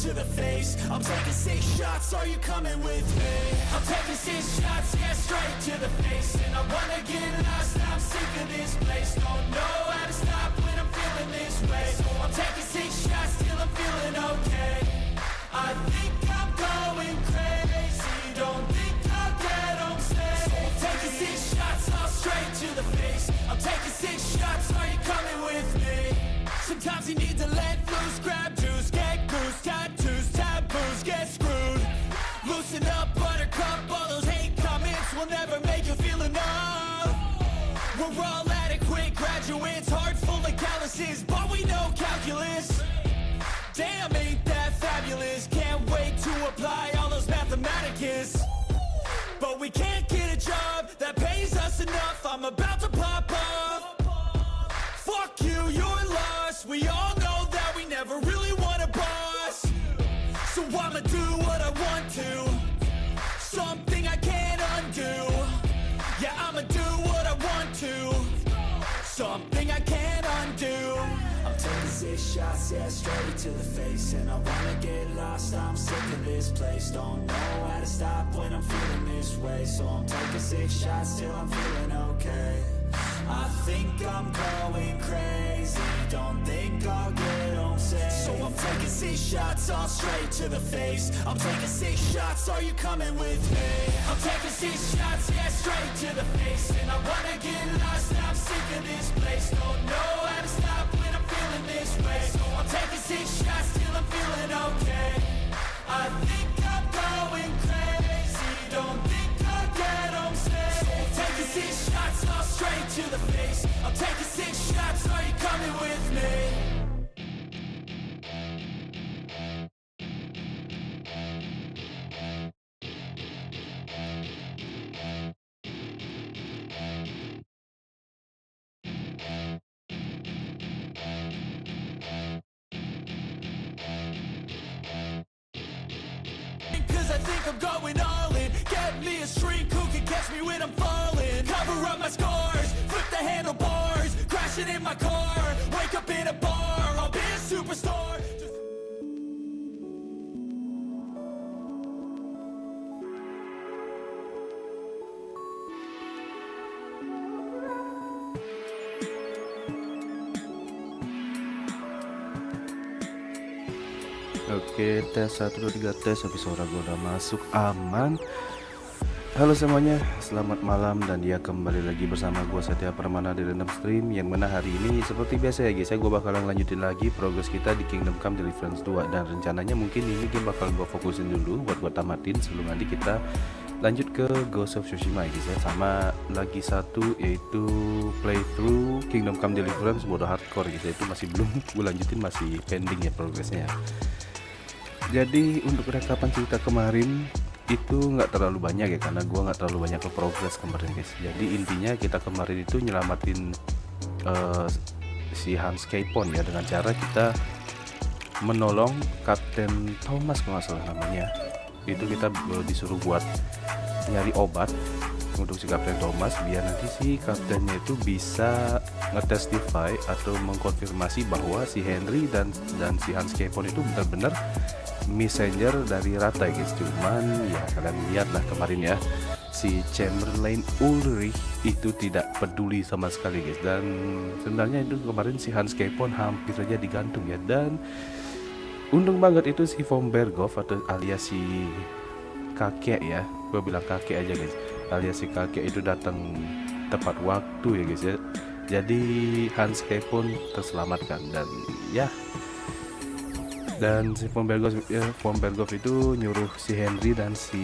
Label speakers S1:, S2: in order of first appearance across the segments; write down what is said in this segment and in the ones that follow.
S1: to the face. I'm taking 6 shots, are you coming with me? I'm taking 6 shots, yeah, straight to the face. And I wanna get lost, I'm sick of this place. Don't know how to stop when I'm feeling this way. So I'm taking 6 shots till I'm feeling okay. I think I'm going crazy, don't think I'll get home safe. So I'm taking 6 shots, all straight to the face. I'm taking 6 shots, are you coming with me? Sometimes you need to let loose, grab juice, get goose, tattoos, taboos, get screwed. Loosen up, buttercup, all those hate comments will never make you feel enough. We're all adequate graduates, heart full of calluses, but we know calculus. Damn, ain't that fabulous? Can't wait to apply all those mathematicus. But we can't get a job that pays us enough. I'm about to pop off. Fuck you, you're lost. We all know that we never really want a boss. So I'ma do what I want to, something I can't undo. Yeah, I'ma do what I want to, something I can't undo. I'm taking 6 shots, yeah, straight to the face. And I wanna get lost, I'm sick of this place. Don't know how to stop when I'm feeling this way. So I'm taking 6 shots till I'm feeling okay. I think I'm going crazy, don't think I'll get home safe. So I'm taking 6 shots, all straight to the face. I'm taking 6 shots, are you coming with me? I'm taking 6 shots, yeah, straight to the face. And I wanna get lost, I'm sick of this place. Don't know how to stop when I'm feeling this way. So I'm taking 6 shots till I'm feeling okay. I think I'm going crazy, don't think I'll get home safe. So I'm taking 6 shots, all straight to the face. I'm taking 6 shots, are you coming with me? Cause I think I'm going all in. Get me a shrink who can catch me when I'm falling. Cover up my scars, flip the handlebars, crashing in my car, wake up in a bar, I'll be a superstar.
S2: Oke, tes 1, 2, 3 tes. Tapi suara gue udah masuk aman. Halo semuanya, selamat malam. Dan dia kembali lagi bersama gue Setia Permana di Random Stream. Yang mana hari ini seperti biasa ya guys ya, gue bakalan lanjutin lagi progres kita di Kingdom Come Deliverance 2. Dan rencananya mungkin ini game bakal gue fokusin dulu buat gue tamatin sebelum nanti kita lanjut ke Ghost of Tsushima ya guys ya. Sama lagi satu yaitu playthrough Kingdom Come Deliverance mode hardcore gitu ya. Itu masih belum gue lanjutin, masih pending ya progresnya. Jadi untuk rekapan cerita kemarin itu nggak terlalu banyak ya, karena gue nggak terlalu banyak ke progres kemarin guys. Jadi intinya kita kemarin itu nyelamatin si Hans Capon ya, dengan cara kita menolong Kapten Thomas kalau nggak salah namanya. Itu kita disuruh buat nyari obat untuk si Kapten Thomas biar nanti si kaptennya itu bisa ngetestify atau mengkonfirmasi bahwa si Henry dan si Hans Capon itu benar-benar messenger dari Rata guys. Cuman ya kalian lihat lah kemarin ya, si Chamberlain Ulrich itu tidak peduli sama sekali guys. Dan sebenarnya itu kemarin si Hans Capon hampir saja digantung ya. Dan untung banget itu si Von Berghoff atau alias si kakek ya, gue bilang kakek aja guys, alias si kakek itu datang tepat waktu ya guys ya. Jadi Hans Capon terselamatkan. Dan ya, dan si Von Berghoff itu nyuruh si Henry dan si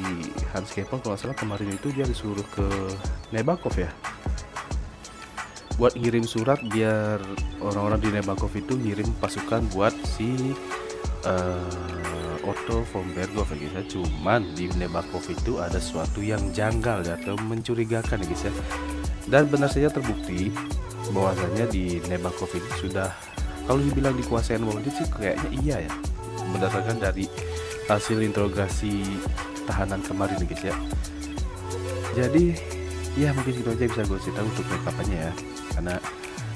S2: Hans Capon kalau nggak salah kemarin itu dia disuruh ke Nebakov ya, buat ngirim surat biar orang-orang di Nebakov itu ngirim pasukan buat si Otto Von Berghoff ya guys ya. Cuman di Nebakov itu ada sesuatu yang janggal ya, atau mencurigakan ya guys ya. Dan benar saja terbukti bahwasanya di Nebakov itu sudah, kalau dibilang dikuasain bandit sih kayaknya iya ya, berdasarkan dari hasil interogasi tahanan kemarin nih guys ya. Jadi ya mungkin gitu aja bisa gue cerita untuk rekapannya ya, karena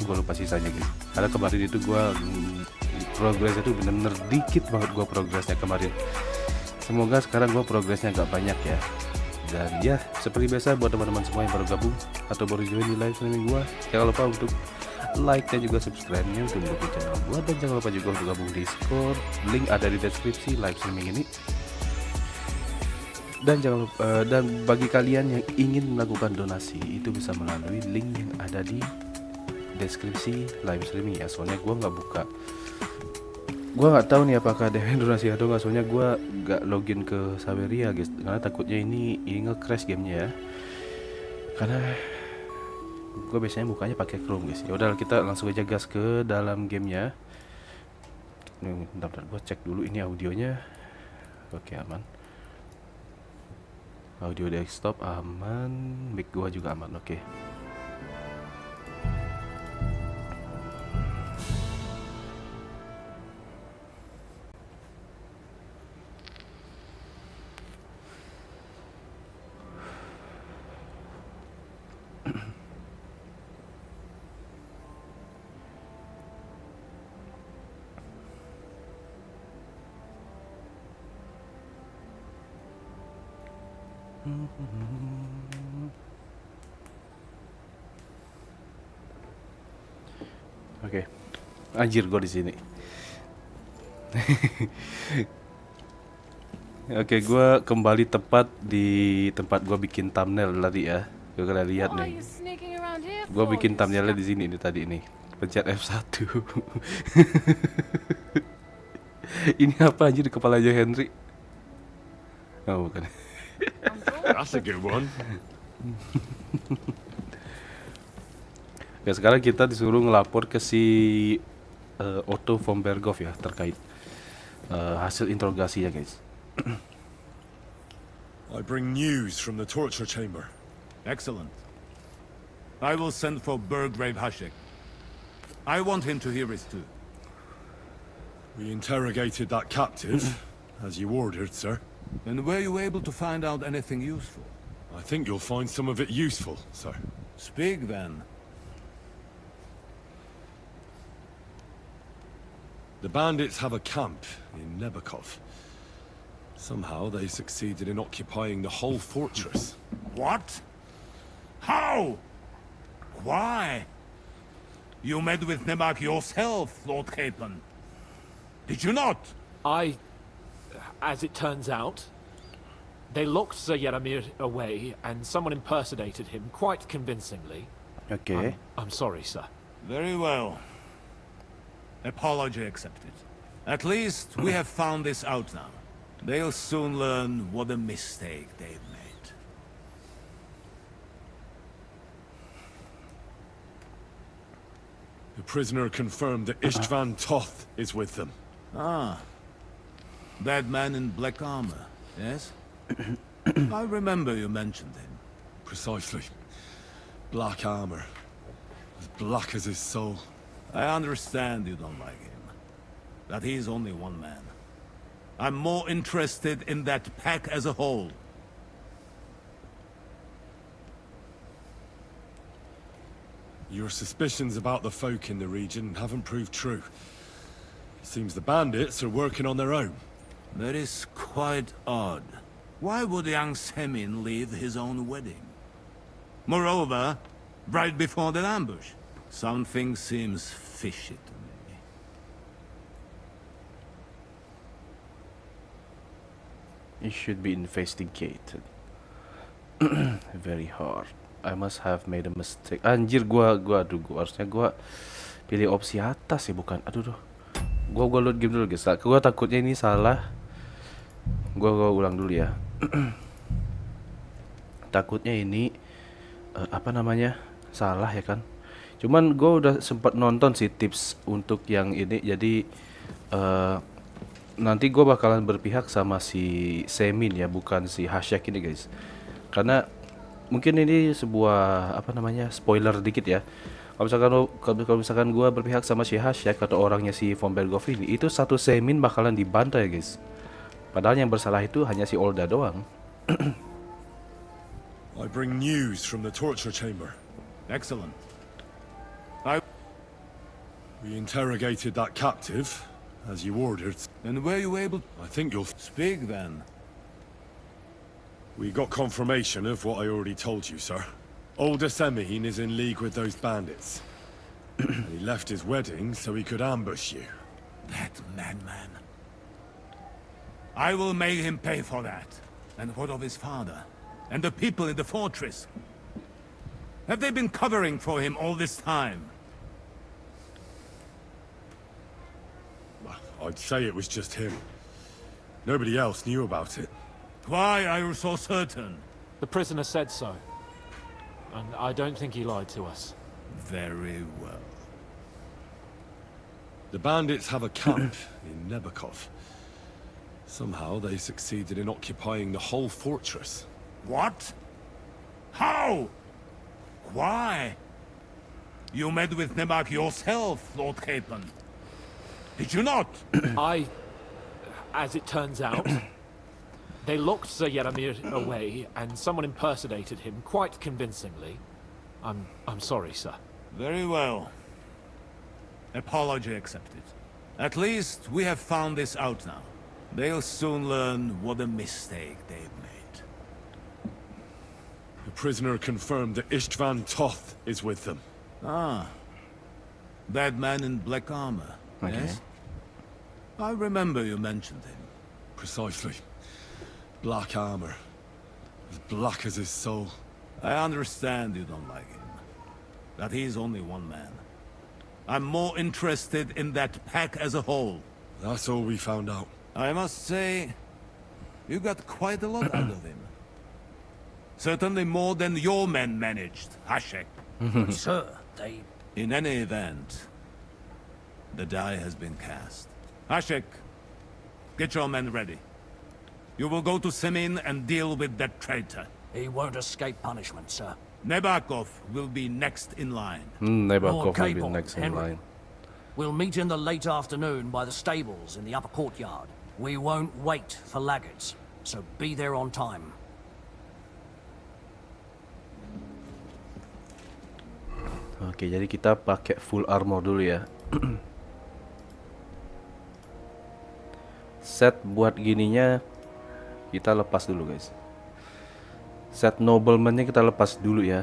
S2: gue lupa sisanya guys. Karena kemarin itu gue progresnya tuh bener-bener dikit banget gue progresnya kemarin. Semoga sekarang gue progresnya agak banyak ya. Dan ya seperti biasa buat teman-teman semua yang baru gabung atau baru join di live streaming gue, jangan lupa untuk like dan juga subscribe-nya untuk mendukung channel gue, dan jangan lupa juga untuk gabung di Discord, link ada di deskripsi live streaming ini. Dan jangan lupa, dan bagi kalian yang ingin melakukan donasi itu bisa melalui link yang ada di deskripsi live streaming ya. Soalnya gue nggak buka, gue nggak tahu nih apakah ada yang donasi atau nggak. Soalnya gue nggak login ke Saveria guys, karena takutnya ini nge-crash gamenya ya. Karena gue biasanya bukanya pakai Chrome guys. Ya udah kita langsung aja gas ke dalam gamenya. Bentar, gue cek dulu ini audionya. Oke, aman. Audio desktop aman, mic gue juga aman. Oke. Oke. Anjir gue di sini. Oke, gue kembali tepat di tempat gue bikin thumbnail tadi ya. Kalian lihat nih. Gue bikin thumbnailnya di sini nih tadi nih. Pencet F1. Ini apa anjir di kepalanya Henry? Oh, bukan.
S3: That's a good one.
S2: Ya, sekarang kita disuruh ngelapor ke si Otto von Berghoff ya, terkait hasil interogasi ya guys.
S3: I bring news from the torture chamber.
S4: Excellent. I will send for Burgrave Hashek. I want him to hear it too.
S3: We interrogated that captive, as you ordered, sir.
S4: And were you able to find out anything useful?
S3: I think you'll find some of it useful, sir.
S4: Speak then.
S3: The bandits have a camp in Nebakov. Somehow they succeeded in occupying the whole fortress.
S4: What? How? Why? You met with Nebak yourself, Lord Capon. Did you not?
S5: As it turns out, they locked Sir Yaramir away, and someone impersonated him quite convincingly.
S2: Okay.
S5: I'm sorry, sir.
S4: Very well. Apology accepted. At least we have found this out now. They'll soon learn what a mistake they've made.
S3: The prisoner confirmed that Istvan Toth is with them.
S4: Ah. That man in black armor, yes? I remember you mentioned him.
S3: Precisely. Black armor. As black as his soul.
S4: I understand you don't like him. That he's only one man. I'm more interested in that pack as a whole.
S3: Your suspicions about the folk in the region haven't proved true. Seems the bandits are working on their own.
S4: That is quite odd. Why would young Semin leave his own wedding? Moreover, right before the ambush. Something seems fishy to me.
S2: It should be investigated. Very hard. I must have made a mistake. Anjir, gua harusnya gua pilih opsi atas ya, bukan. Aduh. Gua load game dulu guys. Gua takutnya ini salah. Gua ulang dulu ya. Takutnya ini apa namanya? Salah ya kan? Cuman gua udah sempat nonton sih tips untuk yang ini. Jadi nanti gua bakalan berpihak sama si Semin ya, bukan si Hashek ini guys. Karena mungkin ini sebuah apa namanya? Spoiler dikit ya. Kalau misalkan gua berpihak sama si Hashek atau orangnya si von Berghoff ini, itu satu Semin bakalan dibantai guys. Padahal yang bersalah itu hanya si Olda doang.
S3: I bring news from the torture chamber.
S4: Excellent.
S3: We interrogated that captive, as you ordered.
S4: And were you able
S3: I think you'll...
S4: speak then?
S3: We got confirmation of what I already told you, sir. Old Semine is in league with those bandits. And he left his wedding so he could ambush you.
S4: That madman. I will make him pay for that. And what of his father? And the people in the fortress? Have they been covering for him all this time?
S3: I'd say it was just him. Nobody else knew about it.
S4: Why are you so certain?
S5: The prisoner said so. And I don't think he lied to us.
S4: Very well.
S3: The bandits have a camp in Nebakov. Somehow they succeeded in occupying the whole fortress.
S4: What? How? Why? You met with Nebak yourself, Lord Capon. Did you not?
S5: As it turns out, they locked Sir Yaramir away, and someone impersonated him quite convincingly. I'm sorry, sir.
S4: Very well. Apology accepted. At least we have found this out now. They'll soon learn what a mistake they've made.
S3: The prisoner confirmed that Istvan Toth is with them.
S4: Ah. That man in black armor, yes? I remember you mentioned him.
S3: Precisely. Black armor. As black as his soul.
S4: I understand you don't like him. But he's only one man. I'm more interested in that pack as a whole.
S3: That's all we found out.
S4: I must say, you got quite a lot out of him. Certainly more than your men managed, Hashek.
S6: Sir, they...
S4: In any event, the die has been cast. Hashek, get your men ready. You will go to Semin and deal with that traitor.
S6: He won't escape punishment, sir.
S4: Nebakov will be next in line.
S2: Nebakov will be
S6: Cable,
S2: next in
S6: Henry.
S2: line.
S6: We'll meet in the late afternoon by the stables in the upper courtyard. We won't wait for laggards, so be there on time.
S2: Oke, jadi kita pakai full armor dulu ya. Set buat gininya kita lepas dulu, guys. Set nobleman-nya kita lepas dulu ya.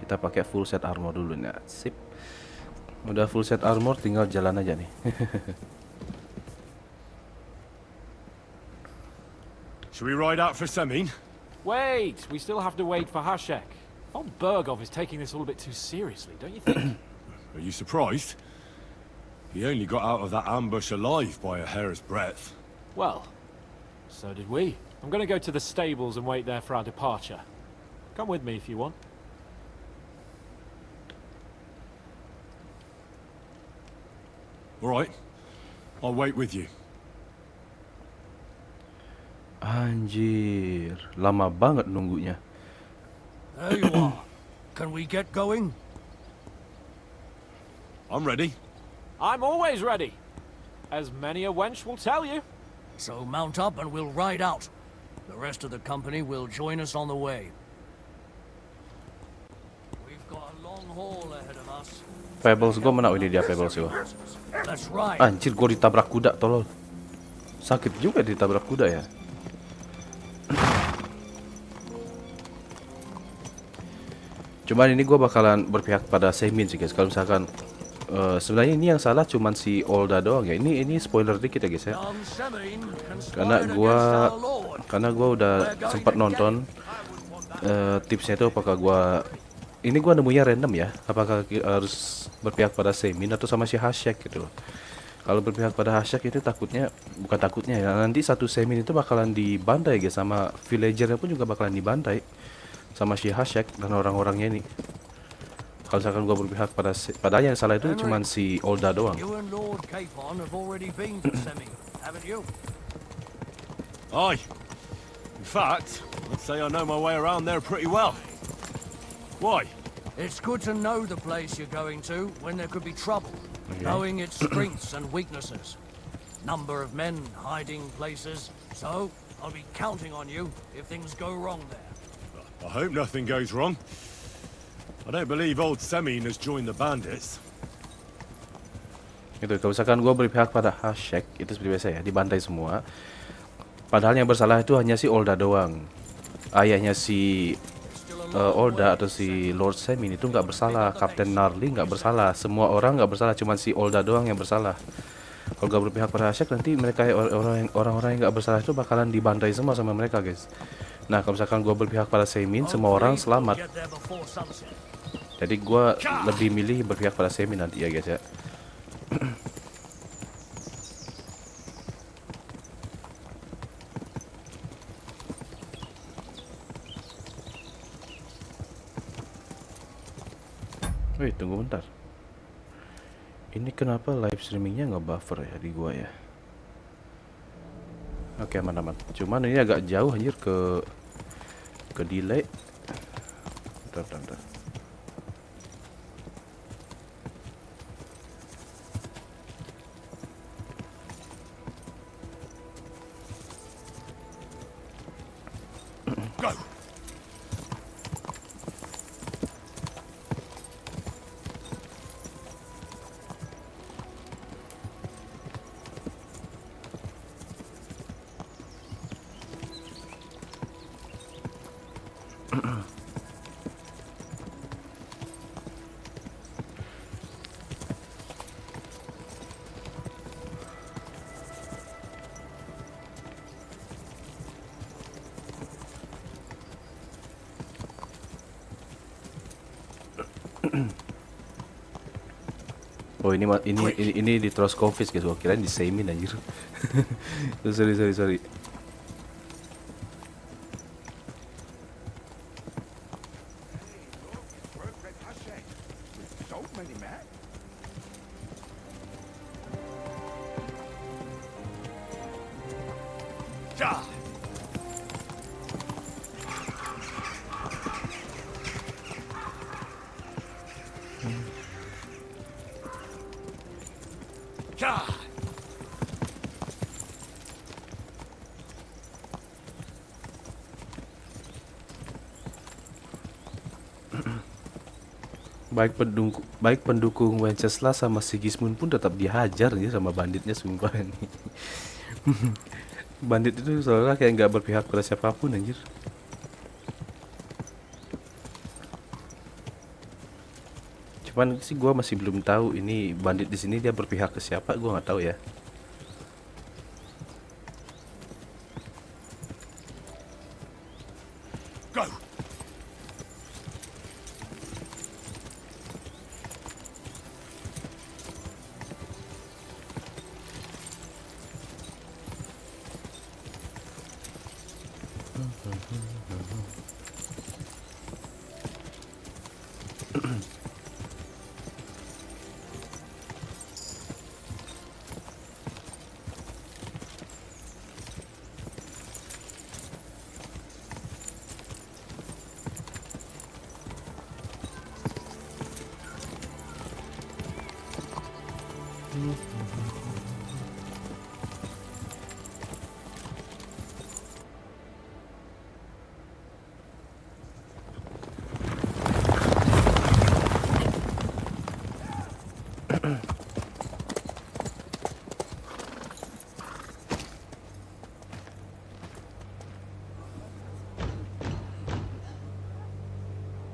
S2: Kita pakai full set armor dulu nih. Sip. Udah full set armor, tinggal jalan aja nih.
S3: Should we ride out for Semin?
S5: Wait! We still have to wait for Hashek. Von Bergov is taking this all a bit too seriously, don't you think?
S3: Are you surprised? He only got out of that ambush alive by a hair's breadth.
S5: Well, so did we. I'm going to go to the stables and wait there for our departure. Come with me if you want.
S3: All right. I'll wait with you.
S2: Anjir, lama banget nunggunya.
S6: There you are. Can we get going?
S3: I'm ready.
S5: I'm always ready. As many a wench will tell you.
S6: So mount up and we'll ride out. The rest of the company will join us on the way. We've got a long haul ahead of us.
S2: Pebbles gue mana? Oh, ini dia Pebbles gue.
S6: Let's ride.
S2: Anjir, gue ditabrak kuda, tolol. Sakit juga ditabrak kuda ya. Cuman ini gue bakalan berpihak pada Semin sih guys. Kalau misalkan sebenarnya ini yang salah cuman si Olda doang ya. Ini spoiler dikit ya guys ya. Karena gua udah sempat nonton tipsnya itu, apakah ini gua nemunya random ya. Apakah harus berpihak pada Semin atau sama si Hashek gitu loh. Kalau berpihak pada Hashek itu bukan takutnya ya, nanti satu Semin itu bakalan dibantai guys, sama villagernya pun juga bakalan dibantai sama si Hashek dan orang-orangnya ini. Kalau misalkan gua berpihak padanya yang salah itu cuman si Olda doang.
S6: You and Lord Capon have already been to Semi, haven't you?
S3: Aye. In fact, I'd say I know my way around there pretty well. Why?
S6: It's good to know the place you're going to when there could be trouble, knowing its strengths and weaknesses. Number of men hiding places, so I'll be counting on you if things go wrong there.
S3: I hope nothing goes wrong. I don't believe old Semin has joined the bandits.
S2: Gitu. Kalau misalkan gue berpihak pada Hashek, itu seperti biasa ya, dibantai semua. Padahal yang bersalah itu hanya si Olda doang. Ayahnya si Olda atau si Lord Semin itu nggak bersalah. Kapten Narli nggak bersalah. Semua orang nggak bersalah, cuma si Olda doang yang bersalah. Kalau gak berpihak pada Hashek, nanti mereka orang-orang yang nggak bersalah itu bakalan dibantai semua sama mereka, guys. Nah, kalau misalkan gue berpihak pada Semin, semua orang selamat. Jadi gue lebih milih berpihak pada Semin nanti ya, guys ya. Wih, tunggu bentar. Ini kenapa live streamingnya nggak buffer ya di gua ya? Oke, aman-aman. Cuman ini agak jauh anjir ke delay. Bentar.
S3: Go!
S2: Oh, ini di Troskovis guys. Gua kirain di Semin anjir. Sorry. Baik pendukung Wenceslas sama Sigismund pun tetap dihajar ya sama banditnya, sumpah nih. Bandit itu soalnya kayak nggak berpihak pada siapapun anjir. Cuman sih gua masih belum tahu ini bandit di sini dia berpihak ke siapa, gua nggak tahu ya.
S3: Go!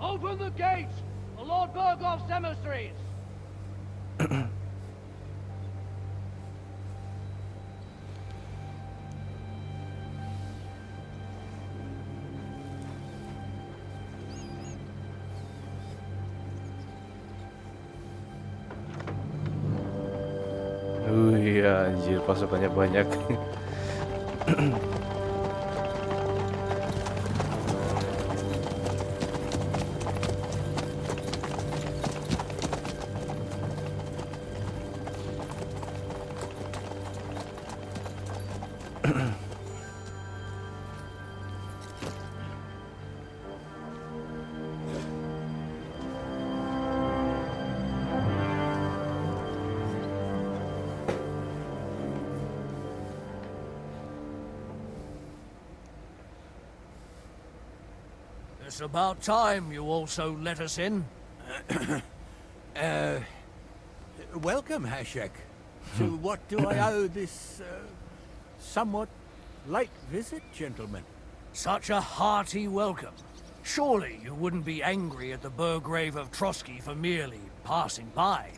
S6: Open the gates! The Lord Berghoff's emissaries!
S2: Iya anjir, pasukannya banyak.
S6: It's about time you also let us in.
S7: Welcome, Hashek. To what do I owe this somewhat late visit, gentlemen?
S6: Such a hearty welcome. Surely you wouldn't be angry at the Burgrave of Trotsky for merely passing by.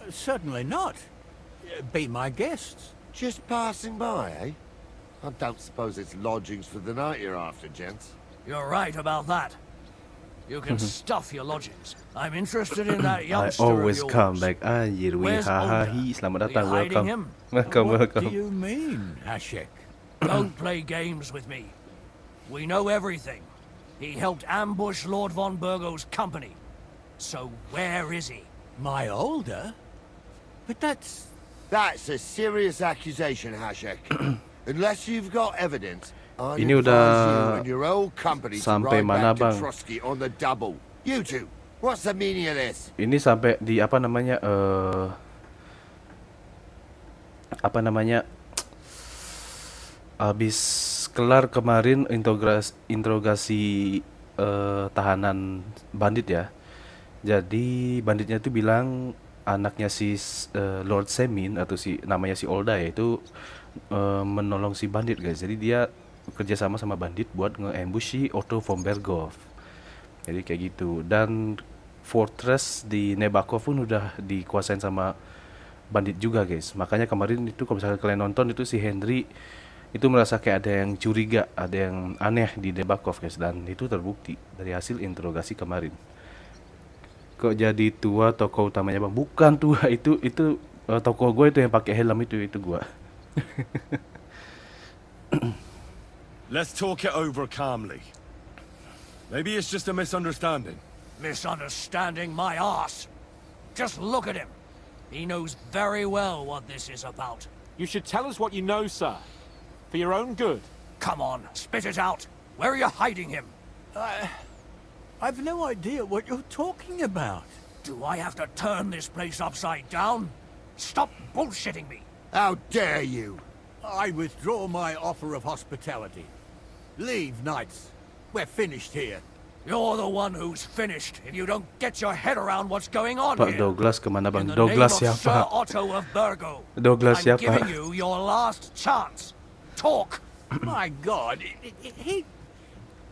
S7: Certainly not. Be my guests.
S8: Just passing by, eh? I don't suppose it's lodgings for the night you're after, gents.
S6: You're right about that. You can stuff your lodgings. I'm interested in that
S2: I
S6: youngster
S2: always
S6: of yours.
S2: come back. Anjir, wih,
S6: Where's
S2: hahaha,
S6: Olga?
S2: selamat
S6: Are you
S2: datang,
S6: hiding
S2: welcome.
S6: him?
S2: Welcome,
S7: What do
S2: welcome.
S7: you mean, Hashek?
S6: Don't play games with me. We know everything. He helped ambush Lord von Burgo's company. So where is he?
S7: My older? But that's...
S8: That's a serious accusation, Hashek. Unless you've got evidence, I'd
S2: Ini
S8: advise
S2: udah
S8: you and your old company to
S2: sampai
S8: ride
S2: mana,
S8: back to
S2: Bang?
S8: Trotsky on the double. You two, what's the meaning of this?
S2: Ini sampai di apa namanya habis kelar kemarin interogasi tahanan bandit ya. Jadi banditnya tuh bilang anaknya si Lord Semin atau namanya si Olda ya itu menolong si bandit guys. Jadi dia kerja sama bandit buat nge-ambush si Otto von Berghoff. Jadi kayak gitu. Dan fortress di Nebakov pun udah dikuasain sama bandit juga guys. Makanya kemarin itu kalau misalnya kalian nonton itu si Henry itu merasa kayak ada yang curiga, ada yang aneh di Nebakov guys. Dan itu terbukti dari hasil interogasi kemarin. Kok jadi tua tokoh utamanya bang? Bukan tua, itu tokoh gue itu yang pakai helm itu gue.
S3: Let's talk it over calmly. Maybe it's just a misunderstanding.
S6: Misunderstanding my ass. Just look at him. He knows very well what this is about.
S5: You should tell us what you know, sir. For your own good.
S6: Come on, spit it out. Where are you hiding him?
S7: I've no idea what you're talking about.
S6: Do I have to turn this place upside down? Stop bullshitting me.
S8: How dare you?
S7: I withdraw my offer of hospitality. Leave, knights. We're finished here.
S6: You're the one who's finished if you don't get your head around what's going on
S2: Pak
S6: here.
S2: Douglas kemana bang?
S6: In the
S2: Douglas
S6: name of Sir
S2: siapa?
S6: Otto of Burgo,
S2: Douglas
S6: I'm
S2: siapa?
S6: giving you your last chance. Talk.
S7: My God,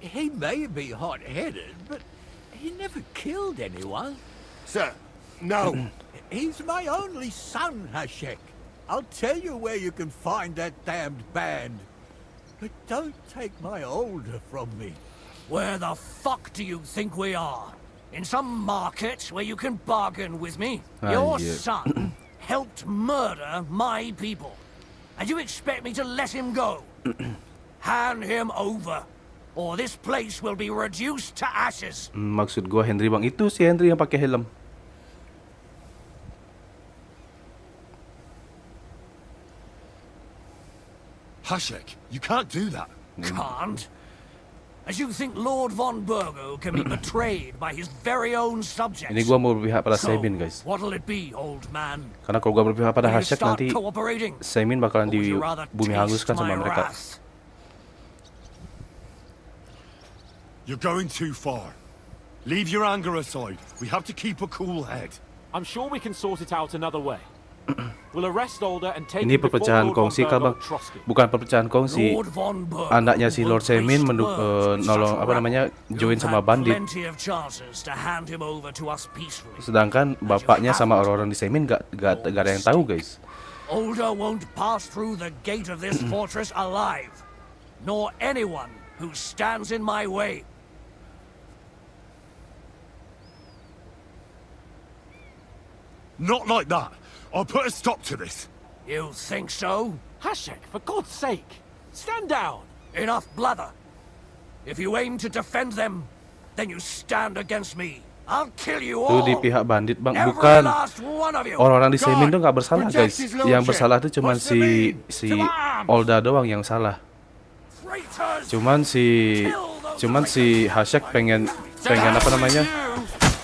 S7: he may be hot-headed, but he never killed anyone.
S8: Sir, no.
S7: He's my only son, Hashek. I'll tell you where you can find that damned band. But don't take my older from me.
S6: Where the fuck do you think we are? In some market where you can bargain with me? Your
S2: yeah.
S6: son helped murder my people. And you expect me to let him go? Hand him over, or this place will be reduced to ashes.
S2: Maksud gua Henry bang, itu si Henry yang pakai helm.
S3: Hashek, you can't do that.
S6: Can't? As you think Lord von Burgo can be betrayed by his very own subjects?
S2: Ini gua mau berpihak pada
S6: So,
S2: Semin guys.
S6: what'll it be, old man?
S2: Karena kalau gua berpihak pada
S6: Will you
S2: Hashek
S6: start
S2: nanti
S6: cooperating?
S2: Semin bakalan
S6: Or would
S2: di
S6: you rather
S2: bumi
S6: taste
S2: hanguskan sama
S6: my
S2: mereka.
S6: wrath?
S3: You're going too far. Leave your anger aside. We have to keep a cool head.
S5: I'm sure we can sort it out another way. We'll arrest Older and take
S2: Ini
S5: him before
S2: perpecahan
S5: Lord von
S2: kongsi kah bang?
S5: Burgo Trotsky.
S2: Bukan perpecahan kongsi.
S6: Lord von Burgo
S2: Anaknya si
S6: will
S2: Lord Semin
S6: waste words with
S2: nolong
S6: such
S2: apa
S6: a
S2: namanya
S6: rabble.
S2: join
S6: You've
S2: sama
S6: had
S2: bandit.
S6: plenty of chances to hand him over to us peacefully.
S2: Sedangkan bapaknya sama orang-orang di Semin gak ada yang tahu guys.
S6: Older won't pass through the gate of this fortress alive, nor anyone who stands in my way.
S3: Not like that. I'll put a stop to this.
S6: You think so?
S5: Hashek, for God's sake, stand down.
S6: Enough blather. If you aim to defend them, then you stand against me. I'll kill you
S2: Itu
S6: all.
S2: di pihak bandit bang,
S6: Every
S2: bukan
S6: last one of you.
S2: orang-orang di Semin tuh nggak bersalah
S8: Protect
S2: guys.
S8: his
S2: Yang
S8: lordship.
S2: bersalah tuh cuman
S8: What's the mean?
S2: si
S8: To arms.
S2: Olda doang yang salah.
S6: Traitors.
S2: Cuman si Hashek pengen apa namanya?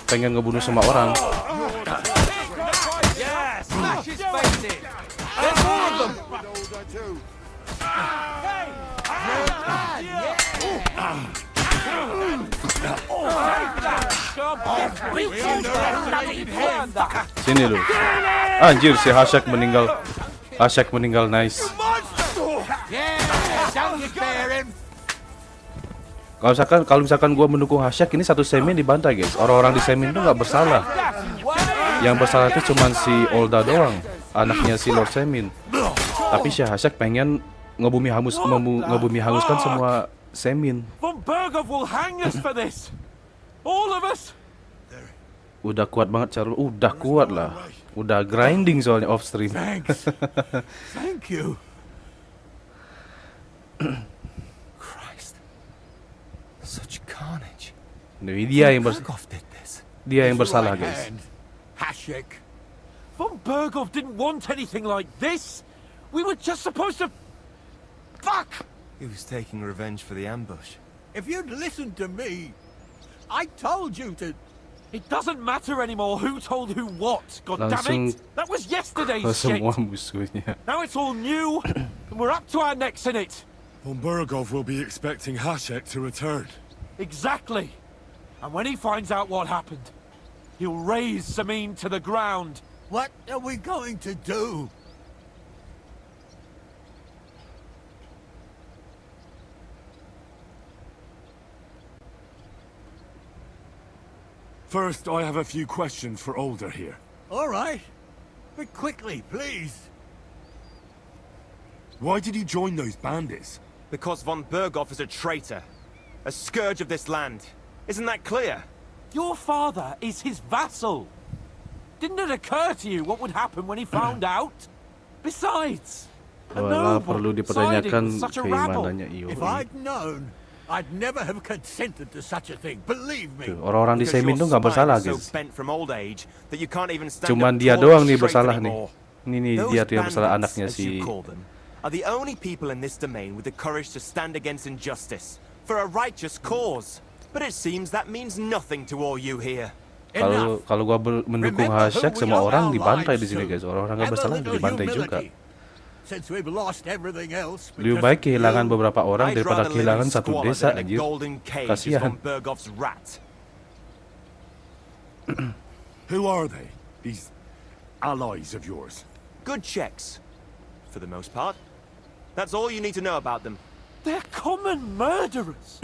S2: Pengen ngebunuh semua orang.
S6: Yeah, smash his face in. There's more of them.
S2: Sini lu. Anjir, si Hashak meninggal. Hashak meninggal, nice. Kalau misalkan gue mendukung Hashak, ini satu semin dibantai guys. Orang-orang di semin tuh nggak bersalah. Yang bersalah itu cuma si Olda doang, anaknya si Lord Semin. Tapi si Hashak pengen ngebumi hanguskan semua semin.
S5: Von Bergov will hang us for this. All of us.
S2: Udah kuat banget Charles, udah kuat lah. Udah grinding soalnya off stream.
S7: Thanks. Thank you.
S9: Christ. Such carnage.
S2: Ini dia yang
S9: Bergov did this.
S2: dia yang
S7: His
S2: bersalah
S7: right
S2: guys.
S7: hand, Hashek.
S5: Von Bergov didn't want anything like this. We were just supposed to... Fuck!
S9: He was taking revenge for the ambush.
S7: If you'd listened to me, I told you to...
S5: It doesn't matter anymore who told who what. God damn
S2: Langsung
S5: it! That was yesterday's
S2: Ke
S5: shit.
S2: semua musuhnya.
S5: Now it's all new, and we're up to our necks in it.
S3: Von Bergov will be expecting Hashek to return.
S5: Exactly. And when he finds out what happened, he'll raise Samin to the ground.
S7: What are we going to do?
S3: First, I have a few questions for Older here.
S7: All right. But quickly, please.
S3: Why did you join those bandits?
S10: Because von Bergov is a traitor. A scourge of this land. Isn't that clear?
S5: Your father is his vassal. Didn't it occur to you what would happen when he found out? Besides, a
S2: Walah,
S5: noble
S2: perlu
S5: siding
S2: dipertanyakan
S5: with such a rabble.
S2: keimanannya Iyo.
S7: If I'd known, I'd never have consented to such a thing. Believe me.
S2: Tuh, orang-orang di
S10: Because
S2: Semin
S10: your
S2: tuh nggak
S10: spine
S2: bersalah
S10: is so
S2: guys.
S10: bent from old age that you can't even stand
S2: Cuman
S10: up
S2: dia
S10: tall
S2: doang
S10: and
S2: nih
S10: straight
S2: bersalah nih.
S10: anymore.
S2: Ini
S10: Those
S2: dia tuh yang bersalah
S10: bandits,
S2: anaknya
S10: as you
S2: si.
S10: call them, are the only people in this domain with the courage to stand against injustice for a righteous cause. But it seems that means nothing to all you here.
S2: Kalau gua mendukung Hashak, semua orang dibantai di sini guys. Orang-orang nggak bersalah dibantai juga.
S7: Since we've lost everything else,
S2: Lebih baik kehilangan beberapa orang
S10: I'd
S2: daripada
S10: rather live in
S2: kehilangan satu
S10: squalor
S2: desa
S10: than in a
S2: anjir.
S10: golden cage as
S2: Kasihan.
S10: von Bergov's rat.
S3: Who are they? These allies of yours?
S10: Good checks, for the most part. That's all you need to know about them.
S5: They're common murderers.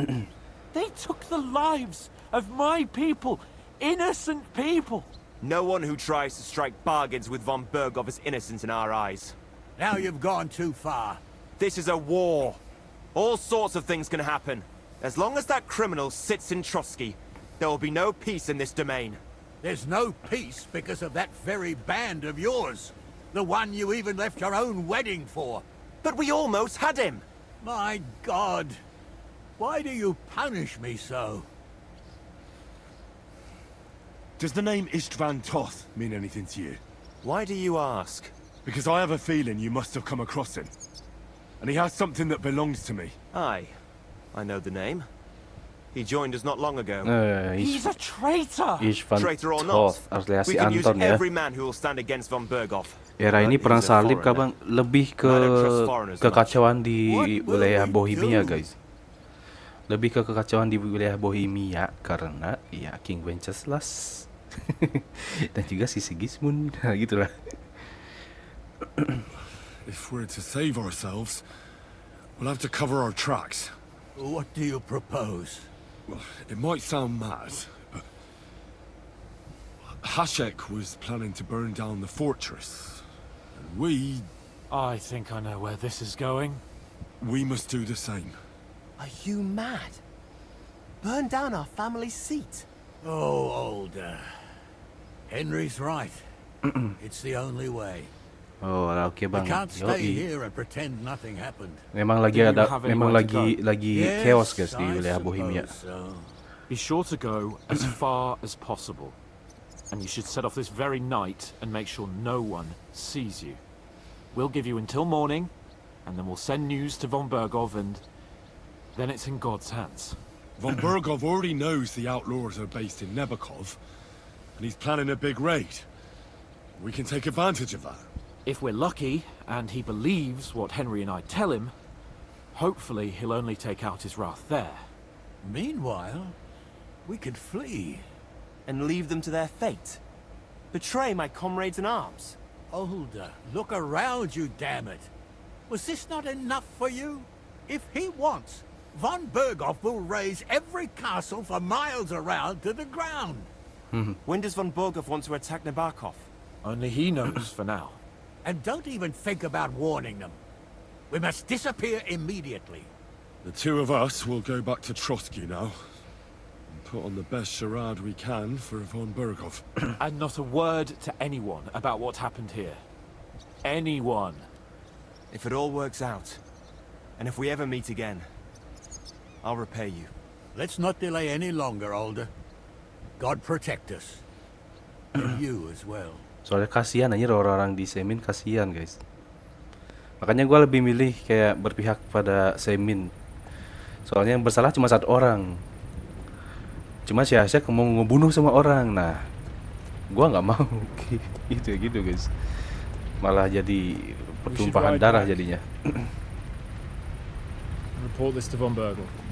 S5: They took the lives of my people, innocent people.
S10: No one who tries to strike bargains with von Bergov is innocent in our eyes.
S7: now you've gone too far.
S10: This is a war. All sorts of things can happen. As long as that criminal sits in Trotsky, there will be no peace in this domain.
S7: There's no peace because of that very band of yours. The one you even left your own wedding for.
S10: But we almost had him.
S7: My God. Why do you punish me so?
S3: Does the name Istvan Toth mean anything to you?
S10: Why do you ask?
S3: Because I have a feeling you must have come across him. And he has something that belongs to me.
S10: Aye, I know the name. He joined us not long ago.
S5: He's a traitor.
S2: Istvan
S10: Traitor or not,
S2: Toth, asli
S10: we can use
S2: Anton ya.
S10: every man who will stand against von Bergov.
S2: Era ini
S10: But
S2: perang
S10: he's a
S2: salib
S10: foreigner.
S2: kabang lebih ke
S10: I don't trust foreigners
S2: kekacauan di
S7: What will
S2: wilayah
S7: we
S2: Bohemia
S7: do?
S2: guys. Lebih ke kekacauan di wilayah Bohemia karena ya King Wenceslas dan juga si Sigismund gitulah.
S3: If we're to save ourselves, we'll have to cover our tracks.
S7: What do you propose?
S3: Well, it might sound mad, but Hashek was planning to burn down the fortress. And
S5: I think I know where this is going.
S3: we must do the same.
S9: Are you mad? Burn down our family seat.
S7: Oh, Older. Henry's right. It's the only way.
S2: Oh, oke
S7: We
S2: bang.
S7: can't stay
S2: Yoi.
S7: here and pretend nothing happened.
S2: Memang lagi
S5: Do you
S2: ada,
S5: have
S2: memang
S5: anywhere to
S2: lagi
S7: Yes,
S2: chaos guys di
S7: I
S2: wilayah Bohemia.
S7: suppose so.
S5: Be sure to go as far as possible. And you should set off this very night and make sure no one sees you. We'll give you until morning, and then we'll send news to von Bergov, and then it's in God's hands.
S3: Von Bergov already knows the outlaws are based in Nebakov, and he's planning a big raid. We can take advantage of that.
S5: If we're lucky, and he believes what Henry and I tell him, hopefully he'll only take out his wrath there.
S7: Meanwhile, we could flee.
S10: And leave them to their fate? Betray my comrades in arms?
S7: Older, look around you, damn it. Was this not enough for you? If he wants, von Berghoff will raise every castle for miles around to the ground.
S10: When does von Berghoff want to attack Nabokov?
S5: Only he knows for now.
S7: And don't even think about warning them. We must disappear immediately.
S3: The two of us will go back to Trotsky now. And put on the best charade we can for von Berghoff.
S5: And not a word to anyone about what happened here. Anyone.
S10: If it all works out, and if we ever meet again, I'll repay you.
S7: Let's not delay any longer, Older. God protect us. And you as well.
S2: Soalnya kasihan aja orang-orang di Semin, kasihan guys. Makanya gue lebih milih kayak berpihak pada Semin. Soalnya yang bersalah cuma satu orang. Cuma si Asyik mau ngebunuh semua orang. Nah, gue nggak mau gitu guys. Malah jadi pertumpahan darah jadinya.
S5: Report this to von Berghoff.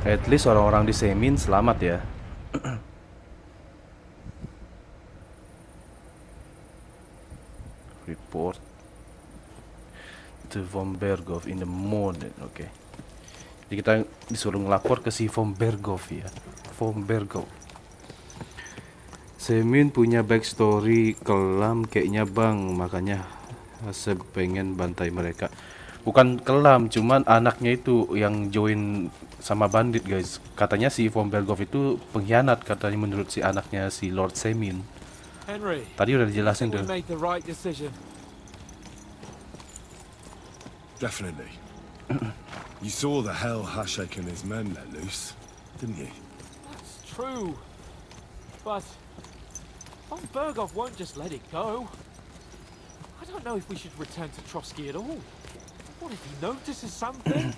S2: At least orang-orang di Semin selamat ya. Report to von Berghoff in the morning. Oke. Jadi kita disuruh ngelapor ke si von Berghoff ya. Von Berghoff. Semin punya backstory kelam kayaknya bang, makanya saya pengen bantai mereka. Bukan kelam, cuman anaknya itu yang join sama bandit guys. Katanya si von Berghoff itu pengkhianat katanya menurut si anaknya si Lord Semin.
S5: Henry,
S2: Tadi udah dijelasin tuh.
S5: we made the right decision.
S3: Definitely. You saw the hell Hashek and his men let loose, didn't you?
S5: That's true. But von Berghoff won't just let it go. I don't know if we should return to Trotsky at all. What if he notices something?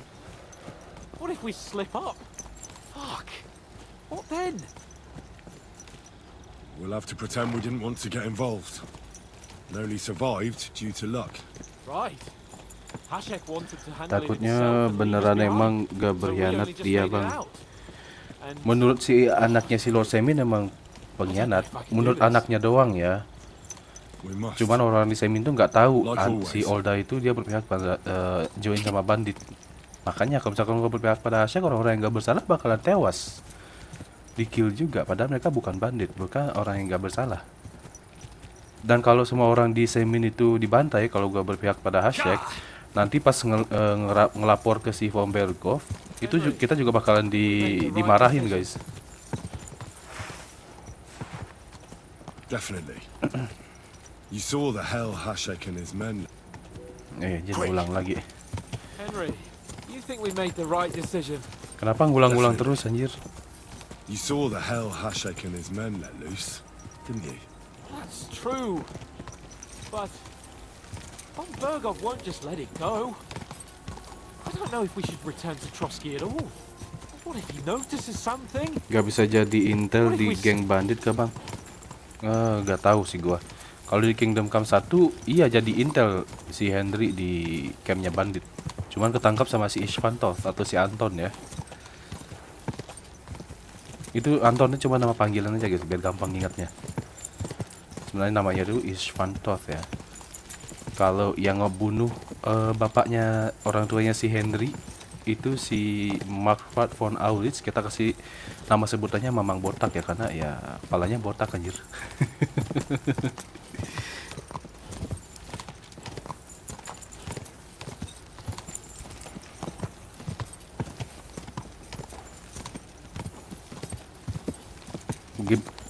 S5: What if we slip up? Fuck. What then?
S3: We'll have to pretend we didn't want to get involved. And only survived due to luck.
S5: Right. Hashek wanted to handle
S2: Takutnya
S5: it himself and
S2: beneran
S5: leave us
S2: emang
S5: behind.
S2: gak
S5: So we
S2: berkhianat
S5: only just
S2: dia
S5: made it
S2: bang.
S5: out. And
S2: Menurut si anaknya si Lord Semin emang pengkhianat. Menurut anaknya doang ya.
S3: We must.
S2: Cuman orang di Semin tuh nggak tahu
S3: Like always.
S2: si Olda itu dia berpihak pada join sama bandit. Makanya kalau misalkan gue berpihak pada Asyik, orang-orang yang nggak bersalah bakalan tewas, di kill juga. Padahal mereka bukan bandit, mereka orang yang nggak bersalah. Dan kalau semua orang di Semin itu dibantai, kalau gue berpihak pada Asyik, nanti pas ngelapor ke si von Berghoff, itu kita juga bakalan dimarahin guys.
S3: Definitely. You saw the hell Hashek and his men.
S2: Jadi ulang lagi.
S5: Henry, you think we made the right decision?
S2: Kenapa ngulang-ngulang terus anjir?
S3: You saw the hell Hashek and his men let loose, didn't you?
S5: That's true. But von Berghoff won't just let it go. I don't know if we should return to Trotsky at all. What if he notices something?
S2: Gak bisa jadi intel di geng bandit kah bang? Gak tahu sih gua. Kalau di Kingdom Come 1 iya jadi intel si Henry di campnya bandit. Cuman ketangkap sama si Ishvantov atau si Anton ya. Itu Antonnya cuma nama panggilan aja guys biar gampang ingatnya. Sebenarnya namanya itu Ishvantov ya. Kalau yang ngebunuh bapaknya orang tuanya si Henry itu si Markfart von Aulitz, kita kasih nama sebutannya Mamang Botak ya karena ya kepalanya botak anjir.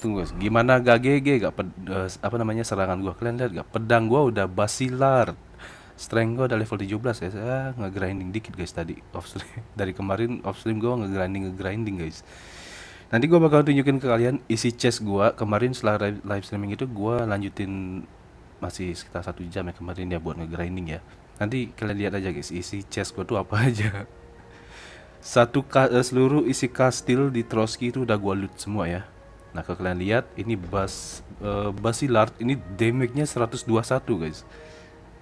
S2: Tunggu, gimana gak GG gak apa namanya serangan gua, kalian lihat gak pedang gua udah basilar, strength gua udah level 17 ya. Saya nge-grinding dikit guys tadi off stream. Dari kemarin off stream gua nge-grinding guys. Nanti gua bakal tunjukin ke kalian isi chest gua kemarin setelah live streaming itu. Gua lanjutin masih sekitar 1 jam ya kemarin ya buat nge-grinding ya. Nanti kalian lihat aja guys isi chest gua tuh apa aja. Seluruh isi kastil di Trotsky itu udah gua loot semua ya. Nah, kalau kalian lihat ini Basilard ini damage-nya 121 guys.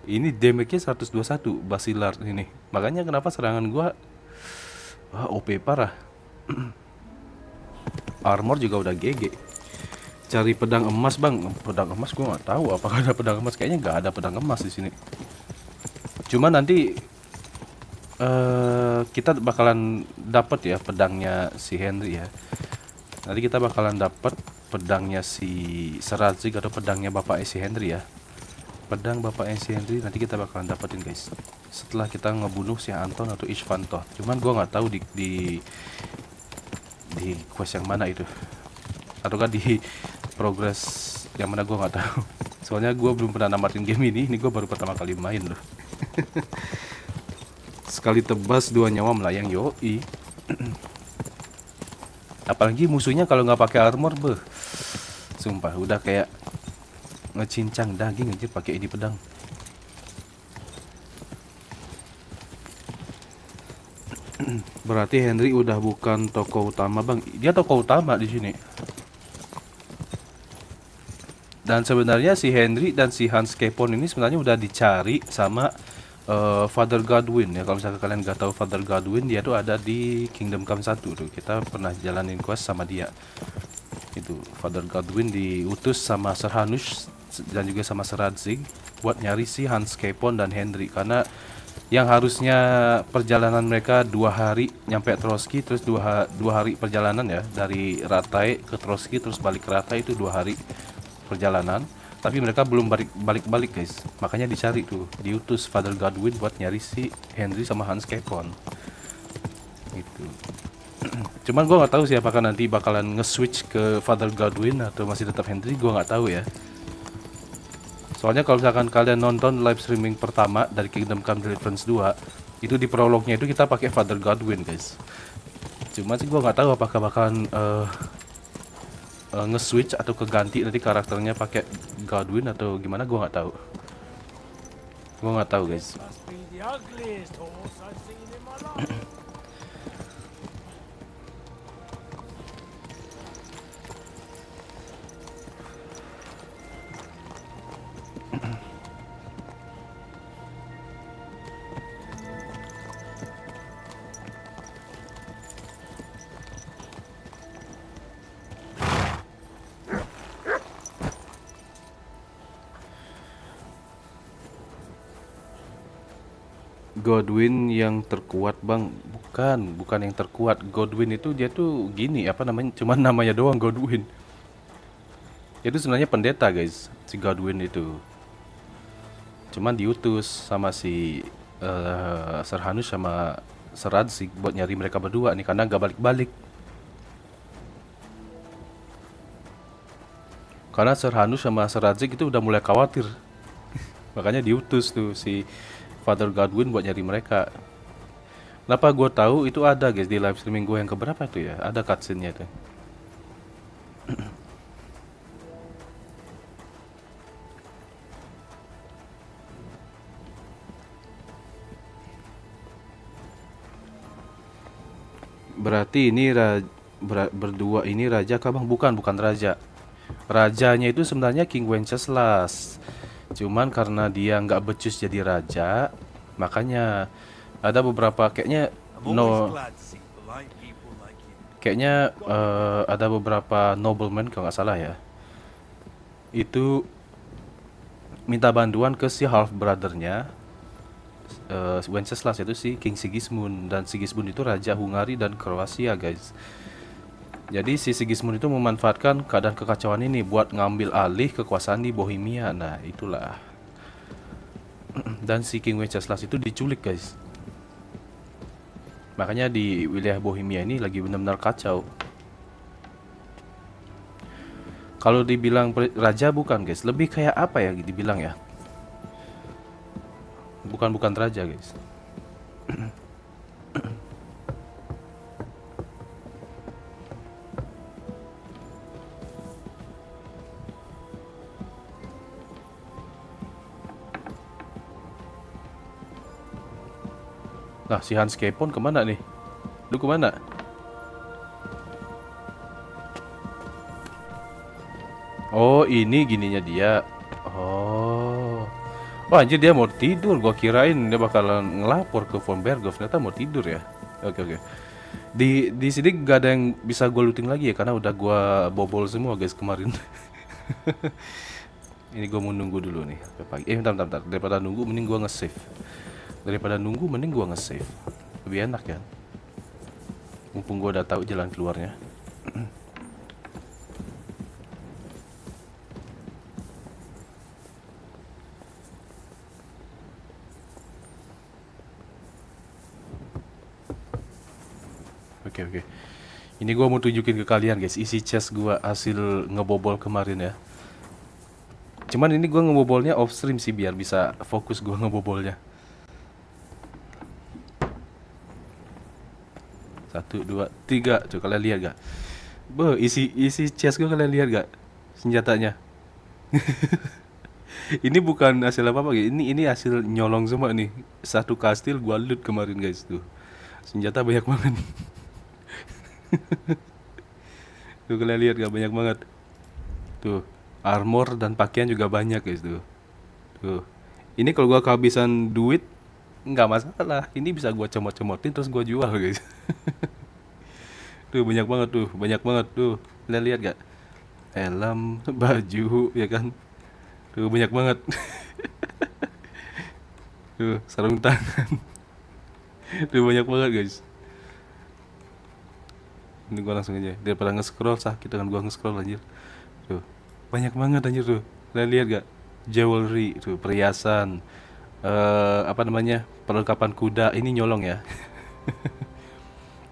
S2: Ini damage-nya 121 Basilard ini. Makanya kenapa serangan gua OP parah. Armor juga udah GG. Cari pedang emas, Bang. Pedang emas gua nggak tahu apakah ada pedang emas. Kayaknya nggak ada pedang emas di sini. Cuma nanti kita bakalan dapat ya pedangnya si Henry ya. Nanti kita bakalan dapat pedangnya si Seradzik atau pedangnya bapaknya si Henry ya. Pedang bapaknya si Henry nanti kita bakalan dapetin guys. Setelah kita ngebunuh si Anton atau Ishvanto. Cuman gua nggak tahu di quest yang mana itu. Ataukah di progress yang mana gua nggak tahu. Soalnya gua belum pernah namatin game ini gua baru pertama kali main loh. Sekali tebas 2 nyawa melayang, yoi. Apalagi musuhnya kalau nggak pakai armor, sumpah udah kayak ngecincang daging aja pakai ini pedang. Berarti Henry udah bukan tokoh utama, Bang. Dia tokoh utama di sini. Dan sebenarnya si Henry dan si Hans Capon ini sebenarnya udah dicari sama Father Godwin ya. Kalau misalnya kalian nggak tahu Father Godwin, dia tuh ada di Kingdom Come 1 tuh. Kita pernah jalanin quest sama dia. Itu Father Godwin diutus sama Sir Hanush dan juga sama Seradzik buat nyari si Hans Capon dan Henry, karena yang harusnya perjalanan mereka 2 hari nyampe Trotsky, terus 2 hari perjalanan ya dari Ratai ke Trotsky terus balik ke Ratai, itu 2 hari perjalanan, tapi mereka belum balik guys. Makanya dicari tuh, diutus Father Godwin buat nyari si Henry sama Hans Capon itu. Cuman gue nggak tahu sih apakah nanti bakalan nge-switch ke Father Godwin atau masih tetap Henry, gue nggak tahu ya. Soalnya kalau misalkan kalian nonton live streaming pertama dari Kingdom Come Deliverance 2, itu di prolognya itu kita pakai Father Godwin guys. Cuman sih gue nggak tahu apakah bakalan nge-switch atau keganti nanti karakternya pakai Godwin atau gimana, gue nggak tahu. Gue nggak tahu guys. Godwin yang terkuat, Bang. Bukan yang terkuat. Godwin itu dia tuh gini, apa namanya? Cuman namanya doang Godwin. Itu sebenarnya pendeta, guys. Si Godwin itu. Cuman diutus sama si Sir Hanush sama Seradzik buat nyari mereka berdua nih, karena nggak balik-balik. Karena Sir Hanush sama Seradzik itu udah mulai khawatir. Makanya diutus tuh si Father Godwin buat nyari mereka. Kenapa gue tahu itu ada guys di live streaming gue yang keberapa tuh ya, ada cutscene-nya tuh. Berarti ini berdua ini raja kah, Bang? Bukan raja. Rajanya itu sebenarnya King Wenceslas. Cuman karena dia nggak becus jadi raja, makanya ada beberapa ada beberapa nobleman kalau nggak salah ya, itu minta bantuan ke si half brothernya Wenceslas, itu si King Sigismund. Dan Sigismund itu raja Hungari dan Kroasia guys. Jadi si Sigismund itu memanfaatkan keadaan kekacauan ini buat ngambil alih kekuasaan di Bohemia. Nah itulah. Dan si King Wenceslas itu diculik guys. Makanya di wilayah Bohemia ini lagi benar-benar kacau. Kalau dibilang raja bukan guys, lebih kayak apa ya dibilang ya. Bukan raja guys. Nah, si Hans Capon kemana nih? Lu kemana? Oh, ini gininya dia. Oh. Wah, anjir dia mau tidur. Gua kirain dia bakalan ngelapor ke Von Berghoff. Ternyata mau tidur ya. Oke, oke. Di sini gak ada yang bisa gue looting lagi ya karena udah gua bobol semua guys kemarin. Ini gue mau nunggu dulu nih sampai pagi. Bentar. Daripada nunggu mending gua nge-save. Lebih enak kan? Mumpung gua udah tahu jalan keluarnya. Oke. Ini gua mau tunjukin ke kalian guys, isi chest gua hasil ngebobol kemarin ya. Cuman ini gua ngebobolnya off stream sih biar bisa fokus gua ngebobolnya. 1, 2, 3. Coba kalian lihat gak? Isi chest gua kalian lihat gak? Senjatanya. Ini bukan hasil apa-apa guys. Ini hasil nyolong semua nih. Satu kastil gua loot kemarin guys tuh. Senjata banyak banget. Tuh kalian lihat gak, banyak banget. Tuh, armor dan pakaian juga banyak guys tuh. Tuh. Ini kalau gua kehabisan duit nggak masalah. Ini bisa gua comot-comotin terus gua jual guys. Tuh banyak banget tuh. Kalian lihat gak? Helm, baju, ya kan? Tuh banyak banget. Tuh, sarung tangan. Tuh banyak banget guys. Ini gua langsung aja daripada nge-scroll sakit dengan gua nge-scroll anjir. Tuh. Banyak banget anjir tuh. Kalian lihat gak? Jewelry tuh, perhiasan. Apa namanya? Perlengkapan kuda. Ini nyolong ya.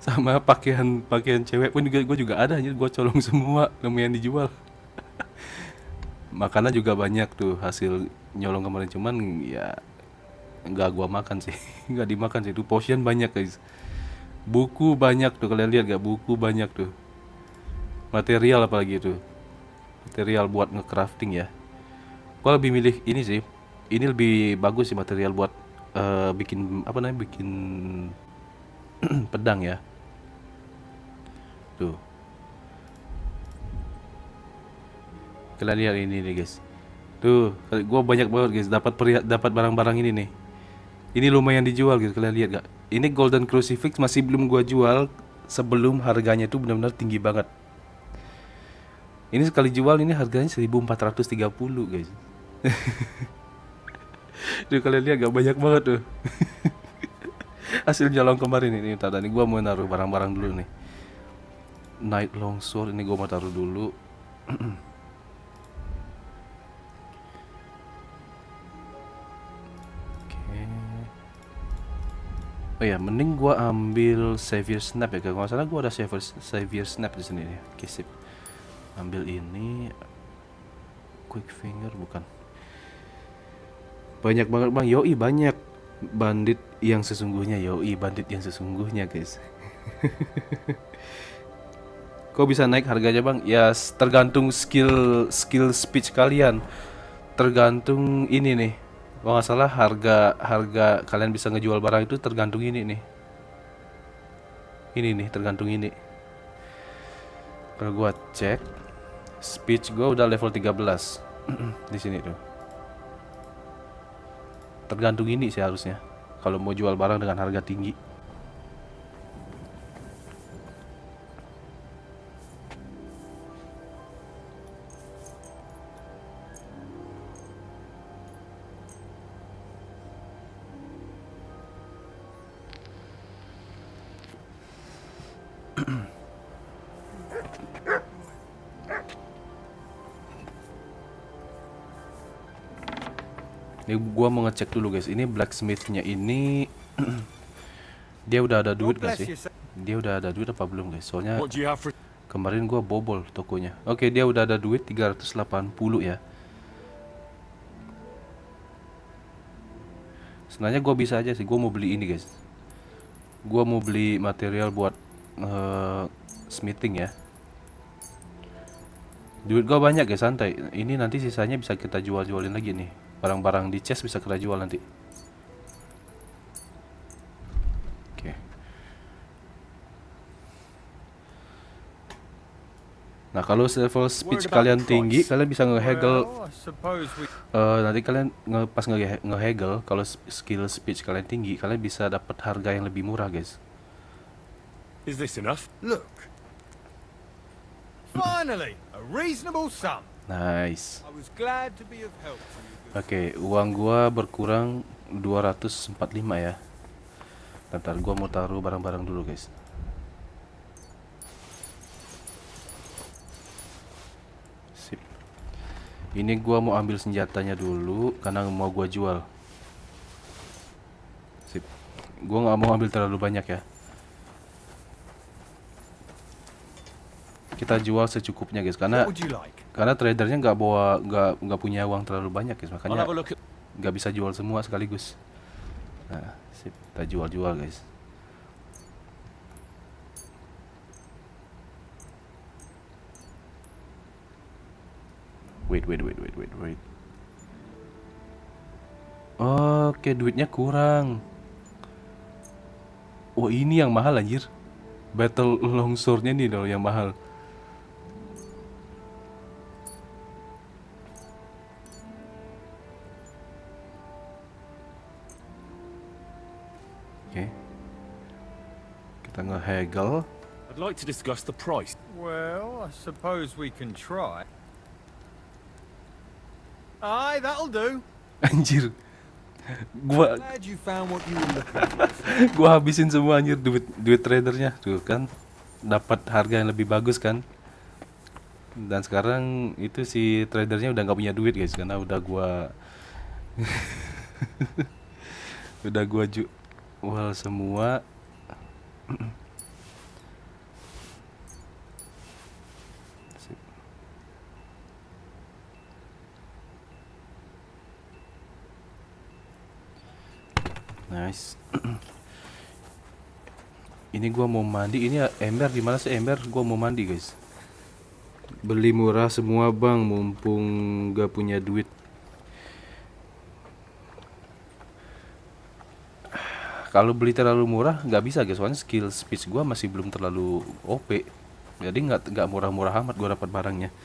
S2: Sama pakaian cewek pun juga gua juga ada anjir, gua colong semua, lumayan dijual. Makanan juga banyak tuh hasil nyolong kemarin cuman ya nggak gua makan sih. Nggak dimakan sih. Tuh potion banyak guys. Buku banyak tuh, kalian lihat gak? Buku banyak tuh. Material apalagi tuh. Material buat nge-crafting ya. Gua lebih milih ini sih. Ini lebih bagus sih material buat bikin apa namanya? Bikin pedang ya. Tuh. Kalian lihat ini nih guys. Tuh, gua banyak banget guys dapat barang-barang ini nih. Ini lumayan dijual gitu, kalian lihat gak? Ini golden crucifix masih belum gua jual sebelum harganya tuh benar-benar tinggi banget. Ini sekali jual ini harganya 1430 guys. Tuh kalian lihat gak, banyak banget tuh. Hasil nyolong kemarin ini. Tadi gua mau naruh barang-barang dulu nih. Night longsword ini gua mau taruh dulu. Oh ya, mending gua ambil Savior Snap ya. Kalau nggak salah gua ada Savior Snap di sini nih. Oke, sip. Ambil ini. Quick Finger bukan. Banyak banget bang. Yoi banyak. Bandit yang sesungguhnya. Yoi bandit yang sesungguhnya guys. Kok bisa naik harganya bang? Ya tergantung skill speech kalian. Tergantung ini nih. Kalau nggak salah harga kalian bisa ngejual barang itu tergantung ini nih. Ini nih tergantung ini. Kalau gua cek speech gua udah level 13 di sini tuh. Tergantung ini sih harusnya. Kalau mau jual barang dengan harga tinggi. Ini gua mau ngecek dulu guys. Ini blacksmithnya ini dia udah ada duit gak sih? Dia udah ada duit apa belum guys? Soalnya kemarin gua bobol tokonya. Oke, dia udah ada duit 380 ya. Sebenarnya gua bisa aja sih. Gua mau beli ini guys. Gua mau beli material buat smithing ya. Duit gua banyak guys, santai. Ini nanti sisanya bisa kita jual-jualin lagi nih. Barang-barang di chest bisa kita jual nanti. Oke. Nah, kalau level speech kalian tinggi, kalian bisa ngehegel. Nanti kalian pas ngehegel, kalau skill speech kalian tinggi, kalian bisa dapat harga yang lebih murah, guys.
S3: Is this enough?
S7: Look. Finally, a reasonable sum.
S2: Nice.
S7: I was glad to be of help to you.
S2: Oke, uang gua berkurang 245 ya. Bentar, gua mau taruh barang-barang dulu, guys. Sip. Ini gua mau ambil senjatanya dulu karena mau gua jual. Sip. Gua nggak mau ambil terlalu banyak ya. Kita jual secukupnya, guys, karena tradernya nggak punya uang terlalu banyak, guys, makanya nggak bisa jual semua sekaligus. Nah, sip, kita jual, guys. Wait. Oke, duitnya kurang. Oh, ini yang mahal, anjir. Battle longswordnya nih loh yang mahal. Kita ngehegel.
S3: I'd like to discuss the price.
S7: Well, I suppose we can try. Aye, that'll do.
S2: Anjir. Gua
S7: Glad you found what you were looking for.
S2: gua habisin semua, anjir, duit tradernya. Tuh kan. Dapat harga yang lebih bagus kan. Dan sekarang itu si tradernya udah nggak punya duit, guys, karena udah gua jual semua. Nice. Ini gua mau mandi. Ini ember di mana sih ember? Gua mau mandi, guys. Beli murah semua, bang, mumpung gak punya duit. Kalau beli terlalu murah nggak bisa, guys, soalnya skill speech gua masih belum terlalu OP. Jadi nggak murah-murah amat gua dapat barangnya.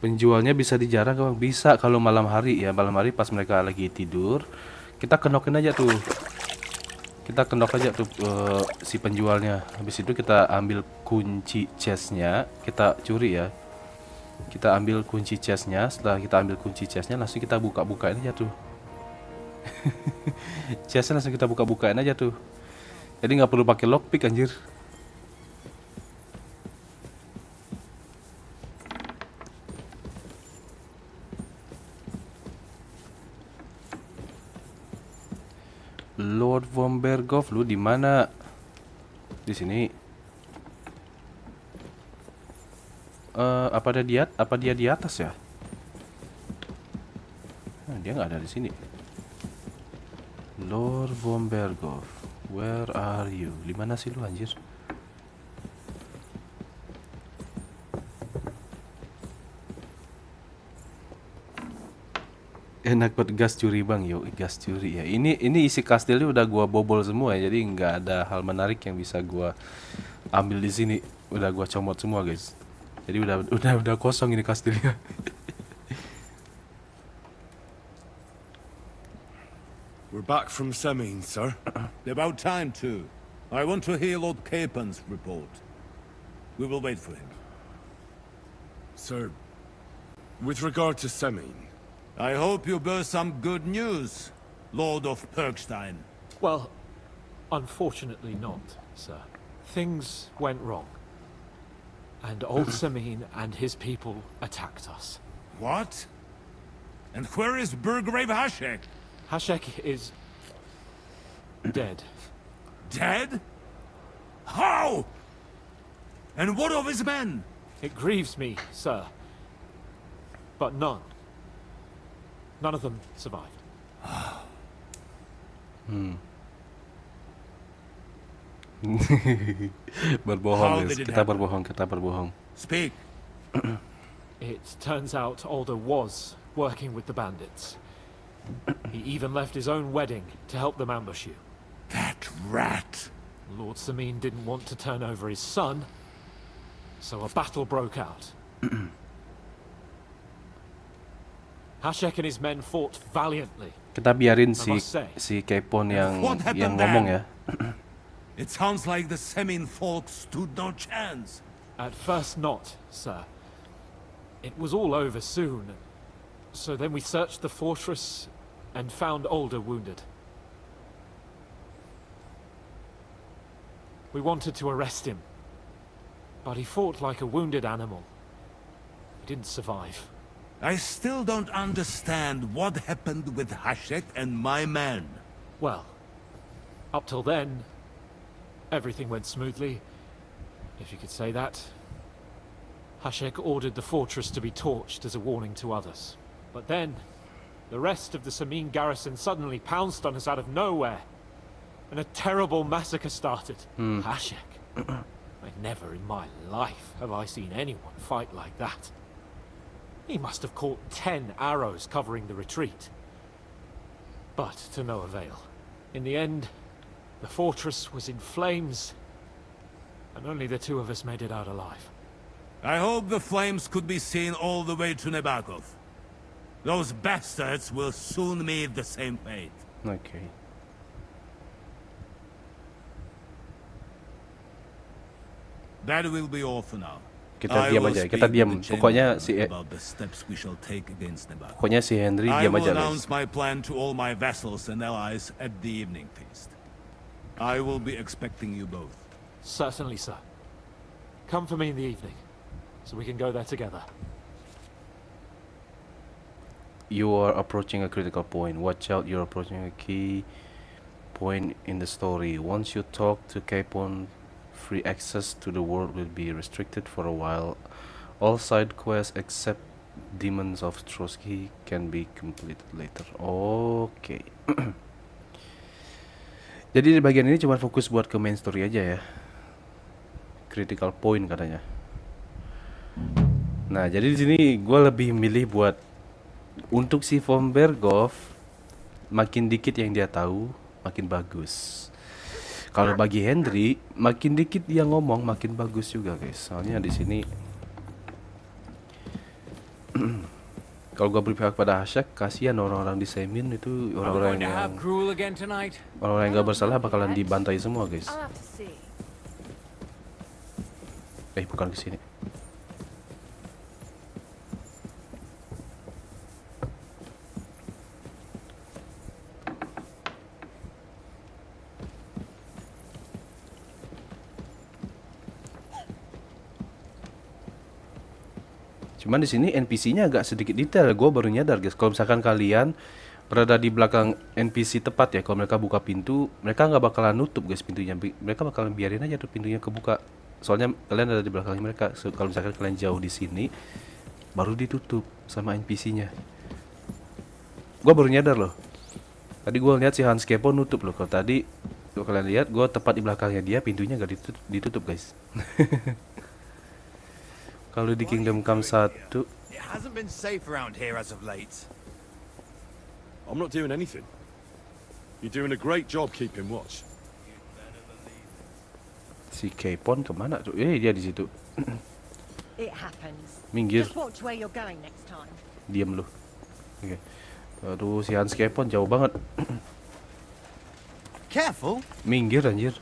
S2: Penjualnya bisa dijarah, bang. Bisa kalau malam hari ya. Malam hari pas mereka lagi tidur, kita kenokin aja tuh. Si penjualnya. Habis itu kita ambil kunci chestnya, kita curi ya. Kita ambil kunci chestnya. Setelah kita ambil kunci chestnya, langsung kita buka-bukain aja tuh. Chestnya langsung kita buka-bukain aja tuh. Jadi nggak perlu pakai lockpick, anjir. Lord von Berghoff, lu di mana? Di sini. Apa dia di atas ya? Nah, dia nggak ada di sini. Lord von Berghoff, where are you? Di mana sih lu, anjir? Enak buat gas curi, bang. Yo, gas curi ya. Ini isi kastilnya udah gua bobol semua ya. Jadi nggak ada hal menarik yang bisa gua ambil di sini. Udah gua comot semua, guys. Jadi udah kosong ini kastilnya.
S3: We're back from Semin, sir.
S4: About time, too. I want to hear Lord Capen's report. We will wait for him.
S3: Sir, with regard to Semin,
S4: I hope you bear some good news, Lord of Perkstein.
S5: Well, unfortunately not, sir. Things went wrong. And old Semin and his people attacked us.
S4: What? And where is Burgrave Hashek?
S5: Hashek is dead.
S4: Dead? How? And what of his men?
S5: It grieves me, sir. But none of them survived.
S2: Berbohong, guys. Kita berbohong.
S4: Speak.
S5: It turns out Alder was working with the bandits. He even left his own wedding to help them ambush you.
S4: That rat.
S5: Lord Semin didn't want to turn over his son, So a battle broke out. Hashek and his men fought valiantly.
S2: Kita biarin si Kepon yang ngomong ya.
S4: It sounds like the Semin folk stood no chance.
S5: At first not, sir. It was all over soon. So then we searched the fortress and found Older wounded. We wanted to arrest him, but he fought like a wounded animal. He didn't survive.
S4: I still don't understand what happened with Hashek and my men.
S5: Well, up till then, everything went smoothly, if you could say that. Hashek ordered the fortress to be torched as a warning to others. But then, the rest of the Samin garrison suddenly pounced on us out of nowhere, and a terrible massacre started. Hashek. Never in my life have I seen anyone fight like that. He must have caught 10 arrows covering the retreat. But to no avail. In the end, the fortress was in flames, and only the two of us made it out alive.
S4: I hope the flames could be seen all the way to Nebakov. Those bastards will soon meet the same fate.
S2: Okay.
S4: That will be all for now.
S2: Kita diam aja. Kita diam. Pokoknya si Henry diam aja, guys.
S4: I will announce my plan to all my vassals and allies at the evening feast. I will be expecting you both.
S5: Certainly, sir. Come for me in the evening, so we can go there together.
S2: You are approaching a critical point. Watch out, you're approaching a key point in the story. Once you talk to Capon, free access to the world will be restricted for a while. All side quests except Demons of Trotsky can be completed later. Oke. Jadi di bagian ini cuma fokus buat ke main story aja ya. Critical point katanya. Nah, jadi di sini gue lebih milih buat untuk si von Berghoff, makin dikit yang dia tahu, makin bagus. Kalau bagi Henry, makin dikit dia ngomong, makin bagus juga, guys. Soalnya di sini kalau gue berpihak pada Hashek, kasihan orang-orang di Semin itu, orang-orang yang gak bersalah bakalan dibantai semua, guys. Bukan ke sini. Cuman di sini NPC-nya agak sedikit detail. Gue baru nyadar, guys. Kalau misalkan kalian berada di belakang NPC tepat ya, kalau mereka buka pintu, mereka nggak bakalan nutup, guys, pintunya. Mereka bakalan biarin aja tuh pintunya kebuka. Soalnya kalian ada di belakang mereka. Kalau misalkan kalian jauh di sini, baru ditutup sama NPC-nya. Gue baru nyadar loh. Tadi gue lihat si Hans Kepo nutup loh. Kalau tadi, kalau kalian lihat, gue tepat di belakangnya dia, pintunya nggak ditutup, guys. Kalau di Kingdom Come 1,
S10: It hasn't been safe around here as of late.
S3: I'm not doing anything. You're doing a great job keeping watch.
S2: si Kepon kemana tuh? Dia di situ.
S11: It happens.
S2: Minggir.
S11: Just watch where you're going next time.
S2: Diam lu. Oke. Aduh, si Hans Kepon jauh banget.
S10: Careful.
S2: Minggir anjir.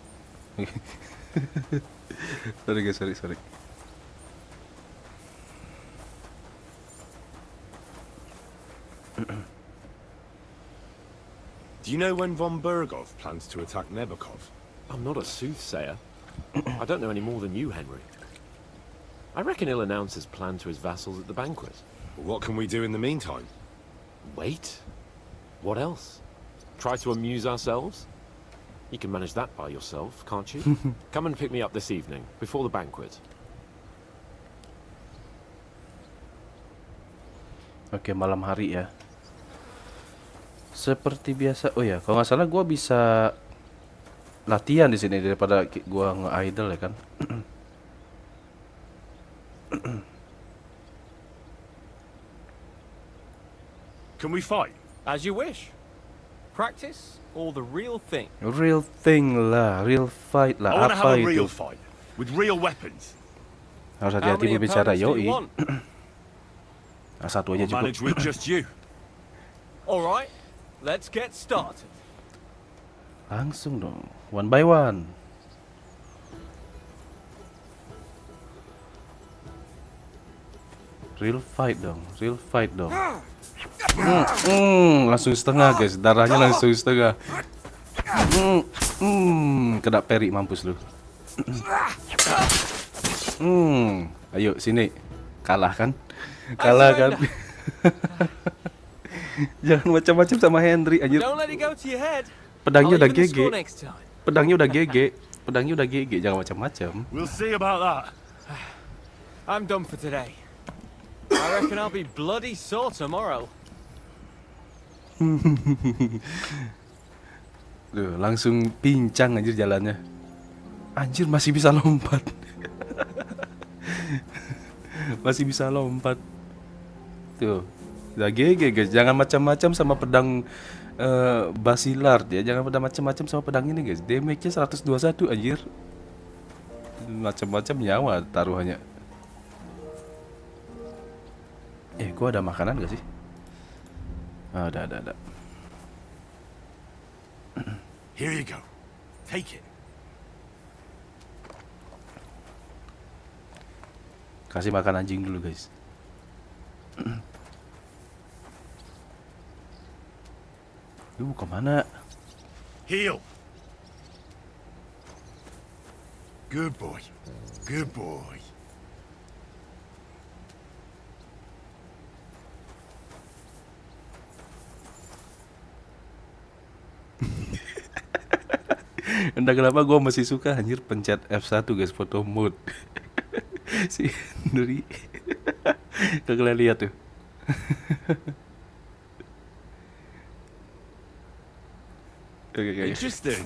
S2: Sorry guys, sorry.
S3: Do you know when von Berghoff plans to attack Nebakov?
S12: I'm not a soothsayer. I don't know any more than you, Henry. I reckon he'll announce his plan to his vassals at the banquet.
S3: Well, what can we do in the meantime?
S12: Wait? What else? Try to amuse ourselves? You can manage that by yourself, can't you? Come and pick me up this evening, before the banquet.
S2: Oke, malam hari ya. Seperti biasa. Oh ya, kalau nggak salah gue bisa latihan di sini daripada gue nge-idle ya kan.
S3: Can we fight?
S10: As you wish. Practice or the real thing?
S2: Real thing lah, real fight lah.
S3: I want to
S2: Apa
S3: have a real
S2: itu?
S3: fight with real weapons.
S2: Harus
S10: How
S2: hati-hati
S10: many
S2: berbicara,
S10: opponents do you
S2: yoi.
S10: want?
S2: Nah, satu aja
S3: I'll manage
S2: cukup.
S3: with just you.
S10: All right, let's get started.
S2: Langsung dong, one by one. Real fight dong, real fight dong. Langsung setengah guys, darahnya langsung setengah. Kena peri mampus lu. Ayo sini, kalah kan? Kalah kan? Jangan macam-macam sama Henry anjir.
S10: Don't let it go to your head.
S2: Pedangnya
S10: I'll
S2: udah
S10: even
S2: GG.
S10: score next time.
S2: Pedangnya udah GG. Pedangnya udah GG, jangan macam-macam.
S3: We'll see about that.
S10: I'm done for today. I reckon I'll be bloody sore tomorrow.
S2: Duh, langsung pincang anjir jalannya. Anjir masih bisa lompat. Masih bisa lompat. Tuh. Udah GG guys, jangan macam-macam sama pedang Basilar ya, jangan pada macam-macam sama pedang ini guys. Damage-nya 121 anjir. Macam-macam nyawa taruhannya. Gua ada makanan gak sih? Ada.
S3: Here you go. Take it.
S2: Kasih makan anjing dulu guys. Lu kemana?
S3: Heal. Good boy. Good boy.
S2: Entah kenapa gue masih suka anjir pencet F1 guys, photo mode. Si Henry. Kalian lihat tuh. Oke.
S3: Interesting.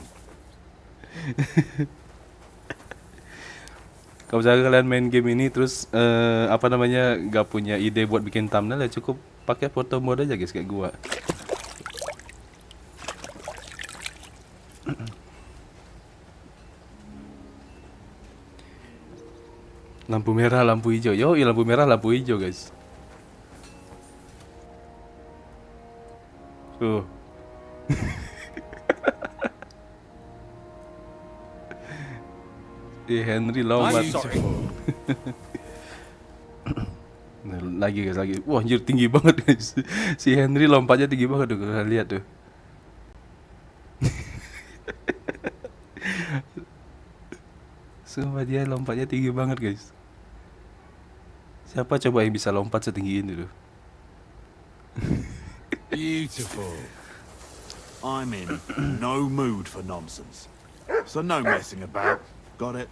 S2: Kalau misalnya kalian main game ini terus gak punya ide buat bikin thumbnail ya cukup pakai photo mode aja guys kayak gua. Lampu merah, lampu hijau. Lampu merah, lampu hijau guys. Tuh. Henry lompat. Nah, lagi guys, lagi. Wah anjir tinggi banget guys. Si Henry lompatnya tinggi banget tuh, kalian lihat tuh. Sumpah dia lompatnya tinggi banget guys. Siapa coba yang bisa lompat setinggi ini tuh?
S7: Beautiful. I'm in no mood for nonsense. So no messing about. Got it?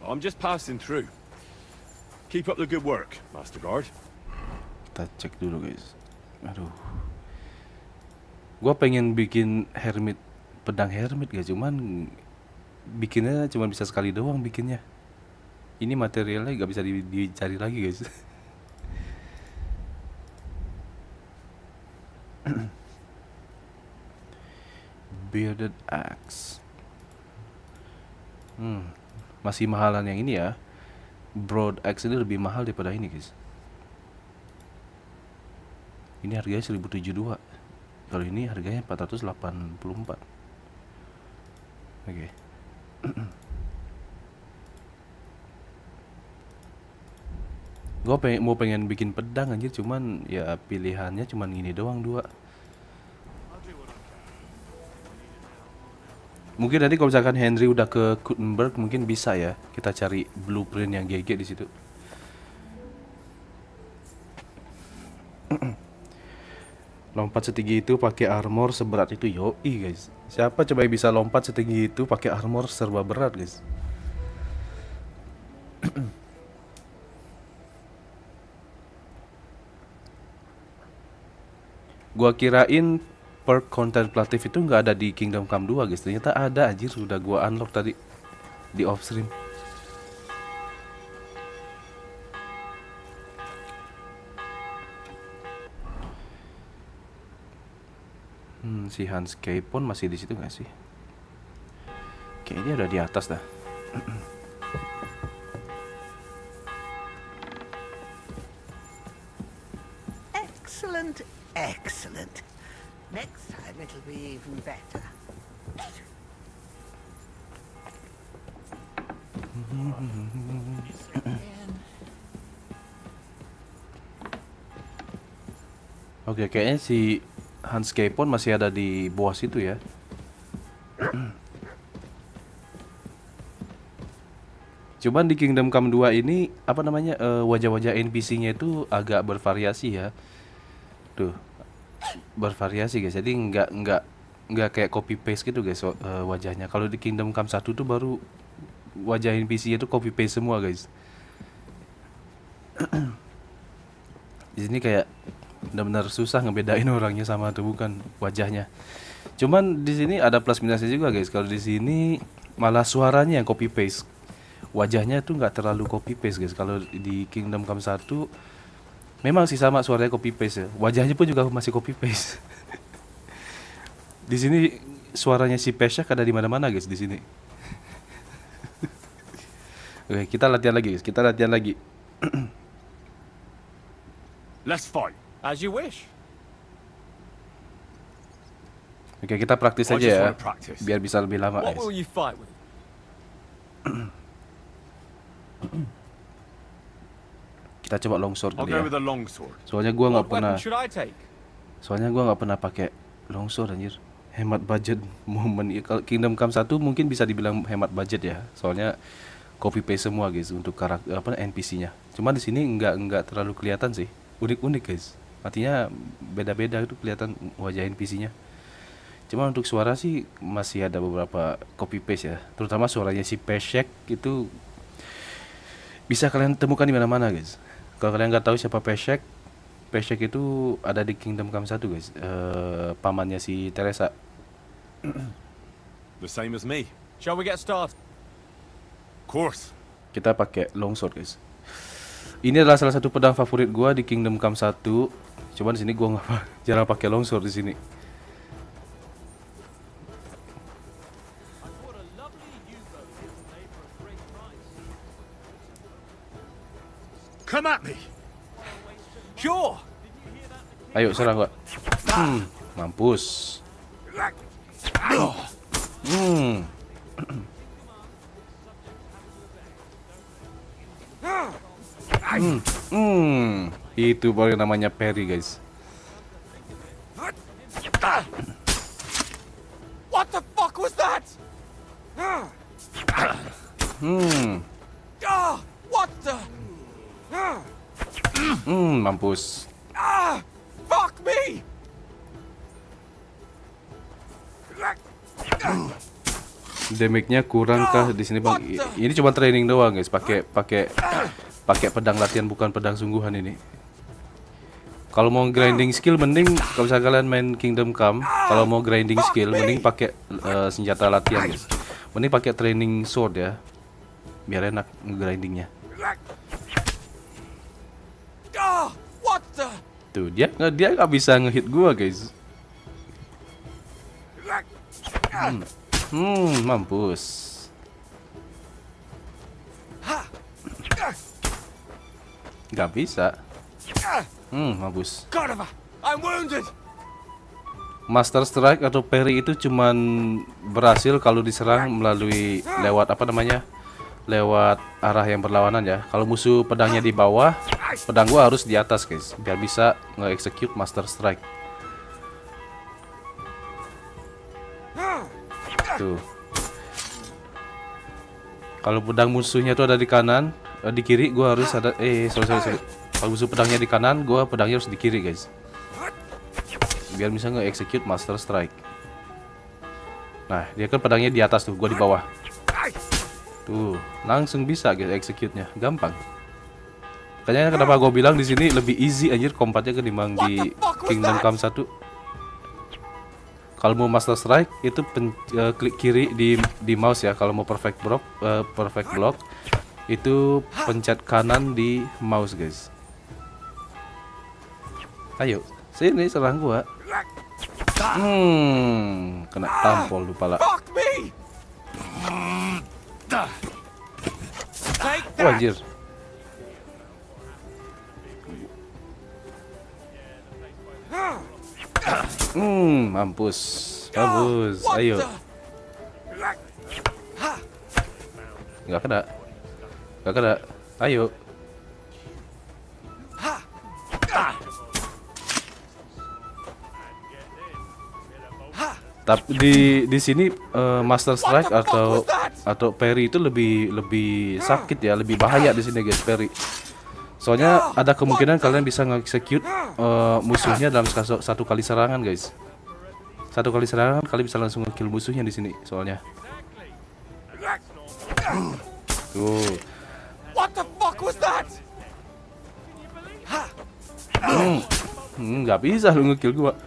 S3: I'm just passing through. Keep up the good work, Master Guard.
S2: Kita cek dulu guys. Aduh. Gua pengen bikin hermit, pedang hermit guys, cuman bikinnya cuma bisa sekali doang bikinnya. Ini materialnya gak bisa dicari lagi guys. Bearded axe. Masih mahalan yang ini ya. Broad axe ini lebih mahal daripada ini guys. Ini harganya 1072. Kalau ini harganya 484. Oke. Gue pengen bikin pedang anjir, cuman ya pilihannya cuman ini doang, 2. Mungkin nanti kalau misalkan Henry udah ke Kuttenberg mungkin bisa ya kita cari blueprint yang GG di situ. Lompat setinggi itu pakai armor seberat itu, yoi guys. Siapa coba yang bisa lompat setinggi itu pakai armor serba berat guys? Gua kirain perk kontemplatif itu nggak ada di Kingdom Come 2 guys. Ternyata ada anjir, sudah gua unlock tadi di off stream. Si Hans Capon masih di situ nggak sih? Kayaknya udah di atas dah.
S7: Excellent, excellent. Next time it'll be even better.
S2: Oke, kayaknya si Hans Capon masih ada di bawah situ ya. Cuman di Kingdom Come 2 ini apa namanya wajah-wajah NPC-nya itu agak bervariasi ya. Tuh. Bervariasi guys. Jadi nggak kayak copy paste gitu guys wajahnya. Kalau di Kingdom Come 1 tuh baru wajah NPC-nya itu copy paste semua guys. Di sini kayak benar-benar susah ngebedain orangnya sama tuh bukan wajahnya. Cuman di sini ada plus minusnya juga guys. Kalau di sini malah suaranya yang copy paste. Wajahnya tuh nggak terlalu copy paste guys. Kalau di Kingdom Come 1 memang sih sama suaranya copy paste ya. Wajahnya pun juga masih copy paste. Di sini suaranya si Peshak ada di mana-mana guys di sini. Oke, kita latihan lagi guys. Kita latihan lagi.
S3: Let's fight.
S10: As you wish.
S2: Oke, kita praktis
S3: I
S2: aja
S3: just
S2: ya.
S3: wanna practice.
S2: Biar bisa lebih lama
S10: What
S2: guys.
S10: will you fight with?
S2: Kita coba longsword
S3: I'll
S2: dulu
S3: go
S2: ya.
S3: with a longsword.
S2: Soalnya gua nggak
S10: What
S2: pernah.
S10: weapon should I take?
S2: Soalnya gua nggak pernah pakai longsword anjir. Hemat budget momen. Kalau Kingdom Come 1 mungkin bisa dibilang hemat budget ya. Soalnya copy paste semua guys untuk karakter apa NPC-nya. Cuma di sini nggak terlalu kelihatan sih. Unik-unik guys. Artinya beda-beda itu kelihatan wajah NPC-nya. Cuma untuk suara sih masih ada beberapa copy paste ya. Terutama suaranya si Peshek itu bisa kalian temukan di mana-mana guys. Kalau kalian nggak tahu siapa Peshek, Peshek itu ada di Kingdom Come 1 guys. Pamannya si Teresa.
S3: The same as me.
S10: Shall we get started?
S3: Of course.
S2: Kita pakai longsword guys. Ini adalah salah satu pedang favorit gua di Kingdom Come 1. Cuman di sini gua nggak jarang pakai longsword di sini.
S3: Come at me.
S10: Sure.
S2: Ayo serang gua. Mampus. Itu baru namanya parry guys.
S10: What the fuck was that? What the?
S2: Mampus.
S10: Fuck me!
S2: Damage-nya kurang kah di sini bang? Ini cuma training doang guys. Pakai pedang latihan bukan pedang sungguhan ini. Kalau mau grinding skill mending kalau misalnya kalian main Kingdom Come, kalau mau grinding skill mending pakai senjata latihan guys. Mending pakai training sword ya. Biar enak nge-grindingnya.
S10: What the?
S2: Tuh dia nggak bisa ngehit gua guys. Mampus. Nggak bisa. Mampus.
S10: I'm wounded.
S2: Master Strike atau parry itu cuman berhasil kalau diserang melalui lewat apa namanya? Lewat arah yang berlawanan ya. Kalau musuh pedangnya di bawah, pedang gua harus di atas guys, biar bisa nge-execute Master Strike. Tuh. Kalau pedang musuhnya tuh ada di kanan, di kiri gua harus ada sorry. Kalau musuh pedangnya di kanan, gua pedangnya harus di kiri guys. Biar bisa nge-execute Master Strike. Nah, dia kan pedangnya di atas tuh, gua di bawah. Tuh, langsung bisa guys execute-nya, gampang. Makanya kenapa gue bilang di sini lebih easy anjir combatnya ketimbang di Kingdom Come 1. Kalau mau Master Strike itu klik kiri di mouse ya. Kalau mau perfect block itu pencet kanan di mouse guys. Ayo, sini serang gua. Kena tampol lu pala. Wah, anjir. Mampus. Mampus. Ayo. Nggak kena. Nggak kena. Ayo. Tapi di sini Master Strike atau parry itu lebih sakit ya, lebih bahaya di sini guys, parry. Soalnya ada kemungkinan kalian bisa nge-execute musuhnya dalam satu kali serangan guys. Satu kali serangan kalian bisa langsung nge-kill musuhnya di sini soalnya. Tuh.
S10: What the fuck was that?
S2: Nggak bisa lu nge-kill gua.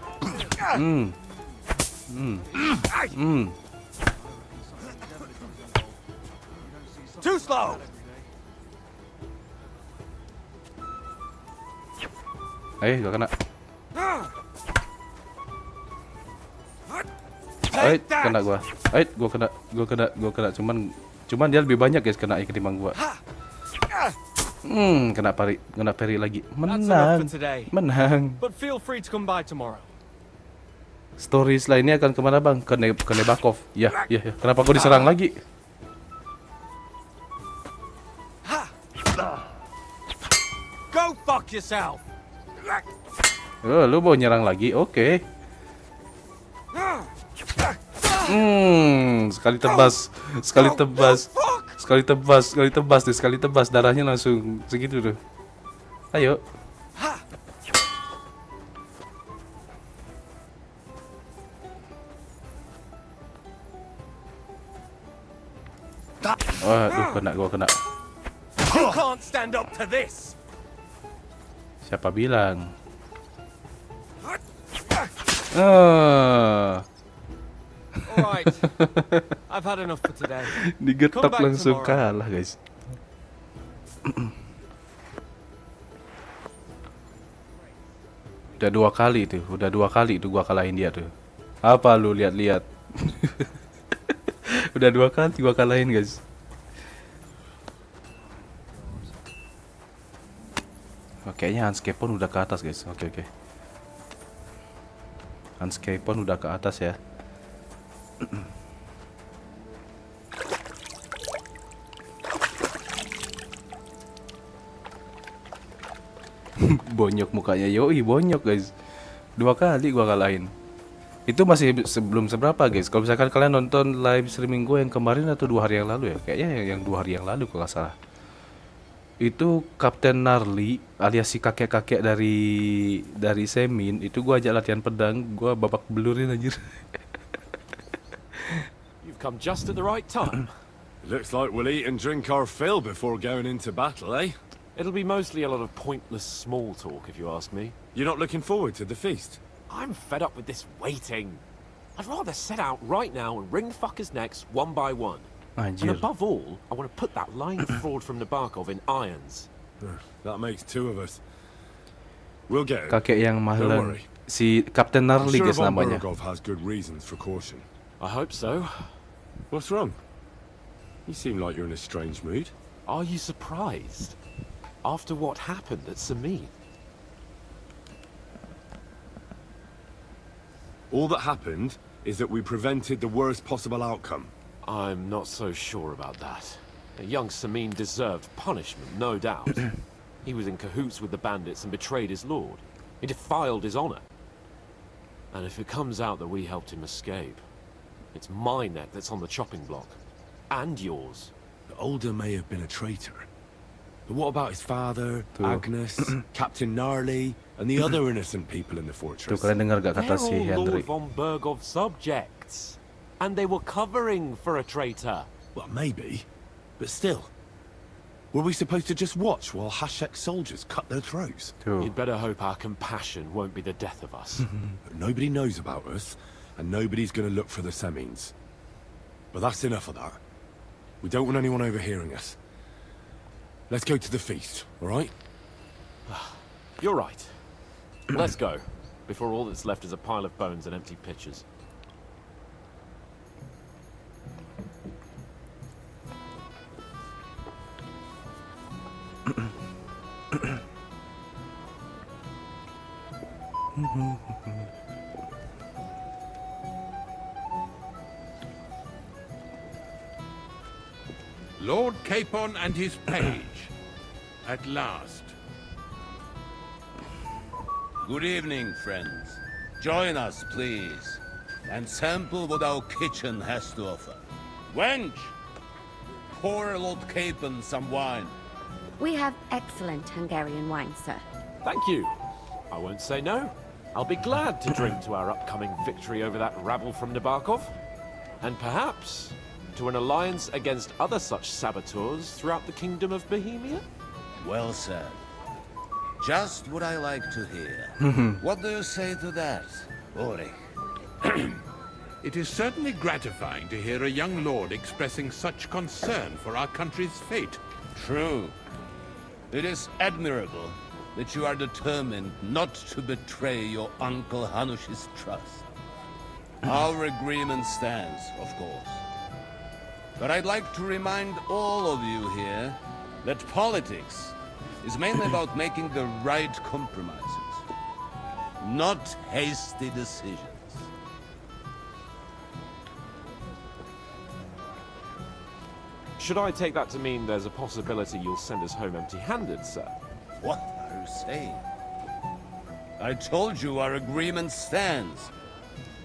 S10: Too slow.
S2: Gak kena. Kena gua. Gua kena. Cuman dia lebih banyak guys kena ketimbang gua. Kena parry lagi. Menang.
S10: But feel free to come by tomorrow.
S2: Story lainnya akan kemana bang? Ke Nebakov. Ya. Kenapa kau diserang lagi?
S10: Go fuck yourself.
S2: Lu mau nyerang lagi? Oke. Sekali tebas darahnya langsung segitu tuh. Ayo. Gua kena.
S10: You can't stand up to this.
S2: Siapa bilang?
S10: Alright. I've had enough for today.
S2: Digetok langsung kalah, guys. Udah dua kali tuh gua kalahin dia tuh. Apa lu lihat-lihat? Udah 2 kali gua kalahin, guys. Kayaknya Hanskepon udah ke atas, guys. Oke. Hanskepon udah ke atas ya. Bonyok mukanya, yoi bonyok guys. 2 kali gua kalahin. Itu masih belum seberapa guys. Kalau misalkan kalian nonton live streaming gue yang kemarin atau 2 hari yang lalu ya, kayaknya yang 2 hari yang lalu kalau nggak salah. Itu Kapten Gnarly alias si kakek-kakek dari Semin itu gua ajak latihan pedang, gua babak belurin anjir.
S12: You've come just at the right time.
S3: Looks like we'll eat and drink our fill before going into battle, eh?
S12: It'll be mostly a lot of pointless small talk if you ask me.
S3: You're not looking forward to the feast?
S12: I'm fed up with this waiting. I'd rather set out right now and wring fuckers' necks one by one.
S2: Anjir.
S12: And above all, I want to put that lying fraud from Nabokov in irons.
S3: That makes 2 of us. We'll get it.
S2: Kakek yang mahalan si Kapten Gnarly guys namanya.
S3: Nabokov has good reasons for caution.
S12: I hope so.
S3: What's wrong? You seem like you're in a strange mood.
S12: Are you surprised? After what happened at Samin?
S3: All that happened is that we prevented the worst possible outcome.
S12: I'm not so sure about that. Young Samin deserved punishment, no doubt. He was in cahoots with the bandits and betrayed his lord. He defiled his honor. And if it comes out that we helped him escape, it's my neck that's on the chopping block. And yours.
S3: The Older may have been a traitor. But what about his father, Agnes, Captain Gnarly, and the other innocent people in the fortress?
S2: Tuh kalian dengar gak kata si
S12: They're all
S2: Henry?
S12: Lord von Bergov's subjects. And they were covering for a traitor.
S3: Well, maybe. But still. Were we supposed to just watch while Hashek's soldiers cut their throats?
S12: You'd better hope our compassion won't be the death of us.
S3: But nobody knows about us, and nobody's going to look for the Semines. But that's enough of that. We don't want anyone overhearing us. Let's go to the feast, all right?
S12: You're right. Let's go, before all that's left is a pile of bones and empty pitchers.
S13: Lord Capon and his page. At last.
S4: Good evening, friends. Join us, please, and sample what our kitchen has to offer. Wench, pour Lord Capon some wine.
S14: We have excellent Hungarian wine, sir.
S12: Thank you. I won't say no. I'll be glad to drink to our upcoming victory over that rabble from Nabarkov. And perhaps to an alliance against other such saboteurs throughout the kingdom of Bohemia?
S4: Well said. Just what I like to hear. What do you say to that, Ulrich?
S13: It is certainly gratifying to hear a young lord expressing such concern for our country's fate.
S4: True. It is admirable that you are determined not to betray your Uncle Hanush's trust. Our agreement stands, of course. But I'd like to remind all of you here that politics is mainly about making the right compromises, not hasty decisions.
S12: Should I take that to mean there's a possibility you'll send us home empty-handed, sir?
S4: What are you saying? I told you our agreement stands.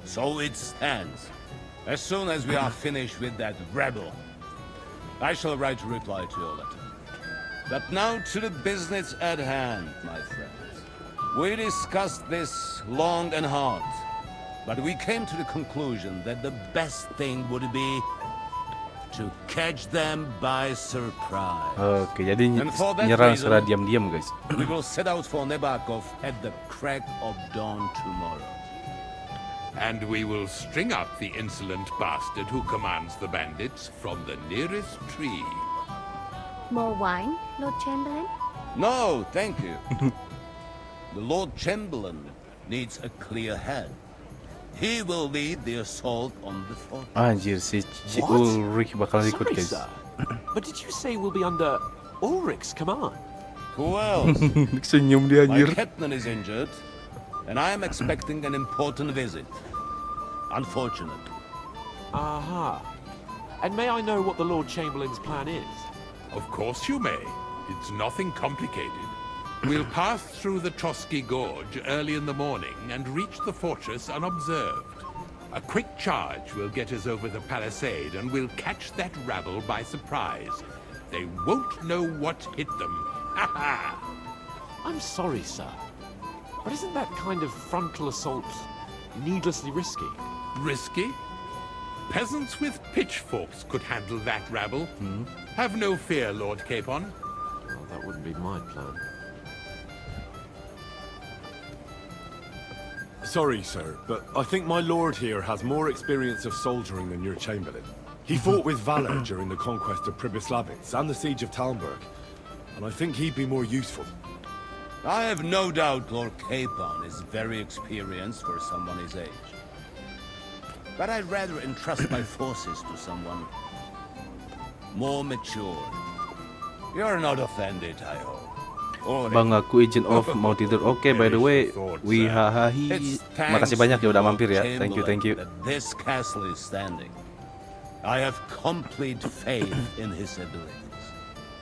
S4: So it stands. As soon as we are finished with that rebel, I shall write a reply to your letter. But now to the business at hand, my friends. We discussed this long and hard, but we came to the conclusion that the best thing would be to catch them by surprise.
S2: Oke, jadi
S4: And for that
S2: nyerang
S4: reason,
S2: secara diam-diam, guys.
S4: We will set out for Nebakov at the crack of dawn tomorrow.
S13: And we will string up the insolent bastard who commands the bandits from the nearest tree.
S14: More wine, Lord Chamberlain?
S4: No, thank you. The Lord Chamberlain needs a clear head. He will lead the assault on the fort.
S2: Anjir, si
S12: What?
S2: Ulrich bakal ikut,
S12: Sorry,
S2: guys.
S12: sir. But did you say we'll be under Ulrich's command?
S4: Who else?
S2: Senyum dia,
S4: My
S2: anjir.
S4: captain is injured, and I am expecting an important visit. Unfortunately.
S12: Aha. And may I know what the Lord Chamberlain's plan is?
S13: Of course you may. It's nothing complicated. We'll pass through the Trotsky Gorge early in the morning and reach the fortress unobserved. A quick charge will get us over the palisade and we'll catch that rabble by surprise. They won't know what hit them. Ha ha!
S12: I'm sorry, sir. But isn't that kind of frontal assault needlessly risky?
S13: Risky? Peasants with pitchforks could handle that rabble. Have no fear, Lord Capon.
S12: Well, that wouldn't be my plan.
S3: Sorry, sir, but I think my lord here has more experience of soldiering than your chamberlain. He fought with valor during the conquest of Pribyslavitz and the siege of Talmberg, and I think he'd be more useful.
S4: I have no doubt Lord Capon is very experienced for someone his age. But I'd rather entrust my forces to someone more mature. You're not offended, I hope.
S2: Bang, aku agent of mau tidur. Oke, by the way, wihahahi. Makasih banyak ya udah mampir ya. Thank you, thank you.
S4: This castle is standing. I have complete faith in his abilities.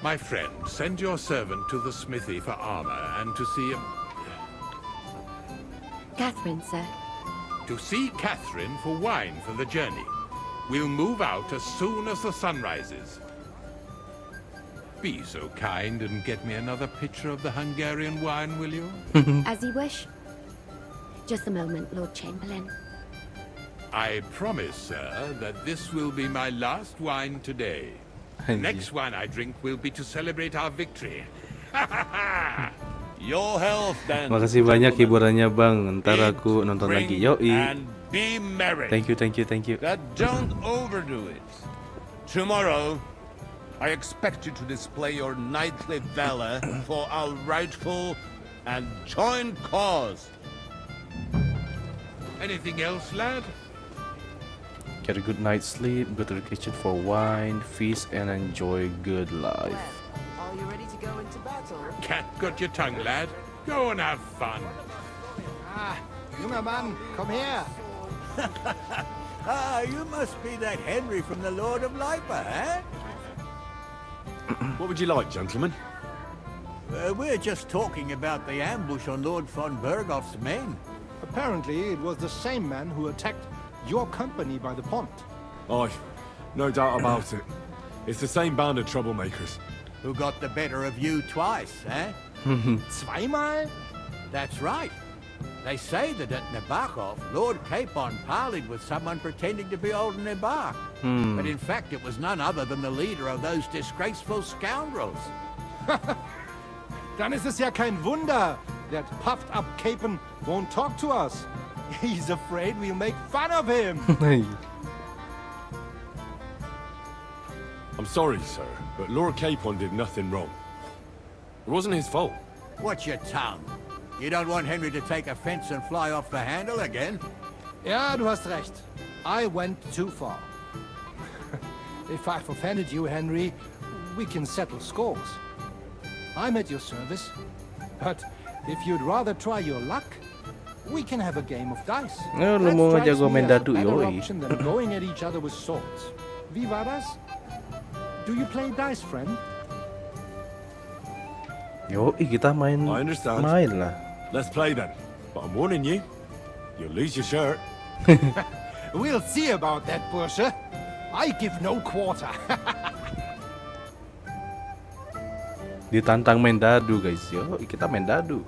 S13: My friend, send your servant to the smithy for armor and to see
S14: Catherine, sir.
S13: To see Catherine for wine for the journey. We'll move out as soon as the sun rises. Be so kind and get me another pitcher of the Hungarian wine, will you?
S14: As you wish. Just a moment, Lord Chamberlain.
S13: I promise, sir, that this will be my last wine today. Next wine I drink will be to celebrate our victory.
S4: Your health, then.
S2: Makasih banyak hiburannya, Bang. Ntar aku nonton lagi. Yoi.
S4: And be merry.
S2: Thank you, thank you, thank you.
S4: But don't overdo it. Tomorrow, I expect you to display your knightly valor for our rightful and joint cause.
S13: Anything else, lad?
S2: Get a good night's sleep, go to the kitchen for wine, feast, and enjoy good life.
S9: Are you ready to go into battle?
S13: Cat got your tongue, lad. Go and have fun.
S7: Ah, junger Mann, come here. Ah, you must be that Henry from the Lord of Lipa, eh?
S3: What would you like, gentlemen?
S7: We're just talking about the ambush on Lord von Bergoff's men.
S15: Apparently, it was the same man who attacked your company by the pond.
S3: Aye, no doubt about it. It's the same band of troublemakers.
S7: Who got the better of you twice, eh?
S15: Zweimal?
S7: That's right. They say that at Nabokov, Lord Capon parleyed with someone pretending to be old Nabar. But in fact, it was none other than the leader of those disgraceful scoundrels.
S15: Dann ist es ja kein Wunder that puffed up Capon won't talk to us. He's afraid we'll make fun of him.
S3: I'm sorry, sir, but Lord Capon did nothing wrong. It wasn't his fault.
S7: Watch your tongue. You don't want Henry to take offense and fly off the handle again?
S15: Ja, du hast recht. I went too far. If I've offended you, Henry, we can settle scores. I'm at your service. But if you'd rather try your luck, we can have a game of dice.
S2: Ya, lu
S15: That
S2: mau
S15: strikes
S2: jago
S15: me
S2: main
S15: as a
S2: dadu,
S15: better
S2: yoi.
S15: option than going at each other with swords. Wie war das? Do you play dice, friend?
S2: Yoi, kita main.
S3: I understand.
S2: Main lah.
S3: Let's play then. But I'm warning you, you'll lose your shirt.
S15: We'll see about that, Bursche. I give no quarter.
S2: Ditantang main dadu guys. Yo, kita main dadu.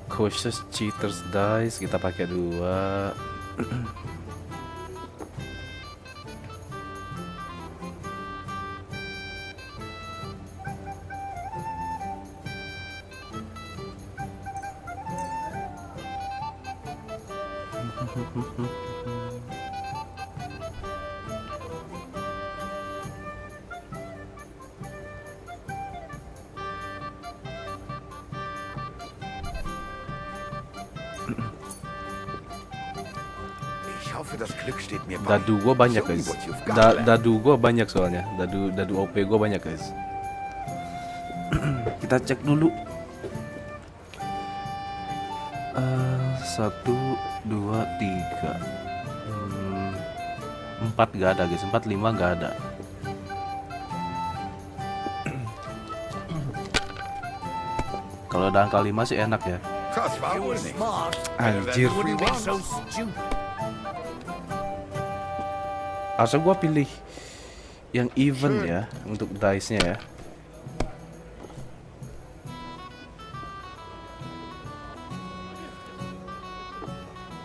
S2: Cautious cheaters dice kita pakai 2.
S16: Ich hoffe, das Glück steht mir bei.
S2: Dadu gua banyak
S16: Show me
S2: guys.
S16: what you've got, lad.
S2: Dadu gua banyak soalnya. Dadu OP gua banyak guys. Kita cek dulu. 1, 2, 3, 4 gak ada guys. 4, 5 gak ada. Kalau ada angka 5 sih enak ya.
S16: Das war wohl nicht.
S2: Anjir.
S6: Wouldn't be so stupid.
S2: Harusnya gua pilih yang even ya untuk dice-nya ya.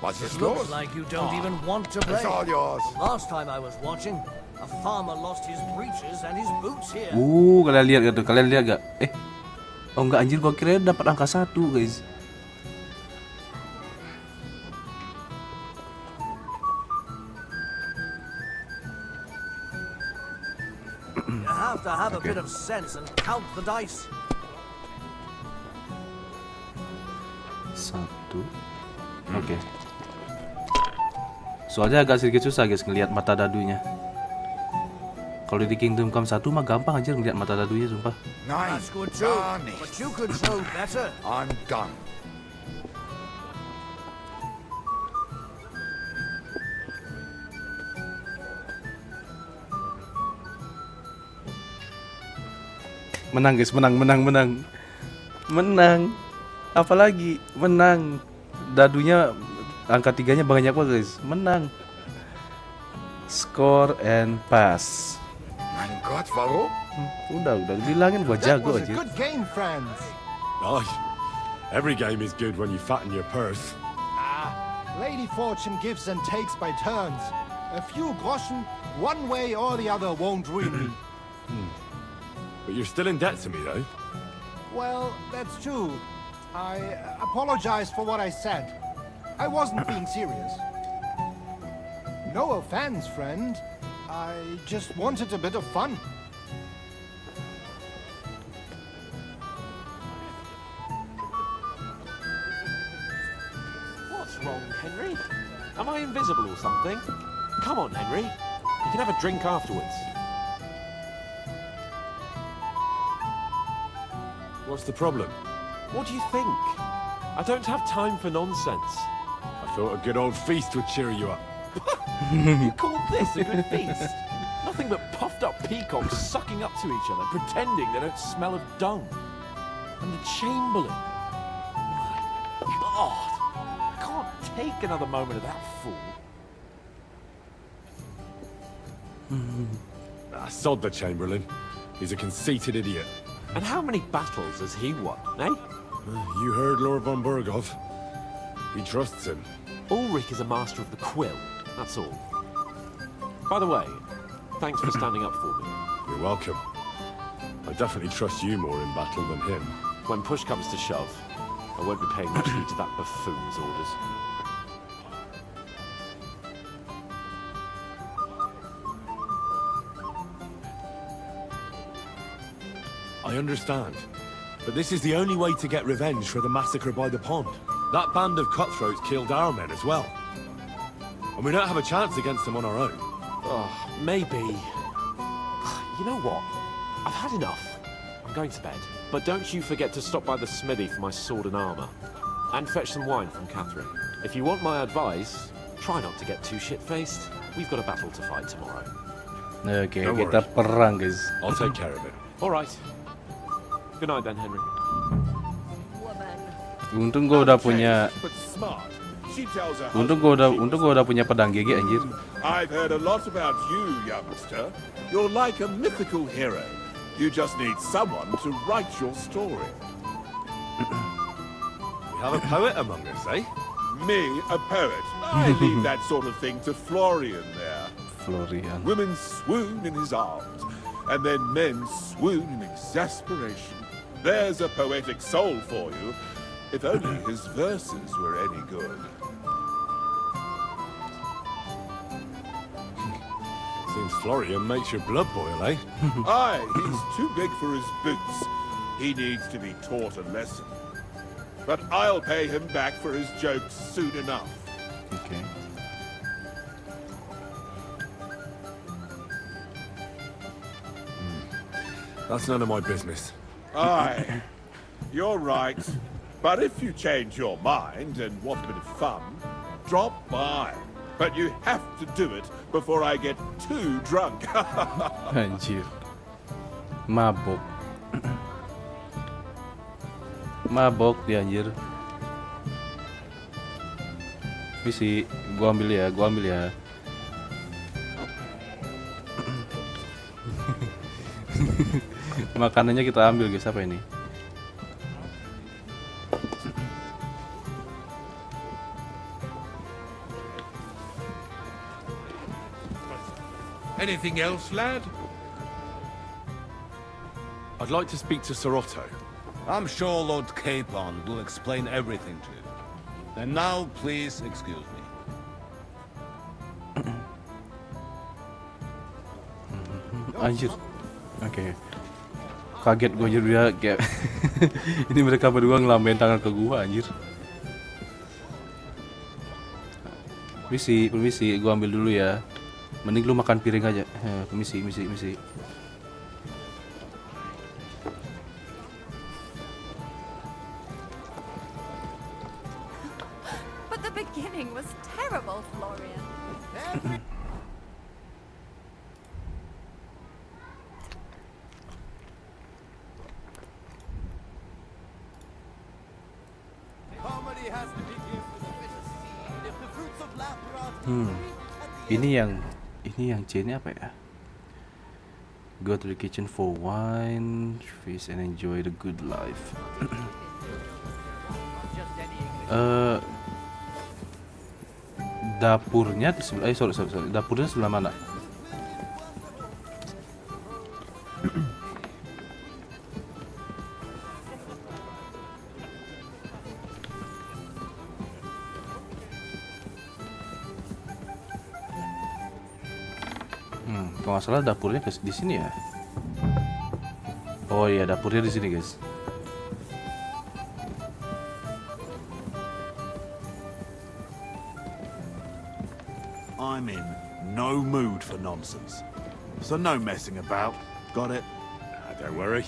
S16: Was ist
S6: Looks
S16: los?
S6: like you don't even want to play.
S16: It's all yours.
S6: Last time I was watching, a farmer lost his breeches and his boots here.
S2: Kalian lihat gak tuh? Kalian lihat gak? Oh enggak anjir, gua kira dapat angka 1 guys.
S6: You have to have a bit of sense and count the dice.
S2: 1. Oke. Soalnya agak sedikit susah guys ngelihat mata dadunya. Kalau di Kingdom Come 1 mah gampang aja ngelihat mata dadunya sumpah.
S16: Nein,
S6: That's good too,
S16: gar nicht.
S6: but you could know better.
S16: I'm done.
S2: Menang guys, menang. Apalagi menang. Dadunya angka 3-nya banyak banget guys. Menang. Score and pass.
S16: Mein Gott, warum?
S2: Udah bilangin gua
S15: That
S2: jago
S15: was a
S2: aja.
S15: good game, friends.
S3: Aye, every game is good when you fatten your purse.
S15: Lady Fortune gives and takes by turns. A few groschen, one way or the other won't ruin me.
S3: But you're still in debt to me, though.
S15: Well, that's true. I apologize for what I said. I wasn't being serious. No offense, friend. I just wanted a bit of fun.
S12: What's wrong, Henry? Am I invisible or something? Come on, Henry. You can have a drink afterwards.
S3: What's the problem?
S12: What do you think? I don't have time for nonsense.
S3: I thought a good old feast would cheer you up.
S12: You call this a good feast?
S5: Nothing but puffed up peacocks sucking up to each other, pretending they don't smell of dung. And the Chamberlain. My God! I can't take another moment of that fool.
S3: Sod the Chamberlain. He's a conceited idiot.
S12: And how many battles has he won, eh?
S3: You heard Lord von Berghoff. He trusts him.
S12: Ulrich is a master of the quill, that's all. By the way, thanks for standing up for me.
S3: You're welcome. I definitely trust you more in battle than him.
S12: When push comes to shove, I won't be paying much heed to that buffoon's orders.
S3: I understand. But this is the only way to get revenge for the massacre by the pond. That band of cutthroats killed our men as well. And we don't have a chance against them on our own.
S12: Oh, maybe. You know what? I've had enough. I'm going to bed. But don't you forget to stop by the smithy for my sword and armor. And fetch some wine from Catherine. If you want my advice, try not to get too shit-faced. We've got a battle to fight tomorrow.
S2: Oke, kita perang, guys.
S3: I'll take care of it.
S12: All right. Good night then, Henry.
S2: Untung gue udah punya punya pedang GG anjir.
S17: I've heard a lot about you, youngster. You're like a mythical hero. You just need someone to write your story.
S3: We have a poet among us, eh?
S17: Me, a poet? I leave that sort of thing to Florian there.
S2: Florian.
S17: Women swoon in his arms, and then men swoon in exasperation. There's a poetic soul for you, if only his verses were any good.
S3: Seems Florian makes your blood boil, eh?
S17: Aye, he's too big for his boots. He needs to be taught a lesson. But I'll pay him back for his jokes soon enough.
S2: Okay.
S3: That's none of my business.
S17: Aye, you're right. But if you change your mind and want a bit of fun, drop by. But you have to do it before I get too drunk.
S2: Anjir. Mabok. Mabok dia anjir. Misi, gua ambil ya. Makanannya kita ambil guys, apa ini?
S13: Anything else, lad?
S3: I'd like to speak to Sir Otto.
S4: I'm sure Lord Capon will explain everything to you. And now, please excuse me.
S2: Anjir. Oke. Kaget gue anjir dia kayak ini mereka berdua ngelambain tangan ke gua anjir. Permisi, gua ambil dulu ya. Mending lu makan piring aja. Permisi.
S18: But the beginning was terrible, Florian.
S2: Ini yang C-nya apa ya? Go to the kitchen for wine, feast and enjoy the good life. Dapurnya di sebelah, sorry. Dapurnya sebelah mana? Kalau nggak salah dapurnya di sini ya. Oh iya, dapurnya di sini guys.
S19: I'm in no mood for nonsense, so no messing about. Got it?
S3: Don't worry,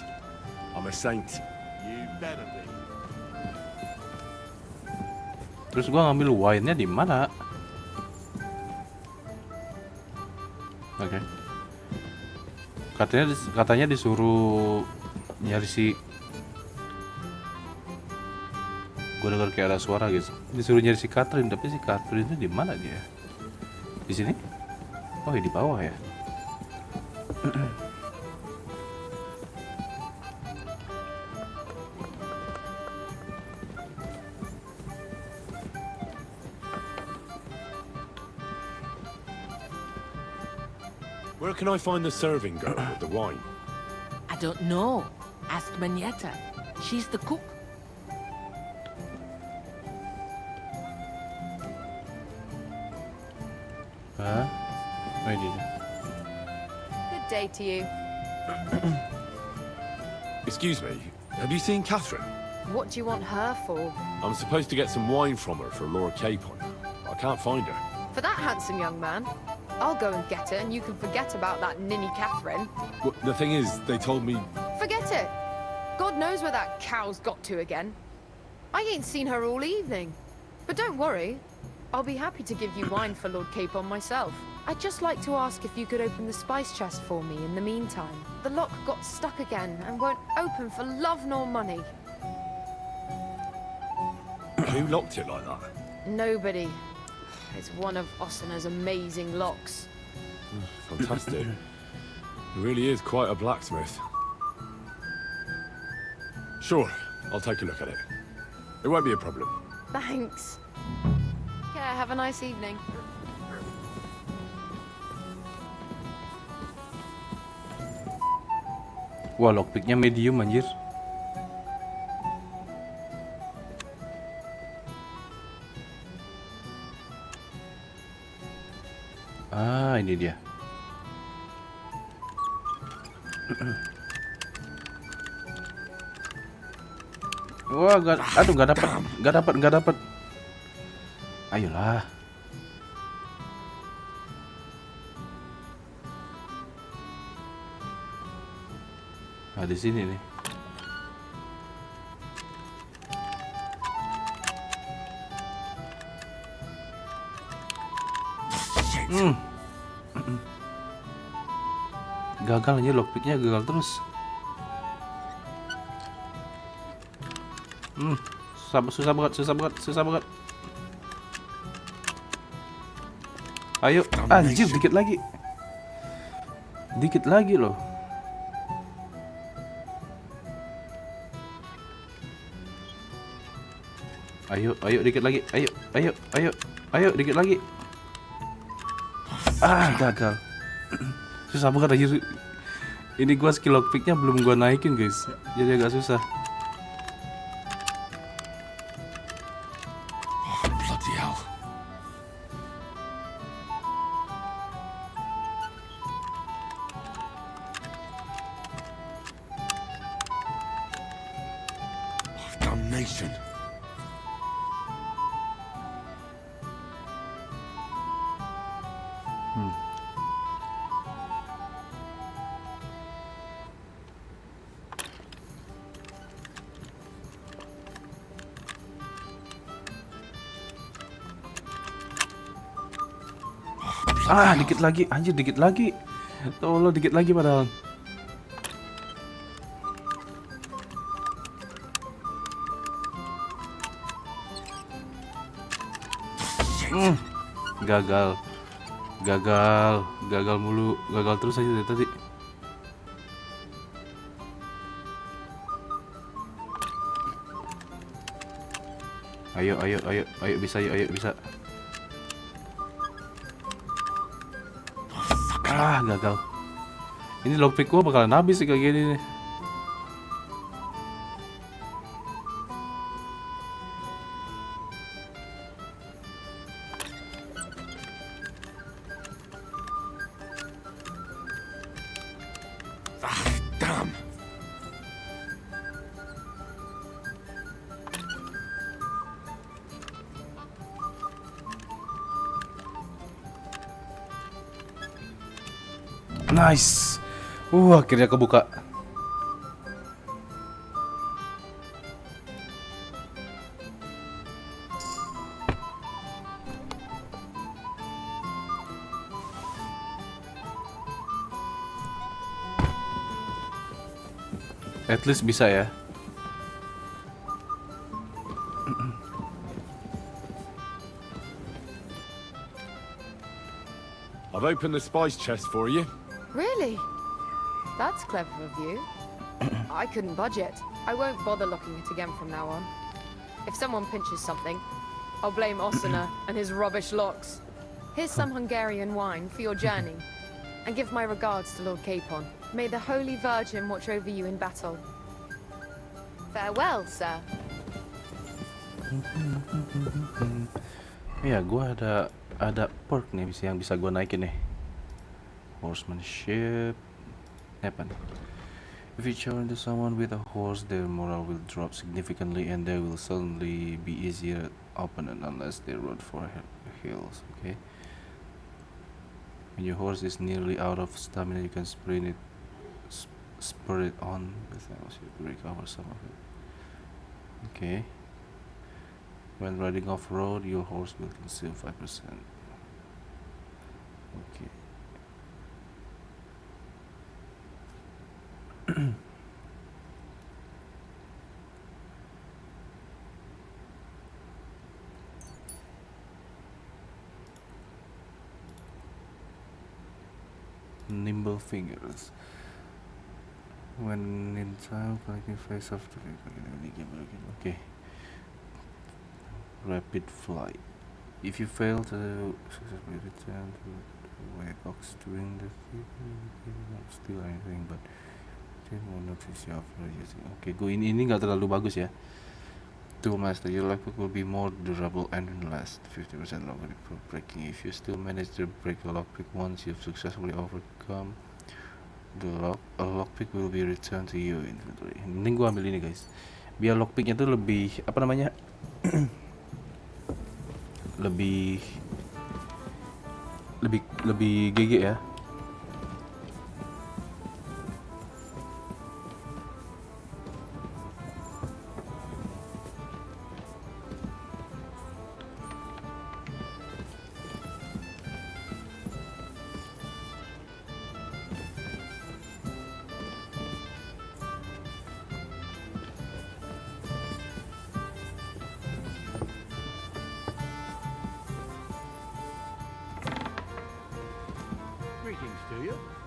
S3: I'm a saint.
S19: You better be.
S2: Terus gua ngambil wine-nya di mana? Oke. Katanya disuruh nyari si. Gue dengar kayak ada suara guys. Disuruh nyari si Catherine, tapi si Catherine itu di mana dia? Di sini? Oh, di bawah ya.
S3: Where can I find the serving girl with the wine?
S20: I don't know. Ask Manietta. She's the cook.
S2: Hah? Oh, ini dia.
S18: Good day to you.
S3: Excuse me, have you seen Catherine?
S18: What do you want her for?
S3: I'm supposed to get some wine from her for Lord Capon. I can't find her.
S18: For that handsome young man? I'll go and get her, and you can forget about that ninny Catherine.
S3: Well, the thing is, they told me...
S18: Forget it. God knows where that cow's got to again. I ain't seen her all evening. But don't worry. I'll be happy to give you wine for Lord Capon myself. I'd just like to ask if you could open the spice chest for me in the meantime. The lock got stuck again and won't open for love nor money.
S3: Who locked it like that?
S18: Nobody. It's one of Ossina's amazing locks.
S3: Fantastic. He really is quite a blacksmith. Sure, I'll take a look at it. It won't be a problem.
S18: Thanks. Yeah, have a nice evening.
S2: Wah, lockpicknya medium anjir. Ah, ini dia. Wah, aduh, nggak dapat. Ayolah. Nah, di sini nih. Gagal aja, lockpicknya gagal terus. Susah banget. Ayo, anjir, dikit lagi loh. Ayo, dikit lagi. Ayo, dikit lagi. Gagal. Susah banget aja. Ini gua skill lockpicknya belum gua naikin guys, jadi agak susah.
S3: Bloody hell. Damnation.
S2: Dikit lagi, anjir, dikit lagi. Tolong, dikit lagi padahal. Gagal mulu, gagal terus aja dari tadi. Ayo, bisa. Gagal. Ini lockpick gua bakalan habis sih kayak gini nih.
S3: Damn.
S2: Nice. Akhirnya kebuka. At least bisa ya.
S3: I've opened the spice chest for you.
S18: Really? That's clever of you. I couldn't budge it. I won't bother locking it again from now on. If someone pinches something, I'll blame Osina and his rubbish locks. Here's some Hungarian wine for your journey. And give my regards to Lord Capon. May the Holy Virgin watch over you in battle. Farewell, sir.
S2: Ya, gua ada perk nih yang bisa gua naikin nih. Horsemanship. Apa nih? If you challenge someone with a horse, their morale will drop significantly and they will suddenly be easier opponent unless they run for hills. Okay. When your horse is nearly out of stamina, you can spur it on without you recover some of it. Okay. When riding off-road, your horse will consume 5%. Okay. Nimble fingers. When in time, collecting face off the okay. Rapid flight. If you fail to successfully return to the warehouse during the still anything but won't notice you after using. Okay, ini nggak terlalu bagus ya. Tool master, your life will be more durable and last 50% longer for breaking. If you still manage to break a lockpick once you've successfully overcome the a lockpick will be returned to you inventory. Mending gua ambil ini guys, biar lockpicknya tuh lebih apa namanya lebih GG ya.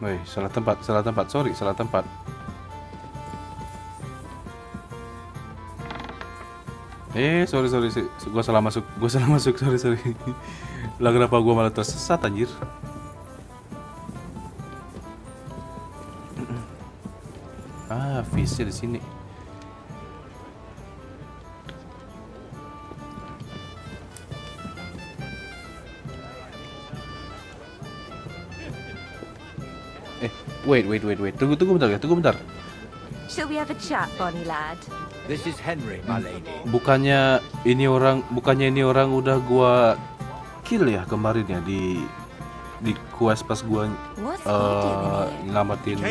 S2: Woi, salah tempat, sorry, salah tempat. Sorry, gua salah masuk, sorry. Lah kenapa gua malah tersesat anjir? Fishnya di sini. Wait. Tunggu bentar.
S21: Shall we have a chat, Bonnie lad?
S7: This is Henry, my lady.
S2: Bukannya ini orang udah gua kill ya kemarin ya di quest pas gua nyelamatin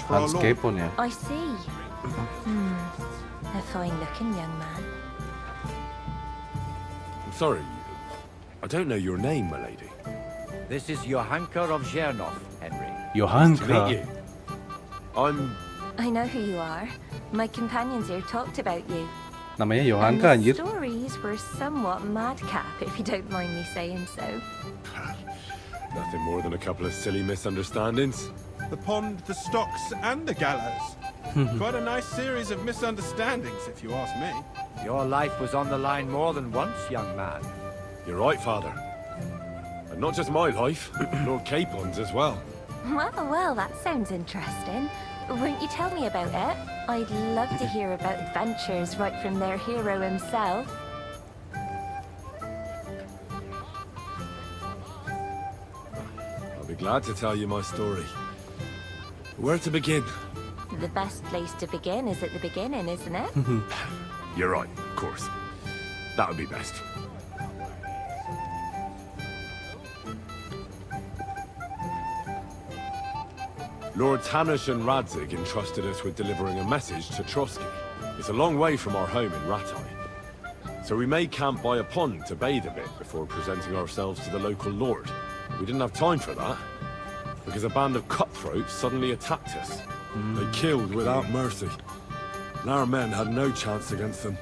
S2: Hans Capon ya.
S21: I see. A fine looking young man.
S3: I'm sorry, I don't know your name, my lady.
S7: This is Johanka of Zhernov, Henry.
S2: Johanka.
S21: I know who you are. My companions here talked about you.
S2: Namanya Johanka anjir.
S21: The stories were somewhat madcap, if you don't mind me saying so.
S3: Nothing more than a couple of silly misunderstandings.
S22: The pond, the stocks, and the gallows. Quite a nice series of misunderstandings, if you ask me.
S7: Your life was on the line more than once, young man.
S3: You're right, Father. And not just my life, Lord Capon's as well.
S21: Well, that sounds interesting. Won't you tell me about it? I'd love to hear about adventures right from their hero himself.
S3: I'll be glad to tell you my story. Where to begin?
S21: The best place to begin is at the beginning, isn't it?
S3: You're right, of course. That would be best. Lords Hanush and Radzig entrusted us with delivering a message to Trotsky. It's a long way from our home in Ratai. So we made camp by a pond to bathe a bit before presenting ourselves to the local lord. We didn't have time for that, because a band of cutthroats suddenly attacked us. They killed without mercy. and our men had no chance against them.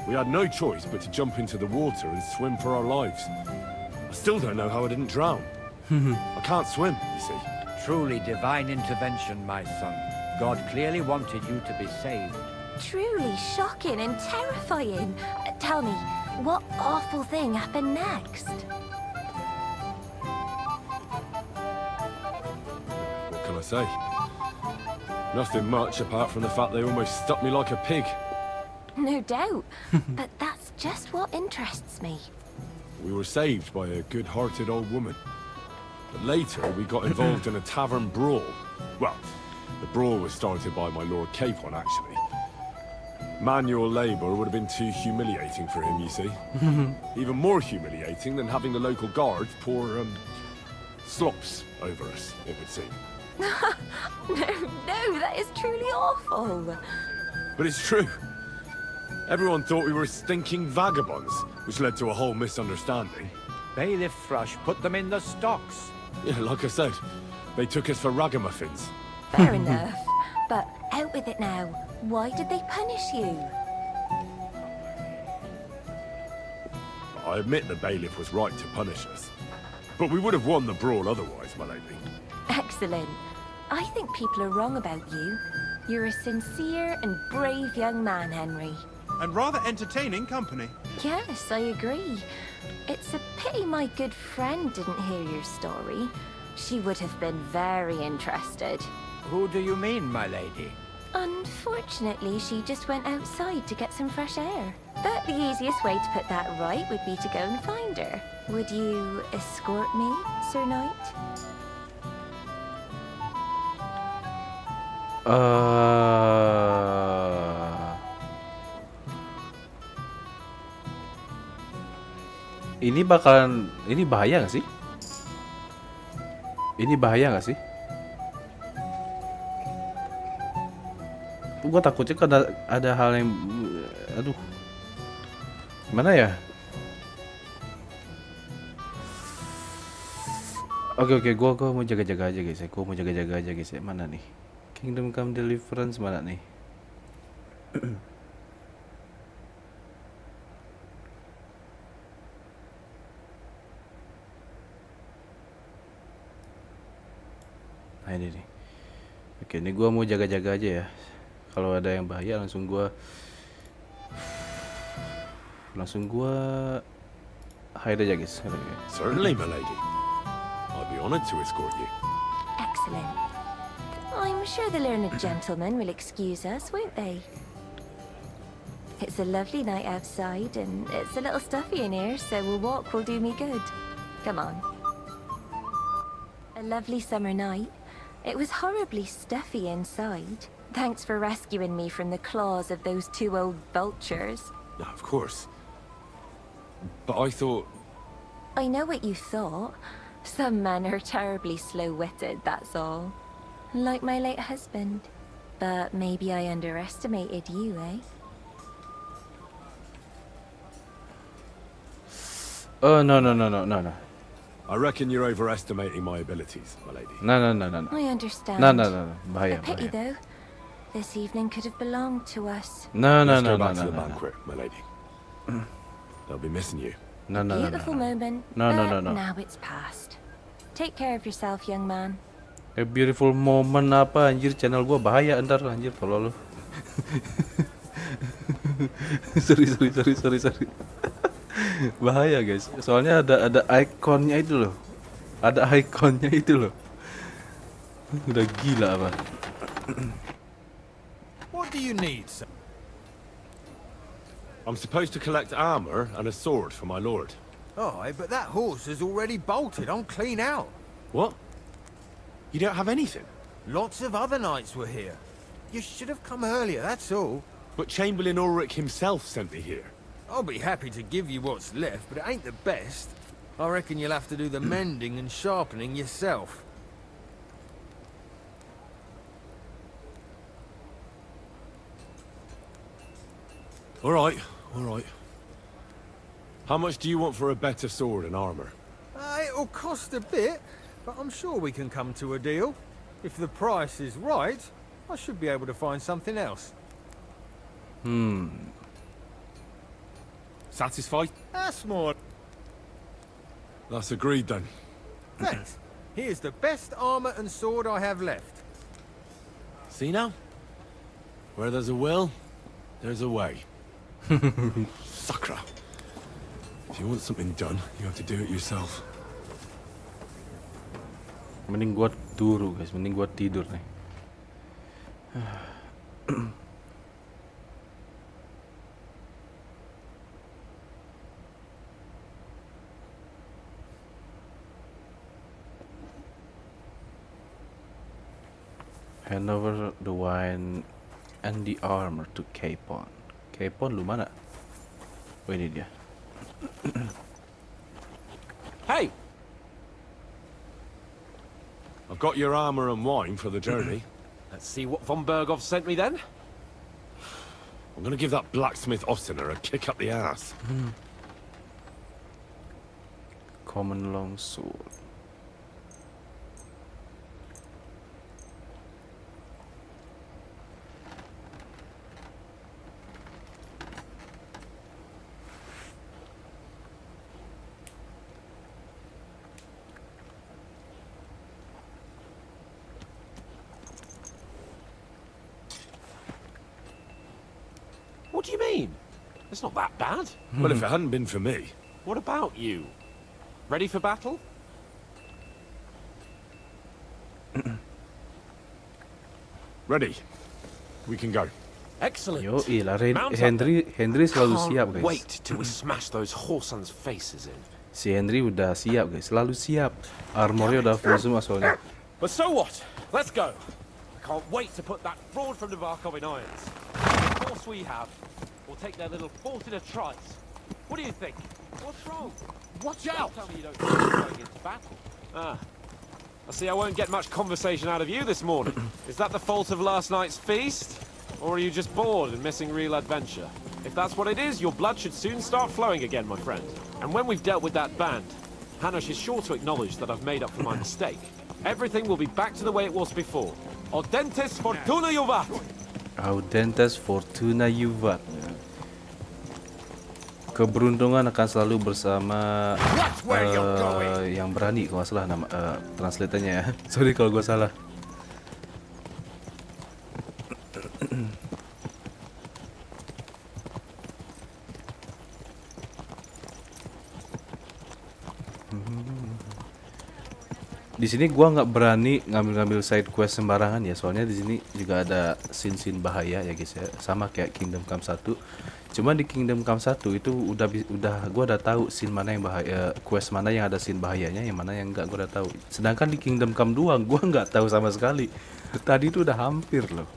S3: We had no choice but to jump into the water and swim for our lives. I still don't know how I didn't drown. I can't swim, you see.
S1: Truly divine intervention, my son. God clearly wanted you to be saved.
S21: Truly shocking and terrifying. Tell me, what awful thing happened next?
S3: What can I say? Nothing much apart from the fact they almost stuck me like a pig.
S21: No doubt, but that's just what interests me.
S3: We were saved by a good-hearted old woman. But later, we got involved in a tavern brawl. Well, the brawl was started by my Lord Capon, actually. Manual labour would have been too humiliating for him, you see. Even more humiliating than having the local guards pour, slops over us, it would seem.
S21: No, that is truly awful.
S3: But it's true. Everyone thought we were stinking vagabonds, which led to a whole misunderstanding.
S1: Bailiff Thrush put them in the stocks.
S3: Yeah, like I said, they took us for ragamuffins.
S21: Fair enough. But out with it now. Why did they punish you?
S3: I admit the bailiff was right to punish us. But we would have won the brawl otherwise, my lady.
S21: Excellent. I think people are wrong about you. You're a sincere and brave young man, Henry.
S22: And rather entertaining company.
S21: Yes, I agree. It's a pity my good friend didn't hear your story. She would have been very interested.
S1: Who do you mean, my lady?
S21: Unfortunately, she just went outside to get some fresh air. But the easiest way to put that right would be to go and find her. Would you escort me, Sir Knight?
S2: Ini bahaya nggak sih? Ini bahaya nggak sih? Gue takutnya ada hal yang, aduh, gimana ya? Oke, gue mau jaga-jaga aja guys. Gue mau jaga-jaga aja guys. Mana nih? Kingdom Come Deliverance mana nih? Nah ini nih. Oke, ini gua mau jaga-jaga aja ya. Kalau ada yang bahaya langsung gua hide aja guys.
S3: Certainly, my lady. I'd be honored to escort you.
S21: Excellent. I'm sure the learned gentlemen will excuse us, won't they? It's a lovely night outside, and it's a little stuffy in here, so a walk will do me good. Come on. A lovely summer night. It was horribly stuffy inside. Thanks for rescuing me from the claws of those two old vultures.
S3: No, of course. But I thought...
S21: I know what you thought. Some men are terribly slow-witted, that's all. Like my late husband. But maybe I underestimated you, eh?
S2: Oh, no.
S3: I reckon you're overestimating my abilities, my lady.
S2: No.
S21: I understand.
S2: No. Bahaya.
S21: A pity, though. This evening could have belonged to us.
S3: Let's go back to the banquet, my lady. They'll be missing you.
S2: No.
S21: Beautiful moment.
S2: No.
S21: Now it's past. Take care of yourself, young man.
S2: A beautiful moment apa anjir, channel gua bahaya ntar anjir kalau lu. sorry. Bahaya guys. Soalnya ada ikonnya itu loh. Ada ikonnya itu loh. Udah gila apa.
S22: What do you need, sir?
S3: I'm supposed to collect armor and a sword for my lord.
S22: Oh, but that horse is already bolted. I'm clean out.
S3: What? You don't have anything?
S22: Lots of other knights were here. You should have come earlier, that's all.
S3: But Chamberlain Ulrich himself sent me here.
S22: I'll be happy to give you what's left, but it ain't the best. I reckon you'll have to do the mending and sharpening yourself.
S3: All right. How much do you want for a better sword and armor?
S22: It'll cost a bit, but I'm sure we can come to a deal. If the price is right, I should be able to find something else.
S3: Satisfied?
S22: That's more.
S3: That's agreed then.
S22: Thanks. Here's the best armor and sword I have left.
S3: See now? Where there's a will, there's a way. Sakra. If you want something done, you have to do it yourself.
S2: Mending gua turu guys, mending gua tidur nih. Hand over the wine and the armor to Capon. Capon lu mana? Oh ini dia.
S12: Hey!
S3: I've got your armor and wine for the journey.
S12: Let's see what von Berghoff sent me then.
S3: I'm gonna give that blacksmith Ostener a kick up the ass.
S2: Common long sword.
S12: What do you mean? It's not that bad.
S3: Well, if it hadn't been for me.
S12: What about you? Ready for battle?
S3: Ready. We can go.
S12: Excellent.
S2: Yo, lah
S12: Mount up.
S2: Henry selalu
S12: Can't
S2: siap guys.
S12: wait till we smash those whoresons' faces in.
S2: Si Henry udah siap guys, selalu siap. Armornya udah full semua soalnya.
S12: But so what? Let's go. I can't wait to put that fraud from Navarkov in irons. The force we have, we'll take their little fort in a trice. What do you think? What's wrong?
S6: Watch out!
S12: Tell me you don't think we're going into battle. Ah. I see I won't get much conversation out of you this morning. Is that the fault of last night's feast? Or are you just bored and missing real adventure? If that's what it is, your blood should soon start flowing again, my friend. And when we've dealt with that band, Hanush is sure to acknowledge that I've made up for my mistake. Everything will be back to the way it was before. Audentes fortuna juvat!
S2: Audentes fortuna juvat. Keberuntungan akan selalu bersama yang berani, kalau nggak salah nama translatornya ya. Sorry kalau gue salah. Di sini gua nggak berani ngambil side quest sembarangan ya, soalnya di sini juga ada scene bahaya ya guys ya, sama kayak Kingdom Come 1. Cuma di Kingdom Come 1 itu gua udah tahu scene mana yang bahaya, quest mana yang ada scene bahayanya, yang mana yang enggak gua udah tahu. Sedangkan di Kingdom Come 2 gua nggak tahu sama sekali. Tadi itu udah hampir loh.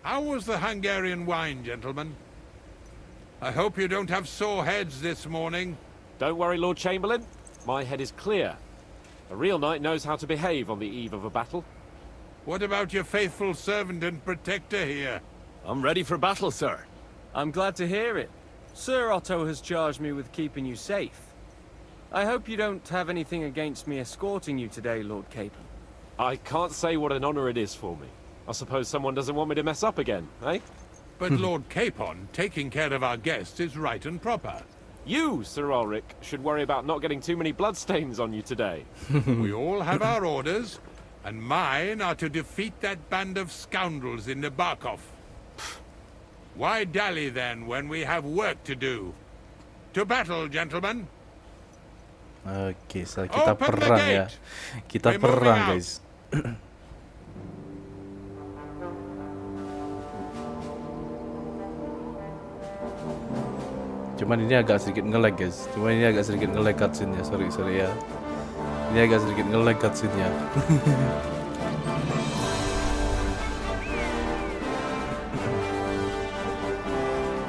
S13: How was the Hungarian wine, gentlemen? I hope you don't have sore heads this morning.
S12: Don't worry, Lord Chamberlain. My head is clear. A real knight knows how to behave on the eve of a battle.
S13: What about your faithful servant and protector here?
S3: I'm ready for battle, sir.
S8: I'm glad to hear it. Sir Otto has charged me with keeping you safe. I hope you don't have anything against me escorting you today, Lord Capon.
S12: I can't say what an honor it is for me. I suppose someone doesn't want me to mess up again, eh?
S13: But Lord Capon, taking care of our guests is right and proper.
S12: You, Sir Ulrich, should worry about not getting too many bloodstains on you today.
S13: We all have our orders, and mine are to defeat that band of scoundrels in Nabarkov. Why dally then when we have work to do? To battle, gentlemen!
S2: Oke, kita perang ya. Kita perang, guys. Cuman ini agak sedikit nge-lag guys. Cuman ini agak sedikit nge-lag cutscene-nya. Sorry ya. Ini agak sedikit nge-lag cutscene-nya.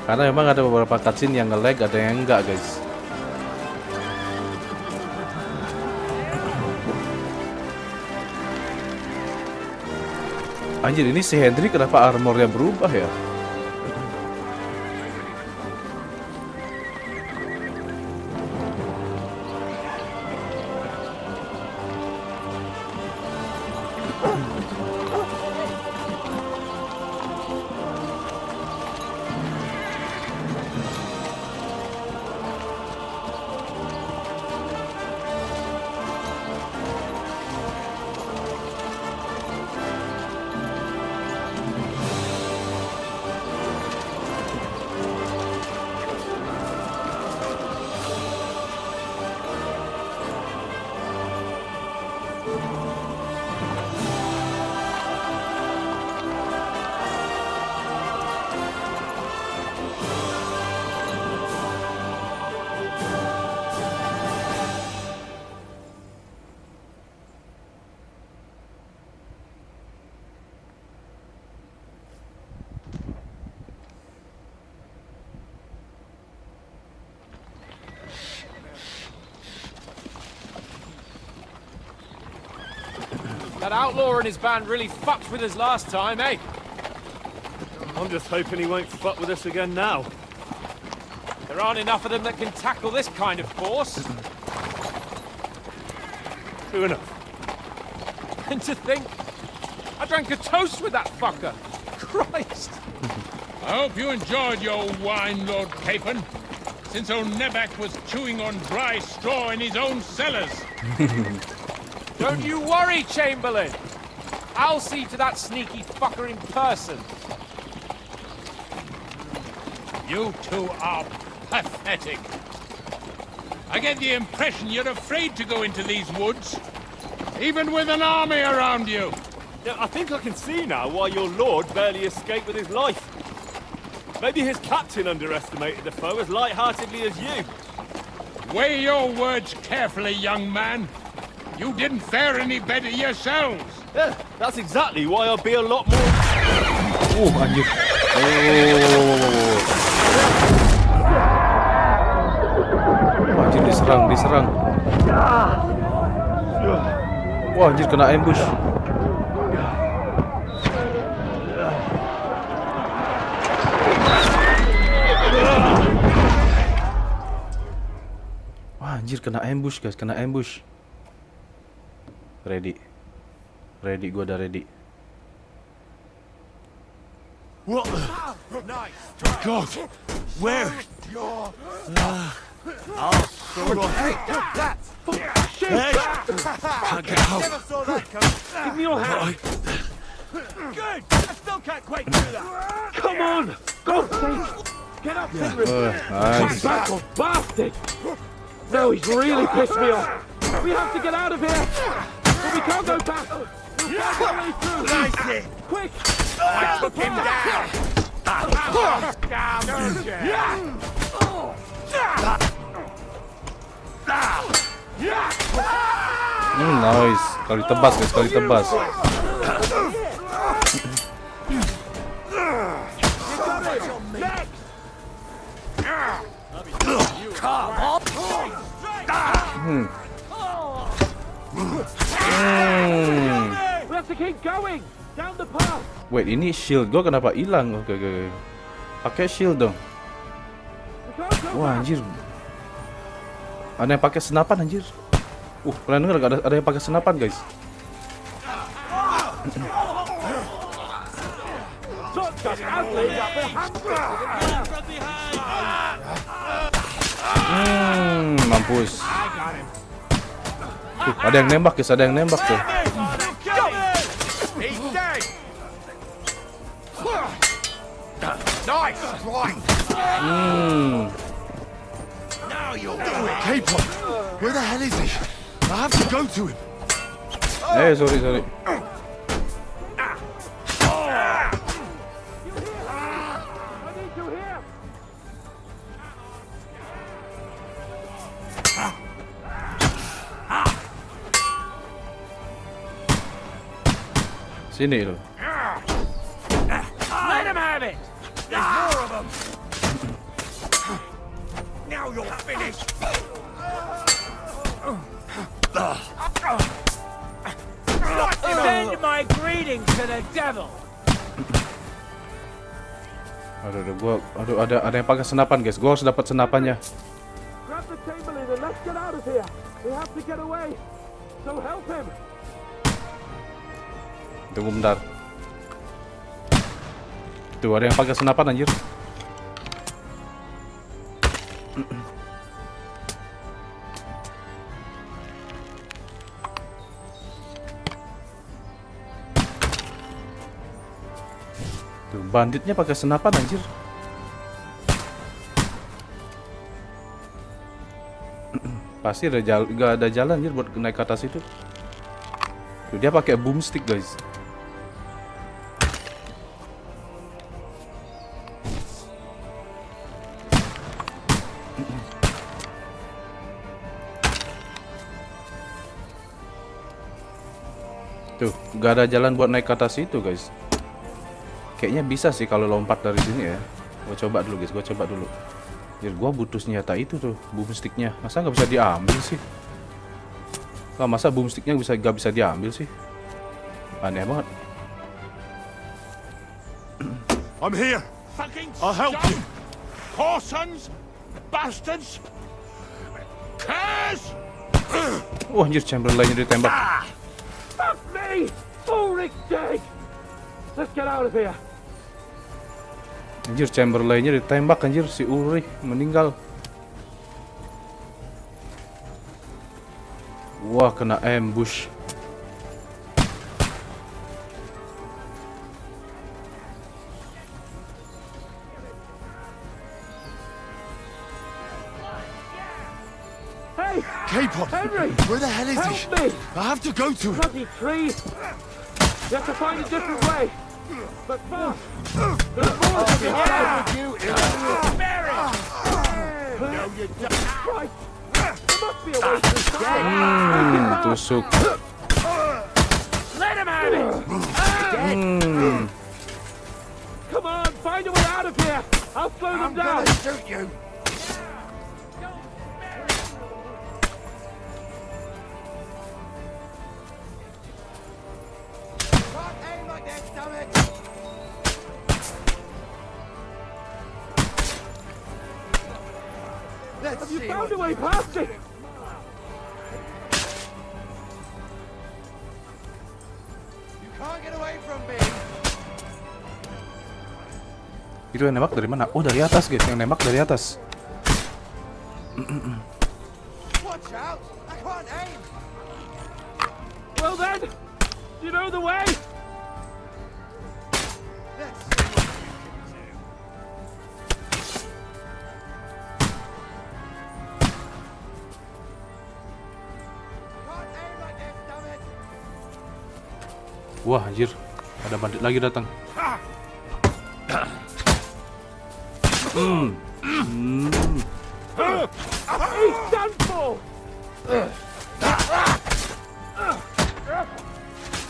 S2: Karena memang ada beberapa cutscene yang nge-lag, ada yang enggak guys. Anjir, ini si Henry kenapa armornya berubah ya?
S5: That outlaw and his band really fucked with us last time, eh?
S10: I'm just hoping he won't fuck with us again now.
S5: There aren't enough of them that can tackle this kind of force.
S10: True enough.
S5: And to think, I drank a toast with that fucker. Christ.
S13: I hope you enjoyed your wine, Lord Capon, since old Neback was chewing on dry straw in his own cellars.
S5: Don't you worry, Chamberlain. I'll see to that sneaky fucker in person.
S13: You two are pathetic. I get the impression you're afraid to go into these woods, even with an army around you.
S10: Yeah, I think I can see now why your lord barely escaped with his life. Maybe his captain underestimated the foe as light-heartedly as you.
S13: Weigh your words carefully, young man. You didn't fare any better yourselves.
S10: Yeah, that's exactly why I'll be a lot more...
S2: Anjir. Anjir, diserang. Wah, anjir, kena ambush. Wah, anjir, kena ambush, guys, kena ambush. Ready, gua udah ready.
S10: What the? God, where?
S7: Hey, that! Shit!
S10: Hey! Can't get out.
S7: Never saw that coming.
S10: Give me your hand.
S7: Good! I still can't quite do that.
S10: Come on! God's sake! Get up, Henry!
S2: Nice.
S10: Battle, bastard! No, he's really pissed me off. We have to get out of here. But we can't go back. We can't go way through.
S7: Nice.
S10: Quick!
S7: I took him down.
S2: Nice. Kali tebas, guys, kali tebas.
S10: We have to keep going. Down the path.
S2: Wait, ini shield gua kenapa hilang? Oke. Pakai shield dong. Wah, anjir. Ada yang pakai senapan, anjir. Kalian denger gak ada yang pakai senapan, guys? Mampus. Ada yang nembak, guys, ada yang nembak tuh.
S7: Nice strike.
S3: Now you'll do it. Capon, where the hell is he? I have to go to him.
S2: Sorry. Sini lo.
S7: Let him have it. There's more of them. Now you're finished. Send my greetings to the devil.
S2: Ada yang pakai senapan, guys. Gua harus dapat senapannya.
S10: Grab the Chamberlain and let's get out of here. We have to get away. So help him.
S2: Tunggu bentar. Tuh, ada yang pakai senapan, anjir. Tuh, banditnya pakai senapan, anjir. Pasti gak ada jalan, anjir, buat naik ke atas itu. Tuh, dia pakai boomstick, guys. Tuh, gak ada jalan buat naik ke atas itu, guys. Kayaknya bisa sih kalau lompat dari sini ya. Gua coba dulu, guys. Gua coba dulu. Jadi gua butuh senjata itu tuh, boomsticknya. Masa nggak bisa diambil sih? Masa boomsticknya gak bisa diambil sih? Aneh banget.
S3: I'm here.
S17: Fucking
S3: I'll help you.
S17: Whoresons! Bastards! Curse!
S2: Wah, anjir, Chamberlainnya ditembak.
S12: Fuck me! Ulrich's dead! Let's get out of here.
S2: Anjir, Chamberlainnya ditembak, anjir, si Ulrich meninggal. Wah, kena ambush.
S12: Hey!
S3: Capon!
S12: Henry!
S3: Where the hell is
S12: Help
S3: he?
S12: me!
S3: I have to go to him.
S12: Bloody tree! You have to find a different way. But fast! There's more to be had! Right! There must be a way to escape!
S2: Tusuk.
S12: Let him have it! Come on, find a way out of here! I'll slow them down!
S16: I'm gonna shoot you.
S12: Have you found a way past it?
S16: You can't get away from me.
S2: Itu yang nembak dari mana? Oh, dari atas, guys. Yang nembak dari atas.
S16: Watch out! I can't aim.
S12: Well then, you know the way?
S16: Let's see what you can do. Can't aim like this, damn it!
S2: Wah, anjir. Ada bandit lagi datang.
S12: He's done for!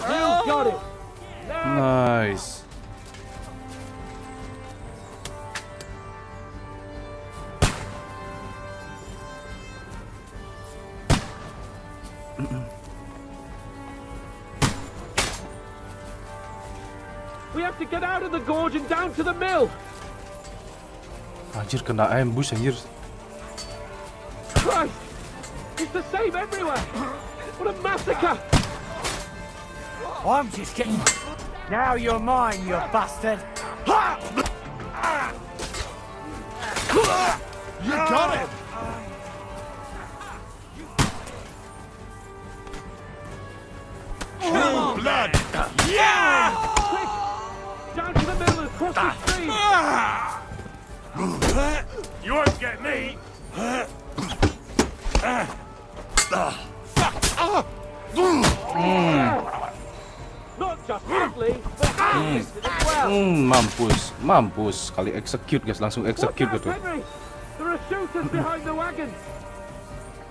S12: You got it!
S2: Nice.
S12: We have to get out of the gorge and down to the mill!
S2: Anjir, kena ambush, anjir.
S12: Christ! It's the same everywhere! What a massacre!
S6: I'm just getting... Now you're mine, you bastard!
S3: You got him!
S12: True
S3: blood!
S12: Yeah! Quick! Down to the mill and across the stream!
S10: You won't get me!
S12: Not just ugly, but twisted as well!
S2: Mampus. Kali execute, guys. Langsung execute
S12: Watch
S2: gitu.
S12: out, Henry! There are shooters behind the wagons!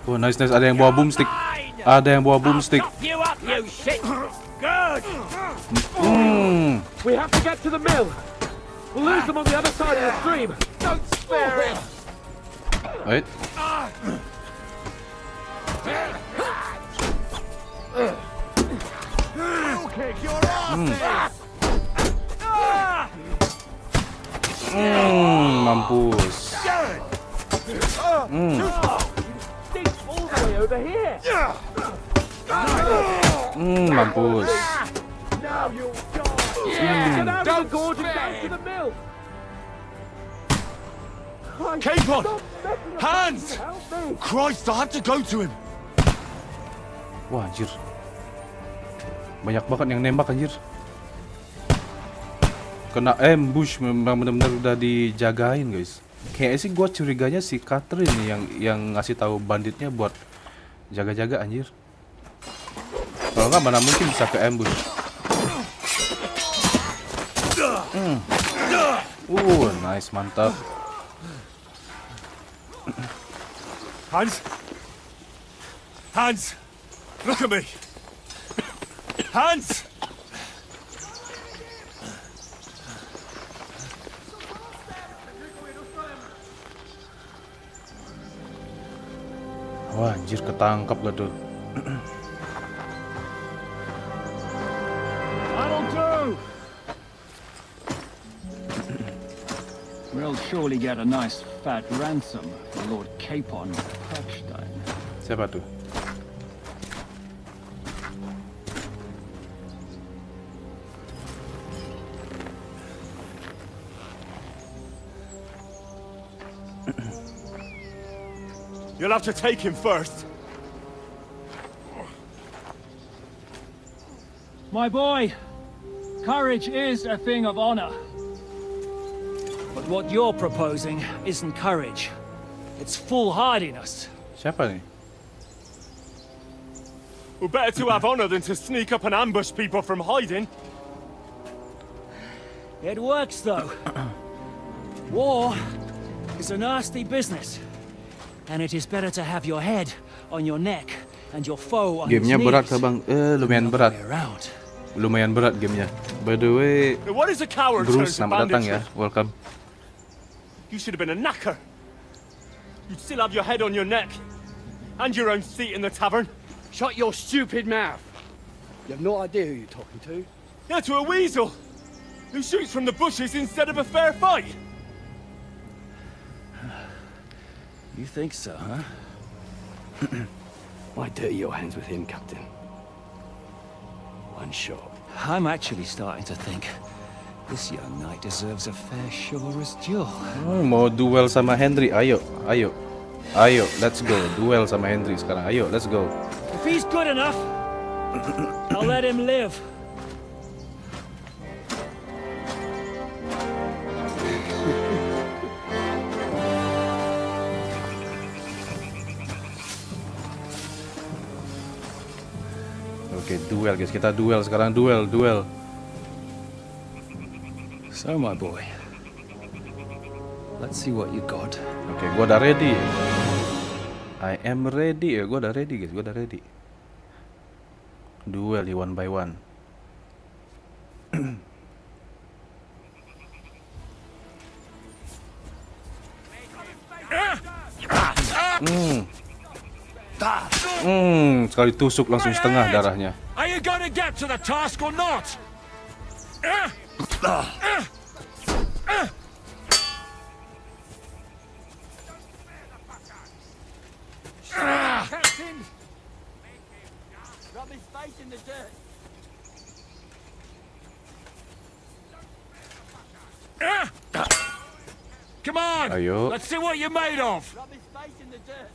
S2: Wah, nice. Ada yang bawa boomstick. Ada yang bawa boomstick.
S6: You up, you shit! Good!
S12: We have to get to the mill! We'll lose them on the other side of the stream!
S6: Don't spare him!
S2: Wait.
S16: I'll kick your ass!
S2: Mampus.
S12: Stink all the way over here!
S2: Mampus.
S12: Now you'll die! Get out of the gorge and down to the mill!
S3: Capon!
S12: Stop messing about.
S3: Hands!
S12: Help me!
S3: Christ, I have to go to him.
S2: Wah, anjir. Banyak banget yang nembak, anjir. Kena ambush, memang benar-benar udah dijagain, guys. Kayaknya sih gua curiganya si Catherine nih yang ngasih tahu banditnya buat jaga-jaga, anjir. Kalau nggak, mana mungkin bisa ke ambush. Nice, mantap.
S3: Hans! Look at me! Hans!
S2: Wah, anjir, ketangkap gak tuh.
S11: We'll surely get a nice fat ransom for Lord Capon Perkstein.
S2: Siapa tuh?
S10: You'll have to take him first.
S11: My boy, courage is a thing of honor. But what you're proposing isn't courage. It's foolhardiness.
S2: Siapa nih?
S10: Well, better to have honor than to sneak up and ambush people from hiding.
S11: It works, though. War is a nasty business. And it is better to have your head on your neck and your foe on his
S2: Gamenya
S11: knees.
S2: berat bang, lumayan berat. Lumayan berat gamenya. By the way,
S10: What is a coward
S2: Bruce,
S10: turn to
S2: selamat datang
S10: banditry?
S2: ya, welcome.
S10: You should have been a knacker. You'd still have your head on your neck. And your own seat in the tavern.
S6: Shut your stupid mouth. You have no idea who you're talking to.
S10: Yeah, to a weasel. Who shoots from the bushes instead of a fair fight.
S11: You think so, huh?
S6: Why dirty your hands with him, Captain? One shot.
S11: I'm actually starting to think this young knight deserves a fair chivalrous duel.
S2: Oh, mau duel sama Henry, ayo, let's go. Duel sama Henry sekarang, ayo, let's go.
S11: If he's good enough, I'll let him live.
S2: Oke, duel guys, kita duel sekarang, duel.
S11: So, my boy, let's see what you got.
S2: Oke, gua udah ready. I am ready ya, gua udah ready guys, gua udah ready. Duel di one by one. Sekali tusuk langsung setengah darahnya.
S11: Are you going to get to the task or not?
S6: Captain! Rub his face in the dirt.
S11: Come on!
S2: Ayo.
S11: Let's see what you're made of!
S6: Rub his face in the dirt.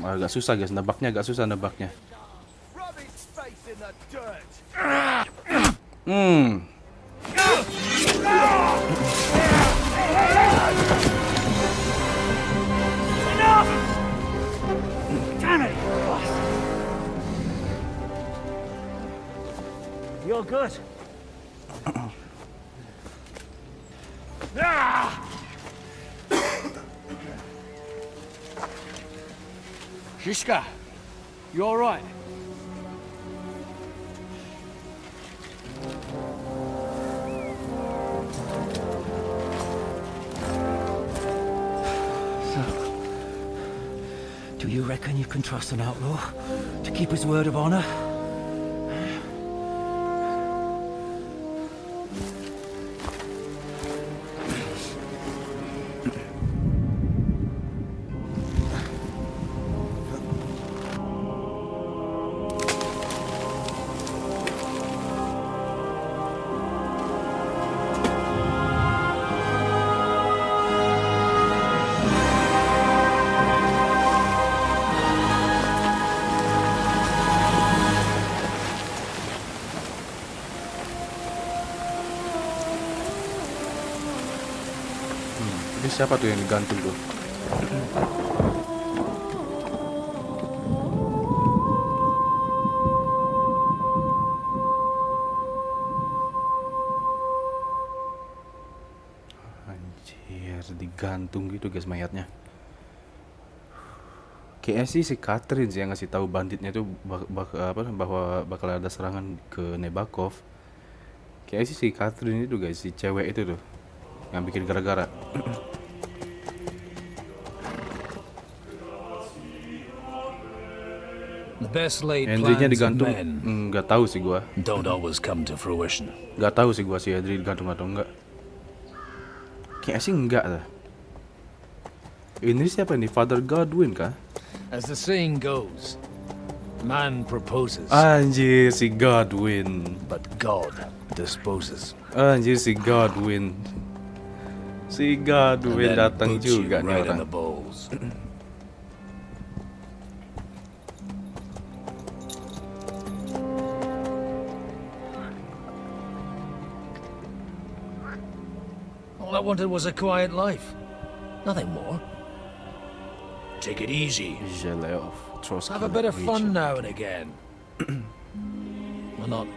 S2: Agak susah guys, nebaknya agak susah nebaknya.
S6: Rub his face in the dirt.
S11: Enough! Damn it! You're good.
S6: Shishka, you all right?
S11: Do you reckon you can trust an outlaw to keep his word of honor?
S2: Ini siapa tuh yang digantung tuh? Anjir, digantung gitu guys mayatnya. Kayaknya sih si Catherine sih yang ngasih tahu banditnya tuh bahwa bakal ada serangan ke Nebakov. Kayaknya sih si Catherine itu guys, si cewek itu tuh yang bikin gara-gara.
S11: The best laid
S2: Henry-nya
S11: plans of
S2: digantung.
S11: men
S2: Nggak tahu sih gua.
S11: don't always come to fruition.
S2: Nggak tahu sih gua si Henry digantung atau enggak. Kayaknya sih enggak lah. Ini siapa nih? Father Godwin kah?
S11: As the saying goes, man proposes,
S2: Anjir si Godwin.
S11: but God disposes.
S2: Anjir si Godwin. Si Godwin
S11: And then
S2: datang
S11: boots you
S2: juga nih
S11: right in
S2: orang.
S11: the balls. All I wanted was a quiet life. Nothing more. Take it easy. Have a bit of fun now and again. Will not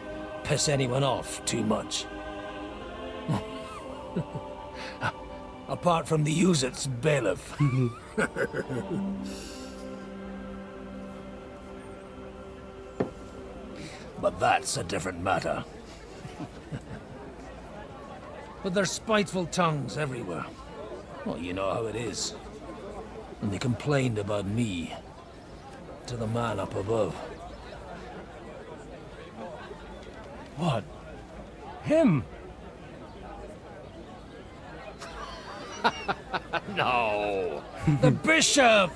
S11: piss anyone off too much. Apart from the Uzit's bailiff. But that's a different matter. But there's spiteful tongues everywhere. Well, you know how it is. And they complained about me to the man up above. What? Him? No. The bishop!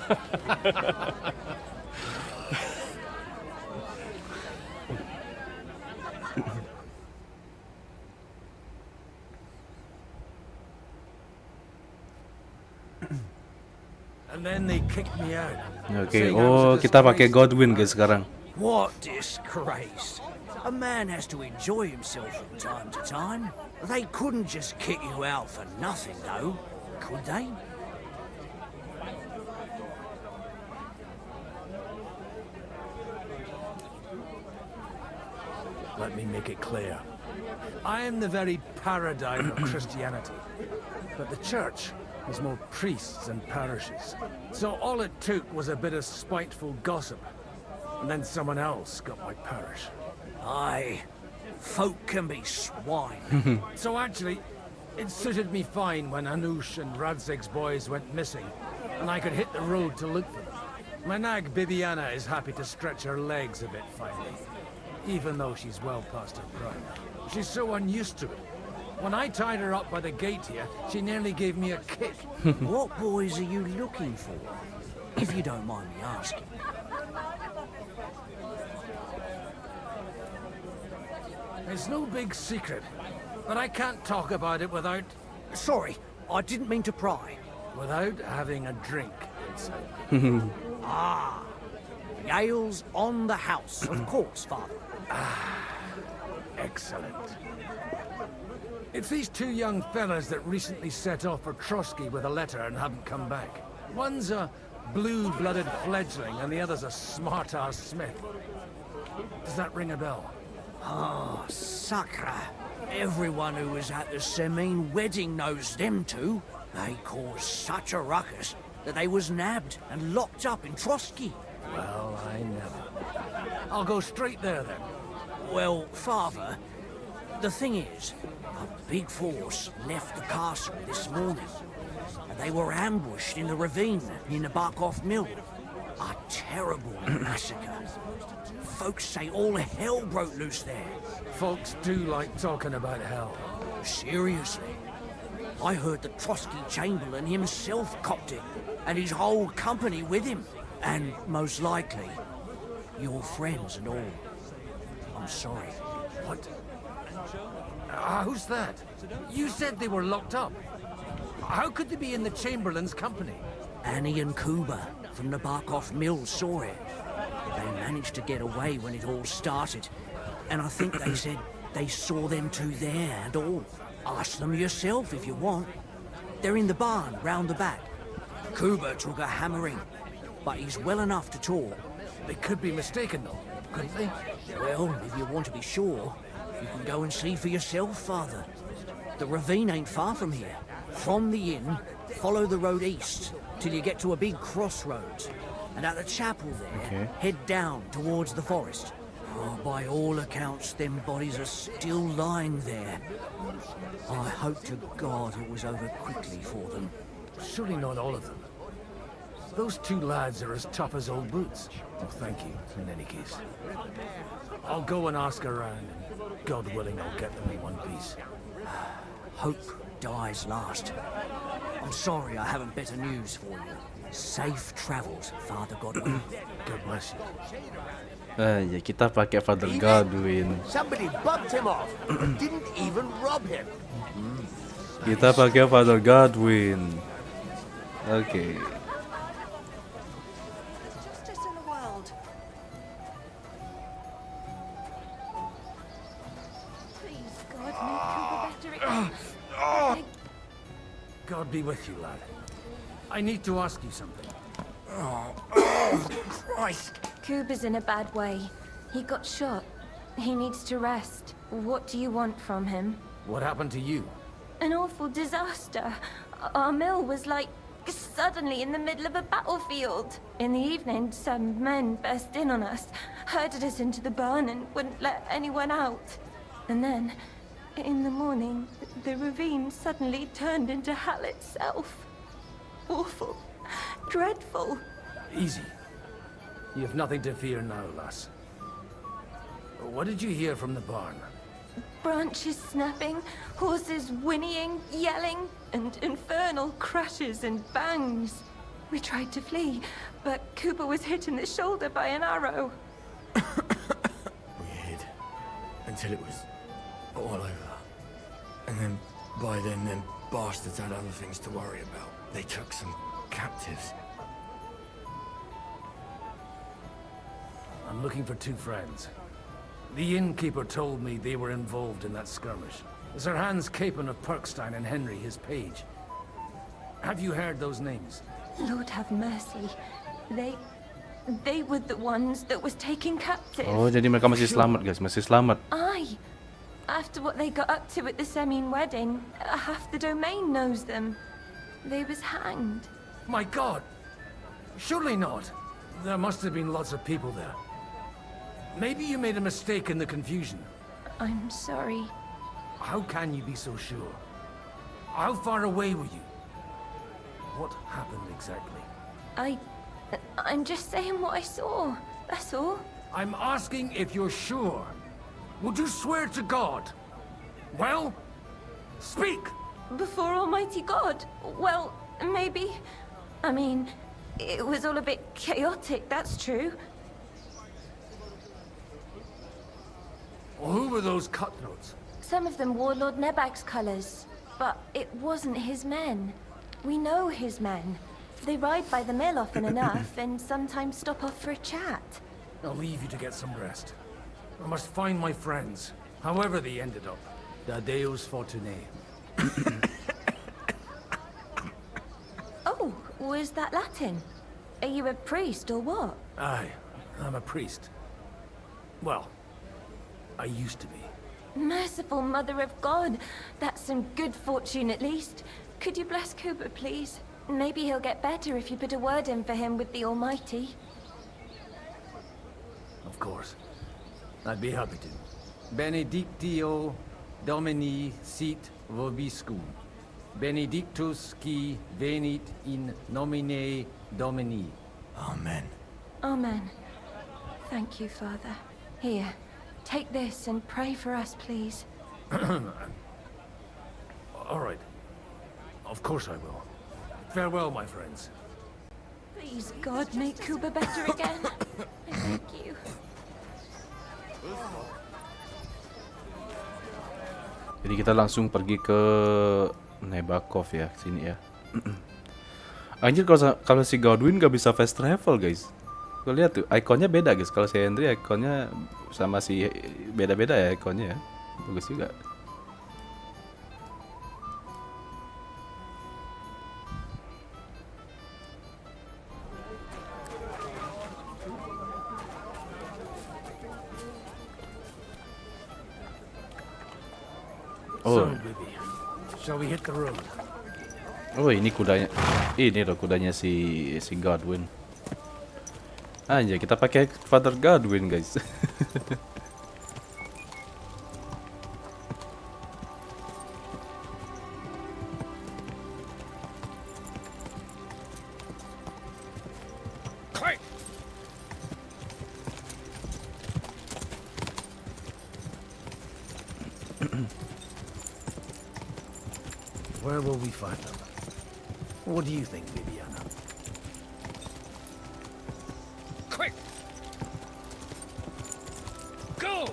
S11: And then they kicked me out.
S2: Oke, oh kita pakai Godwin guys sekarang.
S6: What disgrace! A man has to enjoy himself from time to time. They couldn't just kick you out for nothing, though, could they? Let me make it clear. I am the very paradigm of Christianity. But the church is more priests and parishes. So all it took was a bit of spiteful gossip. And then someone else got my parish. Aye. Folk can be swine. So actually, it suited me fine when Anush and Radzig's boys went missing, and I could hit the road to look for them. My nag Bibiana is happy to stretch her legs a bit finally, even though she's well past her prime. She's so unused to it. When I tied her up by the gate here, she nearly gave me a kick. What boys are you looking for, if you don't mind me asking? It's no big secret, but I can't talk about it without... Sorry, I didn't mean to pry. Without having a drink inside. Ah, the ale's on the house, of course, Father. Excellent. It's these two young fellas that recently set off for Trotsky with a letter and haven't come back. One's a blue-blooded fledgling and the other's a smart-ass smith. Does that ring a bell? Oh, sucker. Everyone who was at the Semine wedding knows them two. They caused such a ruckus that they was nabbed and locked up in Trotsky. Well, I never. I'll go straight there then. Well, Father, the thing is, a big force left the castle this morning, and they were ambushed in the ravine near the Barkoff Mill. A terrible massacre. Folks say all hell broke loose there. Folks do like talking about hell. Seriously. I heard the Trotsky Chamberlain himself copped it, and his whole company with him. And most likely, your friends and all. I'm sorry. What? Who's that? You said they were locked up. How could they be in the Chamberlain's company? Annie and Kuba from the Barkoff Mill saw it. They managed to get away when it all started. And I think they said they saw them two there and all. Ask them yourself if you want. They're in the barn round the back. Kuba took a hammering, but he's well enough to talk. They could be mistaken though, couldn't they? Well, if you want to be sure, you can go and see for yourself, Father. The ravine ain't far from here. From the inn, follow the road east till you get to a big crossroads. And at the chapel there, head down towards the forest. Oh, by all accounts, them bodies are still lying there. I hope to God it was over quickly for them. Surely not all of them.
S11: Those two lads are as tough as old boots. Oh, thank you, in any case. I'll go and ask around, and God willing, I'll get them in one piece.
S6: Hope dies last. I'm sorry I haven't better news for you. Safe travels, Father Godwin.
S11: God bless you.
S2: Ya kita pakai Father Godwin.
S9: Somebody bumped him off, but didn't even rob him.
S2: Kita pakai Father Godwin. Oke.
S14: Justice in the world.
S21: Please, God, make Cooper better again.
S11: God be with you, lad. I need to ask you something.
S21: Christ. Cooper's in a bad way. He got shot. He needs to rest. What do you want from him?
S11: What happened to you?
S21: An awful disaster. Our mill was like suddenly in the middle of a battlefield. In the evening, some men burst in on us, herded us into the barn and wouldn't let anyone out. And then, in the morning, the ravine suddenly turned into hell itself. Awful. Dreadful.
S11: Easy. You have nothing to fear now, lass. What did you hear from the barn?
S21: Branches snapping, horses whinnying, yelling, and infernal crashes and bangs. We tried to flee, but Cooper was hit in the shoulder by an arrow.
S23: We hid until it was all over. And then, by then, them bastards had other things to worry about. They took some captives.
S11: I'm looking for two friends. The innkeeper told me they were involved in that skirmish. Sir Hans Capon of Perkstein and Henry, his page. Have you heard those names?
S21: Lord have mercy. They were the ones that was taken captive.
S2: Oh, jadi mereka masih selamat, guys. Masih selamat.
S21: Aye. After what they got up to at the Semine wedding, half the domain knows them. They was hanged.
S11: My God! Surely not. There must have been lots of people there. Maybe you made a mistake in the confusion.
S21: I'm sorry.
S11: How can you be so sure? How far away were you? What happened exactly?
S21: I'm just saying what I saw. That's all.
S11: I'm asking if you're sure. Would you swear to God? Well, speak!
S21: Before Almighty God? Well, maybe. I mean, it was all a bit chaotic, that's true.
S11: Who were those cutthroats?
S21: Some of them wore Lord Nebag's colours, but it wasn't his men. We know his men. They ride by the mill often enough, and sometimes stop off for a chat.
S11: I'll leave you to get some rest. I must find my friends, however they ended up. Da Deus Fortunae.
S21: Oh, was that Latin? Are you a priest or what?
S11: Aye, I'm a priest. Well, I used to be.
S21: Merciful Mother of God. That's some good fortune at least. Could you bless Cooper, please? Maybe he'll get better if you put a word in for him with the Almighty.
S11: Of course. I'd be happy to. Benedictio Domini sit vobiscum. Benedictus qui venit in nomine Domini.
S23: Amen.
S21: Amen. Thank you, Father. Here, take this and pray for us, please.
S11: All right. Of course I will. Farewell, my friends.
S21: Please, God, make Cooper better again. Thank you.
S2: Jadi kita langsung pergi ke Nebakov ya, sini ya. Anjir, kalau si Godwin gak bisa fast travel, guys. Gue lihat tuh, ikonnya beda, guys. Kalau si Henry ikonnya sama si beda-beda ya ikonnya ya. Bagus juga.
S11: So, baby, shall we hit the road?
S2: Oh, ini kudanya. Ini loh kudanya si Godwin. Anjay, kita pakai Father Godwin, guys.
S11: Where will we find them? What do you think, Bibiana? Quick! Go!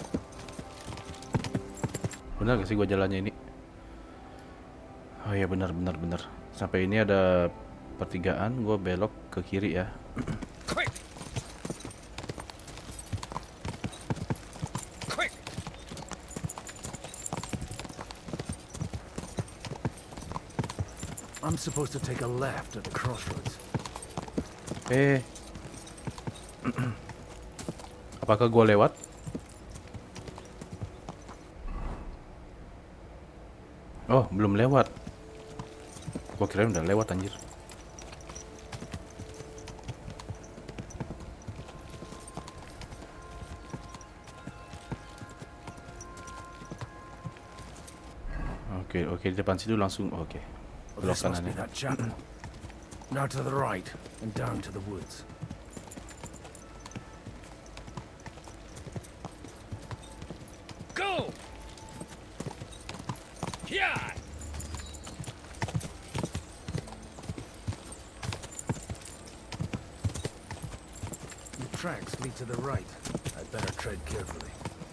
S2: Benar gak sih gua jalannya ini? Oh iya benar. Sampai ini ada pertigaan, gua belok ke kiri ya.
S11: Quick! Quick! I'm supposed to take a left at the crossroads.
S2: Apakah gua lewat? Oh, belum lewat. Gua kirain udah lewat anjir. Oke, di depan situ langsung oke. Belok
S11: This must be
S2: kanan.
S11: that chapel. Now to the right and down to the woods. Go! Yeah! The tracks lead to the right. I'd better tread carefully.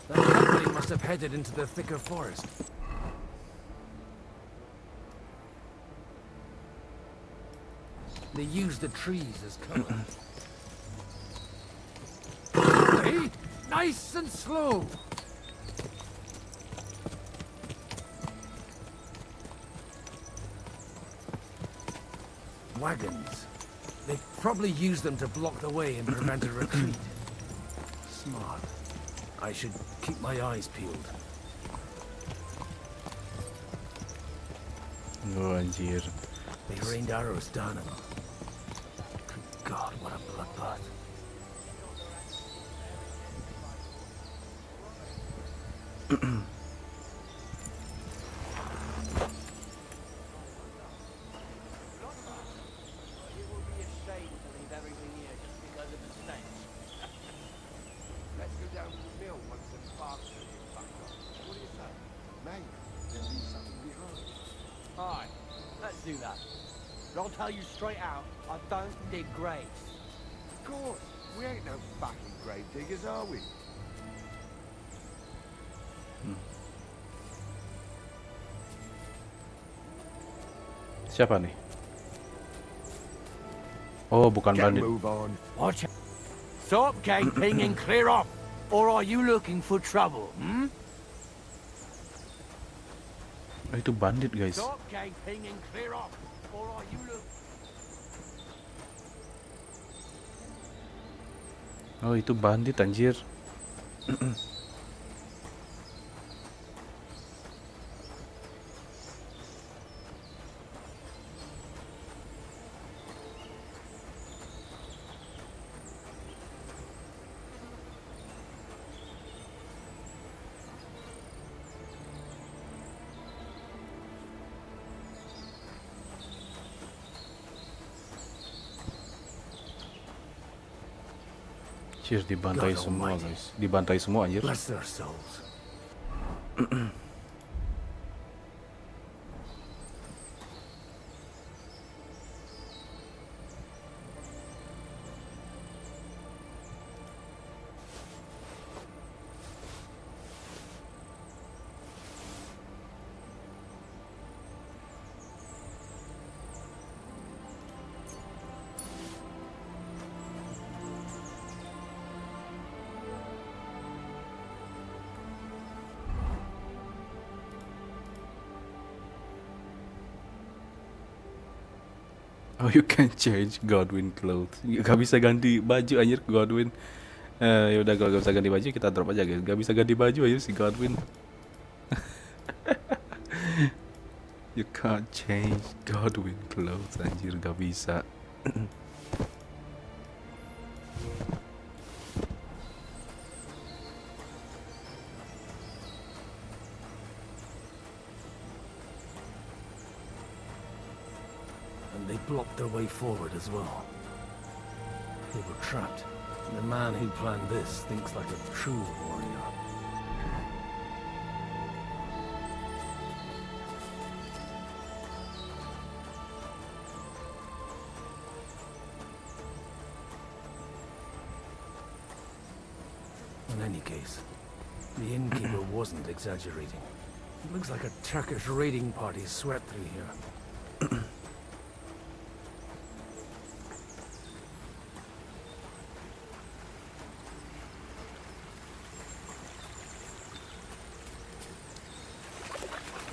S11: That company must have headed into the thicker forest. They use the trees as cover. Hey, nice and slow. Wagons. They probably use them to block the way and prevent a retreat. Smart. I should keep my eyes peeled.
S2: Oh anjir.
S11: They rained arrows down him. Good God, what a bloodbath.
S16: Let's go down to the mill once the sparks are back up. What do you say? Maybe there'll be something behind.
S9: Aye, let's do that. But I'll tell you straight out, I don't dig graves.
S16: Of course, we ain't no fucking grave diggers, are we?
S2: Siapa nih? Oh, bukan bandit.
S9: Move on. Watch out. Stop gaping and clear off. Or are you looking for trouble, hmm?
S2: Oh, itu bandit, guys.
S9: Stop gaping and clear off. Or are you looking...
S2: Oh, itu bandit anjir. Cheers, dibantai
S11: God
S2: semua
S11: Almighty.
S2: guys. Dibantai semua anjir.
S11: Bless their souls.
S2: Oh, you can change Godwin clothes. Gak bisa ganti baju anjir Godwin. Ya udah kalau gak bisa ganti baju kita drop aja guys. Gak bisa ganti baju aja si Godwin. You can't change Godwin clothes anjir, gak bisa.
S11: And they blocked their way forward as well. They were trapped. The man who planned this thinks like a true warrior. in any case. The innkeeper wasn't exaggerating. It looks like a Turkish raiding party swept through here.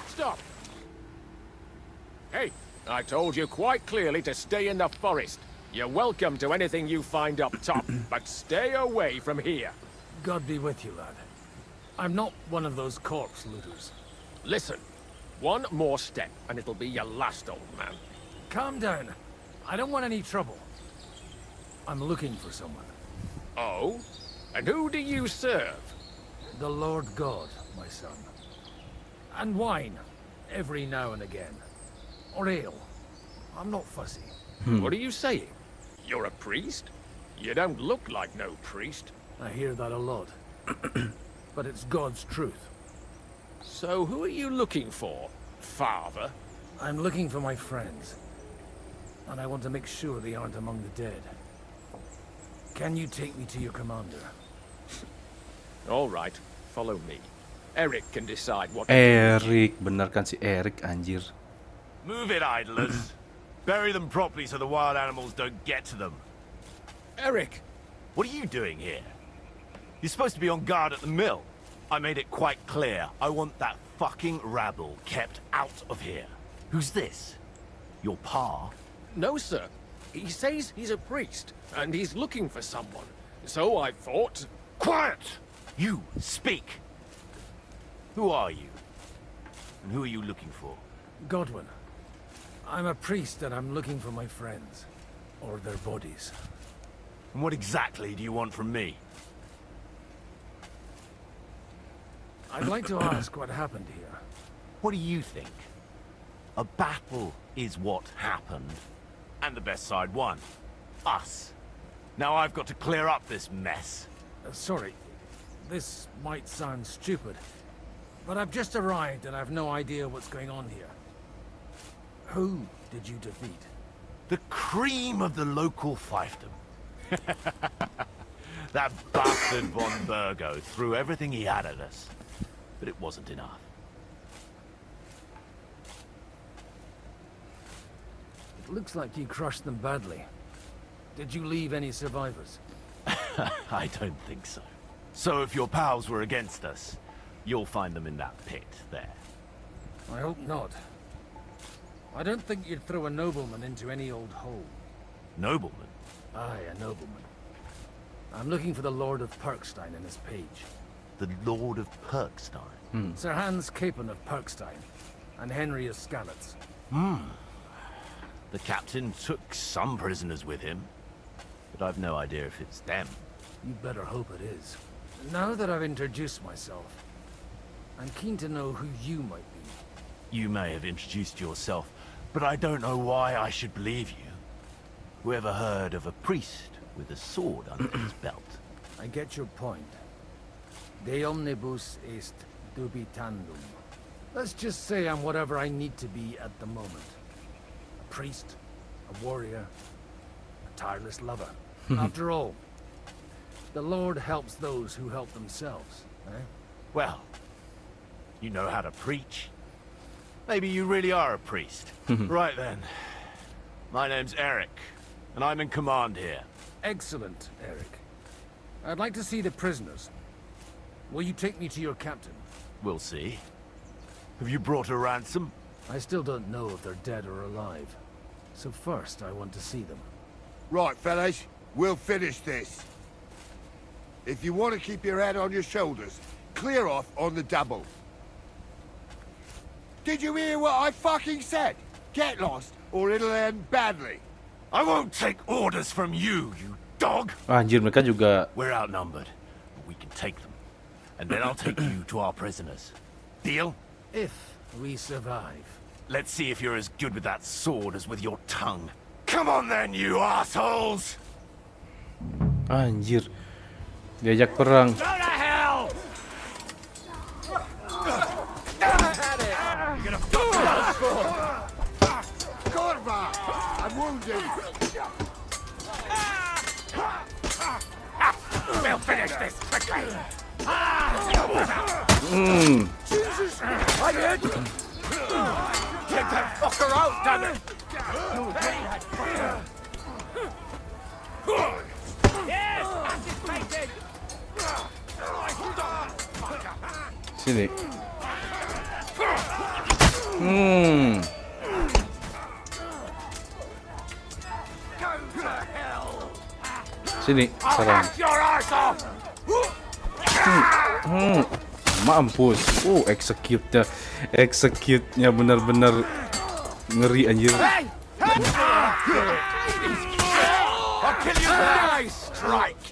S4: Stop! Hey, I told you quite clearly to stay in the forest. You're welcome to anything you find up top, but stay away from here.
S11: God be with you, lad. I'm not one of those corpse looters.
S4: Listen, one more step and it'll be your last, old man.
S11: Calm down. I don't want any trouble. I'm looking for someone.
S4: Oh? And who do you serve?
S11: The Lord God, my son. And wine, every now and again. Or ale. I'm not fussy.
S4: What are you saying? You're a priest? You don't look like no priest.
S11: I hear that a lot. But it's God's truth.
S4: So who are you looking for, father?
S11: I'm looking for my friends. And I want to make sure they aren't among the dead. Can you take me to your commander?
S4: All right, follow me. Eric can decide what
S2: Eric, bener kan si Eric, anjir.
S15: Move it, idlers. Bury them properly so the wild animals don't get to them.
S4: Eric!
S15: What are you doing here? You're supposed to be on guard at the mill. I made it quite clear. I want that fucking rabble kept out of here. Who's this? Your pa?
S4: No, sir. He says he's a priest, and he's looking for someone. So I thought...
S15: Quiet! You, speak! Who are you? And who are you looking for?
S11: Godwin. I'm a priest and I'm looking for my friends. Or their bodies.
S15: And what exactly do you want from me?
S11: I'd like to ask what happened here.
S15: What do you think? A battle is what happened. And the best side won. Us. Now I've got to clear up this mess.
S11: Sorry. This might sound stupid. But I've just arrived and I've no idea what's going on here. Who did you defeat?
S15: The cream of the local fiefdom. That bastard von Burgo threw everything he had at us. But it wasn't enough.
S11: It looks like you crushed them badly. Did you leave any survivors?
S15: I don't think so. So if your pals were against us, you'll find them in that pit there.
S11: I hope not. I don't think you'd throw a nobleman into any old hole.
S15: Nobleman?
S11: Aye, a nobleman. I'm looking for the Lord of Perkstein and his page.
S15: The Lord of Perkstein?
S11: Sir Hans Capon of Perkstein, and Henry of Skalitz.
S15: The captain took some prisoners with him, but I've no idea if it's them.
S11: You better hope it is. Now that I've introduced myself, I'm keen to know who you might be.
S15: You may have introduced yourself, but I don't know why I should believe you. Whoever heard of a priest with a sword under his belt?
S11: I get your point. De omnibus est dubitandum. Let's just say I'm whatever I need to be at the moment. A priest, a warrior, a tireless lover. After all, the Lord helps those who help themselves, eh?
S15: Well, you know how to preach. Maybe you really are a priest. Right then. My name's Eric, and I'm in command here.
S11: Excellent, Eric. I'd like to see the prisoners. Will you take me to your captain?
S15: We'll see. Have you brought a ransom?
S11: I still don't know if they're dead or alive. So first, I want to see them.
S16: Right, fellas. We'll finish this. If you want to keep your head on your shoulders, clear off on the double. Did you hear what I fucking said? Get lost, or it'll end badly.
S15: I won't take orders from you, you dog!
S2: Anjir, mereka juga...
S15: We're outnumbered, but we can take them. And then I'll take you to our prisoners. Deal?
S11: If we survive.
S15: Let's see if you're as good with that sword as with your tongue. Come on then, you assholes!
S2: Anjir. Diajak perang.
S15: Go to hell!
S16: You're gonna fuck Corva! I'm wounded!
S4: We'll finish this quickly.
S6: Jesus! I did!
S4: Get that fucker out, damn it!
S6: Yes! Anticipated!
S2: Sini. Sini, serang.
S4: Your arse off!
S2: Mampus. Execute-nya benar-benar ngeri anjir.
S4: Hey! I'll kill you! Nice strike!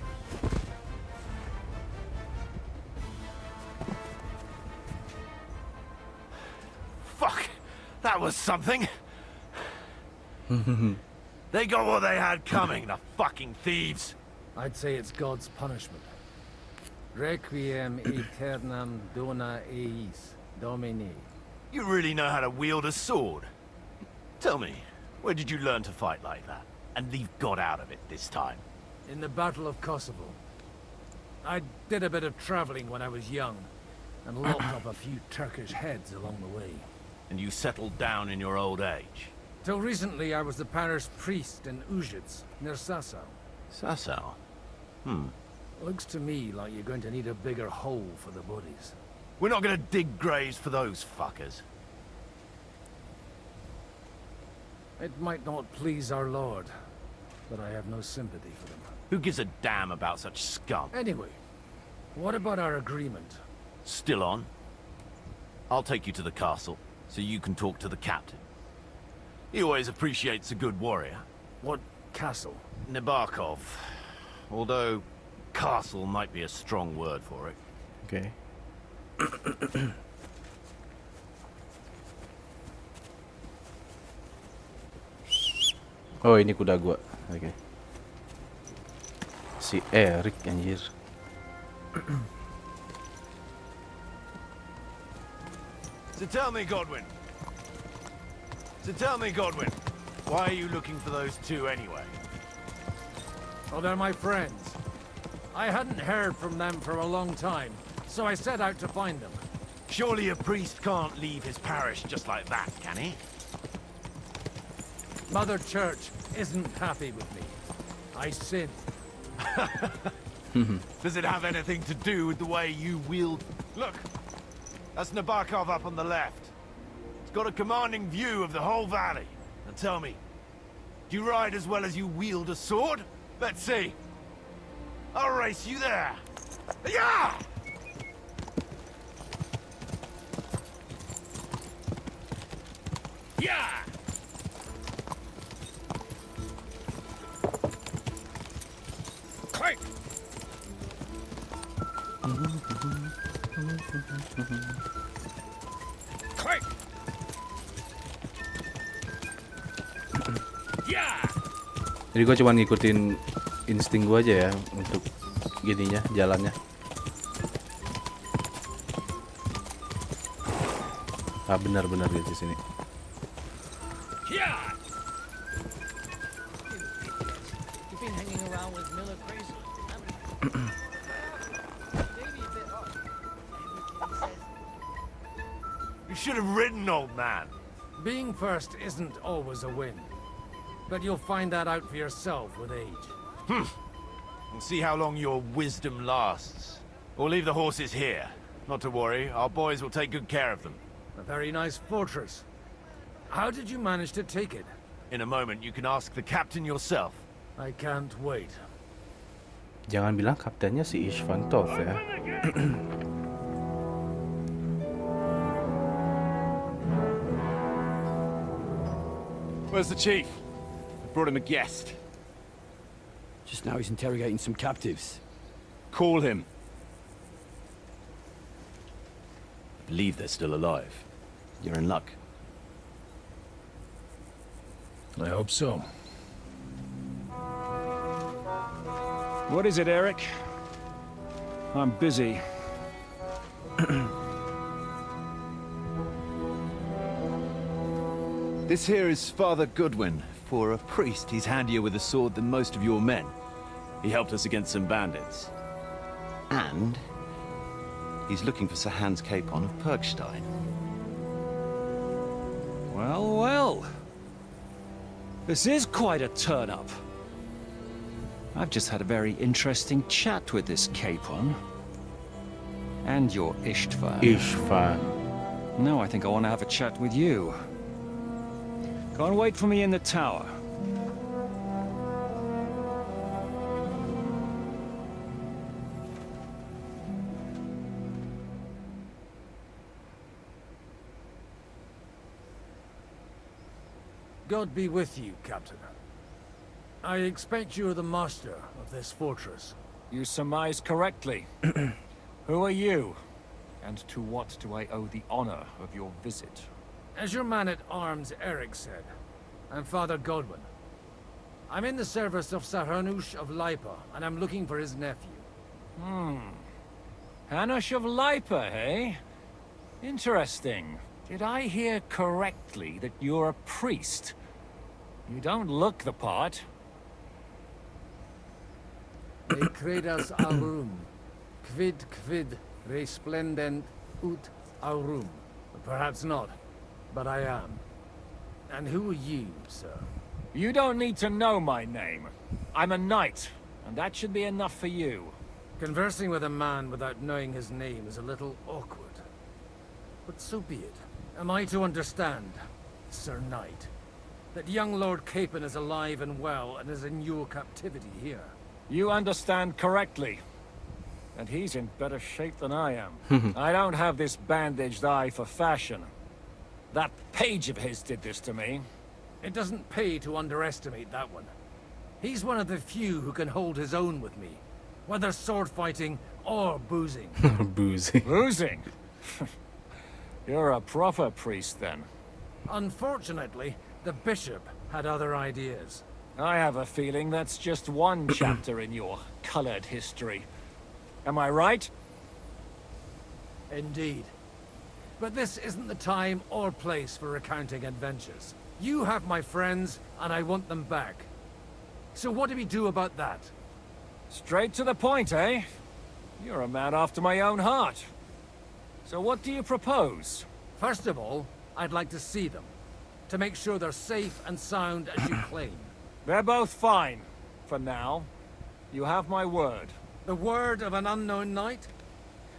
S15: Fuck! That was something! They got what they had coming, the fucking thieves!
S11: I'd say it's God's punishment. Requiem aeternam dona eis, Domini.
S15: You really know how to wield a sword? Tell me, where did you learn to fight like that? And leave God out of it this time?
S11: In the Battle of Kosovo. I did a bit of traveling when I was young, and lopped up a few Turkish heads along the way.
S15: And you settled down in your old age?
S11: Till recently, I was the parish priest in Uzhitz, near Sasau.
S15: Sasau?
S11: Looks to me like you're going to need a bigger hole for the bodies.
S15: We're not gonna dig graves for those fuckers.
S11: It might not please our Lord, but I have no sympathy for them.
S15: Who gives a damn about such scum?
S11: Anyway, what about our agreement?
S15: Still on? I'll take you to the castle, so you can talk to the captain. He always appreciates a good warrior.
S11: What castle?
S15: Nabokov. Although, castle might be a strong word for it.
S2: Okay. Oh, ini kuda gua. Oke. Si Eric anjir.
S15: So tell me, Godwin. Why are you looking for those two anyway?
S11: Oh, they're my friends. I hadn't heard from them for a long time, so I set out to find them.
S15: Surely a priest can't leave his parish just like that, can he?
S11: Mother Church isn't happy with me. I sin.
S15: Does it have anything to do with the way you wield... Look! That's Nabokov up on the left. It's got a commanding view of the whole valley. Now tell me, do you ride as well as you wield a sword? Let's see. I'll race you there. Yeah!
S4: Yeah! Quick! Quick! Yeah!
S2: Jadi gue cuma ngikutin insting gue aja ya untuk gininya, jalannya. Ah, benar-benar gitu di sini.
S4: Yeah!
S6: You've been hanging around with Miller crazy.
S15: You should have ridden, old man.
S11: Being first isn't always a win. But you'll find that out for yourself with age.
S15: And see how long your wisdom lasts. Or leave the horses here. Not to worry, our boys will take good care of them.
S11: A very nice fortress. How did you manage to take it?
S15: In a moment, you can ask the captain yourself.
S11: I can't wait.
S2: Jangan bilang kaptennya si Ishvan Toth ya.
S10: Where's the chief? I brought him a guest.
S18: Just now he's interrogating some captives.
S10: Call him.
S18: I believe they're still alive. You're in luck.
S11: I hope so.
S19: What is it, Eric? I'm busy.
S18: This here is Father Goodwin. For a priest, he's handier with a sword than most of your men. He helped us against some bandits.
S1: And he's looking for Sir Hans Capon of Perkstein.
S19: Well, well. This is quite a turn-up. I've just had a very interesting chat with this Capon. And your Istvan.
S2: Istvan.
S19: Now I think I want to have a chat with you. Go and wait for me in the tower.
S6: God be with you, Captain. I expect you are the master of this fortress.
S5: You surmise correctly. Who are you? And to what do I owe the honor of your visit?
S6: As your man-at-arms Eric said, I'm Father Godwin. I'm in the service of Sir Hanush of Lipa, and I'm looking for his nephew.
S5: Hanush of Lipa, eh? Interesting. Did I hear correctly that you're a priest? You don't look the part.
S6: E credas aurum, quid resplendent ut aurum. Perhaps not, but I am. And who are you, sir?
S5: You don't need to know my name. I'm a knight, and that should be enough for you.
S6: Conversing with a man without knowing his name is a little awkward. But so be it. Am I to understand, Sir Knight, that young Lord Capon is alive and well and is in your captivity here?
S5: You understand correctly. And he's in better shape than I am. I don't have this bandaged eye for fashion. That page of his did this to me.
S6: It doesn't pay to underestimate that one. He's one of the few who can hold his own with me, whether sword fighting or boozing.
S2: Boozing.
S5: Boozing? You're a proper priest, then.
S6: Unfortunately, the bishop had other ideas.
S5: I have a feeling that's just one chapter in your colored history. Am I right?
S6: Indeed. But this isn't the time or place for recounting adventures. You have my friends, and I want them back. So what do we do about that?
S5: Straight to the point, eh? You're a man after my own heart. So what do you propose?
S6: First of all, I'd like to see them, to make sure they're safe and sound as you claim.
S5: They're both fine, for now. You have my word.
S6: The word of an unknown knight?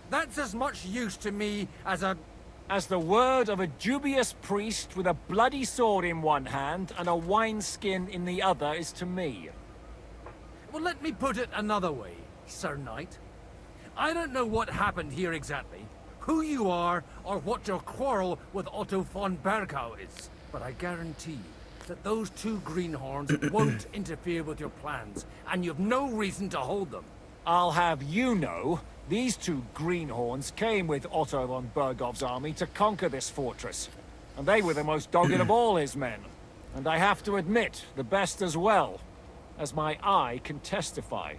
S6: That's as much use to me as
S5: the word of a dubious priest with a bloody sword in one hand and a wineskin in the other is to me.
S6: Well, let me put it another way, Sir Knight. I don't know what happened here exactly, who you are, or what your quarrel with Otto von Bergau is. But I guarantee you that those two greenhorns won't interfere with your plans, and you have no reason to hold them.
S5: I'll have you know, these two greenhorns came with Otto von Bergov's army to conquer this fortress. And they were the most dogged of all his men. And I have to admit, the best as well, as my eye can testify.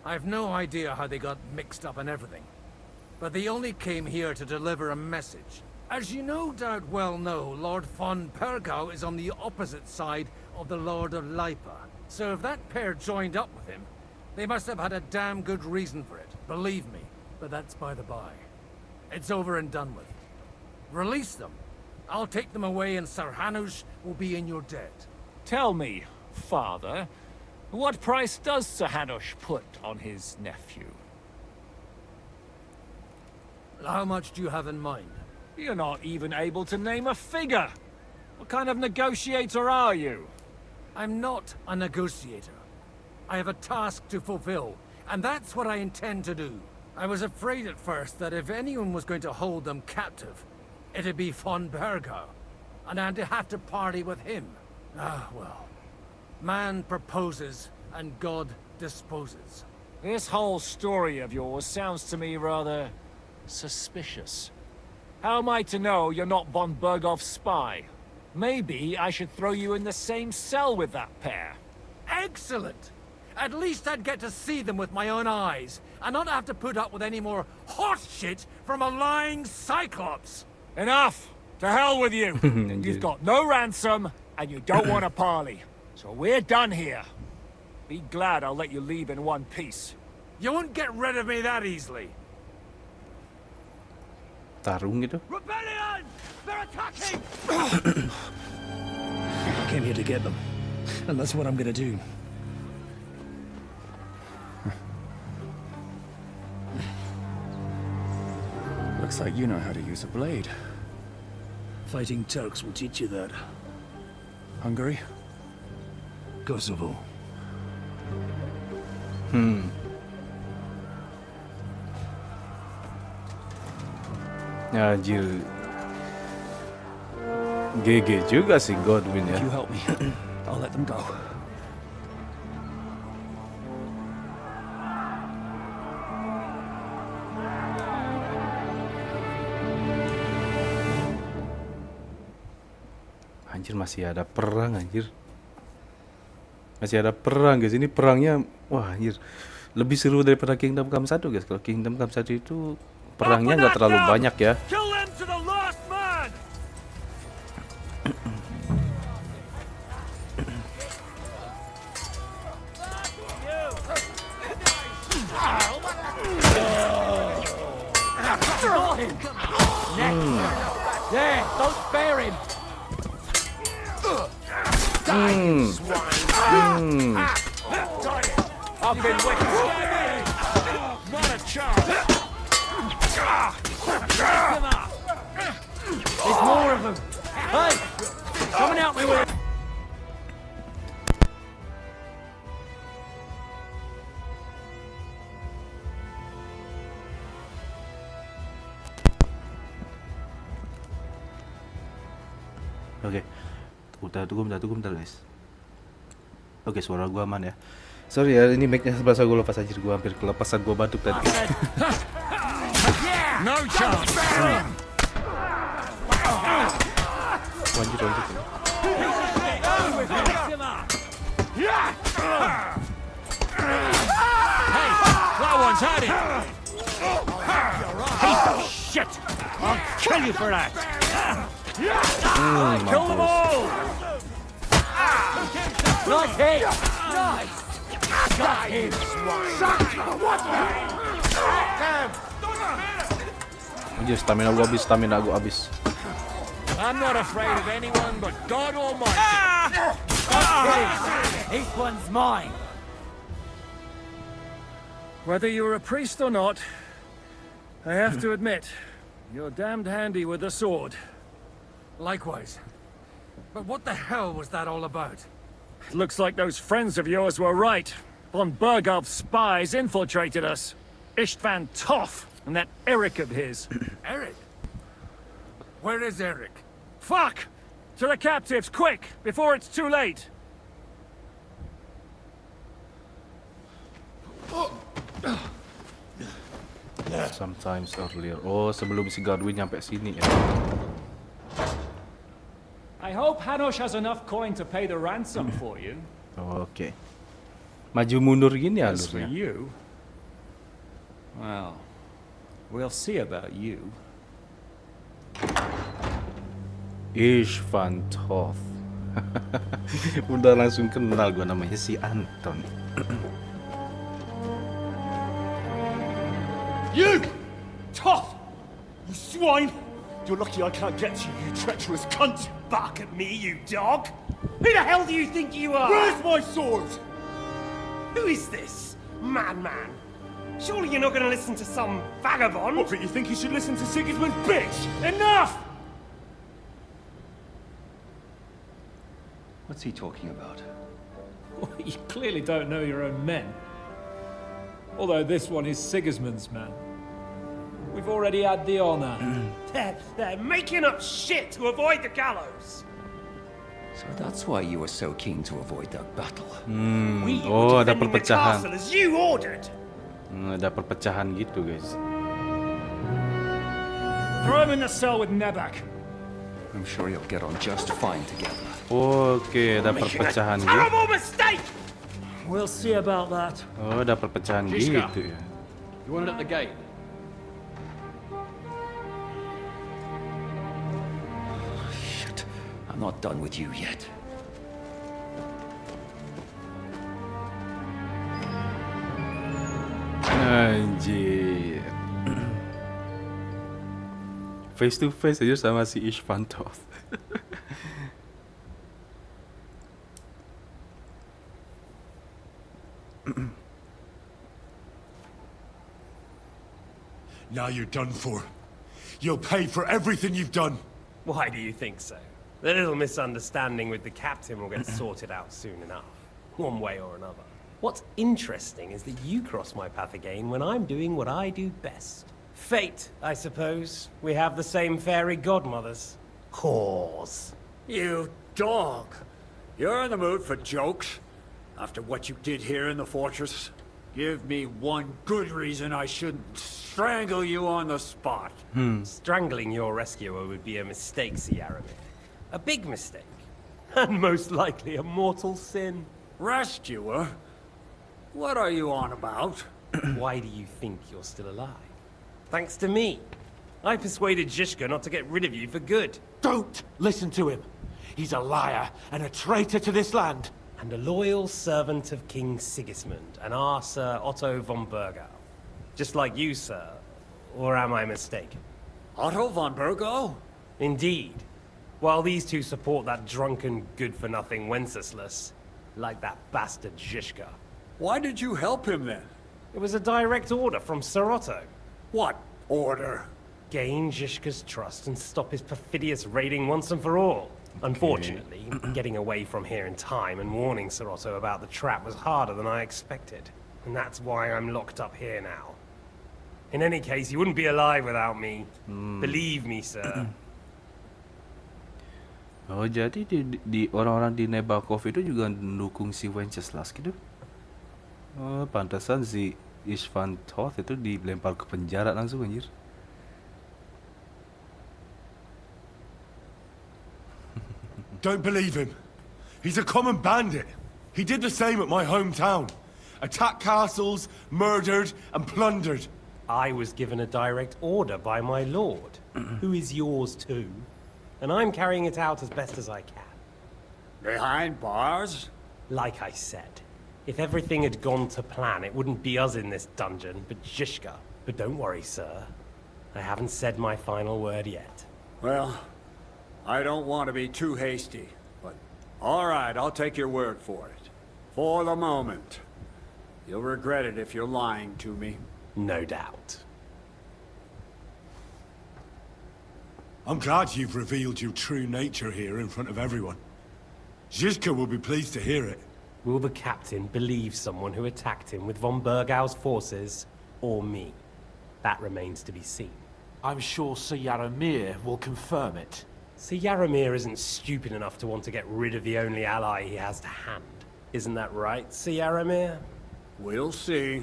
S6: I've no idea how they got mixed up in everything. But they only came here to deliver a message. As you no doubt well know, Lord von Bergau is on the opposite side of the Lord of Lipa. So if that pair joined up with him, they must have had a damn good reason for it. Believe me. But that's by the by. It's over and done with. Release them. I'll take them away and Sir Hanush will be in your debt.
S5: Tell me, Father, what price does Sir Hanush put on his nephew?
S6: How much do you have in mind?
S5: You're not even able to name a figure. What kind of negotiator are you?
S6: I'm not a negotiator. I have a task to fulfill, and that's what I intend to do. I was afraid at first that if anyone was going to hold them captive, it'd be von Bergau, and I'd have to party with him. Ah, well. Man proposes, and God disposes.
S5: This whole story of yours sounds to me rather suspicious. How am I to know you're not von Bergov's spy? Maybe I should throw you in the same cell with that pair.
S6: Excellent! At least I'd get to see them with my own eyes, and not have to put up with any more horse shit from a lying cyclops!
S5: Enough! To hell with you! You've got no ransom, and you don't want a parley. So we're done here.
S4: Be glad I'll let you leave in one piece.
S7: You won't get rid of me that easily.
S2: Tarung gitu.
S7: Rebellion! They're attacking!
S11: I came here to get them. And that's what I'm gonna do. Looks like you know how to use a blade. Fighting Turks will teach you that. Hungary? Kosovo.
S2: Anjir. GG juga sih Godwin ya.
S11: If you help me, I'll let them go.
S2: Anjir, masih ada perang anjir. Masih ada perang guys. Ini perangnya wah anjir. Lebih seru daripada Kingdom Come 1 guys. Kalau Kingdom Come 1 itu perangnya nggak terlalu banyak ya.
S7: Kill them to the last man!
S9: Got him! There, don't spare him!
S4: I've been waiting. Not a chance.
S9: There's more of them! Hey! Come and help me with it!
S2: Oke. Tunggu bentar guys. Oke, suara gua aman ya. Sorry ya, ini mic-nya sebasa gua lepas anjir, gua hampir kelepasan, gua batuk tadi.
S7: No chance!
S2: Lanjut.
S7: Hey, that one's had it! Piece of shit! I'll kill you for that! Kill them all!
S9: Nice hit! Nice! Got him!
S2: Anjir, stamina gua habis.
S7: I'm not afraid of anyone but God Almighty.
S9: This one's mine.
S6: Whether you're a priest or not, I have to admit, you're damned handy with a sword.
S7: Likewise. But what the hell was that all about?
S6: It looks like those friends of yours were right. Von Berghoff's spies infiltrated us. Istvan Toth and that Eric of his.
S7: Eric? Where is Eric?
S6: Fuck! To the captives, quick, before it's too late.
S2: Sometimes earlier. Oh, sebelum si Godwin nyampe sini ya.
S19: I hope Hanush has enough coin to pay the ransom for you.
S2: Oke. Maju mundur gini
S19: As for
S2: alurnya.
S19: you, well, we'll see about you.
S2: Istvan Toth. Udah langsung kenal gua, namanya si Anton.
S10: You! Tough! You swine! You're lucky I can't get to you, you treacherous cunt! Bark at me, you dog! Who the hell do you think you are? Where's my sword? Who is this? Madman! Surely you're not gonna listen to some vagabond? What, but you think you should listen to Sigismund's bitch? Enough!
S19: What's he talking about? Well, you clearly don't know your own men. Although this one is Sigismund's man. We've already had the honor.
S10: They're making up shit to avoid the gallows!
S19: So that's why you were so keen to avoid that battle.
S10: We
S2: Oh,
S10: were
S2: ada
S10: defending the
S2: perpecahan.
S10: castle as you ordered!
S2: Ada perpecahan gitu, guys.
S6: Throw him in the cell with Nebak.
S19: I'm sure you'll get on just fine together.
S2: Oke, ada perpecahan gitu.
S10: Terrible mistake!
S6: We'll see about that.
S2: Oh, ada perpecahan
S5: Jishka.
S2: gitu ya.
S5: You want it at the gate?
S19: Shit, I'm not done with you yet.
S2: Anjir. Face to face aja sama si Ishvan Toth.
S3: Now you're done for. You'll pay for everything you've done.
S8: Why do you think so? The little misunderstanding with the captain will get sorted out soon enough, one way or another. What's interesting is that you cross my path again when I'm doing what I do best. Fate, I suppose. We have the same fairy godmothers. Whores.
S10: You dog! You're in the mood for jokes? After what you did here in the fortress? Give me one good reason I shouldn't strangle you on the spot.
S8: Strangling your rescuer would be a mistake, Siaramir. A big mistake. And most likely a mortal sin.
S10: Rescuer? What are you on about?
S8: Why do you think you're still alive? Thanks to me. I persuaded Zhishka not to get rid of you for good.
S5: Don't listen to him. He's a liar and a traitor to this land.
S8: And a loyal servant of King Sigismund and our Sir Otto von Burgau. Just like you, sir. Or am I mistaken?
S10: Otto von Burgau?
S8: Indeed. While these two support that drunken, good-for-nothing Wenceslas, like that bastard Zhishka.
S10: Why did you help him then?
S8: It was a direct order from Sir Otto.
S10: What order?
S8: Gain Zhishka's trust and stop his perfidious raiding once and for all. Unfortunately, getting away from here in time and warning Sir Otto about the trap was harder than I expected. And that's why I'm locked up here now. In any case, you wouldn't be alive without me. Believe me, sir.
S2: Oh, jadi di orang-orang di Nebakov itu juga mendukung si Wenceslas gitu. Oh, pantasan si Ishvan Toth itu dilempar ke penjara langsung anjir.
S3: Don't believe him. He's a common bandit. He did the same at my hometown. Attacked castles, murdered, and plundered.
S8: I was given a direct order by my lord, who is yours too. And I'm carrying it out as best as I can.
S10: Behind bars?
S8: Like I said, if everything had gone to plan, it wouldn't be us in this dungeon, but Zhishka. But don't worry, sir. I haven't said my final word yet.
S10: Well, I don't want to be too hasty, but all right, I'll take your word for it. For the moment. You'll regret it if you're lying to me.
S8: No doubt.
S3: I'm glad you've revealed your true nature here in front of everyone. Zhizka will be pleased to hear it.
S8: Will the captain believe someone who attacked him with von Burgau's forces, or me? That remains to be seen.
S5: I'm sure Sir Yaramir will confirm it.
S8: Sir Yaramir isn't stupid enough to want to get rid of the only ally he has to hand. Isn't that right, Sir Yaramir?
S10: We'll see.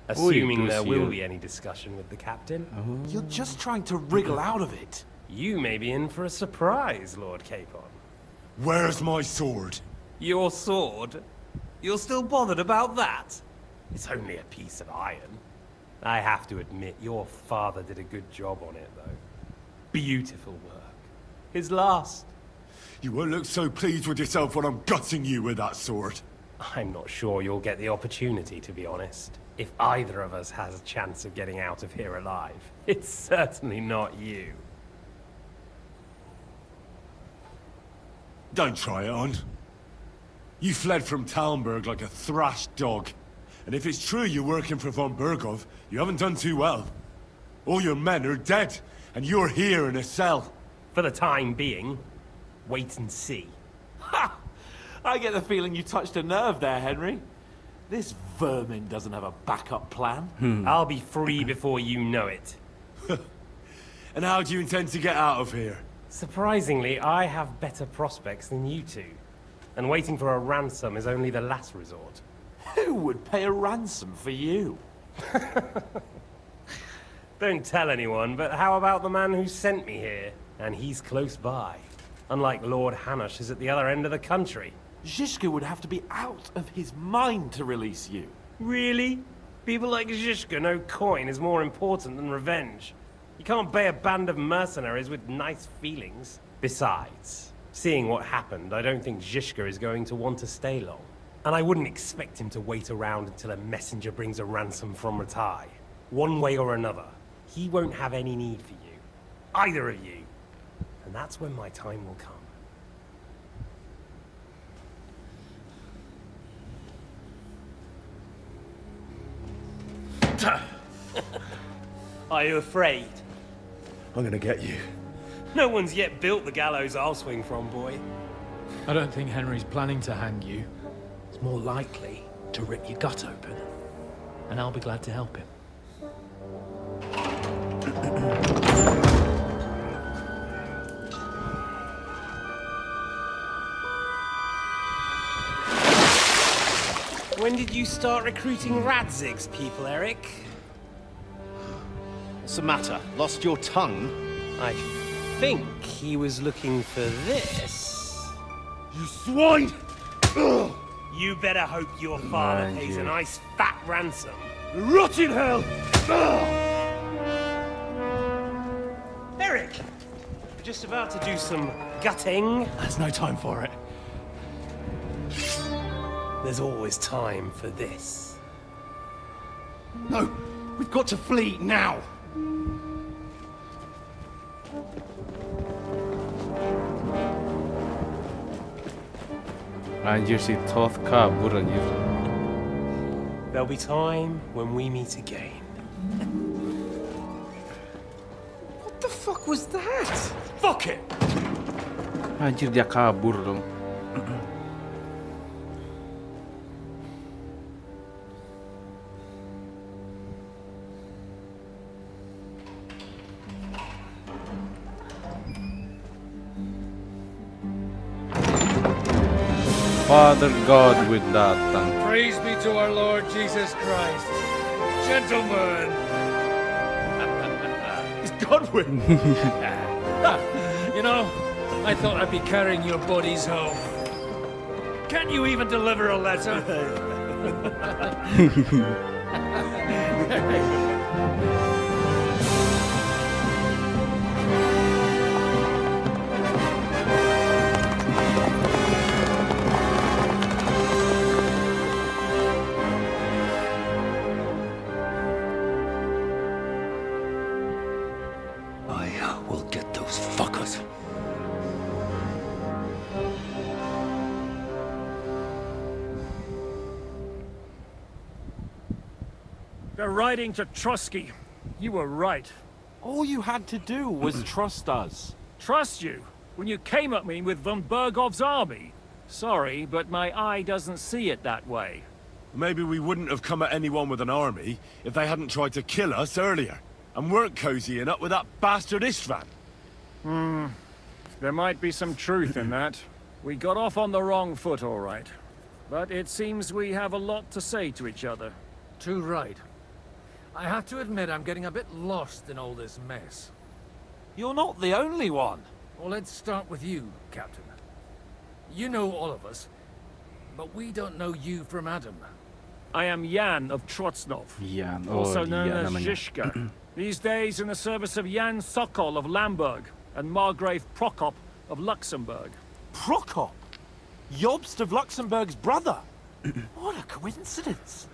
S8: Assuming there will be any discussion with the captain.
S5: You're just trying to wriggle out of it.
S8: You may be in for a surprise, Lord Capon.
S3: Where's my sword?
S8: Your sword? You're still bothered about that? It's only a piece of iron. I have to admit, your father did a good job on it, though. Beautiful work. His last.
S3: You won't look so pleased with yourself when I'm gutting you with that sword.
S8: I'm not sure you'll get the opportunity, to be honest. If either of us has a chance of getting out of here alive, it's certainly not you.
S3: Don't try it on. You fled from Talmberg like a thrashed dog. And if it's true you're working for von Burgov, you haven't done too well. All your men are dead, and you're here in a cell.
S8: For the time being, wait and see.
S5: Ha! I get the feeling you touched a nerve there, Henry. This vermin doesn't have a backup plan.
S8: I'll be free before you know it.
S3: And how do you intend to get out of here?
S8: Surprisingly, I have better prospects than you two. And waiting for a ransom is only the last resort.
S5: Who would pay a ransom for you?
S8: Don't tell anyone, but how about the man who sent me here? And he's close by. Unlike Lord Hanush is at the other end of the country.
S5: Zhishka would have to be out of his mind to release you.
S8: Really? People like Zhishka know coin is more important than revenge. You can't pay a band of mercenaries with nice feelings. Besides, seeing what happened, I don't think Zhishka is going to want to stay long. And I wouldn't expect him to wait around until a messenger brings a ransom from Ratai. one way or another. He won't have any need for you. Either of you. And that's when my time will come. Are you afraid?
S3: I'm gonna get you.
S8: No one's yet built the gallows I'll swing from, boy.
S11: I don't think Henry's planning to hang you. It's more likely to rip your gut open. And I'll be glad to help him.
S8: When did you start recruiting Radzig's people, Eric?
S1: What's the matter? Lost your tongue?
S8: I think he was looking for this.
S10: You swine! Ugh.
S8: You better hope your father pays a nice fat ransom.
S10: Rot in hell! Ugh.
S8: Eric! We're just about to do some gutting.
S11: There's no time for it.
S8: There's always time for this.
S10: No, we've got to flee now!
S2: Anjir si Toth kabur anjir.
S8: There'll be time when we meet again.
S10: What the fuck was that? Fuck it!
S2: Anjir dia kabur dong. Father God will datang.
S11: Praise be to our Lord Jesus Christ. Gentlemen!
S10: It's Godwin!
S11: You know, I thought I'd be carrying your bodies home. Can't you even deliver a letter?
S4: They're riding to Trusky. You were right.
S5: All you had to do was trust us.
S4: Trust you? When you came at me with von Bergov's army? Sorry, but my eye doesn't see it that way.
S3: Maybe we wouldn't have come at anyone with an army if they hadn't tried to kill us earlier, and weren't cozying up with that bastard Istvan.
S4: There might be some truth in that. We got off on the wrong foot, all right. But it seems we have a lot to say to each other.
S6: Too right. I have to admit I'm getting a bit lost in all this mess.
S5: You're not the only one.
S6: Well, let's start with you, Captain. You know all of us, but we don't know you from Adam.
S4: I am Jan of Trotsnov,
S2: Jan,
S4: also known
S2: dia
S4: as
S2: namanya.
S4: Zizka. These days in the service of Jan Sokol of Lamberg and Margrave Prokop of Luxembourg.
S5: Prokop? Jobst of Luxembourg's brother? What a coincidence.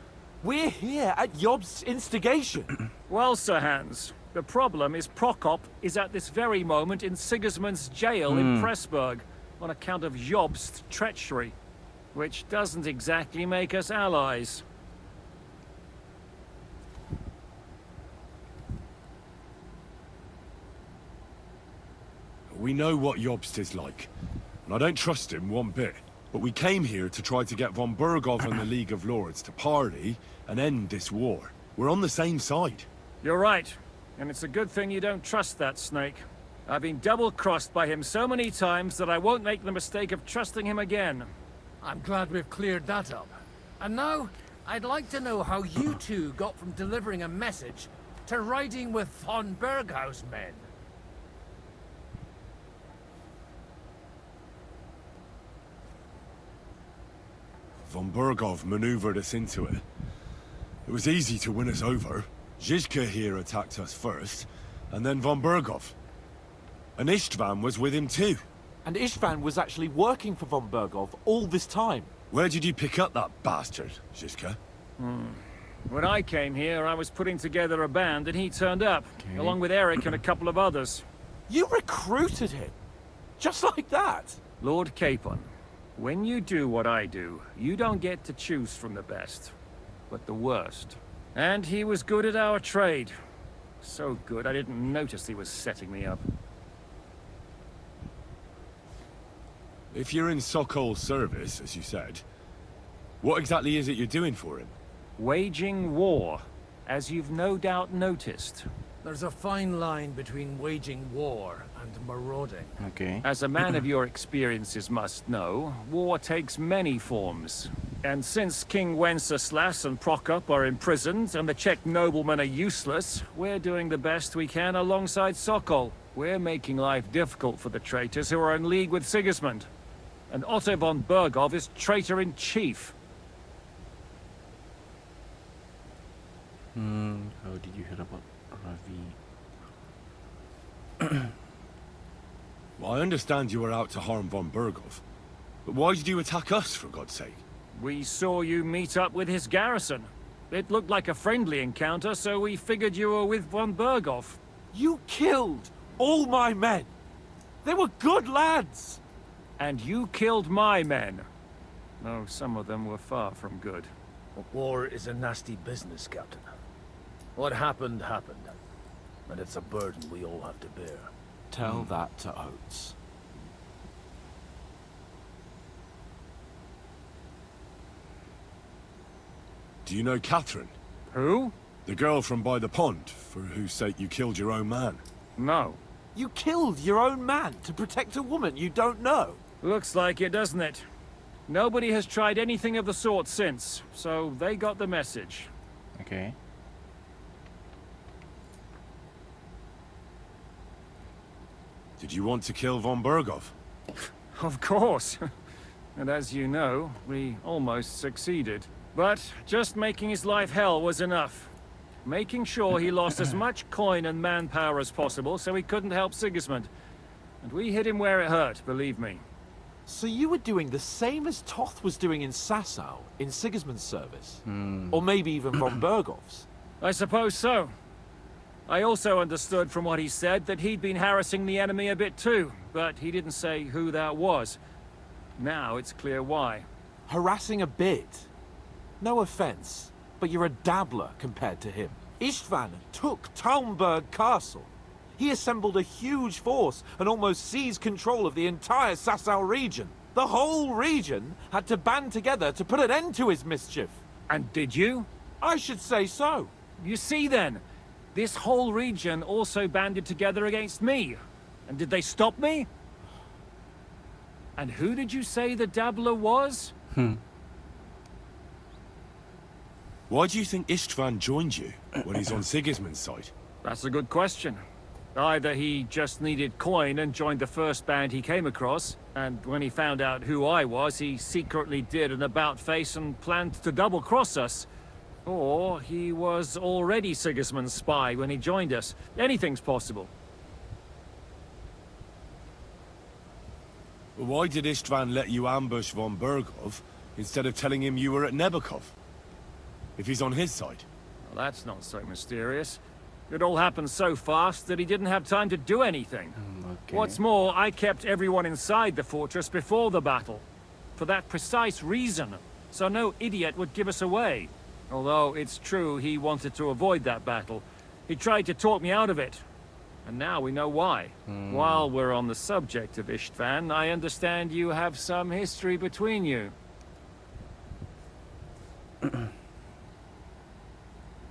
S5: We're here at Jobst's instigation.
S4: Well, Sir Hans, the problem is Prokop is at this very moment in Sigismund's jail in Pressburg on account of Jobst's treachery, which doesn't exactly make us allies.
S3: We know what Jobst is like, and I don't trust him one bit. But we came here to try to get von Bergov and the League of Lords to parley and end this war. We're on the same side.
S4: You're right, and it's a good thing you don't trust that snake. I've been double-crossed by him so many times that I won't make the mistake of trusting him again.
S6: I'm glad we've cleared that up. And now, I'd like to know how you two got from delivering a message to riding with von Berghaus men.
S3: Von Bergov maneuvered us into it. It was easy to win us over. Zizka here attacked us first, and then von Bergov. And Istvan was with him too.
S5: And Istvan was actually working for von Bergov all this time.
S3: Where did you pick up that bastard, Zizka?
S4: When I came here, I was putting together a band and he turned up, along with Eric and a couple of others.
S5: You recruited him? Just like that?
S4: Lord Capon, when you do what I do, you don't get to choose from the best, but the worst. And he was good at our trade. So good, I didn't notice he was setting me up.
S3: If you're in Sokol's service, as you said, what exactly is it you're doing for him?
S4: Waging war, as you've no doubt noticed.
S11: There's a fine line between waging war and marauding.
S2: Okay.
S4: As a man of your experiences must know, war takes many forms. And since King Wenceslas and Prokop are imprisoned and the Czech noblemen are useless, we're doing the best we can alongside Sokol. We're making life difficult for the traitors who are in league with Sigismund. And Otto von Bergov is traitor-in-chief.
S2: How did you hear about Ravi?
S3: Well, I understand you were out to harm von Bergov. But why did you attack us, for God's sake?
S4: We saw you meet up with his garrison. It looked like a friendly encounter, so we figured you were with von Bergov.
S5: You killed all my men! They were good lads!
S4: And you killed my men. Though some of them were far from good.
S11: War is a nasty business, Captain. What happened, happened. And it's a burden we all have to bear.
S5: Tell that to Oates.
S3: Do you know Catherine?
S4: Who?
S3: The girl from by the pond, for whose sake you killed your own man.
S4: No.
S5: You killed your own man to protect a woman you don't know?
S4: Looks like it, doesn't it? Nobody has tried anything of the sort since, so they got the message.
S2: Okay.
S3: Did you want to kill von Bergov?
S4: Of course. And as you know, we almost succeeded. But just making his life hell was enough. Making sure he lost as much coin and manpower as possible so he couldn't help Sigismund. And we hit him where it hurt, believe me.
S5: So you were doing the same as Toth was doing in Sasau, in Sigismund's service? Or maybe even von Bergov's?
S4: I suppose so. I also understood from what he said that he'd been harassing the enemy a bit too, but he didn't say who that was. Now it's clear why.
S5: Harassing a bit? No offense, but you're a dabbler compared to him. Istvan took Talmberg Castle. He assembled a huge force and almost seized control of the entire Sasau region. The whole region had to band together to put an end to his mischief.
S4: And did you?
S5: I should say so.
S4: You see then, this whole region also banded together against me. And did they stop me? And who did you say the dabbler was?
S3: Why do you think Istvan joined you when he's on Sigismund's side?
S4: That's a good question. Either he just needed coin and joined the first band he came across, and when he found out who I was, he secretly did an about-face and planned to double-cross us. Or he was already Sigismund's spy when he joined us. Anything's possible.
S3: Why did Istvan let you ambush von Bergov instead of telling him you were at Nebukov? If he's on his side.
S4: Well, that's not so mysterious. It all happened so fast that he didn't have time to do anything.
S2: Okay.
S4: What's more, I kept everyone inside the fortress before the battle. For that precise reason. So no idiot would give us away. Although it's true he wanted to avoid that battle. He tried to talk me out of it. And now we know why. While we're on the subject of Istvan, I understand you have some history between you.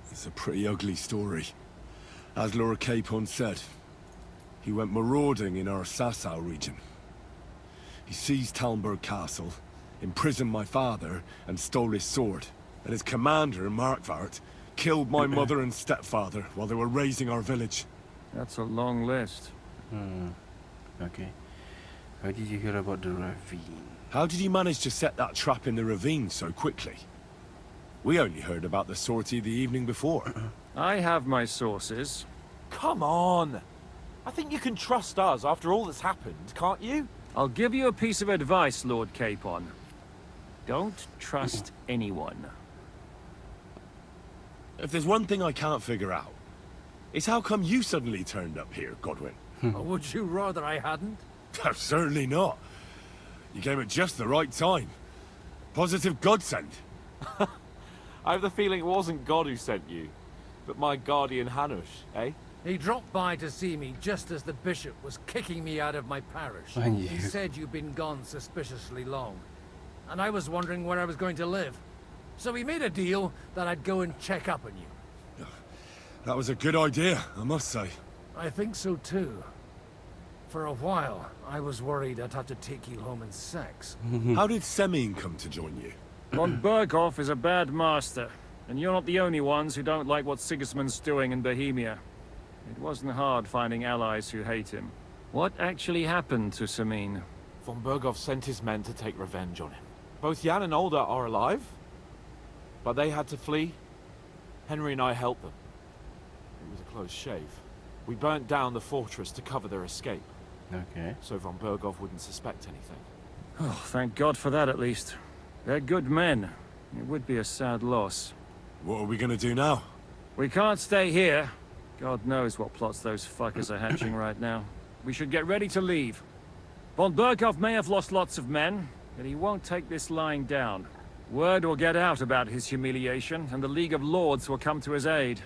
S3: It's a pretty ugly story. As Lord Capon said, he went marauding in our Sasau region. He seized Talmberg Castle, imprisoned my father, and stole his sword. And his commander, Markvart, killed my mother and stepfather while they were raising our village.
S4: That's a long list.
S2: Okay. How did you hear about the ravine?
S3: How did you manage to set that trap in the ravine so quickly? We only heard about the sortie the evening before.
S4: I have my sources.
S5: Come on! I think you can trust us after all that's happened, can't you?
S4: I'll give you a piece of advice, Lord Capon. Don't trust anyone.
S3: If there's one thing I cannot figure out, it's how come you suddenly turned up here, Godwin?
S6: Or would you rather I hadn't?
S3: Certainly not. You came at just the right time. Positive godsend.
S12: I have the feeling it wasn't God who sent you, but my guardian Hanush, eh?
S6: He dropped by to see me just as the bishop was kicking me out of my parish.
S2: Oh,
S6: He said you'd been gone suspiciously long, and I was wondering where I was going to live. So we made a deal that I'd go and check up on you.
S3: That was a good idea, I must say.
S6: I think so too. For a while, I was worried I'd have to take you home in sex.
S3: How did Semine come to join you?
S4: Von Berghoff is a bad master, and you're not the only ones who don't like what Sigismund's doing in Bohemia. It wasn't hard finding allies who hate him. What actually happened to Semine?
S5: Von Berghoff sent his men to take revenge on him. Both Jan and Olda are alive, but they had to flee. Henry and I helped them. It was a close shave. We burnt down the fortress to cover their escape.
S2: Okay.
S5: So Von Berghoff wouldn't suspect anything.
S4: Oh, thank God for that at least. They're good men. It would be a sad loss.
S3: What are we gonna do now?
S4: We can't stay here. God knows what plots those fuckers are hatching right now. We should get ready to leave. Von Berghoff may have lost lots of men, but he won't take this lying down. Word will get out about his humiliation, and the League of Lords will come to his aid.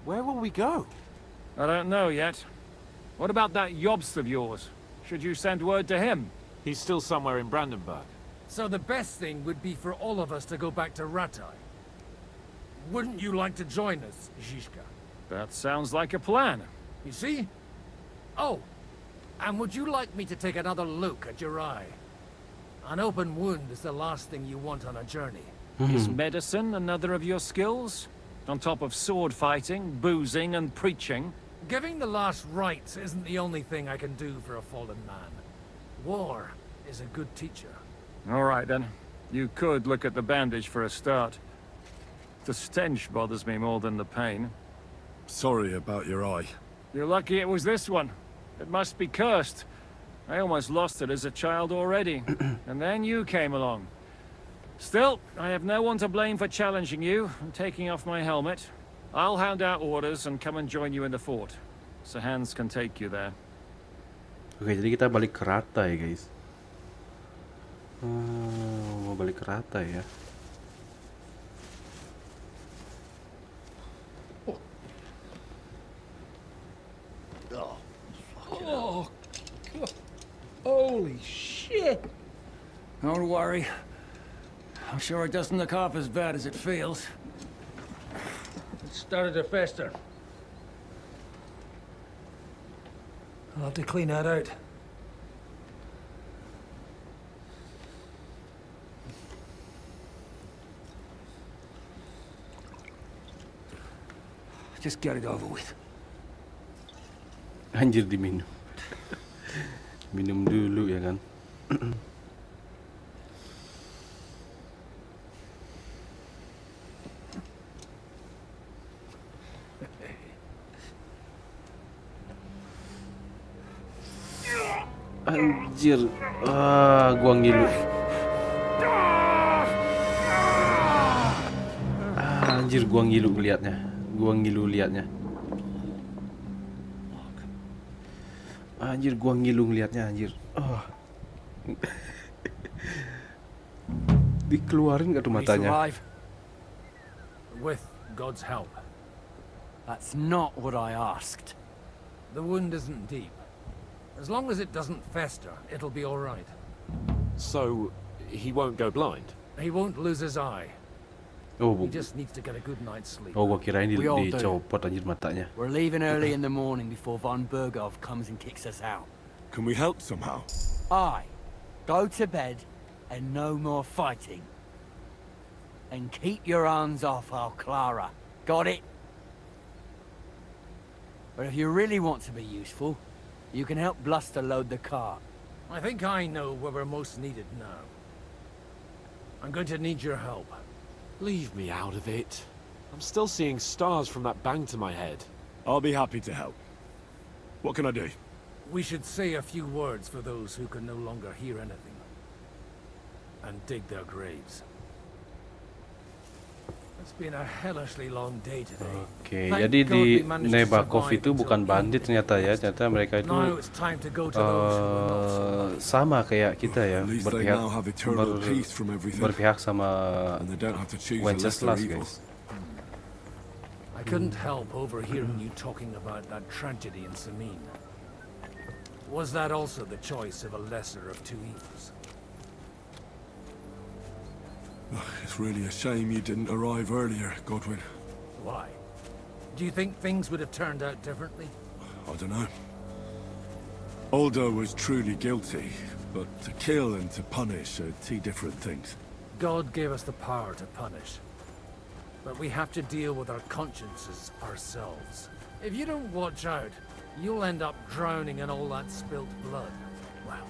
S5: Where will we go?
S4: I don't know yet. What about that Jobst of yours? Should you send word to him?
S5: He's still somewhere in Brandenburg.
S6: So the best thing would be for all of us to go back to Ratai. Wouldn't you like to join us, Zizka?
S4: That sounds like a plan.
S6: You see? Oh, and would you like me to take another look at your eye? An open wound is the last thing you want on a journey.
S4: Is medicine another of your skills? On top of sword fighting, boozing, and preaching?
S6: Giving the last rites isn't the only thing I can do for a fallen man. War is a good teacher.
S4: All right, then. You could look at the bandage for a start. The stench bothers me more than the pain.
S3: Sorry about your eye.
S4: You're lucky it was this one. It must be cursed. I almost lost it as a child already. And then you came along. Still, I have no one to blame for challenging you and taking off my helmet. I'll hand out orders and come and join you in the fort. Sir Hans can take you there.
S2: Oke, jadi kita balik ke Ratai, guys. Mau balik ke Ratai ya.
S11: Oh, God. Holy shit!
S6: Don't worry. I'm sure it doesn't look half as bad as it feels.
S11: It started to fester. I'll have to clean that out. Just get it over with.
S2: Anjir diminum. Minum dulu ya kan. Anjir. Gua ngilu. Anjir, gua ngilu ngeliatnya. Anjir, gua ngilu ngeliatnya, anjir. Dikeluarin gak tuh matanya?
S6: With God's help.
S9: That's not what I asked.
S6: The wound isn't deep. As long as it doesn't fester, it'll be all right.
S5: So, he won't go blind?
S6: He won't lose his eye.
S2: Oh,
S6: He just needs to get a good night's sleep.
S2: gua kirain
S9: We all do.
S2: dicopot anjir matanya.
S9: We're leaving early in the morning before Von Berghoff comes and kicks us out.
S3: Can we help somehow?
S9: Aye. Go to bed and no more fighting. And keep your hands off our Clara. Got it? But if you really want to be useful, you can help Bluster load the cart.
S6: I think I know where we're most needed now. I'm going to need your help.
S5: Leave me out of it. I'm still seeing stars from that bang to my head.
S3: I'll be happy to help. What can I do?
S6: We should say a few words for those who can no longer hear anything. And dig their graves.
S11: It's been a hellishly long day today.
S2: Oke, jadi di Nebakov itu bukan bandit ternyata ya. Ternyata mereka itu sama kayak kita ya, berpihak sama Wenceslas, guys.
S11: I couldn't help overhearing you talking about that tragedy in Samin. Was that also the choice of a lesser of two evils?
S3: It's really a shame you didn't arrive earlier, Godwin.
S11: Why? Do you think things would have turned out differently?
S3: I don't know. Aldo was truly guilty, but to kill and to punish are two different things.
S11: God gave us the power to punish. But we have to deal with our consciences ourselves. If you don't watch out, you'll end up drowning in all that spilt blood. Well,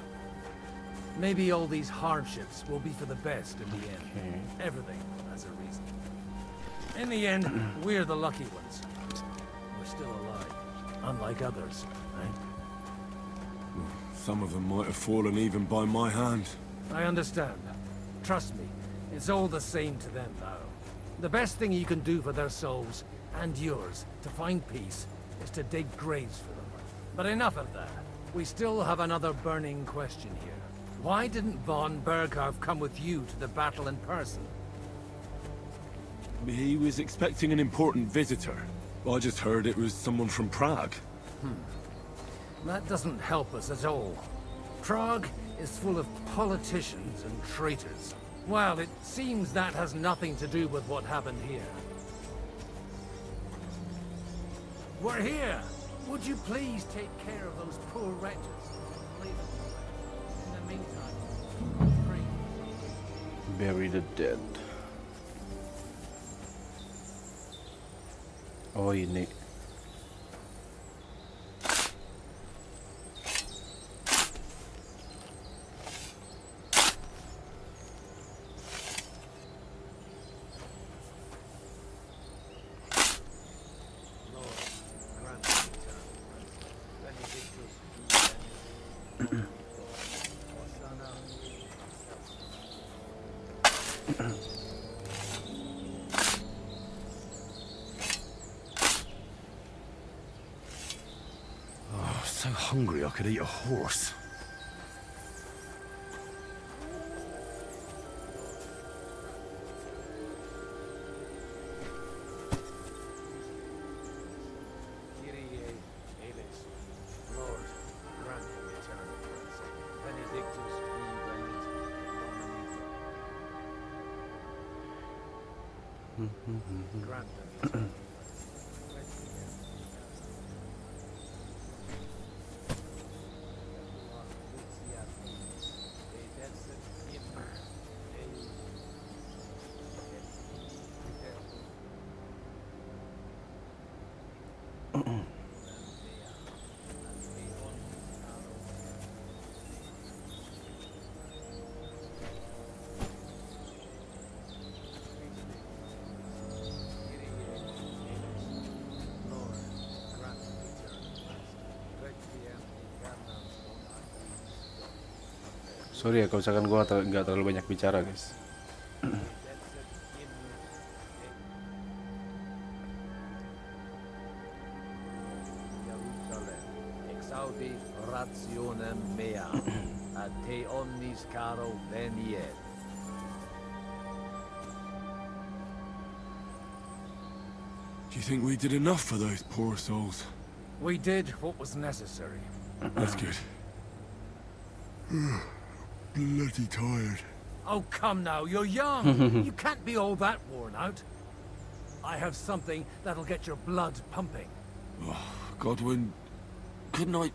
S11: maybe all these hardships will be for the best in the end. Everything has a reason. In the end, we're the lucky ones. We're still alive, unlike others, right?
S3: Some of them might have fallen even by my hand.
S11: I understand. Trust me, it's all the same to them now. The best thing you can do for their souls, and yours, to find peace, is to dig graves for them. But enough of that. We still have another burning question here. Why didn't von Berghoff come with you to the battle in person?
S3: He was expecting an important visitor. I just heard it was someone from Prague.
S11: That doesn't help us at all. Prague is full of politicians and traitors. Well, it seems that has nothing to do with what happened here. We're here! Would you please take care of those poor wretches? Leave them. In the meantime, pray.
S2: Bury the dead. Oh, ini.
S3: So hungry I could eat a horse. Sorry ya kalau misalkan gue nggak terlalu banyak bicara, guys.
S13: Exaudi rationem mea, ad te omnis caro veniet.
S3: Do you think we did enough for those poor souls?
S11: We did what was necessary.
S3: That's good. Bloody tired.
S11: Oh, come now, you're young. You can't be all that worn out. I have something that'll get your blood pumping.
S3: Oh, Godwin, couldn't I...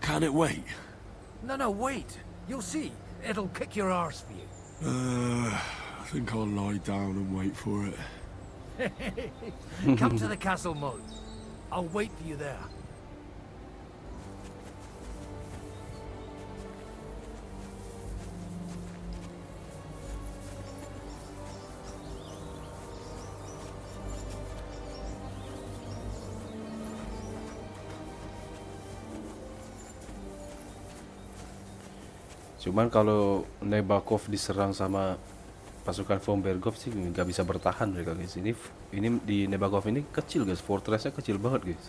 S3: Can it wait?
S11: No, wait. You'll see. It'll kick your arse for you.
S3: I think I'll lie down and wait for it.
S11: Come to the castle moat. I'll wait for you there.
S2: Cuman kalau Nebakov diserang sama pasukan von Berghoff sih nggak bisa bertahan mereka guys. Ini di Nebagov ini kecil guys, fortressnya kecil banget guys.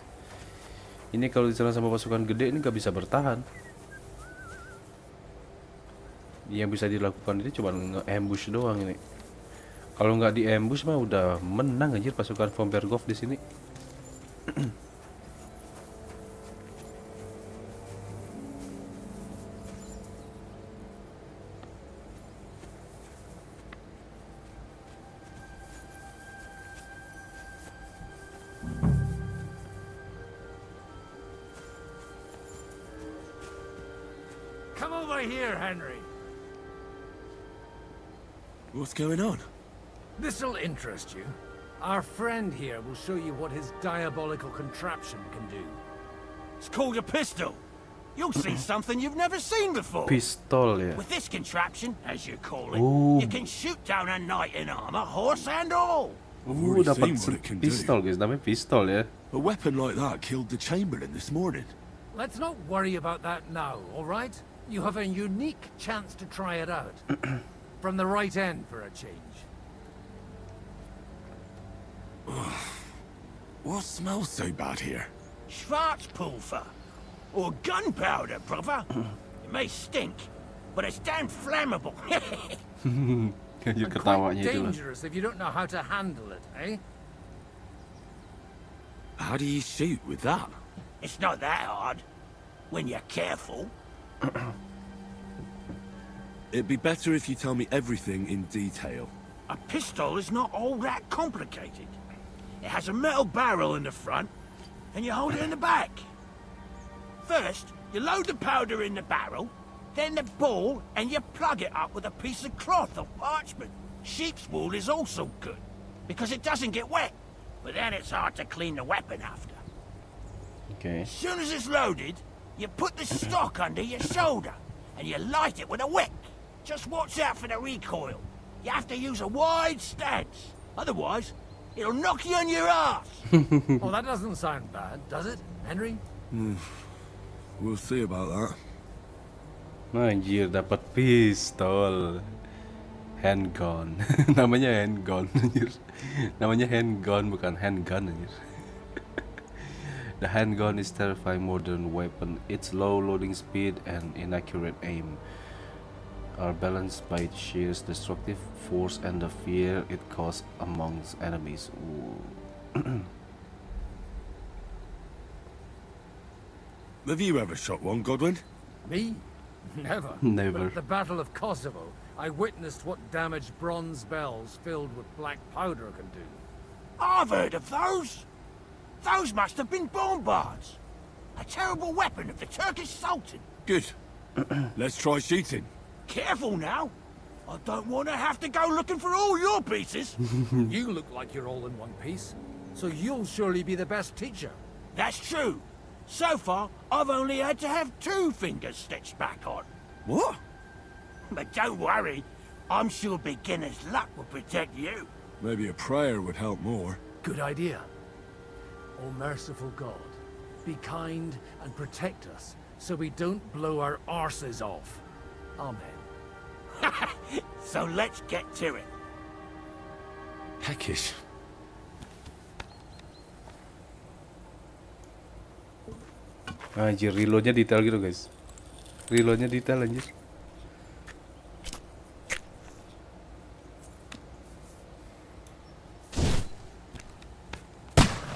S2: Ini kalau diserang sama pasukan gede ini nggak bisa bertahan. Yang bisa dilakukan ini cuma nge-ambush doang ini. Kalau nggak di-ambush mah udah menang anjir pasukan von Berghoff di sini.
S6: Come over here, Henry.
S3: What's going on?
S6: This'll interest you. Our friend here will show you what his diabolical contraption can do.
S7: It's called a pistol. You'll see something you've never seen before.
S2: Pistol ya.
S7: With this contraption, as you call it,
S2: Oh.
S7: you can shoot down a knight in armor, horse and all.
S2: Dapat pistol guys, namanya pistol ya.
S3: A weapon like that killed the Chamberlain this morning.
S6: Let's not worry about that now, all right? You have a unique chance to try it out. From the right end for a change.
S3: What smells so bad here?
S7: Schwarzpulver. Or gunpowder, brother. It may stink, but it's damn flammable.
S2: You
S6: And quite dangerous if you don't know how to handle it, eh?
S3: How do you shoot with that?
S7: It's not that hard. When you're careful.
S3: It'd be better if you tell me everything in detail.
S7: A pistol is not all that complicated. It has a metal barrel in the front, and you hold it in the back. First, you load the powder in the barrel, then the ball, and you plug it up with a piece of cloth or parchment. Sheep's wool is also good, because it doesn't get wet, but then it's hard to clean the weapon after.
S2: Okay.
S7: As soon as it's loaded, you put the stock under your shoulder, and you light it with a wick. Just watch out for the recoil. You have to use a wide stance, otherwise it'll knock you on your ass.
S6: Oh, that doesn't sound bad, does it, Henry?
S3: We'll see about that.
S2: Anjir, dapat pistol. Handgun. Namanya handgun anjir. Namanya handgun bukan handgun anjir. The handgun is terrifying modern weapon. Its low loading speed and inaccurate aim are balanced by its sheer destructive force and the fear it causes amongst enemies.
S3: Have you ever shot one, Godwin?
S6: Me? Never.
S2: Never.
S6: But at the Battle of Kosovo, I witnessed what damage bronze bells filled with black powder can do.
S7: I've heard of those. Those must have been bombards. A terrible weapon of the Turkish Sultan.
S3: Good. Let's try shooting.
S7: Careful now. I don't want to have to go looking for all your pieces.
S6: You look like you're all in one piece, so you'll surely be the best teacher.
S7: That's true. So far, I've only had to have 2 fingers stitched back on.
S3: What?
S7: But don't worry. I'm sure beginner's luck will protect you.
S3: Maybe a prayer would help more.
S6: Good idea. O merciful God, be kind and protect us so we don't blow our arses off. Amen.
S7: So let's get to it.
S3: Peckish.
S2: Anjir, reloadnya detail gitu guys. Reloadnya detail anjir.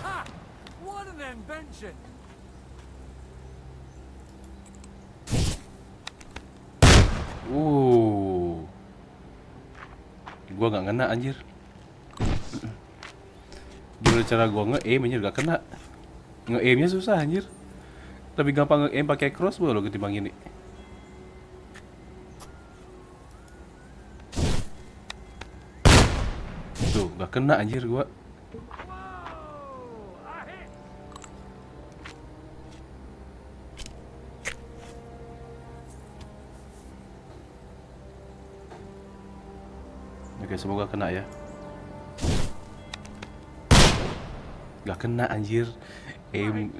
S6: Ha! What an invention!
S2: Gua nggak kena anjir. Gimana cara gua nge-aim anjir gak kena. Nge-aimnya susah anjir. Lebih gampang nge-aim pakai crossbow loh ketimbang ini. Tuh, gak kena anjir gua. Oke, semoga kena ya. Gak kena anjir. Aim.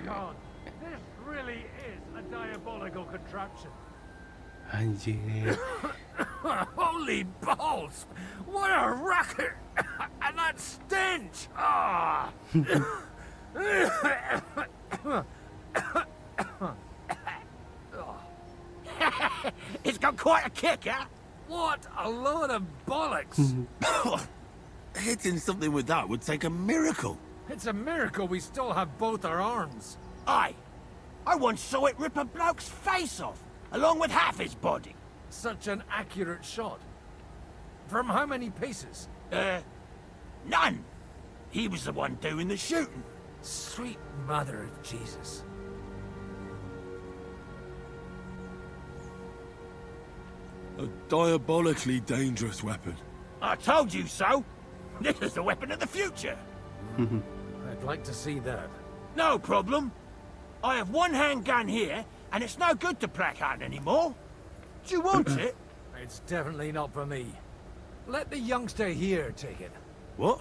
S6: This really is a diabolical contraption.
S2: Anjir.
S6: Holy balls! What a racket! And that stench! Ah!
S7: It's got quite a kick, huh?
S6: What a load of bollocks!
S7: Hitting something with that would take a miracle.
S6: It's a miracle we still have both our arms.
S7: Aye. I once saw it rip a bloke's face off, along with half his body.
S6: Such an accurate shot. From how many paces?
S7: None. He was the one doing the shooting.
S6: Sweet mother of Jesus.
S3: A diabolically dangerous weapon.
S7: I told you so. This is the weapon of the future.
S6: I'd like to see that.
S7: No problem. I have one handgun here, and it's no good to placard anymore. Do you want it?
S6: It's definitely not for me. Let the youngster here take it.
S3: What?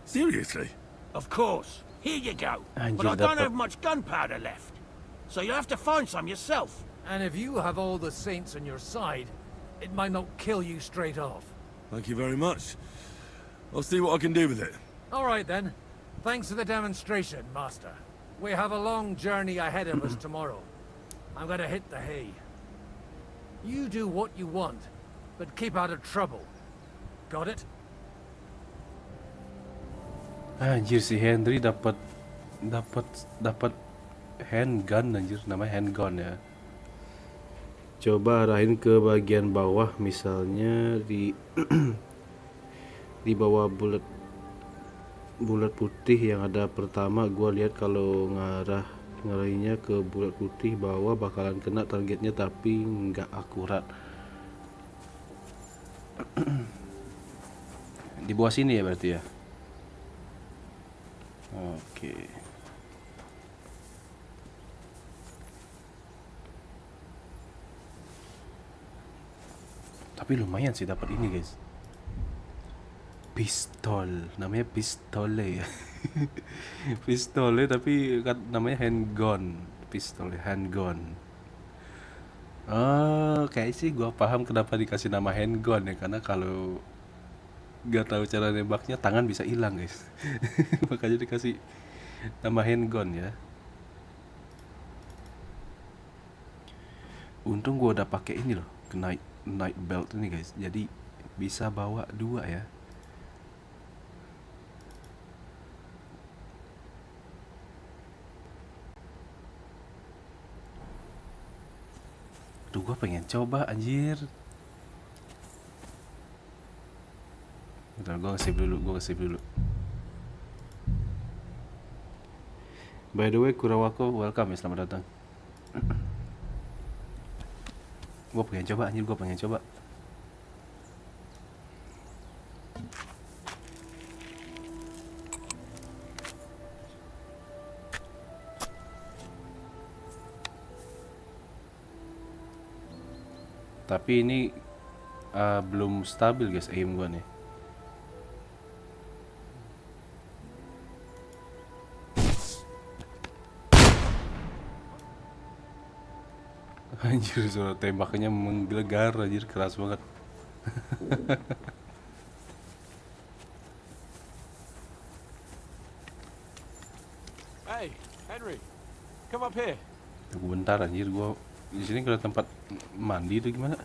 S3: Seriously?
S7: Of course. Here you go.
S2: Anjir,
S7: But I don't
S2: dapat.
S7: have much gunpowder left. So you'll have to find some yourself.
S6: And if you have all the saints on your side, it might not kill you straight off.
S3: Thank you very much. I'll see what I can do with it.
S6: All right then. Thanks for the demonstration, Master. We have a long journey ahead of us tomorrow. I'm gonna hit the hay. You do what you want, but keep out of trouble. Got it?
S2: Anjir, si Henry dapat handgun, anjir, namanya handgun ya. Coba arahin ke bagian bawah, misalnya di di bawah bulat putih yang ada pertama. Gua lihat kalau ngarahinnya ke bulat putih bawah bakalan kena targetnya, tapi nggak akurat. Di bawah sini ya berarti ya. Oke. Tapi lumayan sih dapat ini, guys. Pistol, namanya pistole ya. Pistole tapi namanya handgun. Pistole handgun. Oh, kayak sih gua paham kenapa dikasih nama handgun ya, karena kalau nggak tahu cara nembaknya tangan bisa hilang, guys. Makanya dikasih nama handgun ya. Untung gua udah pakai ini loh, night belt ini, guys. Jadi bisa bawa dua ya. Tuh gua pengen coba anjir. Bentar, gue nge-save dulu. By the way, Kurawako, welcome ya, selamat datang. Gue pengen coba anjir, Tapi ini belum stabil, guys, aim gue nih. Anjir, suara tembaknya menggelegar, anjir, keras banget.
S12: Hey, Henry, come up here.
S2: Tunggu bentar anjir, gua di sini ada tempat mandi tuh gimana?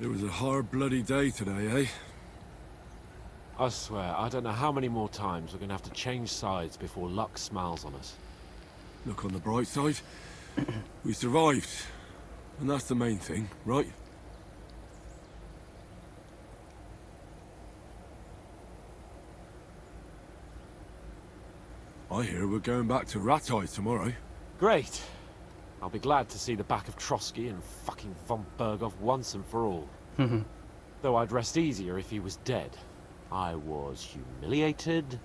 S3: It was a hard bloody day today, eh?
S12: I swear, I don't know how many more times we're gonna have to change sides before luck smiles on us.
S3: Look on the bright side. We survived. And that's the main thing, right? I hear we're going back to Ratai tomorrow.
S12: Great. I'll be glad to see the back of Trotsky and fucking von Berghoff once and for all. Though I'd rest easier if he was dead. I was humiliated,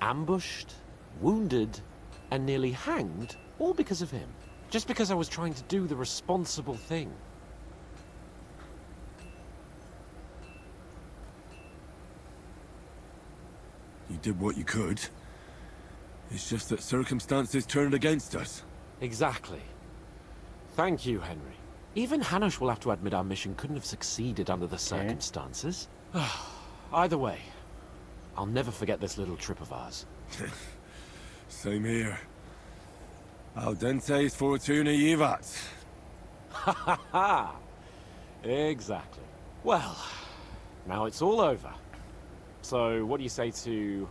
S12: ambushed, wounded, and nearly hanged, all because of him. Just because I was trying to do the responsible thing.
S3: did what you could. It's just that circumstances turned against us.
S12: Exactly. Thank you, Henry. Even Hanush will have to admit our mission couldn't have succeeded under the circumstances. Either way, I'll never forget this little trip of ours.
S3: Same here. Al dentes fortuna jivat.
S12: Ha ha ha! Exactly. Well, now it's all over. So, what do you say to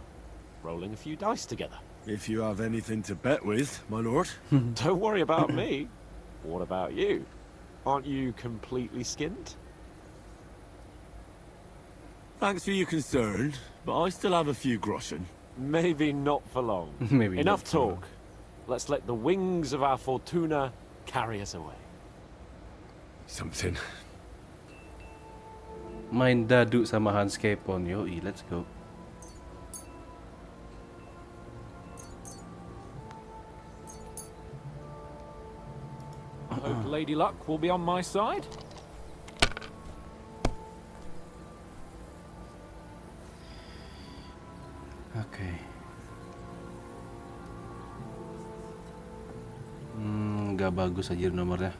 S12: rolling a few dice together?
S3: If you have anything to bet with, my lord.
S12: Don't worry about me. What about you? Aren't you completely skinned?
S3: Thanks for your concern, but I still have a few groschen.
S12: Maybe not for long.
S2: Maybe
S12: Enough
S2: not for long.
S12: talk. Let's let the wings of our fortuna carry us away.
S3: Something.
S2: Main dadu sama Hans Capon, yoi, let's go.
S5: I hope Lady Luck will be on my side.
S2: Oke. Nggak bagus aja nomornya.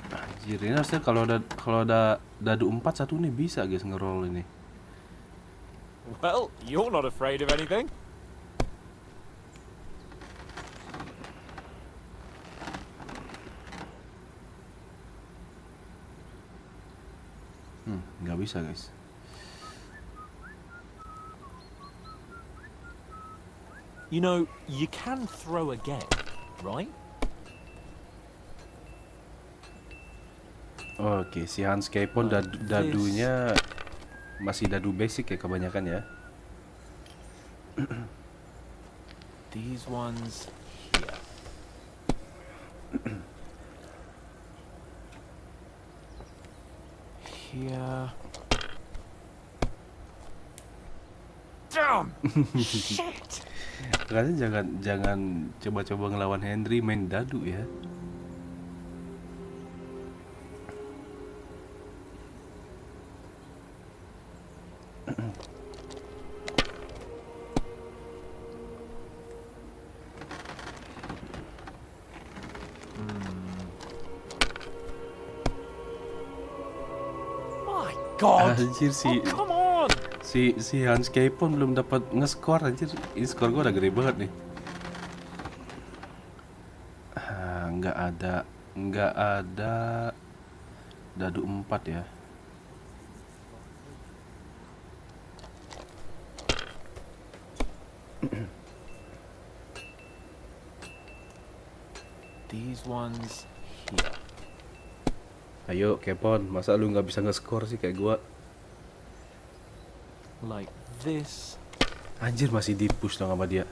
S2: Anjir, ini harusnya kalau ada dadu 4 satu nih bisa guys ngeroll ini.
S5: Well, you're not afraid of anything.
S2: Nggak bisa guys.
S5: You know, you can throw again, right?
S2: Oke, si Hans Capon dadunya masih dadu basic ya kebanyakan ya.
S5: These ones here. Here. Damn! Shit!
S2: Katanya jangan coba-coba ngelawan Henry main dadu ya.
S5: My God!
S2: Anjir
S5: Oh, come on!
S2: si Hans Capon belum dapat nge-score anjir. Ini skor gua udah gede banget nih. Nggak ada dadu 4 ya.
S5: These ones here.
S2: Ayo Capon, masa lu nggak bisa nge-score sih kayak gua?
S5: Like this.
S2: Anjir, masih di-push dong sama dia.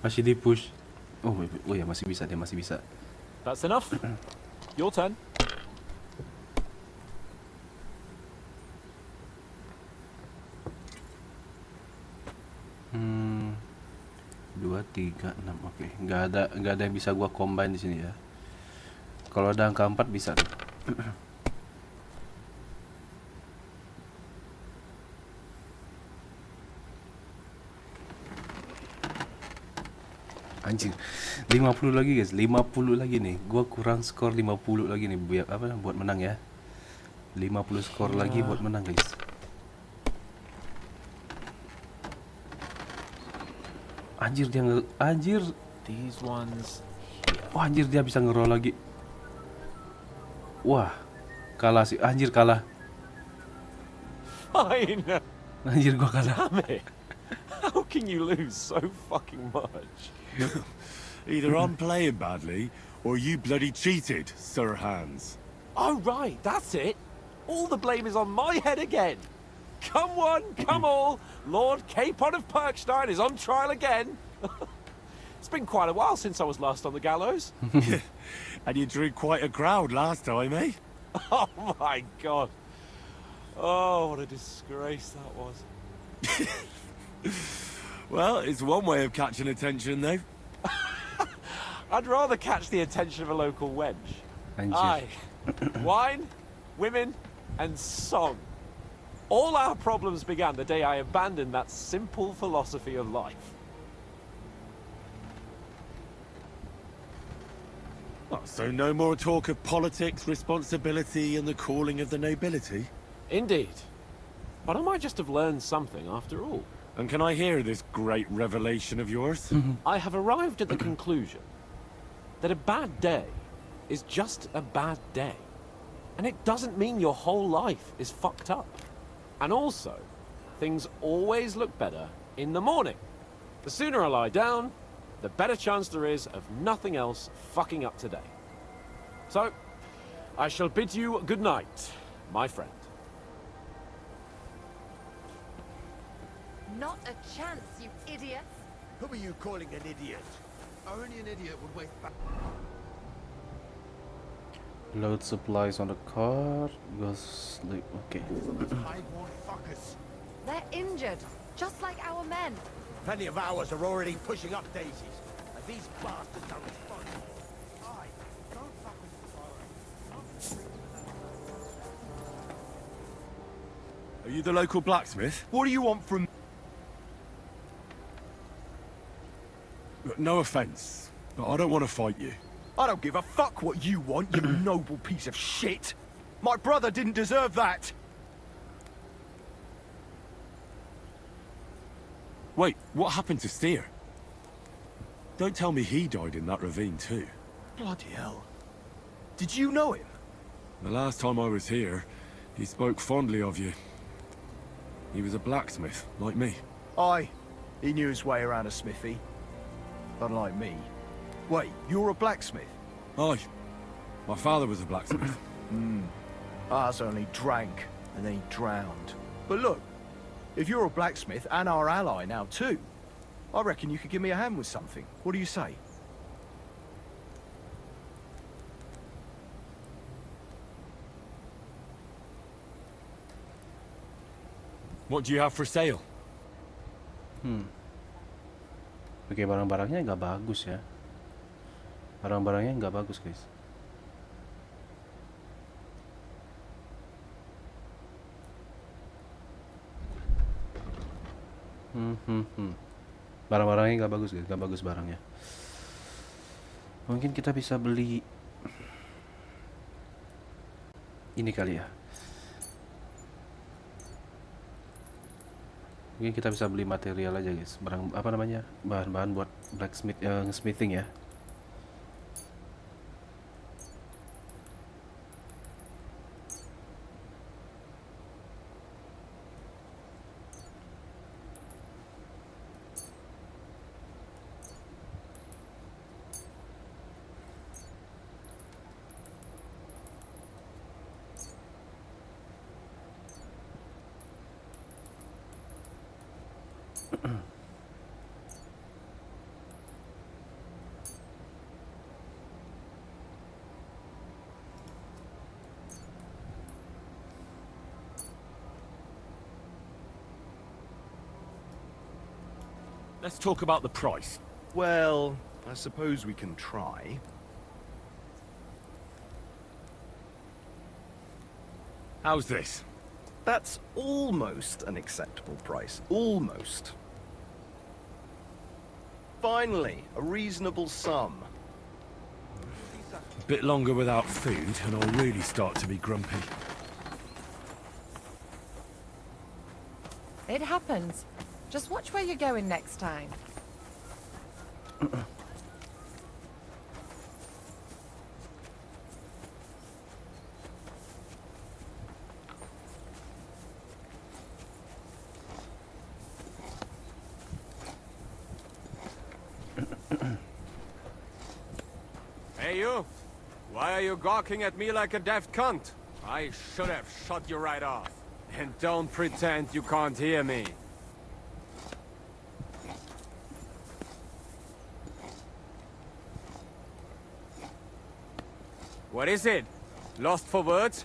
S2: Masih di-push. Oh ya, masih bisa, dia masih bisa.
S5: That's enough. Your turn.
S2: Dua, tiga, 6, oke. Nggak ada yang bisa gua combine di sini ya. Kalau ada angka 4 bisa tuh. Anjir, 50 lagi guys, 50 lagi nih. Gua kurang skor 50 lagi nih buat menang ya. 50 skor lagi buat menang guys. Anjir anjir.
S5: These ones.
S2: Wah, anjir dia bisa ngeroll lagi. Wah, kalah sih. Anjir kalah.
S5: Fine.
S2: Anjir gua kalah.
S5: Damn it. How can you lose so fucking much?
S3: Either I'm playing badly, or you bloody cheated, Sir Hans.
S5: Oh, right, that's it. All the blame is on my head again. Come one, come all. Lord Capon of Perkstein is on trial again. It's been quite a while since I was last on the gallows.
S3: And you drew quite a crowd last time, eh?
S5: Oh, my God. Oh, what a disgrace that was.
S3: Well, it's one way of catching attention, though.
S5: I'd rather catch the attention of a local wench.
S12: Aye. Wine, women, and song. All our problems began the day I abandoned that simple philosophy of life.
S3: Oh, so no more talk of politics, responsibility, and the calling of the nobility?
S12: Indeed. But I might just have learned something after all.
S3: And can I hear this great revelation of yours?
S12: I have arrived at the conclusion that a bad day is just a bad day. And it doesn't mean your whole life is fucked up. And also, things always look better in the morning. The sooner I lie down, the better chance there is of nothing else fucking up today. So, I shall bid you good night, my friend.
S14: Not a chance, you idiots.
S15: Who are you calling an idiot?
S16: Only an idiot would waste back.
S2: Load supplies on the car. Go sleep. Okay.
S15: Highborn fuckers.
S14: They're injured, just like our men.
S15: Plenty of ours are already pushing up daisies. And these bastards are responsible. Aye, don't fuck with the fire.
S3: Are you the local blacksmith?
S15: What do you want from...
S3: Look, no offense, but I don't want to fight you.
S15: I don't give a fuck what you want, you noble piece of shit. My brother didn't deserve that.
S3: Wait, what happened to Steer? Don't tell me he died in that ravine too.
S15: Bloody hell. Did you know him?
S3: The last time I was here, he spoke fondly of you. He was a blacksmith, like me.
S15: Aye, he knew his way around a smithy. Unlike me. Wait, you're a blacksmith?
S3: Aye. My father was a blacksmith.
S15: Ours only drank, and then he drowned. But look, if you're a blacksmith and our ally now too, I reckon you could give me a hand with something. What do you say?
S3: What do you have for sale?
S2: Oke, barang-barangnya nggak bagus ya. Barang-barangnya nggak bagus, guys. Barang-barangnya nggak bagus, guys. Nggak bagus barangnya. Mungkin kita bisa beli ini kali ya. Mungkin kita bisa beli material aja, guys. Barang apa namanya? Bahan-bahan buat blacksmith, smithing ya.
S3: Let's talk about the price.
S15: Well, I suppose we can try.
S3: How's this?
S15: That's almost an acceptable price. Almost. Finally, a reasonable sum.
S3: A bit longer without food, and I'll really start to be grumpy.
S17: It happens. Just watch where you're going next time.
S20: Hey you! Why are you gawking at me like a daft cunt? I should have shut you right off. And don't pretend you can't hear me. What is it? Lost for words?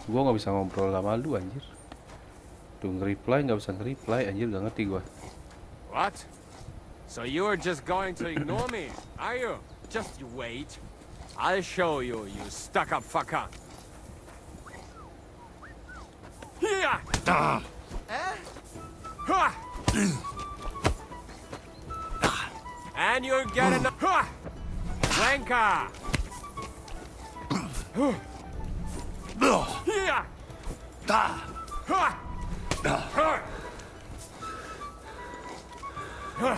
S2: Gua nggak bisa ngobrol sama lu, anjir. Tuh nge-reply nggak bisa nge-reply, anjir, nggak ngerti gua.
S20: What? So you're just going to ignore me, are you? Just you wait. I'll show you, you stuck-up fucker. Here! And you're getting wanker! Here!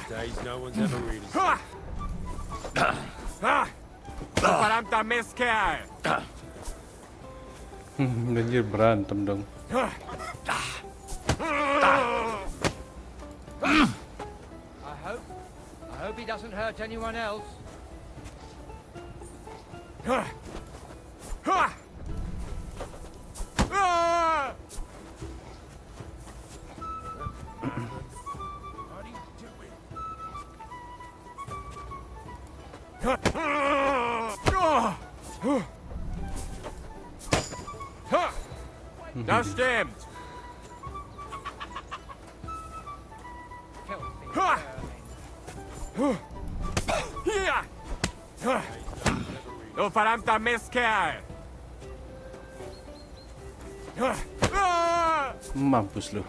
S10: Days no one's ever really
S20: Paramta miscare!
S2: Anjir berantem dong.
S9: I hope he doesn't hurt anyone else.
S20: Das stimmt! Hier! Du verdammter Mistkerl!
S2: Mampus lu.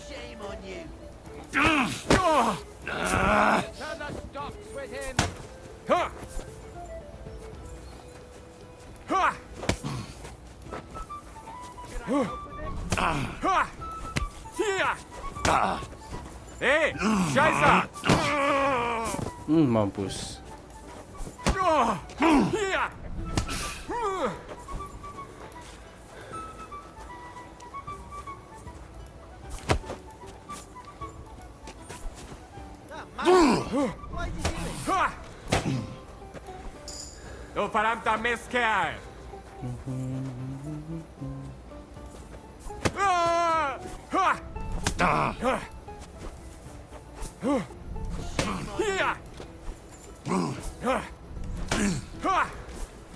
S9: Shame on you.
S20: Turn
S9: the stocks with him.
S20: Hey, Scheiße!
S2: Mampus.
S20: Hier! Du verdammter Mistkerl! Hier!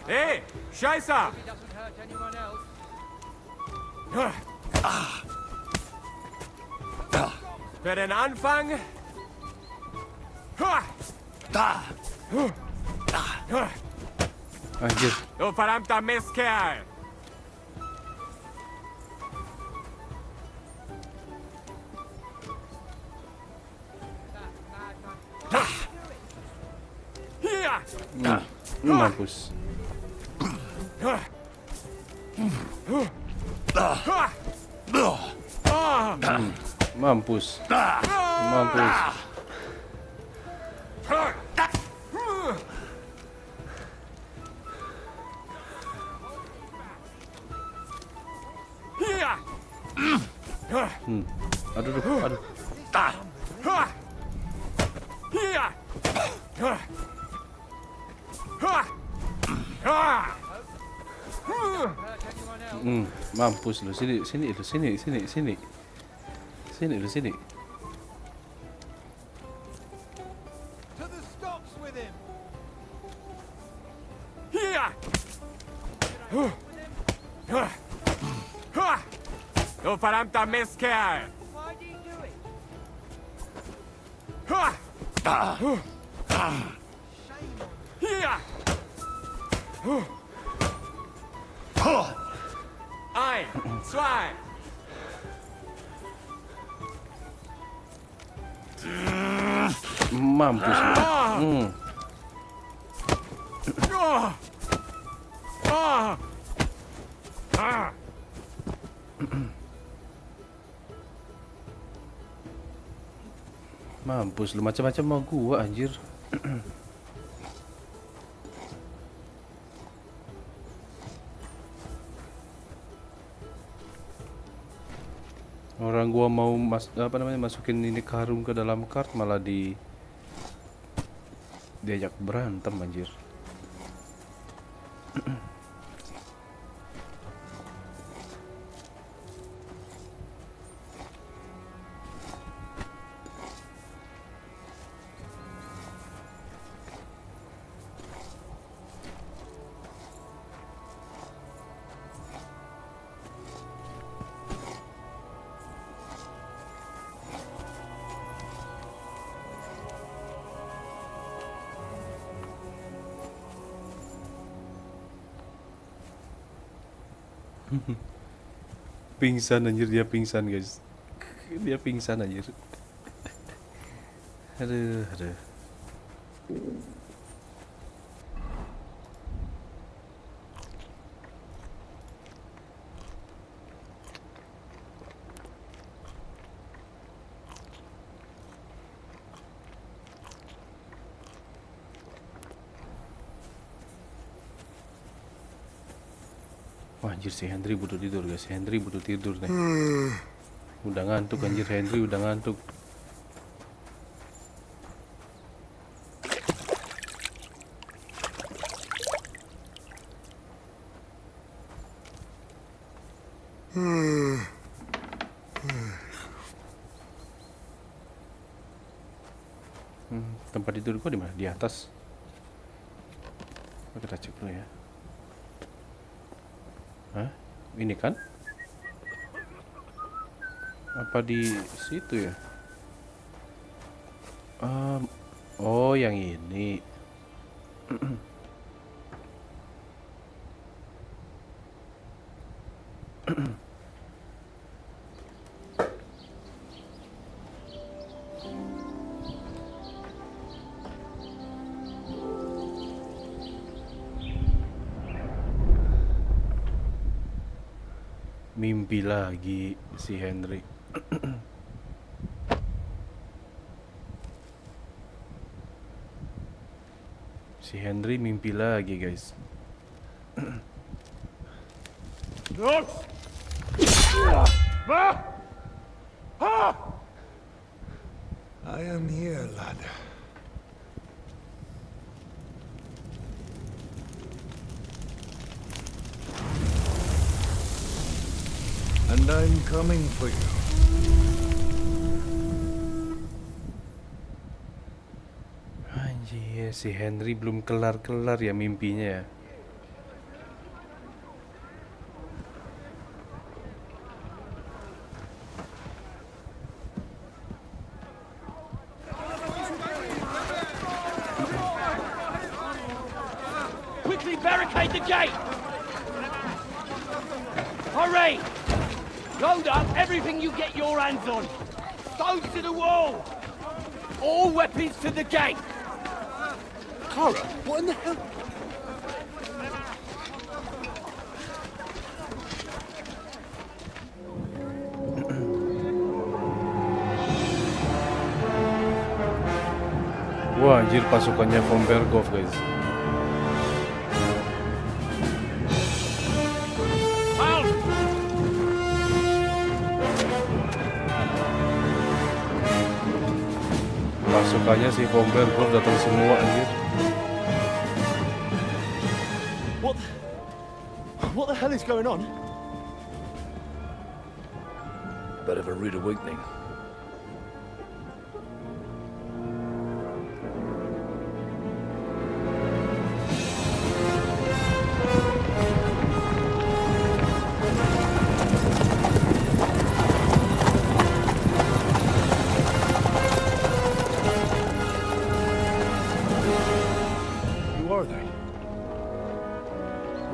S20: Hey, Scheiße!
S9: He doesn't hurt anyone else.
S20: Für den Anfang.
S2: Anjir.
S20: Du verdammter Mistkerl! Hier!
S2: Mampus. Mampus. Mampus.
S20: Hier!
S2: Aduh, aduh.
S20: Hier!
S2: Mampus lu. Sini, sini lu, sini, sini, sini. Sini lu, sini.
S9: To the stocks with him.
S20: Hier! Du verdammter Mistkerl!
S9: Why do you do it?
S20: Hier! Ein, zwei!
S2: Mampus lu. Mampus lu, macam-macam mau gua anjir. Orang gua mau masukin ini karung ke dalam kart malah diajak berantem anjir. Pingsan anjir, dia pingsan guys. Dia pingsan anjir. Aduh. Wah anjir, si Henry butuh tidur guys. Henry butuh tidur nih. Udah ngantuk anjir, Henry udah ngantuk. Tempat tidur gua di mana? Di atas. Kita cek dulu ya. Hah? Ini kan? Apa di situ ya? Oh, yang ini. Mimpi lagi si Henry. Si Henry mimpi lagi guys.
S16: I am here, lad. And I'm coming for you.
S2: Anjir, si Henry belum kelar-kelar ya mimpinya ya.
S10: Quickly barricade the gate! Hurry! Load up everything you get your hands on. Stones to the wall. All weapons to the gate.
S3: Clara, what in the hell?
S2: Wah anjir, pasukannya Von Berghoff guys. Pasukannya si Von Berghoff datang semua anjir.
S3: What the hell is going on?
S18: Bit of a rude awakening.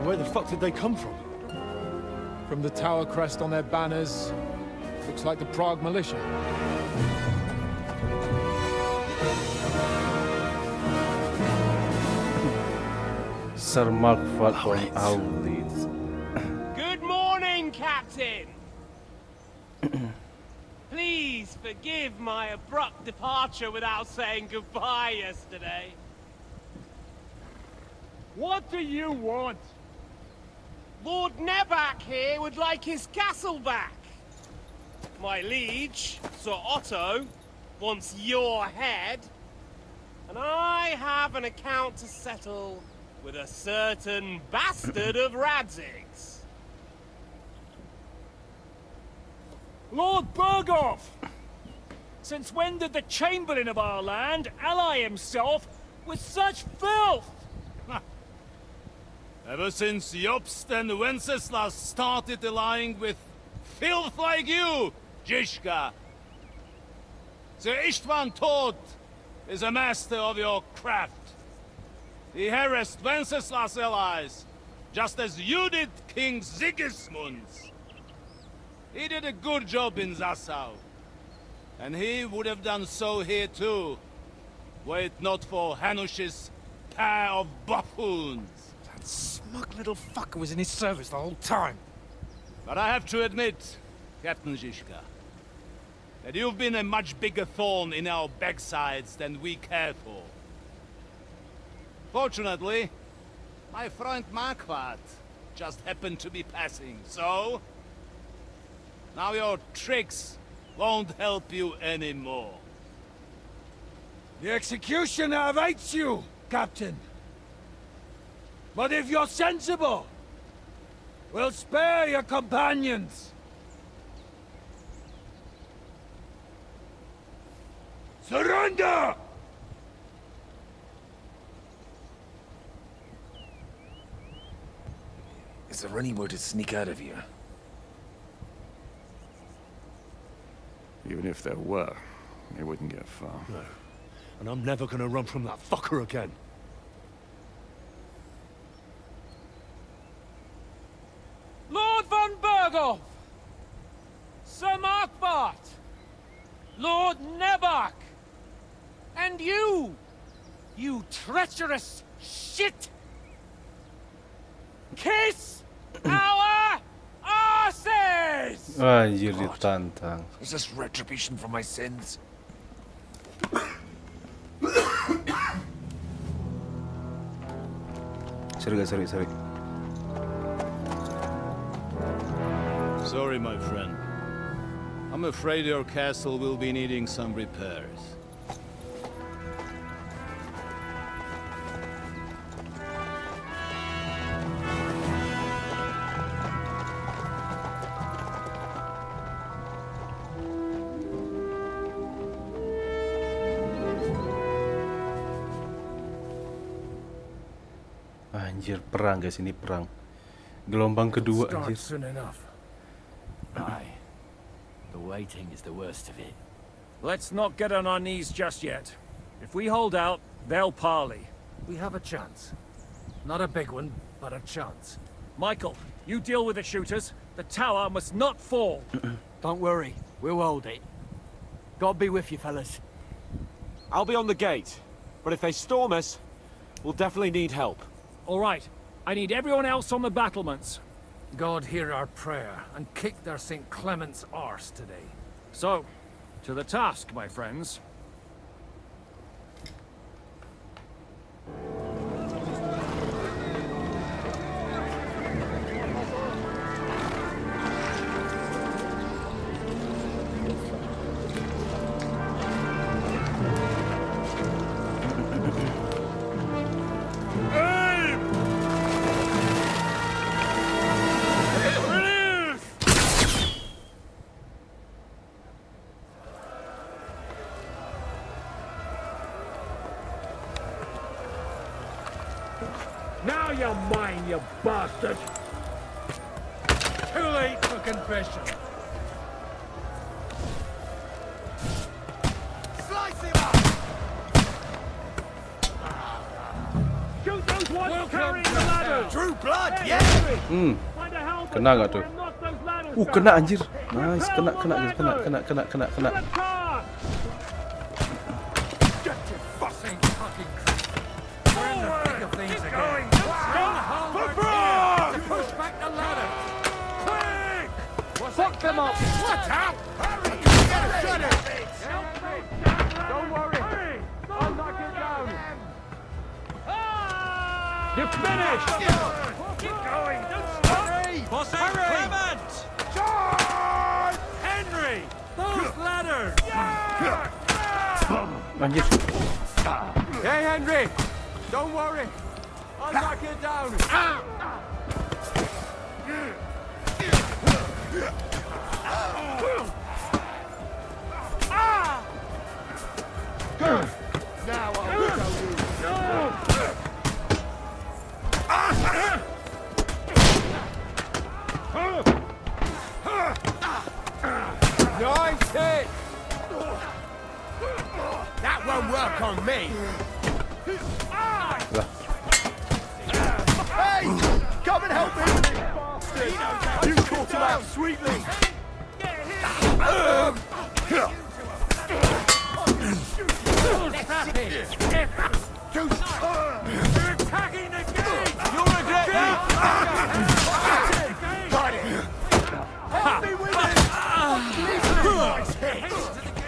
S3: Where the fuck did they come from?
S21: From the tower crest on their banners. Looks like the Prague militia.
S2: Sir Mark von Aulitz.
S10: Good morning, Captain. Please forgive my abrupt departure without saying goodbye yesterday.
S21: What do you want?
S10: Lord Nebak here would like his castle back. My liege, Sir Otto, wants your head. And I have an account to settle with a certain bastard of Radzig's.
S4: Lord Berghoff! Since when did the Chamberlain of our land ally himself with such filth?
S22: Ever since Jobst and Wenceslas started allying with filth like you, Zizka. Sir Istvan Tod is a master of your craft. He harassed Wenceslas' allies, just as you did King Sigismund's. He did a good job in Zassau, and he would have done so here too, were it not for Hanush's pair of buffoons.
S11: That smug little fucker was in his service the whole time.
S22: But I have to admit, Captain Zizka, that you've been a much bigger thorn in our backsides than we care for. Fortunately, my friend Marquardt just happened to be passing, so... now your tricks won't help you anymore.
S10: The executioner awaits you, Captain. But if you're sensible, we'll spare your companions. Surrender!
S11: Is there any way to sneak out of here?
S1: Even if there were, it wouldn't get far.
S3: No. And I'm never gonna run from that fucker again.
S19: Lord von Berghoff! Sir Marquardt! Lord Nebach! And you! You treacherous shit! Kiss our asses!
S2: Anjir, ditantang.
S11: Is this retribution for my sins?
S2: Sorry.
S22: Sorry, my friend. I'm afraid your castle will be needing some repairs.
S2: Anjir, perang guys, ini perang. Gelombang kedua anjir.
S6: Soon enough. Aye. The waiting is the worst of it.
S4: Let's not get on our knees just yet. If we hold out, they'll parley.
S6: We have a chance. Not a big one, but a chance.
S4: Michael, you deal with the shooters. The tower must not fall.
S9: Don't worry, we'll hold it. God be with you, fellas.
S5: I'll be on the gate, but if they storm us, we'll definitely need help.
S4: All right. I need everyone else on the battlements.
S6: God hear our prayer and kick their St. Clement's arse today.
S4: So, to the task, my friends.
S10: Now you're mine, you bastard! Too late for confession.
S22: Slice him up!
S10: Shoot those ones carrying the ladders!
S22: Drew blood, yeah!
S2: Kena gak tuh? Kena anjir. Nice, kena guys, kena.
S10: Get your fucking fucking we're in the thick of things again. Push back the ladder! Quick!
S19: Fuck them up!
S10: What up? Hurry! Get a shot at it!
S19: Don't worry! I'll knock it down! You're finished!
S10: Keep going! Don't stop!
S19: Boss Clement!
S10: Charge! Henry!
S19: Those ladders!
S2: Anjir.
S19: Hey, Henry! Don't worry! I'll knock it down!
S10: Now I'll show you!
S19: Nice hit!
S10: That won't work on me!
S22: Hey! Go
S19: Come and help me with this bastard! You caught him out sweetly!
S10: You're attacking the gate!
S19: You'll regret it! Got it! Help me with it!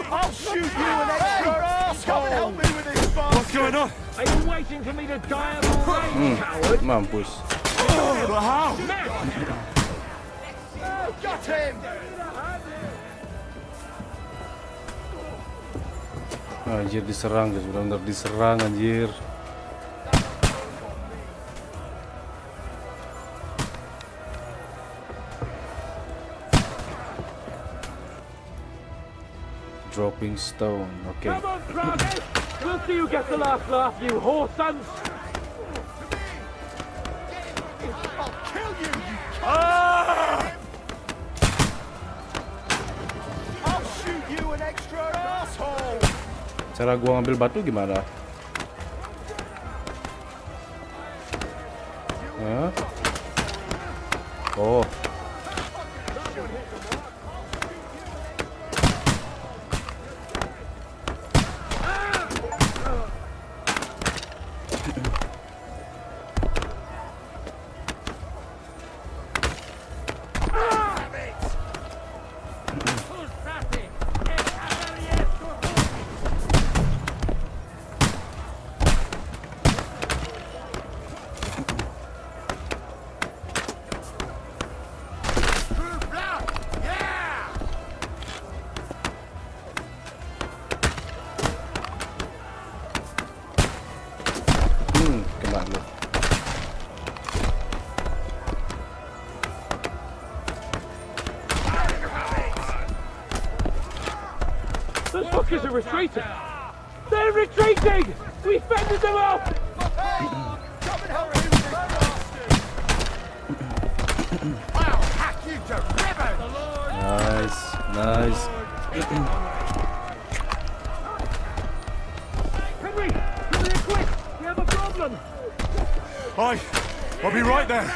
S19: I'll shoot you an extra asshole! Come and help me with this bastard!
S10: What's going on? Are you waiting for me to die of old age, coward?
S2: Mampus.
S10: But how?
S19: Got him!
S2: Anjir diserang guys, benar-benar diserang anjir. Dropping stone, okay.
S10: Come on, Froggy! We'll see you get the last laugh, you whore sons!
S19: I'll kill you, you
S10: Ah!
S19: I'll shoot you an extra asshole!
S2: Cara gua ngambil batu gimana? Hah? Oh. Kena lu.
S10: Those fuckers are retreating! They're retreating! We fended them off!
S19: Come and help me with this bastard! I'll hack you to ribbons!
S2: Nice, nice.
S10: Henry! Come here quick! We have a problem!
S3: I'll be right there.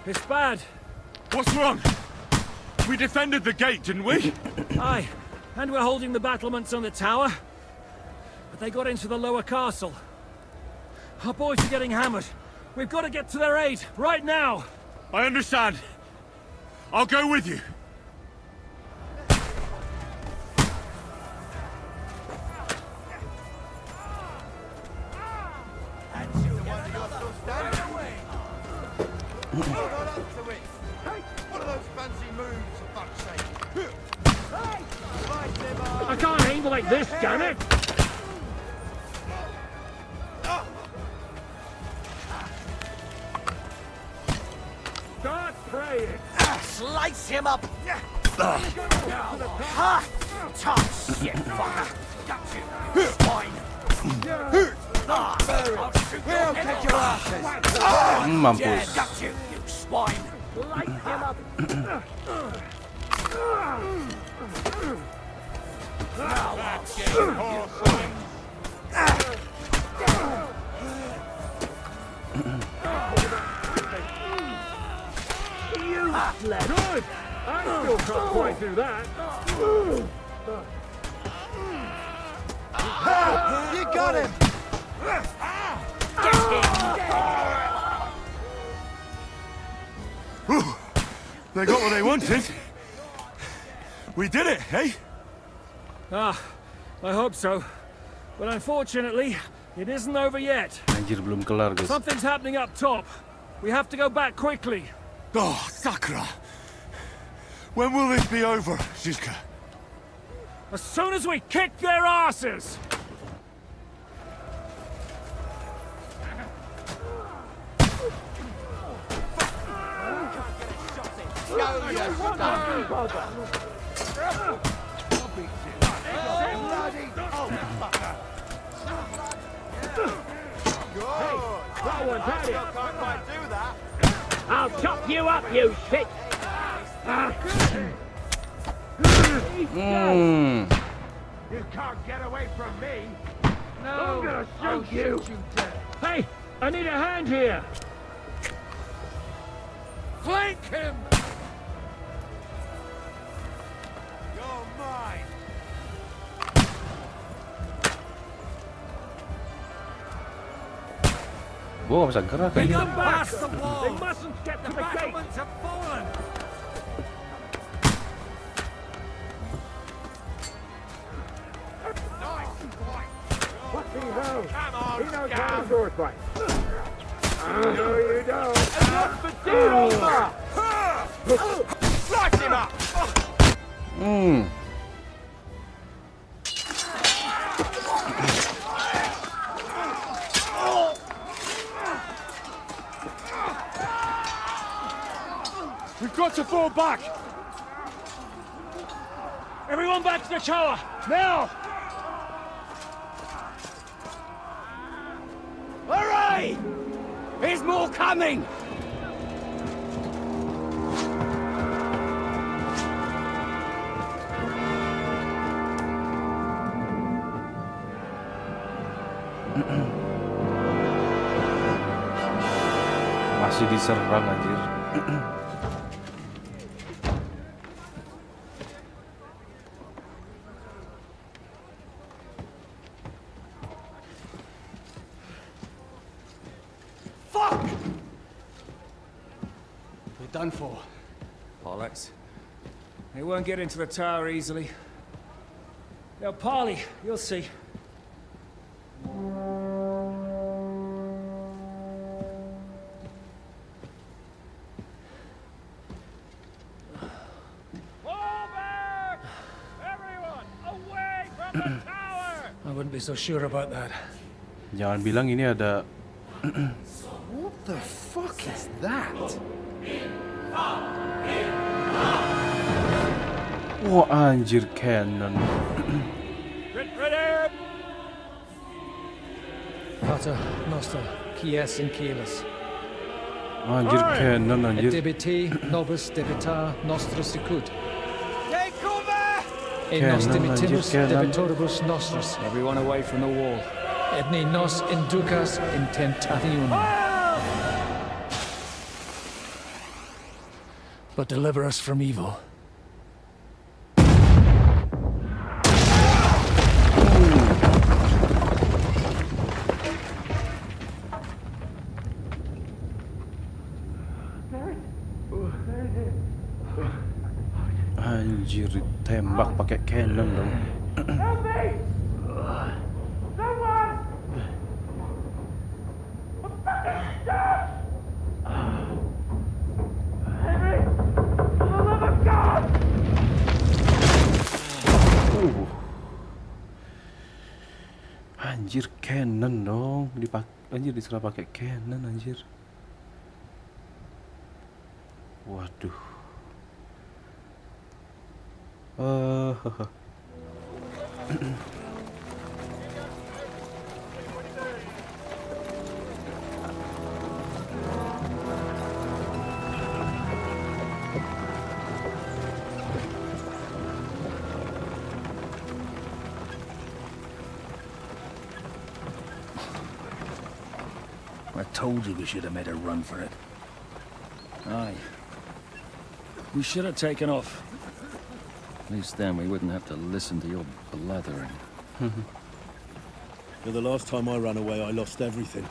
S4: It's bad.
S3: What's wrong? We defended the gate, didn't we?
S4: Aye, and we're holding the battlements on the tower. But they got into the lower castle. Our boys are getting hammered. We've got to get to their aid, right now!
S3: I understand. I'll go with you.
S10: I can't handle like this, damn it! Start praying!
S6: Slice him up! Ha! Tough shit, fucker! Got you, swine!
S19: We'll kick your asses!
S2: Mampus.
S6: Yeah, got you, you swine!
S10: Light him up!
S6: Now I'll shoot you!
S10: You sled! Good! I still can't quite do that!
S19: You got him!
S3: They got what they wanted. We did it, eh?
S4: Ah, I hope so. But unfortunately, it isn't over yet.
S2: Anjir belum kelar guys.
S4: Something's happening up top. We have to go back quickly.
S3: Oh, Sakura. When will this be over, Zizka?
S4: As soon as we kick their asses!
S19: Go, you bloody fucker!
S10: That one's had it!
S19: Can't quite do that.
S10: I'll chop you up, you shit! You can't get away from me! No! I'm gonna shoot you!
S4: Hey, I need a hand here.
S10: Flank him! You're mine!
S2: Gua gak bisa gerak
S10: Bring
S2: kayaknya.
S10: them past the wall! They mustn't get to the battlements have fallen! Fucking hell! Come on, he knows how to sword fight! No, you don't! And what's the deal over? Slice him up!
S4: We've got to fall back. Everyone back to the tower, now!
S10: Hooray! There's more coming!
S2: Masih diserang anjir.
S10: Fuck!
S4: We're done for. Bollocks. They won't get into the tower easily. They'll parley, you'll see.
S11: I wouldn't be so sure about that.
S2: Jangan bilang ini ada.
S8: What the fuck is that?
S2: Wah anjir cannon.
S11: Pater, Noster, Kies and Keyless.
S2: Anjir cannon
S11: Et
S2: anjir.
S11: debiti, nobis debita nostra sicut.
S10: Take cover!
S11: Et nos
S2: Cannon,
S11: dimitimus
S2: anjir, cannon.
S11: debitoribus nostris.
S4: Everyone away from the wall.
S11: Et ne nos inducas in tentationem. But deliver us from evil.
S2: Anjir ditembak pakai cannon dong.
S10: Help me! Someone! Henry! For the love of God!
S2: Anjir cannon dong. Anjir diserang pakai cannon anjir. Waduh.
S11: I told you we should have made a run for it.
S4: Aye. We should have taken off. At least then we wouldn't have to listen to your blathering.
S3: But the last time I ran away, I lost everything.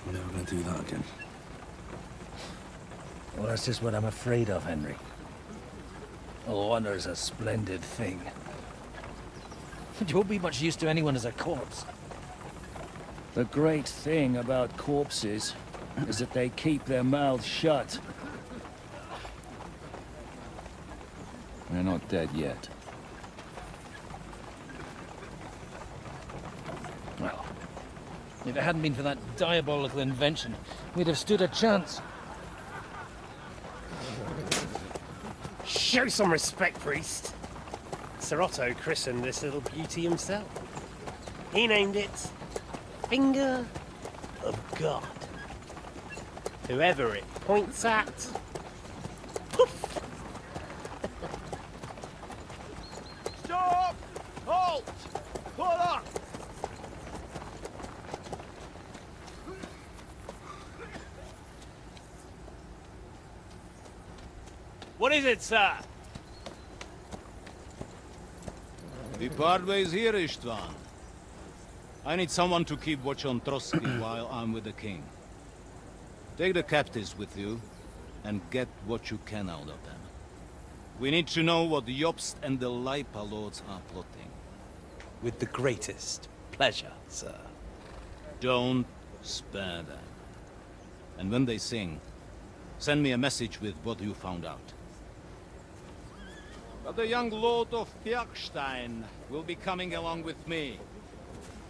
S3: I'm never gonna do that again.
S11: Well, that's just what I'm afraid of, Henry. Honor's a splendid thing. But you won't be much use to anyone as a corpse.
S4: The great thing about corpses is that they keep their mouths shut. They're not dead yet.
S11: Well, if it hadn't been for that diabolical invention, we'd have stood a chance.
S13: Show some respect, priest. Sir Otto christened this little beauty himself. He named it Finger
S10: of God. Whoever it points at.
S22: Stop! Halt! Pull up!
S10: What is it, sir?
S22: We part ways here, Istvan. I need someone to keep watch on Trotsky while I'm with the king. Take the captives with you, and get what you can out of them. We need to know what Jobst and the Leipa lords are plotting.
S10: With the greatest pleasure, sir.
S22: Don't spare them. And when they sing, send me a message with what you found out. But the young lord of Bjergstein will be coming along with me.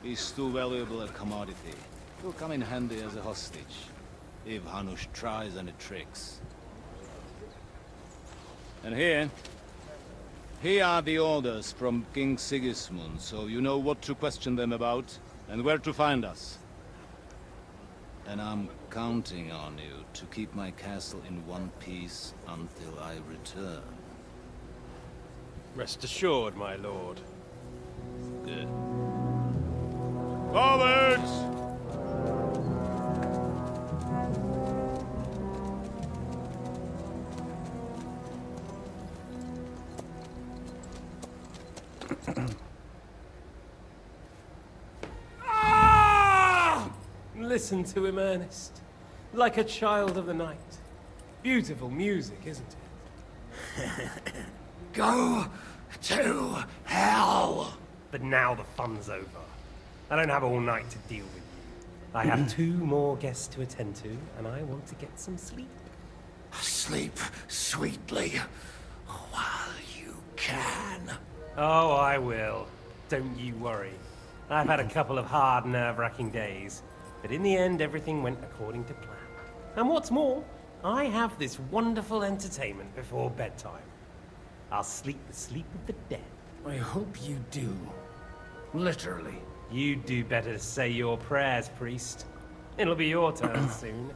S22: He's too valuable a commodity. He'll come in handy as a hostage, if Hanush tries any tricks. And here are the orders from King Sigismund, so you know what to question them about, and where to find us. And I'm counting on you to keep my castle in one piece until I return.
S10: Rest assured, my lord.
S22: Good. Forwards!
S10: Listen to him, Ernest. Like a child of the night. Beautiful music, isn't it?
S11: Go to hell!
S10: But now the fun's over. I don't have all night to deal with you. I have 2 more guests to attend to, and I want to get some sleep.
S11: Sleep sweetly while you can.
S10: Oh, I will. Don't you worry. I've had a couple of hard, nerve-wracking days, but in the end, everything went according to plan. And what's more, I have this wonderful entertainment before bedtime. I'll sleep the sleep of the dead.
S11: I hope you do. Literally.
S10: You'd do better to say your prayers, priest. It'll be your turn soon.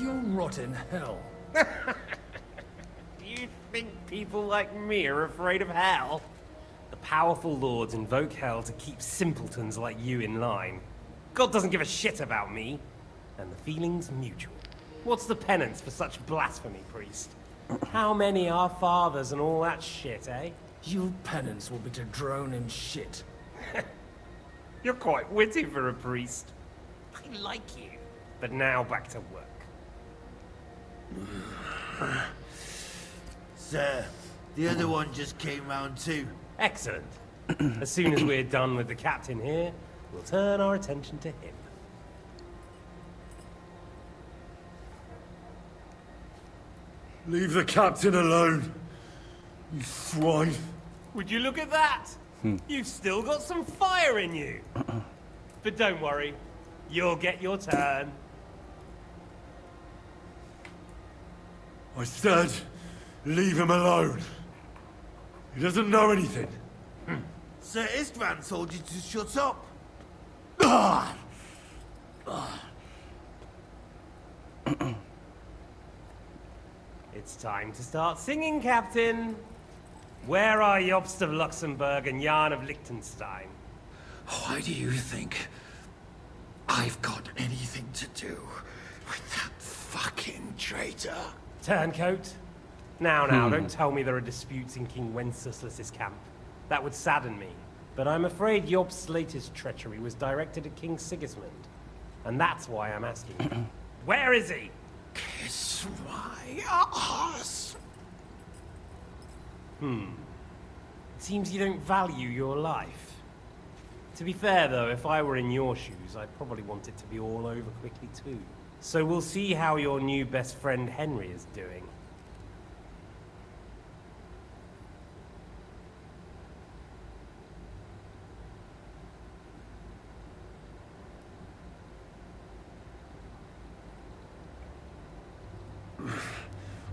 S11: You'll rot in hell.
S10: Do you think people like me are afraid of hell? The powerful lords invoke hell to keep simpletons like you in line. God doesn't give a shit about me. And the feeling's mutual. What's the penance for such blasphemy, priest? How many are fathers and all that shit, eh?
S11: Your penance will be to drown in shit.
S10: You're quite witty for a priest. I like you. But now back to work.
S7: Sir, the other one just came round too.
S10: Excellent. As soon as we're done with the captain here, we'll turn our attention to him.
S3: Leave the captain alone, you swine.
S10: Would you look at that? You've still got some fire in you. But don't worry, you'll get your turn.
S3: I said, leave him alone. He doesn't know anything.
S7: Sir Istvan told you to shut up.
S10: It's time to start singing, Captain. Where are Jobst of Luxembourg and Jan of Liechtenstein?
S11: Why do you think I've got anything to do with that fucking traitor?
S10: Turncoat. Now, don't tell me there are disputes in King Wenceslas's camp. That would sadden me. But I'm afraid Jobst's latest treachery was directed at King Sigismund. And that's why I'm asking you. Where is he?
S11: Kiss my ass.
S10: It seems you don't value your life. To be fair, though, if I were in your shoes, I'd probably want it to be all over quickly, too. So we'll see how your new best friend Henry is doing.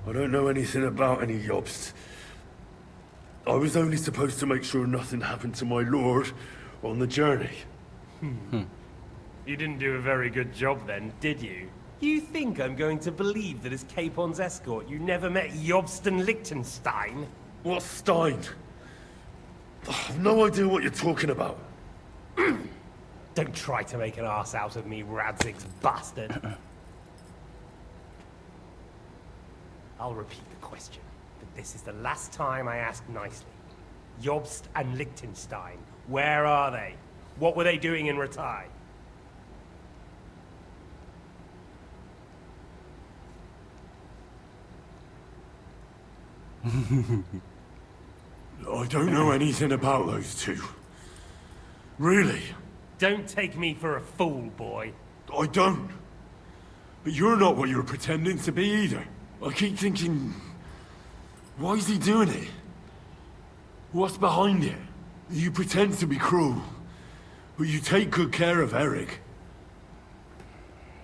S3: I don't know anything about any Jobst. I was only supposed to make sure nothing happened to my lord on the journey.
S12: You didn't do a very good job then, did you? You think I'm going to believe that as Capon's escort you never met Jobst Liechtenstein?
S14: What Stein? I've no idea what you're talking about.
S12: Don't try to make an ass out of me, Radzig's bastard. I'll repeat the question, but this is the last time I ask nicely. Jobst and Liechtenstein, where are they? What were they doing in Ratai?
S14: I don't know anything about those two. Really?
S12: Don't take me for a fool, boy.
S14: I don't. But you're not what you're pretending to be either. I keep thinking, why is he doing it? What's behind it? You pretend to be cruel, but you take good care of Eric.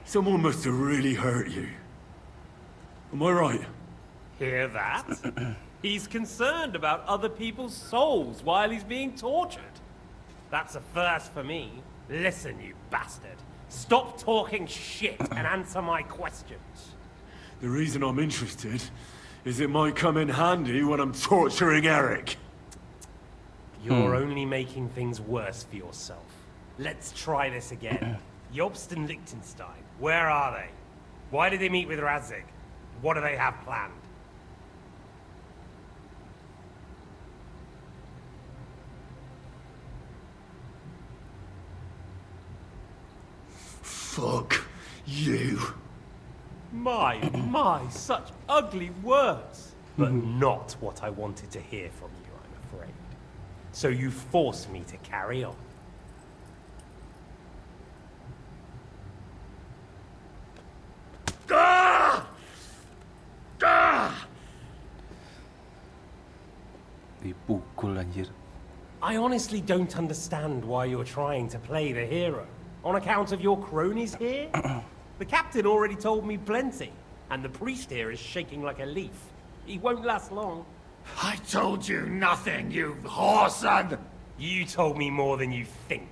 S14: Someone must have really hurt you. Am I right?
S12: Hear that? He's concerned about other people's souls while he's being tortured. That's a first for me. Listen, you bastard. Stop talking shit and answer my questions.
S14: The reason I'm interested is it might come in handy when I'm torturing Eric.
S12: You're only making things worse for yourself. Let's try this again. Jobst and Liechtenstein, where are they? Why did they meet with Radzig? What do they have planned?
S14: Fuck you.
S12: My, such ugly words. But not what I wanted to hear from you, I'm afraid. So you forced me to carry on.
S14: Ah! Ah!
S2: Dipukul anjir.
S12: I honestly don't understand why you're trying to play the hero. On account of your cronies here? The captain already told me plenty, and the priest here is shaking like a leaf. He won't last long.
S10: I told you nothing, you whoreson!
S12: You told me more than you think.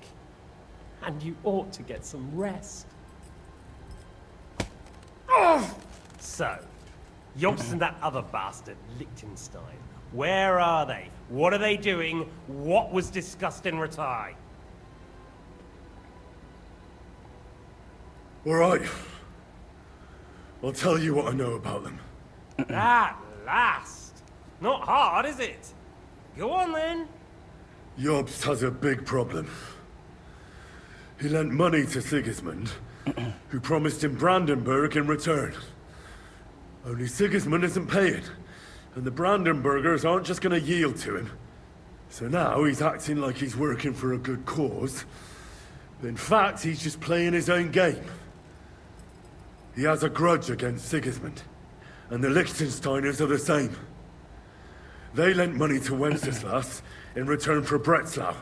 S12: And you ought to get some rest. So, Jobst and that other bastard, Liechtenstein. Where are they? What are they doing? What was discussed in Ratai?
S14: All right. I'll tell you what I know about them.
S12: At last! Not hard, is it? Go on then.
S14: Jobst has a big problem. He lent money to Sigismund, who promised him Brandenburg in return. Only Sigismund isn't paying, and the Brandenburgers aren't just gonna yield to him. So now he's acting like he's working for a good cause, but in fact he's just playing his own game. He has a grudge against Sigismund, and the Liechtensteiners are the same. They lent money to Wenceslas in return for Breslau.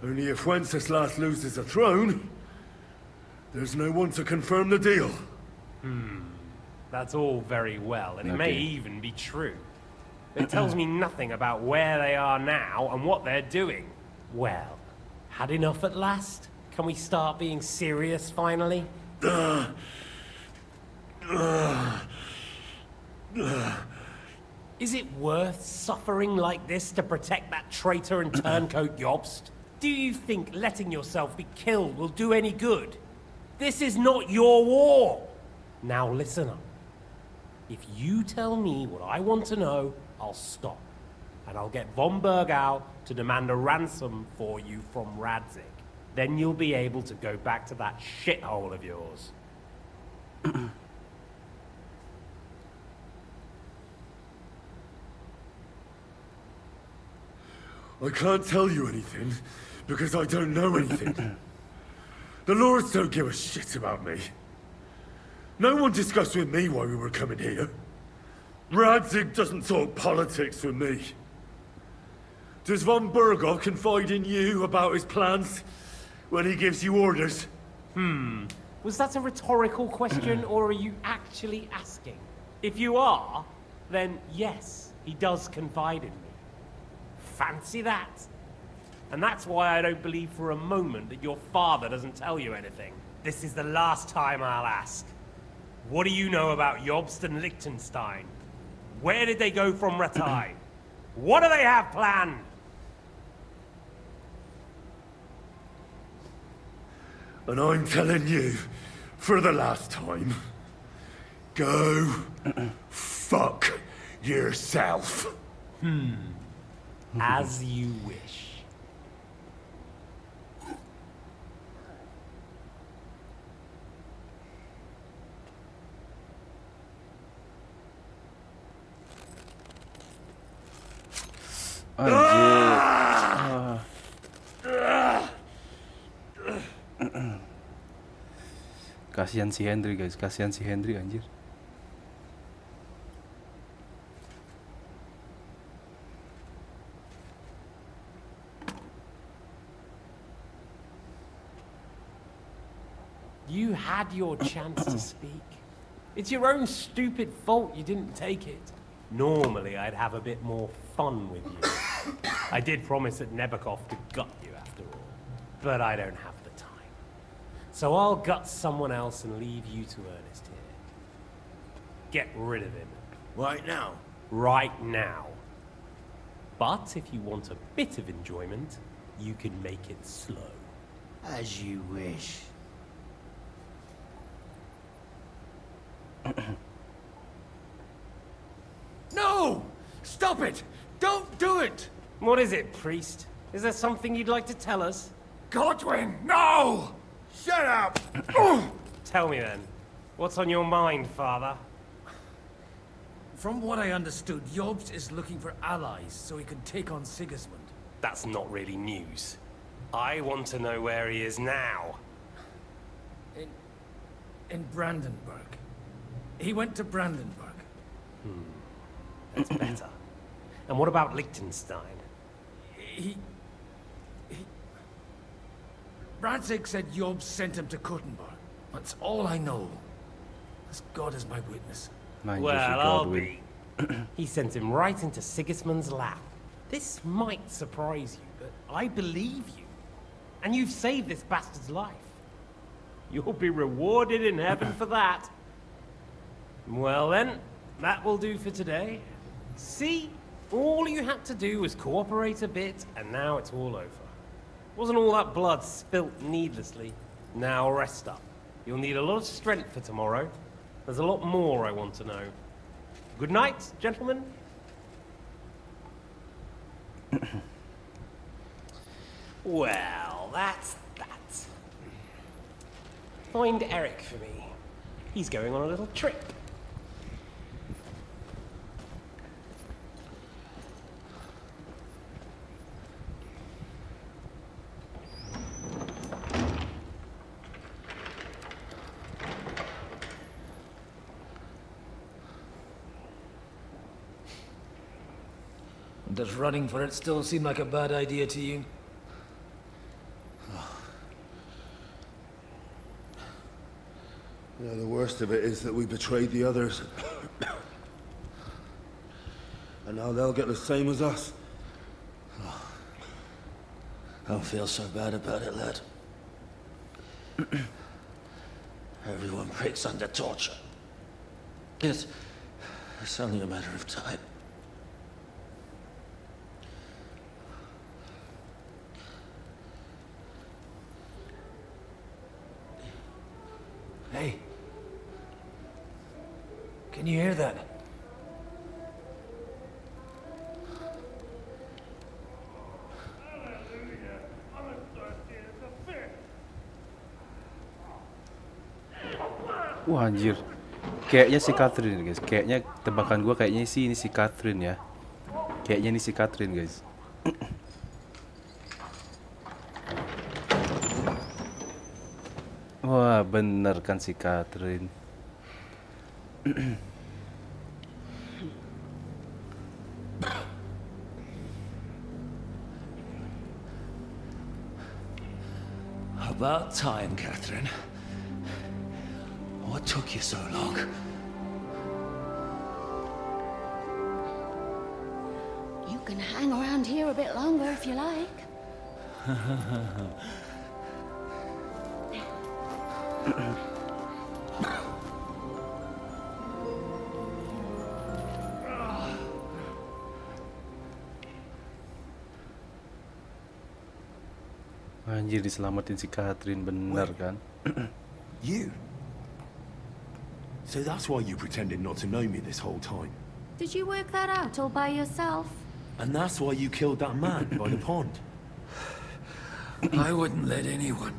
S14: Only if Wenceslas loses the throne, there's no one to confirm the deal.
S12: That's all very well, and it may even be true. It tells me nothing about where they are now and what they're doing. Well, had enough at last? Can we start being serious finally? Is it worth suffering like this to protect that traitor and turncoat Jobst? Do you think letting yourself be killed will do any good? This is not your war! Now listen up. If you tell me what I want to know, I'll stop. And I'll get von Bergau to demand a ransom for you from Radzig. Then you'll be able to go back to that shithole of yours.
S14: I can't tell you anything, because I don't know anything. The Lords don't give a shit about me. No one discussed with me why we were coming here. Radzig doesn't talk politics with me. Does von Bergau confide in you about his plans when he gives you orders?
S12: Was that a rhetorical question, or are you actually asking? If you are, then yes, he does confide in me. Fancy that. And that's why I don't believe for a moment that your father doesn't tell you anything. This is the last time I'll ask. What do you know about Jobst and Liechtenstein? Where did they go from Ratai? What do they have planned?
S14: And I'm telling you, for the last time, go fuck yourself.
S12: As you wish.
S2: Kasihan si Henry guys, kasihan si Henry anjir.
S12: You had your chance to speak. It's your own stupid fault you didn't take it. Normally, I'd have a bit more fun with you. I did promise at Nebakov to gut you after all, but I don't have the time. So I'll gut someone else and leave you to Ernest here. Get rid of him.
S7: Right now?
S12: Right now. But if you want a bit of enjoyment, you can make it slow.
S6: As you wish.
S10: No! Stop it! Don't do it!
S12: What is it, priest? Is there something you'd like to tell us?
S10: Godwin, no!
S7: Shut up!
S12: Tell me then. What's on your mind, father?
S11: From what I understood, Jobst is looking for allies so he can take on Sigismund.
S12: That's not really news. I want to know where he is now.
S11: In Brandenburg. He went to Brandenburg.
S12: That's better. And what about Liechtenstein?
S11: Radzig said Jobst sent him to Kuttenberg. That's all I know. As God is my witness.
S12: Well, I'll be. He sent him right into Sigismund's lap. This might surprise you, but I believe you. And you've saved this bastard's life. You'll be rewarded in heaven for that. Well then, that will do for today. See? All you had to do was cooperate a bit, and now it's all over. Wasn't all that blood spilt needlessly. Now rest up. You'll need a lot of strength for tomorrow. There's a lot more I want to know. Good night, gentlemen. Well, that's that. Find Eric for me. He's going on a little trip.
S11: Does running for it still seem like a bad idea to you?
S7: Yeah, the worst of it is that we betrayed the others. And now they'll get the same as us.
S6: Don't feel so bad about it, lad. Everyone breaks under torture. It's only a matter of time.
S11: Hey. Can you hear that?
S2: Wah anjir. Kayaknya si Catherine guys. Kayaknya tebakan gua kayaknya sih ini si Catherine ya. Kayaknya ini si Catherine guys. Wah, bener kan si Catherine.
S6: About time, Catherine. What took you so long?
S15: You can hang around here a bit longer if you like.
S2: Anjir, diselamatin si Catherine, bener kan?
S3: You? So that's why you pretended not to know me this whole time?
S15: Did you work that out all by yourself?
S3: And that's why you killed that man by the pond?
S11: I wouldn't let anyone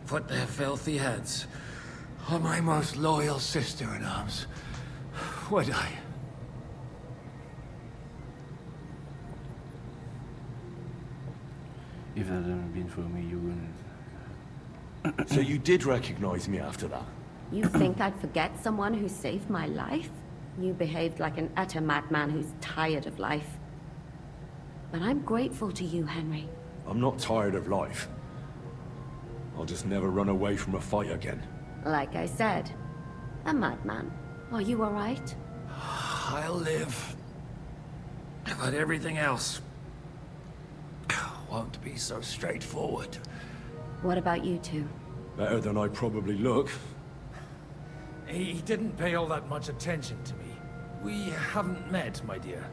S11: put their filthy heads on my most loyal sister-in-arms, would I?
S2: If that hadn't been for me, you wouldn't.
S3: So you did recognize me after that?
S15: You think I'd forget someone who saved my life? You behaved like an utter madman who's tired of life. But I'm grateful to you, Henry.
S3: I'm not tired of life. I'll just never run away from a fight again.
S15: Like I said, a madman. Are you all right?
S11: I'll live. But everything else won't be so straightforward.
S15: What about you two?
S3: Better than I probably look.
S11: He didn't pay all that much attention to me. We haven't met, my dear.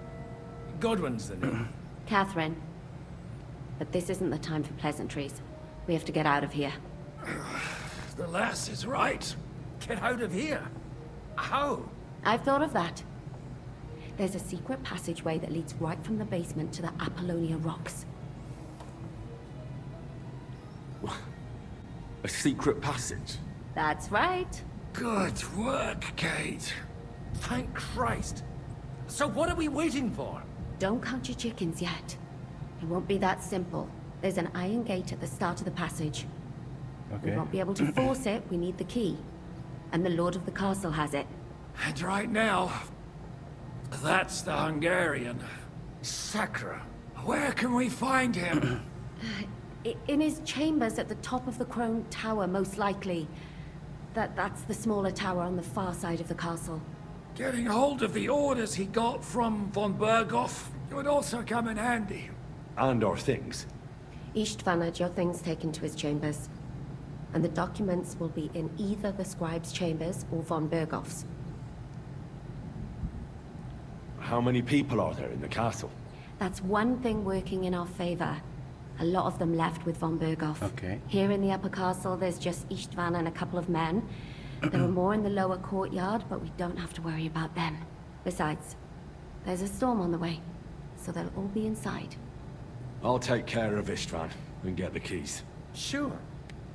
S11: Godwin's the name.
S15: Catherine. But this isn't the time for pleasantries. We have to get out of here.
S11: The lass is right. Get out of here. How?
S15: I've thought of that. There's a secret passageway that leads right from the basement to the Apollonia Rocks.
S3: A secret passage?
S15: That's right.
S11: Good work, Kate. Thank Christ. So what are we waiting for?
S15: Don't count your chickens yet. It won't be that simple. There's an iron gate at the start of the passage.
S2: Okay.
S15: We won't be able to force it. We need the key. And the Lord of the Castle has it.
S11: And right now, that's the Hungarian. Sakra. Where can we find him?
S15: In his chambers at the top of the Crone Tower, most likely. That's the smaller tower on the far side of the castle.
S11: Getting hold of the orders he got from von Berghoff would also come in handy.
S3: And our things.
S15: Istvan had your things taken to his chambers. And the documents will be in either the scribe's chambers or von Berghoff's.
S3: How many people are there in the castle?
S15: That's one thing working in our favor. A lot of them left with von Berghoff.
S2: Okay.
S15: Here in the upper castle, there's just Istvan and a couple of men. There are more in the lower courtyard, but we don't have to worry about them. Besides, there's a storm on the way, so they'll all be inside.
S3: I'll take care of Istvan and get the keys.
S11: Sure.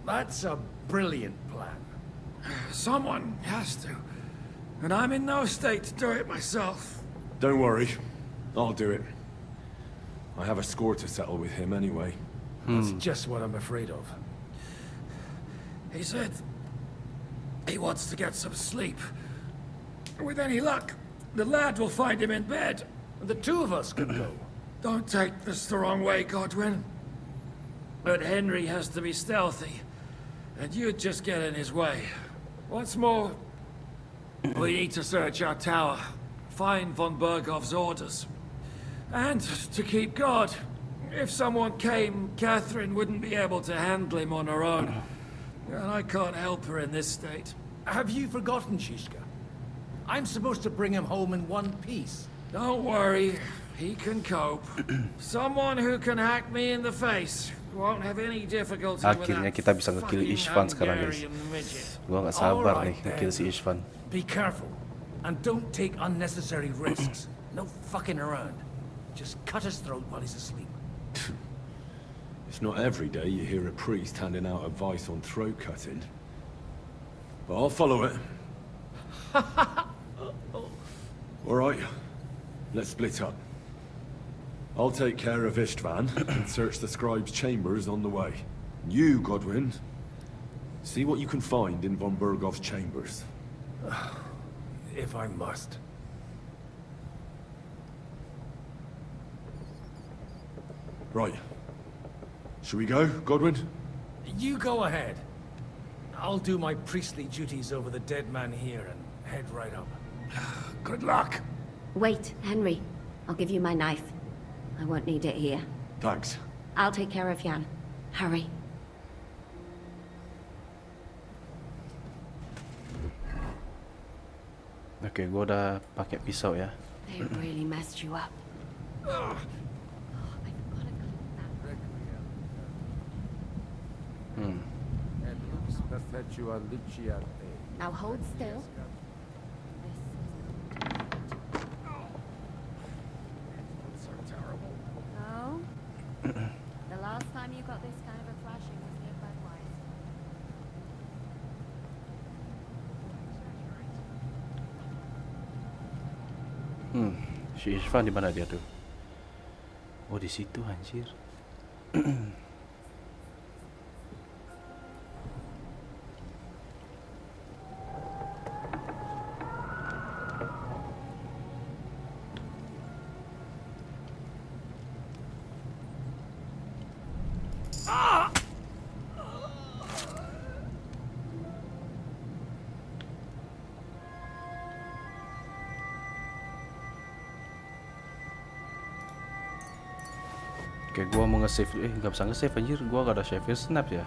S11: That's a brilliant plan. Someone has to. And I'm in no state to do it myself.
S3: Don't worry. I'll do it. I have a score to settle with him anyway.
S11: That's just what I'm afraid of. He said he wants to get some sleep. With any luck, the lad will find him in bed. The two of us can go. Don't take this the wrong way, Godwin. But Henry has to be stealthy, and you'd just get in his way. What's more, we need to search our tower, find von Berghoff's orders. And to keep guard. If someone came, Catherine wouldn't be able to handle him on her own. And I can't help her in this state.
S10: Have you forgotten, Shishka? I'm supposed to bring him home in one piece.
S11: Don't worry, he can cope. Someone who can hack me in the face won't have any difficulty with
S2: Akhirnya
S11: that
S2: kita bisa ngekill
S11: fucking
S2: Istvan sekarang, guys.
S11: Hungarian midget.
S2: Gua nggak sabar
S10: All
S2: nih
S10: right,
S2: ngekill si
S10: then.
S2: Istvan.
S10: Be careful, and don't take unnecessary risks. No fucking around. Just cut his throat while he's asleep.
S3: It's not every day you hear a priest handing out advice on throat cutting. But I'll follow it. All right, let's split up. I'll take care of Istvan and search the scribe's chambers on the way. You, Godwin, see what you can find in von Berghoff's chambers.
S10: If I must.
S3: Right. Should we go, Godwin?
S10: You go ahead. I'll do my priestly duties over the dead man here and head right up.
S11: Good luck.
S15: Wait, Henry. I'll give you my knife. I won't need it here.
S3: Thanks.
S15: I'll take care of Jan. Hurry.
S2: Oke, gue udah pakai pisau ya.
S15: They really messed you up. Now hold still.
S1: So terrible.
S15: No. The last time you got this kind of a thrashing was near Budweiser.
S2: Si Irfan di mana dia tuh? Oh, di situ anjir. Oke, gua mau nge-save. Nggak bisa nge-save anjir. Gua gak ada save snap ya.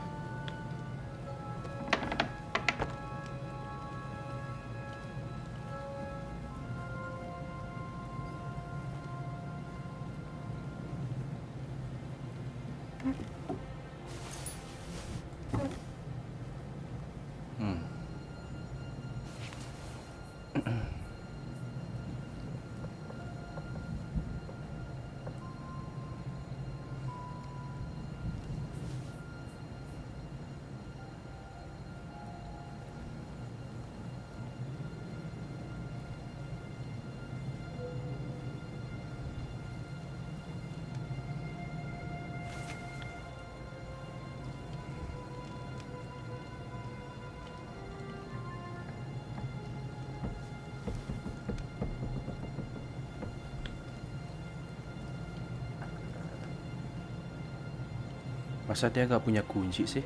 S2: Masa dia nggak punya kunci sih?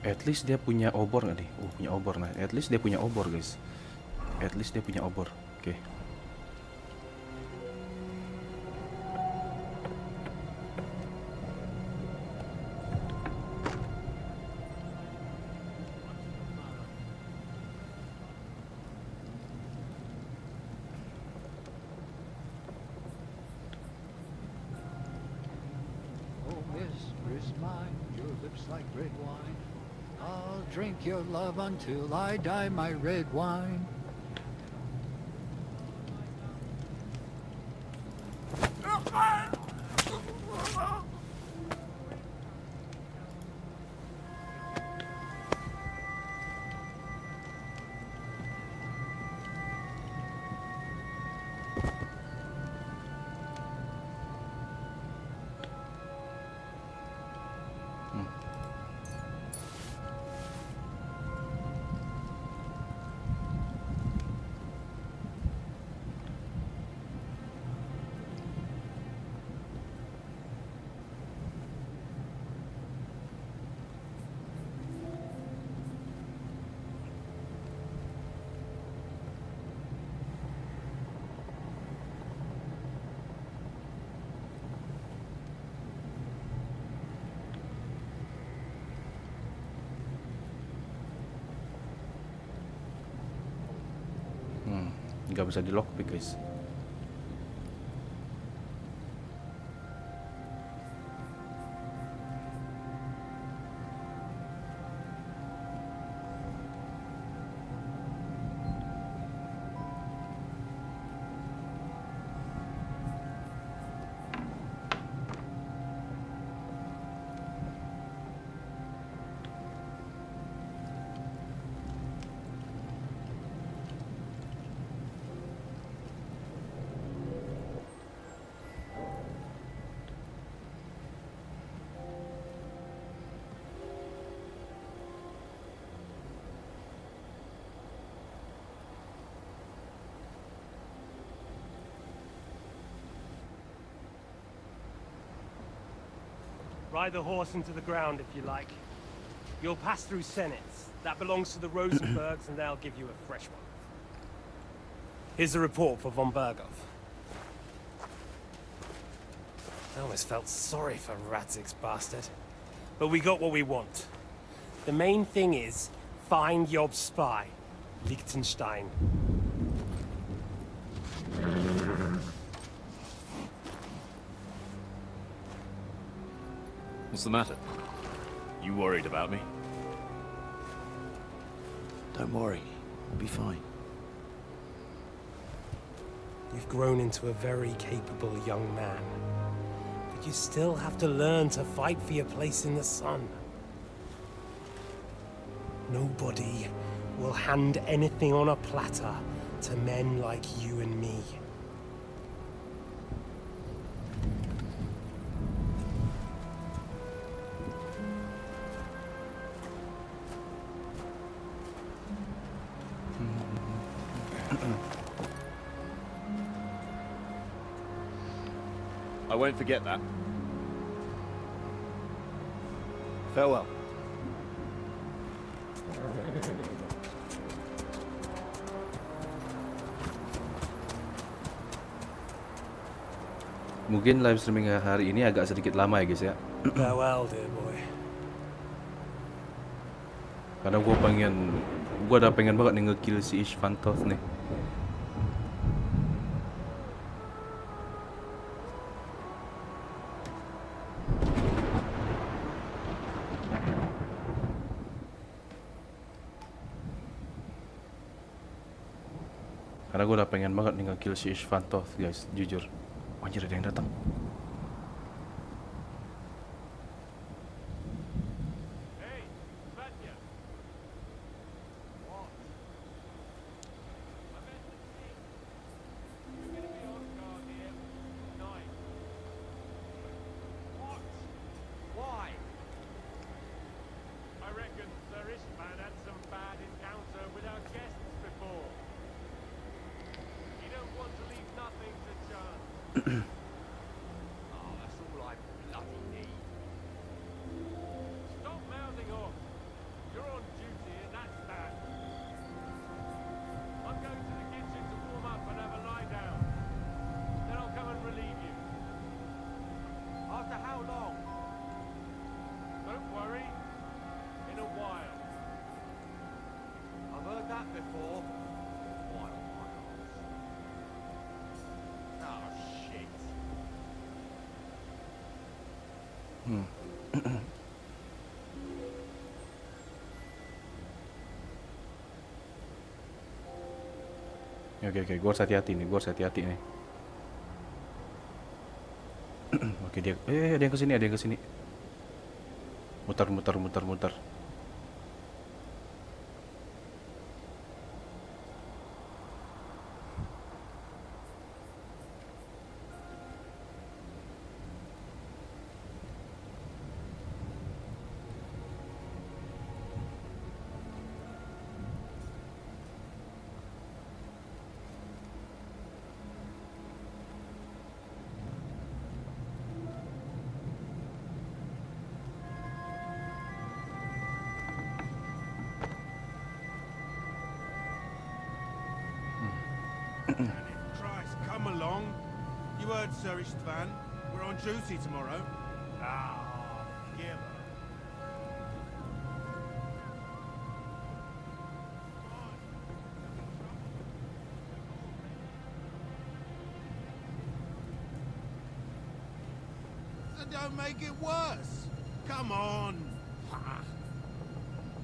S2: At least dia punya obor nggak nih? Oh, punya obor. Nah, at least dia punya obor, guys. At least dia punya obor. Oke.
S17: Drink your love until I die, my red wine. Nggak bisa di lockpick, guys.
S12: Ride the horse into the ground if you like. You'll pass through Senates. That belongs to the Rosenbergs, and they'll give you a fresh one. Here's the report for von Berghoff. I almost felt sorry for Radzig's bastard. But we got what we want. The main thing is, find Job's spy, Liechtenstein.
S18: What's the matter? You worried about me?
S16: Don't worry, I'll be fine.
S12: You've grown into a very capable young man. But you still have to learn to fight for your place in the sun. Nobody will hand anything on a platter to men like you and me.
S18: I won't forget that. Farewell.
S2: Mungkin live streaming hari ini agak sedikit lama ya guys ya.
S12: Farewell, dear boy.
S2: Karena gue udah pengen banget nih nge-kill si Ishvantov nih. Karena gue udah pengen banget nih nge-kill si Ishvantov guys, jujur. Anjir, ada yang datang. Oke, gue harus hati-hati nih, Oke, dia, ada yang kesini, Muter.
S10: Christ, come along. You heard Sir Istvan. We're on duty tomorrow. Ah, give her. So don't make it worse. Come on.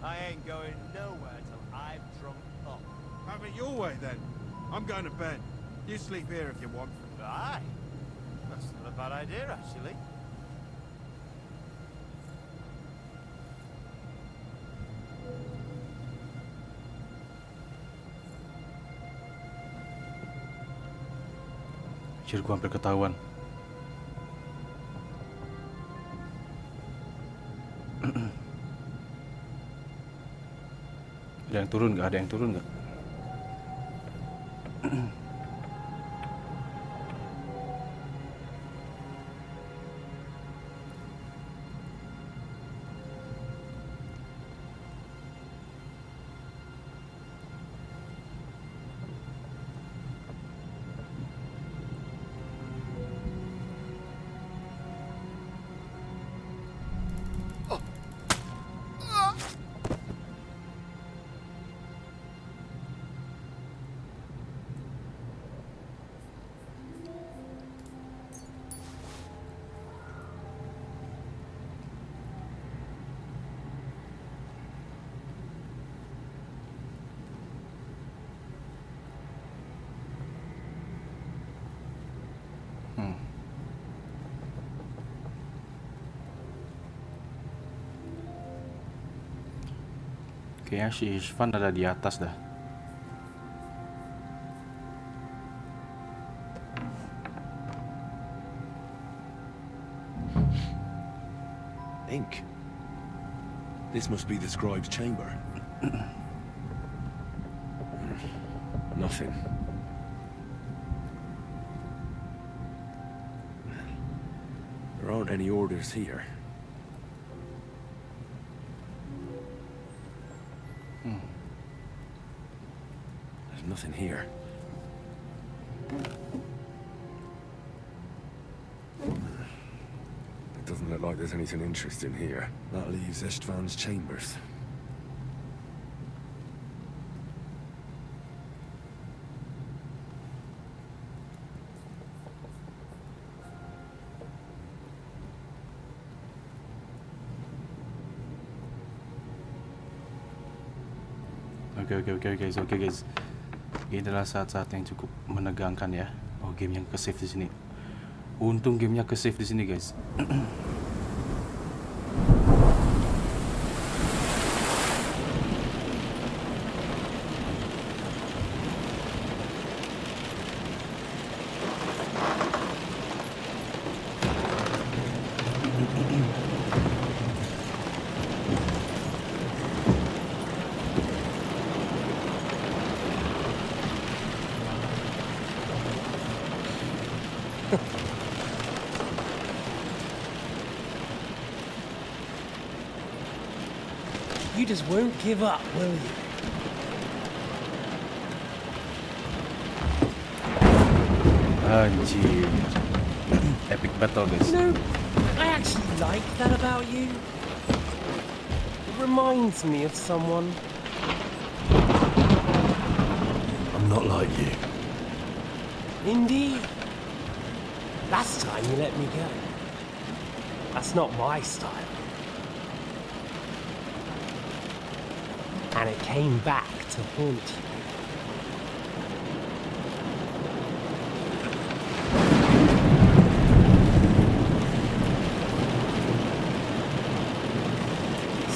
S7: I ain't going nowhere till I've drunk up.
S10: Have it your way then. I'm going to bed. You sleep here if you want.
S7: Aye. That's not a bad idea, actually.
S2: Anjir, gue hampir ketahuan. Ada yang turun nggak? Kayaknya si Ishvan ada di atas dah.
S3: Ink. This must be the scribe's chamber. Nothing. There aren't any orders here. There's nothing here. It doesn't look like there's anything interesting here. That leaves Istvan's chambers.
S2: Oke guys. Ini adalah saat-saat yang cukup menegangkan ya. Oh, game yang ke save di sini. Untung gamenya ke save di sini guys.
S12: You just won't give up, will you?
S2: Anjir. Epic battle guys.
S12: You know, I actually like that about you. It reminds me of someone.
S3: I'm not like you.
S12: Indeed. Last time you let me go. That's not my style. And it came back to haunt you.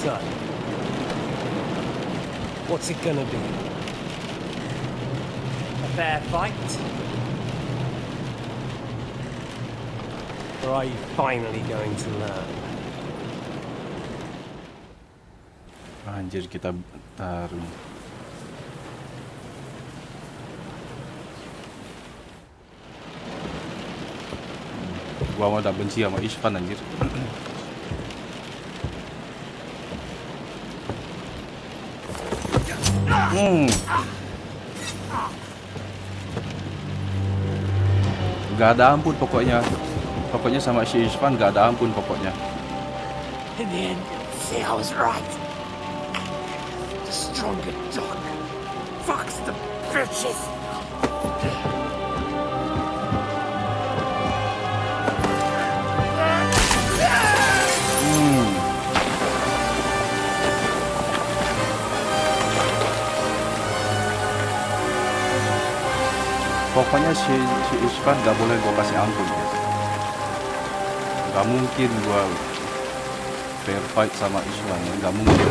S12: So, what's it gonna be? A fair fight? Or are you finally going to learn?
S2: Anjir, kita taruh. Gua udah benci sama Ishvan anjir. Gak ada ampun pokoknya. Pokoknya sama si Ishvan gak ada ampun pokoknya.
S12: In the end, see, I was right. The stronger dog fucks the bitches.
S2: Pokoknya si Ishvan gak boleh gue kasih ampun guys. Gak mungkin gue fair fight sama Ishvan, gak mungkin.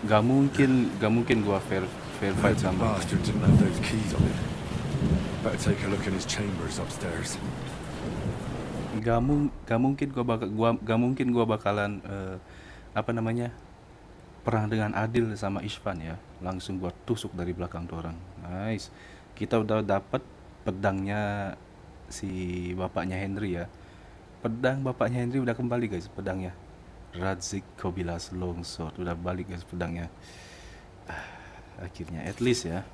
S2: Gak mungkin gua fair fight sama.
S3: Bastard didn't have those keys on him. Better take a look in his chambers upstairs.
S2: Gak mungkin gua bakalan apa namanya, perang dengan adil sama Ishvan ya. Langsung gua tusuk dari belakang tuh orang. Nice. Kita udah dapat pedangnya si bapaknya Henry ya. Pedang bapaknya Henry udah kembali guys, pedangnya. Radzik Kobilas Longsword udah balik guys pedangnya. Akhirnya at least ya.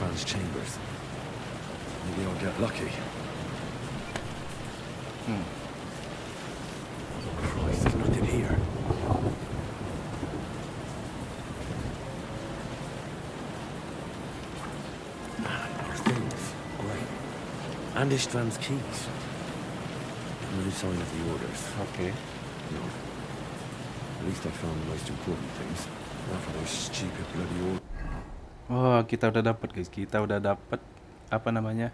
S3: István's chambers. Maybe I'll get lucky. Oh Christ, there's nothing here. More things. Great. And István's keys. No sign of the orders.
S2: Okay.
S3: No. At least I found the most important things. Not for those stupid bloody orders.
S2: Oh, kita udah dapat guys. Kita udah dapat apa namanya?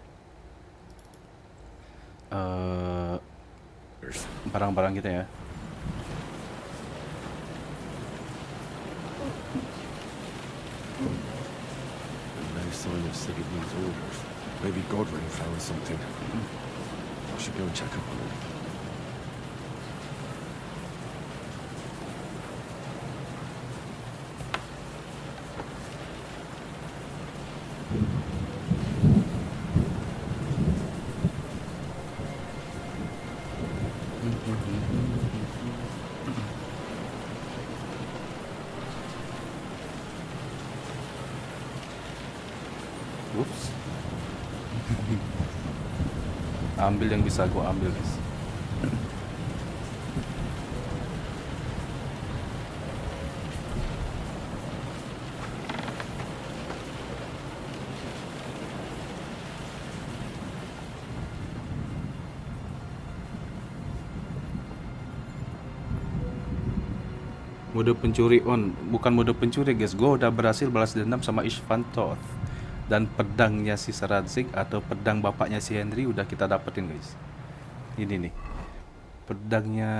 S2: Barang-barang kita ya.
S3: No sign of Sigismund's orders. Maybe Godwin found something. I should go and check up on him.
S2: Whoops. Ambil yang bisa gua ambil guys. Mode pencuri on, bukan mode pencuri guys. Gue udah berhasil balas dendam sama István Toth. Dan pedangnya si Sradzik atau pedang bapaknya si Henry udah kita dapetin guys. Ini nih. Pedangnya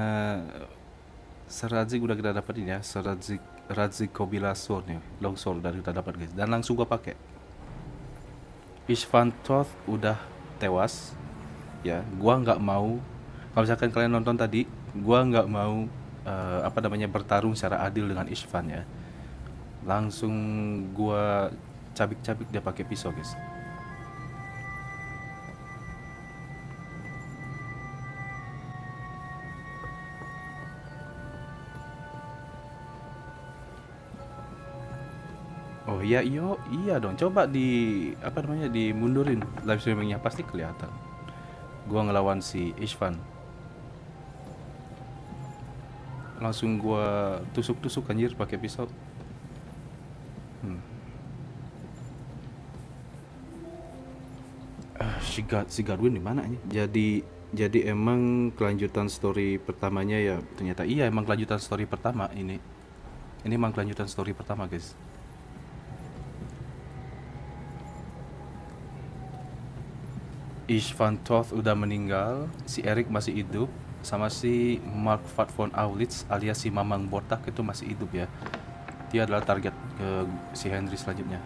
S2: Sradzik udah kita dapetin ya. Sradzik Kobila Sword nih. Long sword udah kita dapat guys. Dan langsung gua pakai. István Toth udah tewas. Ya, gua nggak mau. Kalau misalkan kalian nonton tadi, gua nggak mau bertarung secara adil dengan István ya. Langsung gua cabik-cabik dia pakai pisau guys. Oh iya iya dong, coba dimundurin live streamingnya, pasti kelihatan gua ngelawan si István. Langsung gua tusuk-tusuk anjir pakai pisau. Si Godwin di mana nih? Jadi emang kelanjutan story pertamanya ya, ternyata iya emang kelanjutan story pertama ini. Ini emang kelanjutan story pertama, guys. István Toth udah meninggal, si Erik masih hidup, sama si Markvat von Aulitz alias si Mamang Botak itu masih hidup ya. Dia adalah target ke si Henry selanjutnya.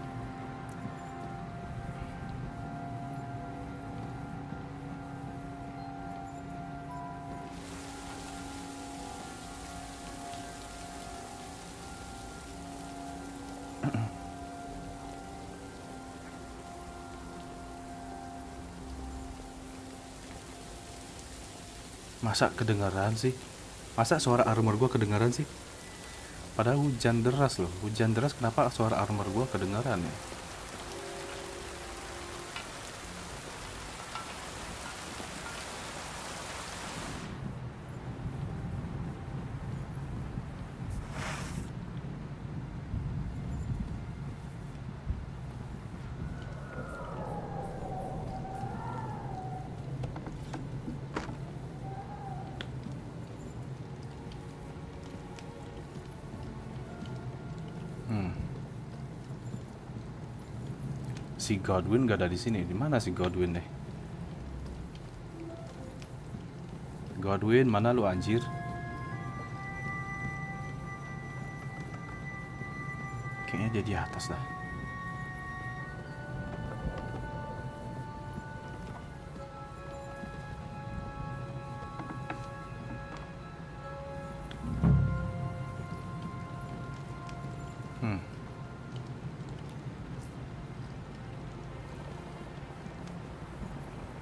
S2: Masa kedengaran sih? Masa suara armor gua kedengaran sih? Padahal hujan deras loh. Hujan deras, kenapa suara armor gua kedengaran ya? Si Godwin gak ada di sini. Di mana si Godwin deh? Godwin, mana lu anjir? Kayaknya dia di atas dah.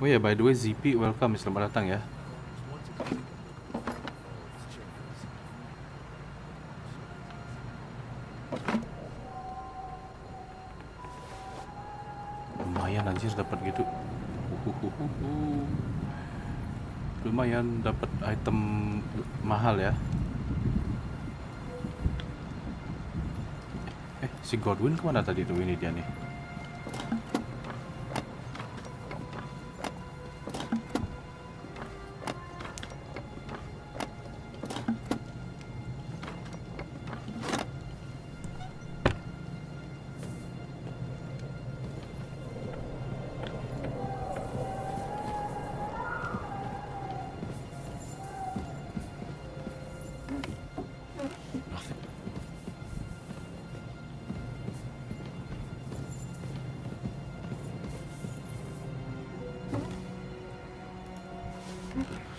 S2: Oh ya, by the way, ZP, welcome, selamat datang ya. anjir dapat gitu. Lumayan dapat item mahal ya. Si Godwin kemana tadi tuh? Ini dia nih.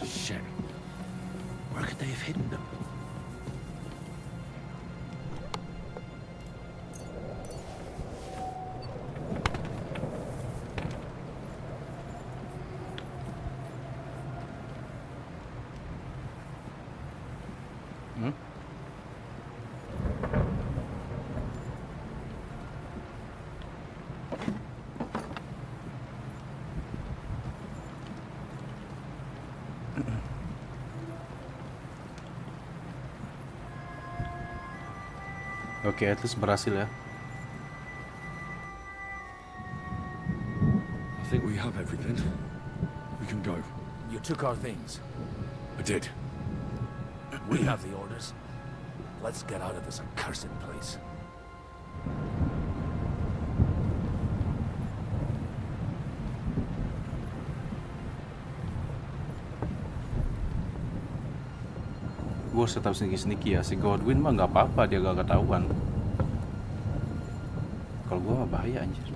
S18: Shit. Where could they have hidden them?
S2: Oke, at least berhasil ya.
S3: I think we have everything. We can go.
S11: You took our things.
S3: I did.
S11: We have the orders. Let's get out of this accursed place.
S2: Gue harus tetap sneaky ya. Si Godwin mah nggak apa-apa, dia gak ketahuan. Kalau gue mah bahaya anjir.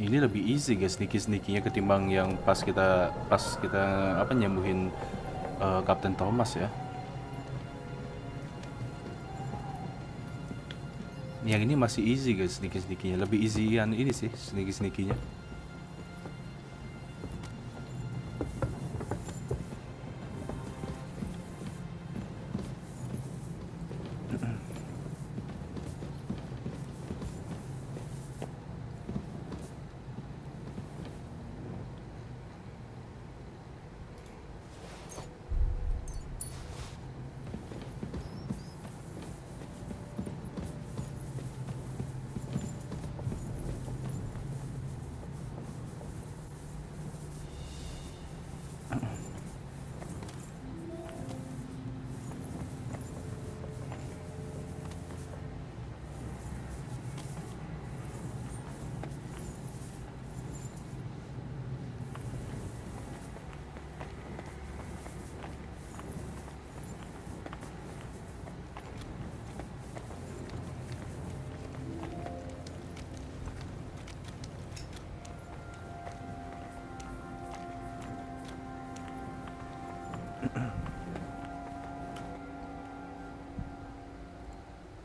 S2: Ini lebih easy guys, sneaky-sneaky-nya ketimbang yang pas kita apa nyembuhin Kapten Thomas ya. Yang ini masih easy guys, sneaky-sneaky-nya. Lebih easy-an ini sih, sneaky-sneaky-nya.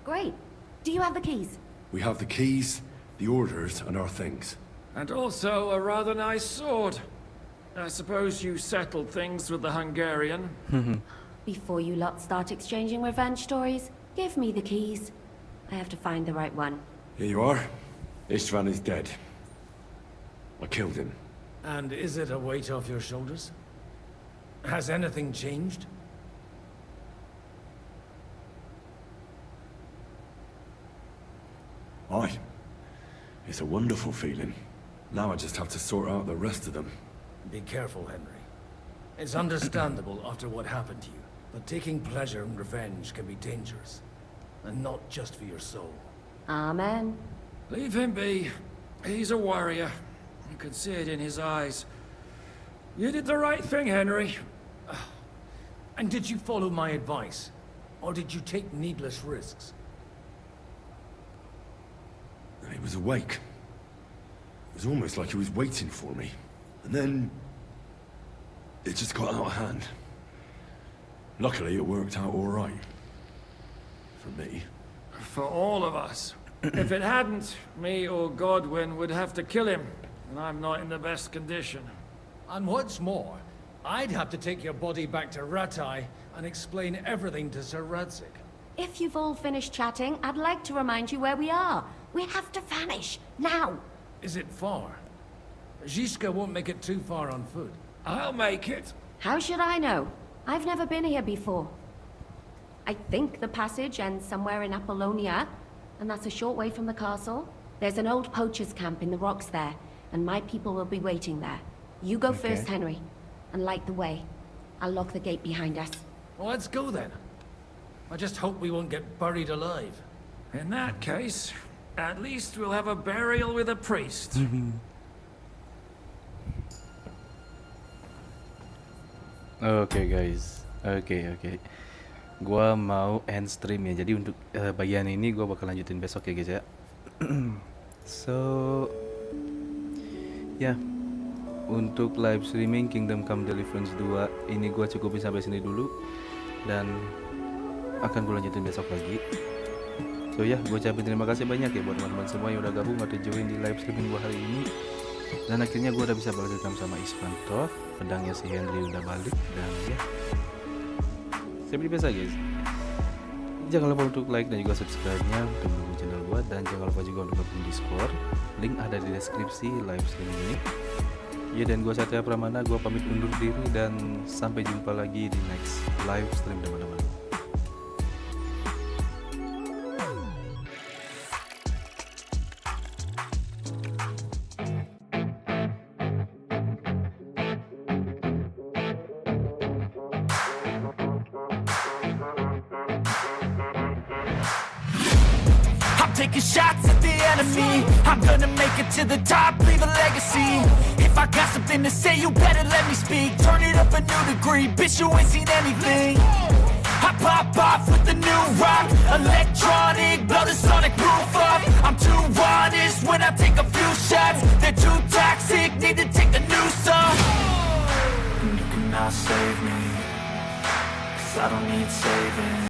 S15: Great. Do you have the keys?
S3: We have the keys, the orders, and our things.
S4: And also a rather nice sword. I suppose you settled things with the Hungarian.
S15: Before you lot start exchanging revenge stories, give me the keys. I have to find the right one.
S3: Here you are. Istvan is dead. I killed him.
S11: And is it a weight off your shoulders? Has anything changed?
S3: Aye. It's a wonderful feeling. Now I just have to sort out the rest of them.
S11: Be careful, Henry. It's understandable after what happened to you, but taking pleasure in revenge can be dangerous. And not just for your soul.
S15: Amen.
S4: Leave him be. He's a warrior. You can see it in his eyes. You did the right thing, Henry.
S11: And did you follow my advice? Or did you take needless risks?
S3: He was awake. It was almost like he was waiting for me. And then
S14: It just got out of hand. Luckily, it worked out all right. For me.
S4: For all of us. If it hadn't, me or Godwin would have to kill him, and I'm not in the best condition.
S11: And what's more, I'd have to take your body back to Ratai and explain everything to Sir Radzig.
S15: If you've all finished chatting, I'd like to remind you where we are. We have to vanish, now.
S11: Is it far? Zizka won't make it too far on foot.
S4: I'll make it.
S15: How should I know? I've never been here before. I think the passage ends somewhere in Apollonia, and that's a short way from the castle. There's an old poacher's camp in the rocks there, and my people will be waiting there. You go first, Henry, and light the way. I'll lock the gate behind us.
S11: Well, let's go then. I just hope we won't get buried alive.
S4: In that case, at least we'll have a burial with a priest.
S2: Oke guys, oke. Gua mau end stream ya. Jadi untuk bagian ini gua bakal lanjutin besok ya guys ya. So ya, untuk live streaming Kingdom Come Deliverance 2 ini gua cukupin sampai sini dulu, dan akan gua lanjutin besok lagi. So ya, gua ucapin terima kasih banyak ya buat teman-teman semua yang udah gabung atau join di live streaming gua hari ini. Dan akhirnya gue udah bisa balas dendam sama Isvan Toth, pedangnya si Henry udah balik, dan ya seperti biasa guys, jangan lupa untuk like dan juga subscribe-nya untuk mendukung channel gue, dan jangan lupa juga untuk gabung Discord, link ada di deskripsi live stream ini ya. Dan gue Satya Pramana, gue pamit undur diri, dan sampai jumpa lagi di next live stream teman-teman.
S20: Taking shots at the enemy. I'm gonna make it to the top, leave a legacy. If I got something to say, you better let me speak. Turn it up a new degree, bitch, you ain't seen anything. I pop off with the new rock, electronic, blow the sonic roof up. I'm too honest when I take a few shots. They're too toxic, need to take a new song. And you cannot save me, 'cause I don't need saving.